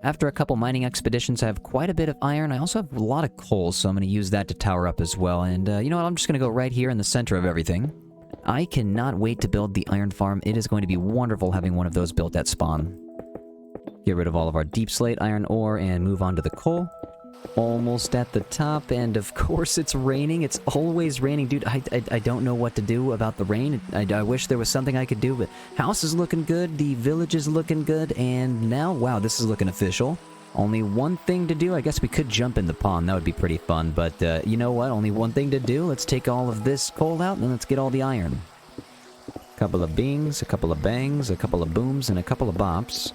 After a couple mining expeditions, I have quite a bit of iron. I also have a lot of coal, so I'm going to use that to tower up as well. And you know what? I'm just going to go right here in the center of everything. I cannot wait to build the iron farm. It is going to be wonderful having one of those built at spawn. Get rid of all of our deep slate iron ore and move on to the coal. Almost at the top, and of course it's raining. It's always raining. Dude, I don't know what to do about the rain. I wish there was something I could do, but house is looking good, the village is looking good, and now, wow, this is looking official. Only one thing to do. I guess we could jump in the pond. That would be pretty fun, but you know what? Only one thing to do. Let's take all of this coal out, and let's get all the iron. A couple of bings, a couple of bangs, a couple of booms, and a couple of bops.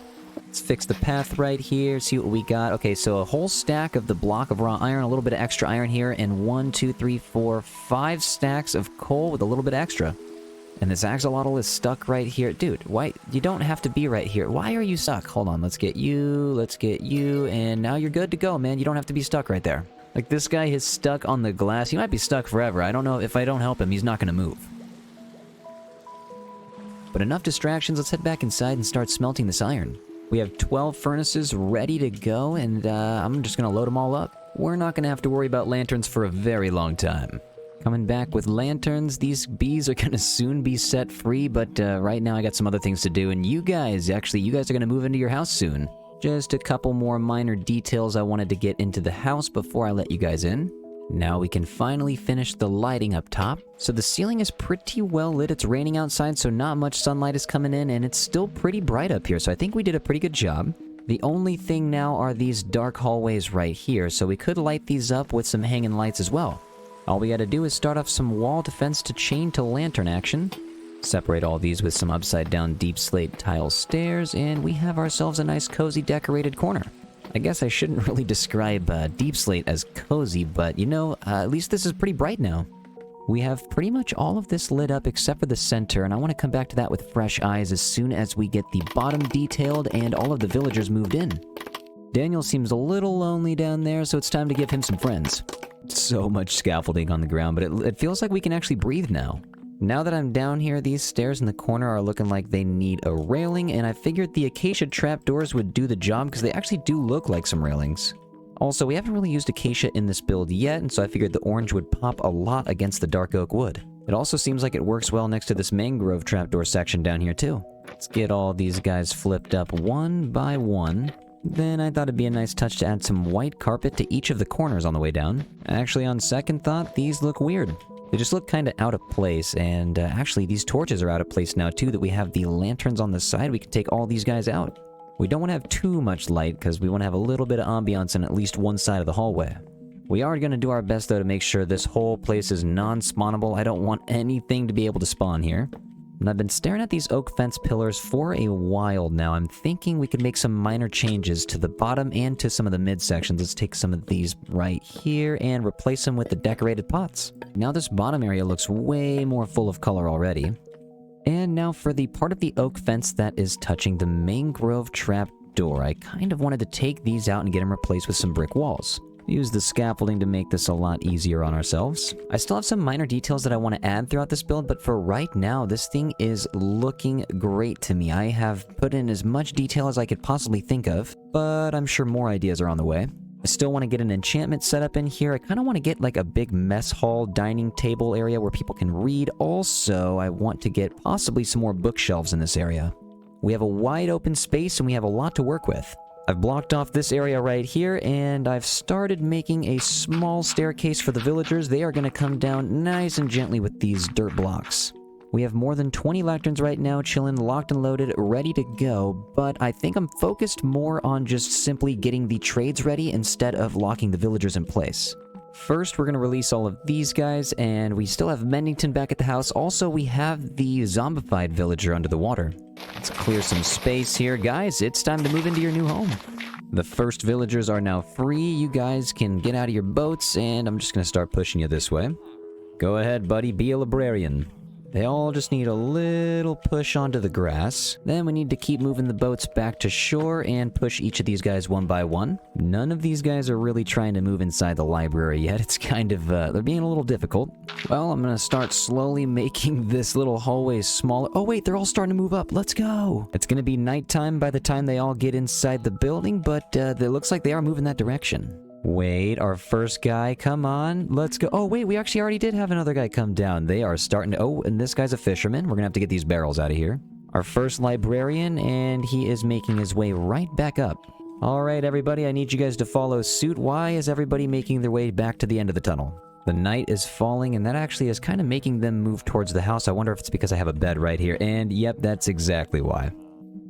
Let's fix the path right here, see what we got. Okay, so a whole stack of the block of raw iron, a little bit of extra iron here, and 1, 2, 3, 4, 5 stacks of coal with a little bit extra. And this axolotl is stuck right here. Dude, why? You don't have to be right here. Why are you stuck? Hold on, let's get you, and now you're good to go, man. You don't have to be stuck right there. Like, this guy is stuck on the glass. He might be stuck forever. I don't know. If I don't help him, he's not gonna move. But enough distractions. Let's head back inside and start smelting this iron. We have 12 furnaces ready to go, and I'm just going to load them all up. We're not going to have to worry about lanterns for a very long time. Coming back with lanterns. These bees are going to soon be set free, but right now I got some other things to do, and you guys are going to move into your house soon. Just a couple more minor details I wanted to get into the house before I let you guys in. Now we can finally finish the lighting up top. So the ceiling is pretty well lit. It's raining outside, so not much sunlight is coming in, and it's still pretty bright up here, so I think we did a pretty good job. The only thing now are these dark hallways right here, so we could light these up with some hanging lights as well. All we gotta do is start off some wall defense to chain to lantern action. Separate all these with some upside down deep slate tile stairs, and we have ourselves a nice cozy decorated corner. I guess I shouldn't really describe deep slate as cozy, but you know, at least this is pretty bright now. We have pretty much all of this lit up except for the center, and I want to come back to that with fresh eyes as soon as we get the bottom detailed and all of the villagers moved in. Daniel seems a little lonely down there, so it's time to give him some friends. So much scaffolding on the ground, but it feels like we can actually breathe now. Now that I'm down here, these stairs in the corner are looking like they need a railing, and I figured the acacia trapdoors would do the job because they actually do look like some railings. Also, we haven't really used acacia in this build yet, and so I figured the orange would pop a lot against the dark oak wood. It also seems like it works well next to this mangrove trapdoor section down here too. Let's get all these guys flipped up one by one. Then I thought it'd be a nice touch to add some white carpet to each of the corners on the way down. Actually, on second thought, these look weird. They just look kind of out of place, and actually these torches are out of place now too, that we have the lanterns on the side. We can take all these guys out. We don't want to have too much light because we want to have a little bit of ambiance in at least one side of the hallway. We are going to do our best though to make sure this whole place is non-spawnable. I don't want anything to be able to spawn here. And I've been staring at these oak fence pillars for a while now. I'm thinking we could make some minor changes to the bottom and to some of the midsections. Let's take some of these right here and replace them with the decorated pots. Now this bottom area looks way more full of color already. And now for the part of the oak fence that is touching the mangrove trap door. I kind of wanted to take these out and get them replaced with some brick walls. Use the scaffolding to make this a lot easier on ourselves. I still have some minor details that I want to add throughout this build, but for right now, this thing is looking great to me. I have put in as much detail as I could possibly think of, but I'm sure more ideas are on the way. I still want to get an enchantment set up in here. I kind of want to get like a big mess hall dining table area where people can read. Also, I want to get possibly some more bookshelves in this area. We have a wide open space and we have a lot to work with. I've blocked off this area right here, and I've started making a small staircase for the villagers. They are going to come down nice and gently with these dirt blocks. We have more than 20 lecterns right now, chilling, locked and loaded, ready to go, but I think I'm focused more on just simply getting the trades ready instead of locking the villagers in place. First, we're going to release all of these guys, and we still have Mendington back at the house. Also, we have the zombified villager under the water. Let's clear some space here. Guys, it's time to move into your new home. The first villagers are now free. You guys can get out of your boats, and I'm just going to start pushing you this way. Go ahead, buddy. Be a librarian. They all just need a little push onto the grass. Then we need to keep moving the boats back to shore and push each of these guys one by one. None of these guys are really trying to move inside the library yet. It's kind of, they're being a little difficult. Well, I'm gonna start slowly making this little hallway smaller. Oh wait, they're all starting to move up. Let's go. It's gonna be nighttime by the time they all get inside the building, but it looks like they are moving that direction. Wait, our first guy, come on, let's go. Oh, wait, we actually already did have another guy come down. They are starting to, oh, and this guy's a fisherman. We're gonna have to get these barrels out of here. Our first librarian, and he is making his way right back up. All right, everybody, I need you guys to follow suit. Why is everybody making their way back to the end of the tunnel? The night is falling, and that actually is kind of making them move towards the house. I wonder if it's because I have a bed right here, and yep, that's exactly why.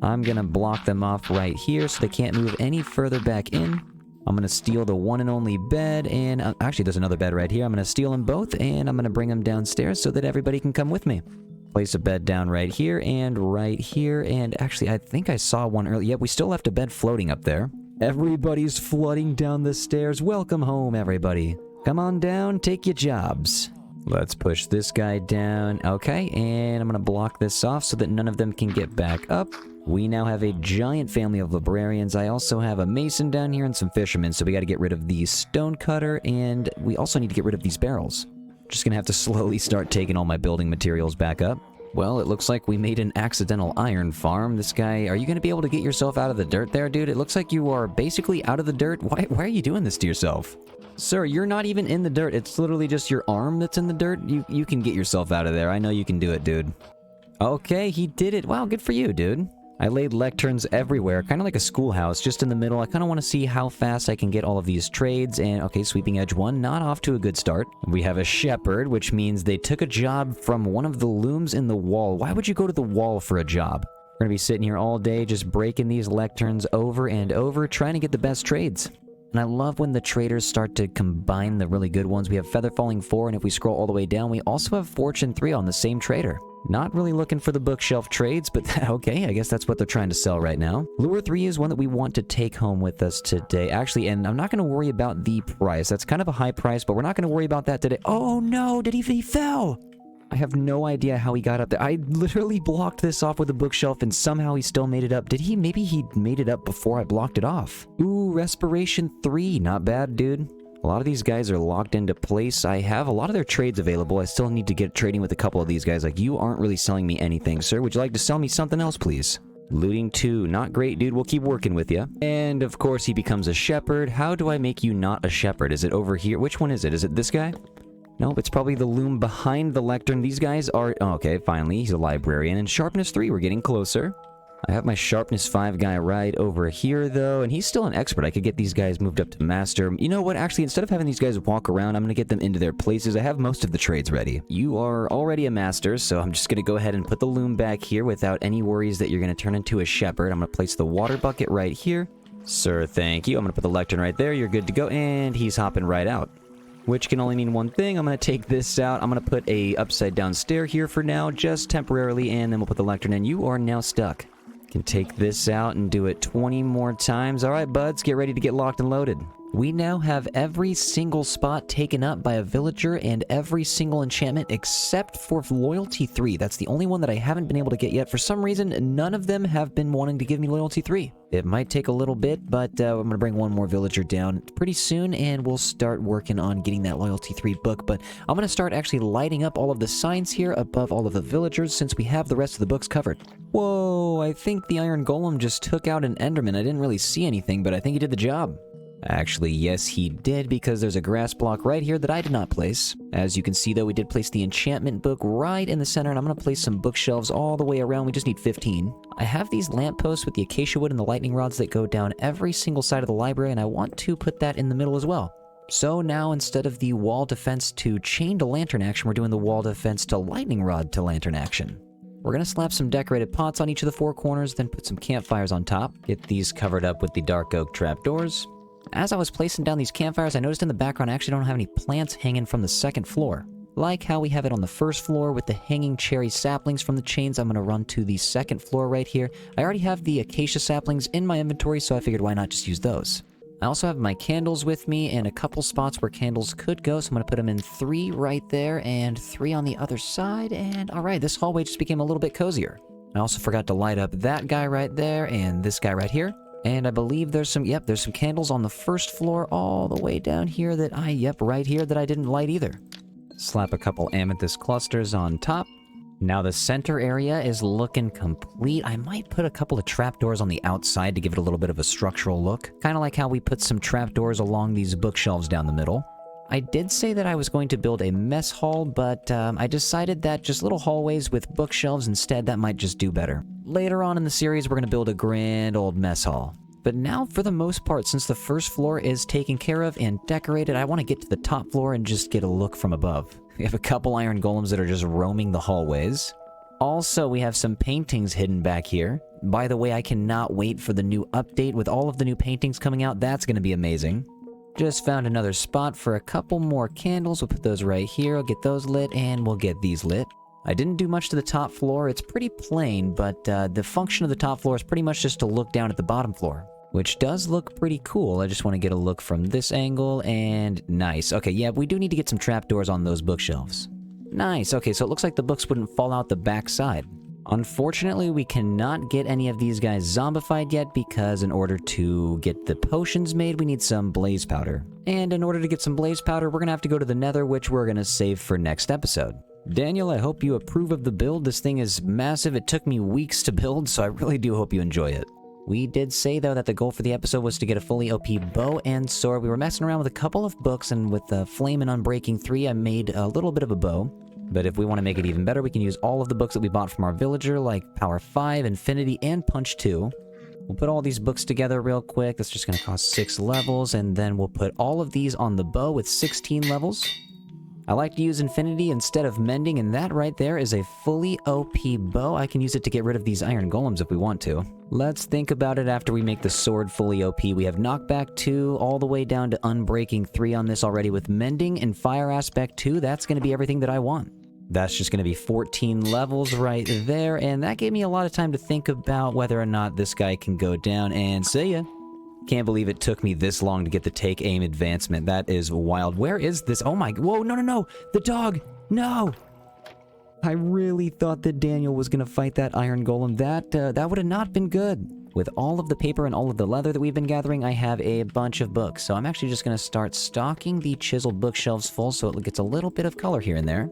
I'm gonna block them off right here so they can't move any further back in. I'm going to steal the one and only bed, and actually there's another bed right here. I'm going to steal them both, and I'm going to bring them downstairs so that everybody can come with me. Place a bed down right here, and actually I think I saw one earlier. Yeah, we still left a bed floating up there. Everybody's flooding down the stairs. Welcome home, everybody. Come on down, take your jobs. Let's push this guy down. Okay, and I'm going to block this off so that none of them can get back up. We now have a giant family of librarians. I also have a mason down here and some fishermen, so we got to get rid of the stone cutter, and we also need to get rid of these barrels. Just gonna have to slowly start taking all my building materials back up. Well, it looks like we made an accidental iron farm. This guy, are you gonna be able to get yourself out of the dirt there, dude? It looks like you are basically out of the dirt. Why are you doing this to yourself? Sir, you're not even in the dirt. It's literally just your arm that's in the dirt. You can get yourself out of there. I know you can do it, dude. Okay, he did it. Wow, good for you, dude. I laid lecterns everywhere, kind of like a schoolhouse, just in the middle. I kind of want to see how fast I can get all of these trades. And, okay, sweeping edge one, not off to a good start. We have a shepherd, which means they took a job from one of the looms in the wall. Why would you go to the wall for a job? We're going to be sitting here all day just breaking these lecterns over and over, trying to get the best trades. And I love when the traders start to combine the really good ones. We have Feather Falling 4, and if we scroll all the way down, we also have Fortune 3 on the same trader. Not really looking for the bookshelf trades, but okay, I guess that's what they're trying to sell right now. Lure 3 is one that we want to take home with us today. Actually, and I'm not going to worry about the price. That's kind of a high price, but we're not going to worry about that today. Oh no, he fell! I have no idea how he got up there. I literally blocked this off with a bookshelf, and somehow he still made it up. Maybe he made it up before I blocked it off. Ooh, Respiration 3. Not bad, dude. A lot of these guys are locked into place. I have a lot of their trades available. I still need to get trading with a couple of these guys. Like, you aren't really selling me anything, sir. Would you like to sell me something else, please? Looting 2. Not great, dude. We'll keep working with you. And, of course, he becomes a shepherd. How do I make you not a shepherd? Is it over here? Which one is it? Is it this guy? Nope, it's probably the loom behind the lectern. These guys are... Oh, okay, finally, he's a librarian. And Sharpness 3, we're getting closer. I have my Sharpness 5 guy right over here, though, and he's still an expert. I could get these guys moved up to Master. You know what? Actually, instead of having these guys walk around, I'm going to get them into their places. I have most of the trades ready. You are already a Master, so I'm just going to go ahead and put the loom back here without any worries that you're going to turn into a shepherd. I'm going to place the water bucket right here. Sir, thank you. I'm going to put the lectern right there. You're good to go, and he's hopping right out. Which can only mean one thing. I'm going to take this out. I'm going to put a upside down stair here for now, just temporarily, and then we'll put the lectern in. You are now stuck. Can take this out and do it 20 more times. All right, buds, get ready to get locked and loaded. We now have every single spot taken up by a villager and every single enchantment except for Loyalty 3. That's the only one that I haven't been able to get yet. For some reason, none of them have been wanting to give me Loyalty 3. It might take a little bit, but I'm going to bring one more villager down pretty soon, and we'll start working on getting that Loyalty 3 book. But I'm going to start actually lighting up all of the signs here above all of the villagers since we have the rest of the books covered. Whoa, I think the Iron Golem just took out an Enderman. I didn't really see anything, but I think he did the job. Actually, yes, he did, because there's a grass block right here that I did not place. As you can see, though, we did place the enchantment book right in the center, and I'm going to place some bookshelves all the way around. We just need 15. I have these lampposts with the acacia wood and the lightning rods that go down every single side of the library, and I want to put that in the middle as well. So now, instead of the wall defense to chain to lantern action, we're doing the wall defense to lightning rod to lantern action. We're going to slap some decorated pots on each of the 4 corners, then put some campfires on top. Get these covered up with the dark oak trapdoors. As I was placing down these campfires, I noticed in the background I actually don't have any plants hanging from the 2nd floor. Like how we have it on the 1st floor with the hanging cherry saplings from the chains, I'm going to run to the 2nd floor right here. I already have the acacia saplings in my inventory, so I figured why not just use those. I also have my candles with me and a couple spots where candles could go, so I'm going to put them in 3 right there and 3 on the other side, and alright, this hallway just became a little bit cozier. I also forgot to light up that guy right there and this guy right here. And I believe there's some candles on the 1st floor all the way down here that right here that I didn't light either. Slap a couple amethyst clusters on top. Now the center area is looking complete. I might put a couple of trapdoors on the outside to give it a little bit of a structural look. Kind of like how we put some trapdoors along these bookshelves down the middle. I did say that I was going to build a mess hall, but I decided that just little hallways with bookshelves instead, that might just do better. Later on in the series, we're going to build a grand old mess hall. But now, for the most part, since the 1st floor is taken care of and decorated, I want to get to the top floor and just get a look from above. We have a couple iron golems that are just roaming the hallways. Also, we have some paintings hidden back here. By the way, I cannot wait for the new update with all of the new paintings coming out. That's going to be amazing. Just found another spot for a couple more candles. We'll put those right here. I'll get those lit, and we'll get these lit. I didn't do much to the top floor. It's pretty plain, but the function of the top floor is pretty much just to look down at the bottom floor, which does look pretty cool. I just want to get a look from this angle, and nice. Okay, yeah, we do need to get some trapdoors on those bookshelves. Nice. Okay, so it looks like the books wouldn't fall out the back side. Unfortunately, we cannot get any of these guys zombified yet because in order to get the potions made, we need some blaze powder. And in order to get some blaze powder, we're going to have to go to the nether, which we're going to save for next episode. Daniel, I hope you approve of the build. This thing is massive. It took me weeks to build, so I really do hope you enjoy it. We did say, though, that the goal for the episode was to get a fully OP bow and sword. We were messing around with a couple of books, and with the Flame and Unbreaking 3, I made a little bit of a bow. But if we want to make it even better, we can use all of the books that we bought from our villager, like Power 5, Infinity, and Punch 2. We'll put all these books together real quick. That's just going to cost 6 levels, and then we'll put all of these on the bow with 16 levels. I like to use Infinity instead of Mending, and that right there is a fully OP bow. I can use it to get rid of these iron golems if we want to. Let's think about it after we make the sword fully OP. We have Knockback 2 all the way down to Unbreaking 3 on this already with Mending and Fire Aspect 2. That's going to be everything that I want. That's just going to be 14 levels right there, and that gave me a lot of time to think about whether or not this guy can go down, and see ya. Can't believe it took me this long to get the Take Aim advancement. That is wild. Where is this? Oh my... Whoa, no. The dog. No. I really thought that Daniel was going to fight that iron golem. That would have not been good. With all of the paper and all of the leather that we've been gathering, I have a bunch of books. So I'm actually just going to start stocking the chiseled bookshelves full so it gets a little bit of color here and there.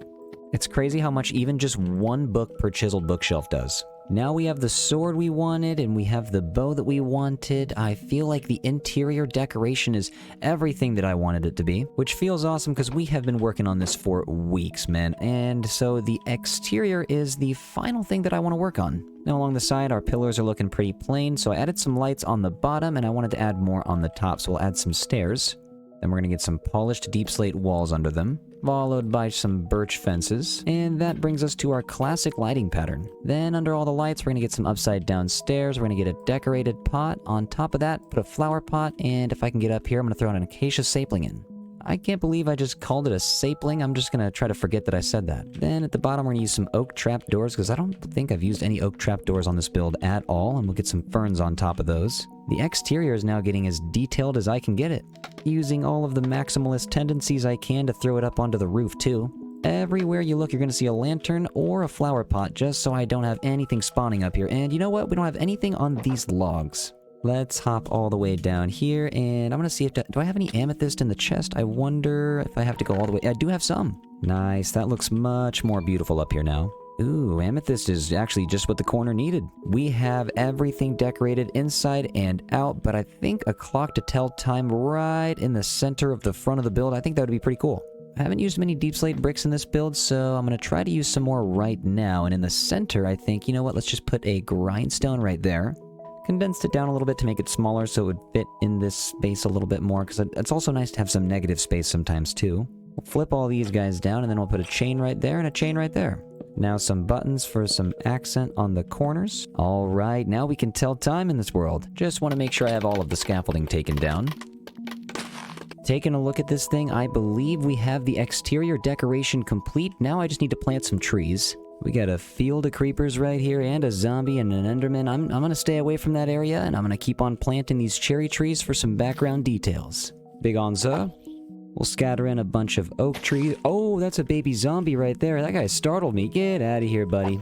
It's crazy how much even just one book per chiseled bookshelf does. Now we have the sword we wanted, and we have the bow that we wanted. I feel like the interior decoration is everything that I wanted it to be, which feels awesome because we have been working on this for weeks, man. And so the exterior is the final thing that I want to work on. Now along the side, our pillars are looking pretty plain, so I added some lights on the bottom, and I wanted to add more on the top, so we'll add some stairs. Then we're going to get some polished deep slate walls under them, followed by some birch fences, and that brings us to our classic lighting pattern. Then under all the lights, we're going to get some upside down stairs. We're going to get a decorated pot. On top of that, put a flower pot, and if I can get up here, I'm going to throw an acacia sapling in. I can't believe I just called it a sapling. I'm just going to try to forget that I said that. Then at the bottom, we're going to use some oak trapdoors, because I don't think I've used any oak trapdoors on this build at all, and we'll get some ferns on top of those. The exterior is now getting as detailed as I can get it, using all of the maximalist tendencies I can to throw it up onto the roof too. Everywhere you look, you're going to see a lantern or a flower pot, just so I don't have anything spawning up here. And you know what? We don't have anything on these logs. Let's hop all the way down here, and I'm going to see if... Do I have any amethyst in the chest? I wonder if I have to go all the way... I do have some. Nice. That looks much more beautiful up here now. Ooh, amethyst is actually just what the corner needed. We have everything decorated inside and out, but I think a clock to tell time right in the center of the front of the build, I think that would be pretty cool. I haven't used many deep slate bricks in this build, so I'm going to try to use some more right now. And in the center, I think, you know what, let's just put a grindstone right there. Condensed it down a little bit to make it smaller so it would fit in this space a little bit more, because it's also nice to have some negative space sometimes too. We'll flip all these guys down, and then we'll put a chain right there and a chain right there. Now some buttons for some accent on the corners. All right, now we can tell time in this world. Just want to make sure I have all of the scaffolding taken down. Taking a look at this thing, I believe we have the exterior decoration complete. Now I just need to plant some trees. We got a field of creepers right here and a zombie and an enderman. I'm going to stay away from that area, and I'm going to keep on planting these cherry trees for some background details. Big on, sir. We'll scatter in a bunch of oak trees. Oh, that's a baby zombie right there. That guy startled me. Get out of here, buddy.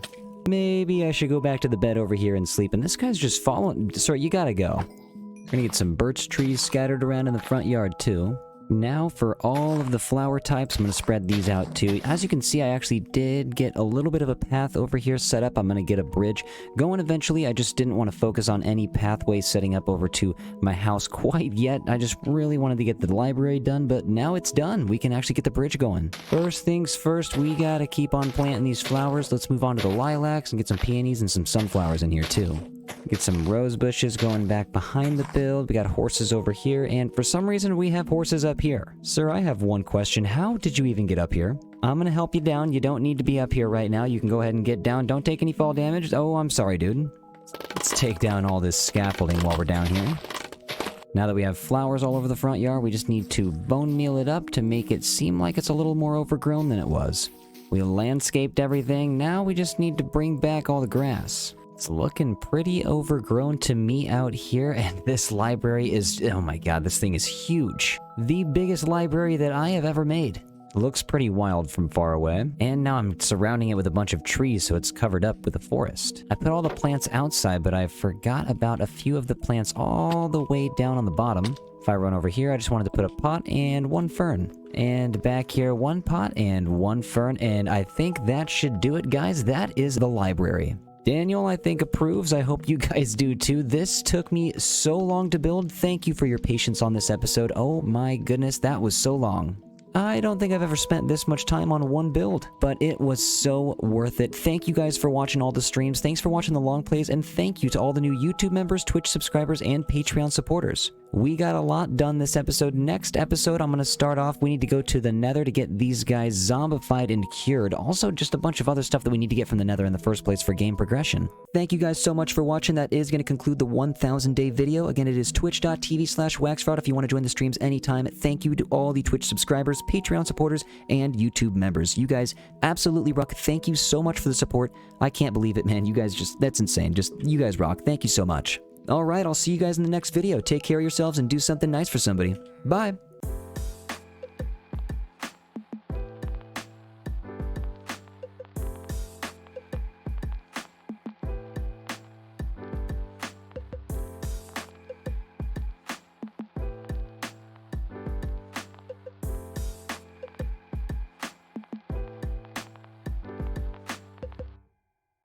Maybe I should go back to the bed over here and sleep. And this guy's just following. Sorry, you gotta go. We're gonna get some birch trees scattered around in the front yard, too. Now for all of the flower types, I'm going to spread these out too. As you can see, I actually did get a little bit of a path over here set up. I'm going to get a bridge going eventually. I just didn't want to focus on any pathway setting up over to my house quite yet. I just really wanted to get the library done, but now it's done. We can actually get the bridge going. First things first, we got to keep on planting these flowers. Let's move on to the lilacs and get some peonies and some sunflowers in here too. Get some rose bushes going back behind the build. We got horses over here, and for some reason we have horses up here. Sir, I have one question. How did you even get up here? I'm gonna help you down. You don't need to be up here right now. You can go ahead and get down. Don't take any fall damage. Oh, I'm sorry, dude. Let's take down all this scaffolding while we're down here. Now that we have flowers all over the front yard, we just need to bone meal it up to make it seem like it's a little more overgrown than it was. We landscaped everything. Now we just need to bring back all the grass. It's looking pretty overgrown to me out here, and this library is, oh my god, this thing is huge. The biggest library that I have ever made. Looks pretty wild from far away. And now I'm surrounding it with a bunch of trees, so it's covered up with a forest. I put all the plants outside, but I forgot about a few of the plants all the way down on the bottom. If I run over here, I just wanted to put a pot and one fern. And back here, one pot and one fern, and I think that should do it, guys. That is the library. Daniel, I think, approves. I hope you guys do too. This took me so long to build. Thank you for your patience on this episode. Oh my goodness, that was so long. I don't think I've ever spent this much time on one build, but it was so worth it. Thank you guys for watching all the streams. Thanks for watching the long plays, and thank you to all the new YouTube members, Twitch subscribers, and Patreon supporters. We got a lot done this episode. Next episode, I'm going to start off. We need to go to the Nether to get these guys zombified and cured. Also, just a bunch of other stuff that we need to get from the Nether in the first place for game progression. Thank you guys so much for watching. That is going to conclude the 1000-day video. Again, it is twitch.tv/WaxFraud if you want to join the streams anytime. Thank you to all the Twitch subscribers, Patreon supporters, and YouTube members. You guys absolutely rock. Thank you so much for the support. I can't believe it, man. You guys just, that's insane. Just, you guys rock. Thank you so much. Alright, I'll see you guys in the next video. Take care of yourselves and do something nice for somebody. Bye!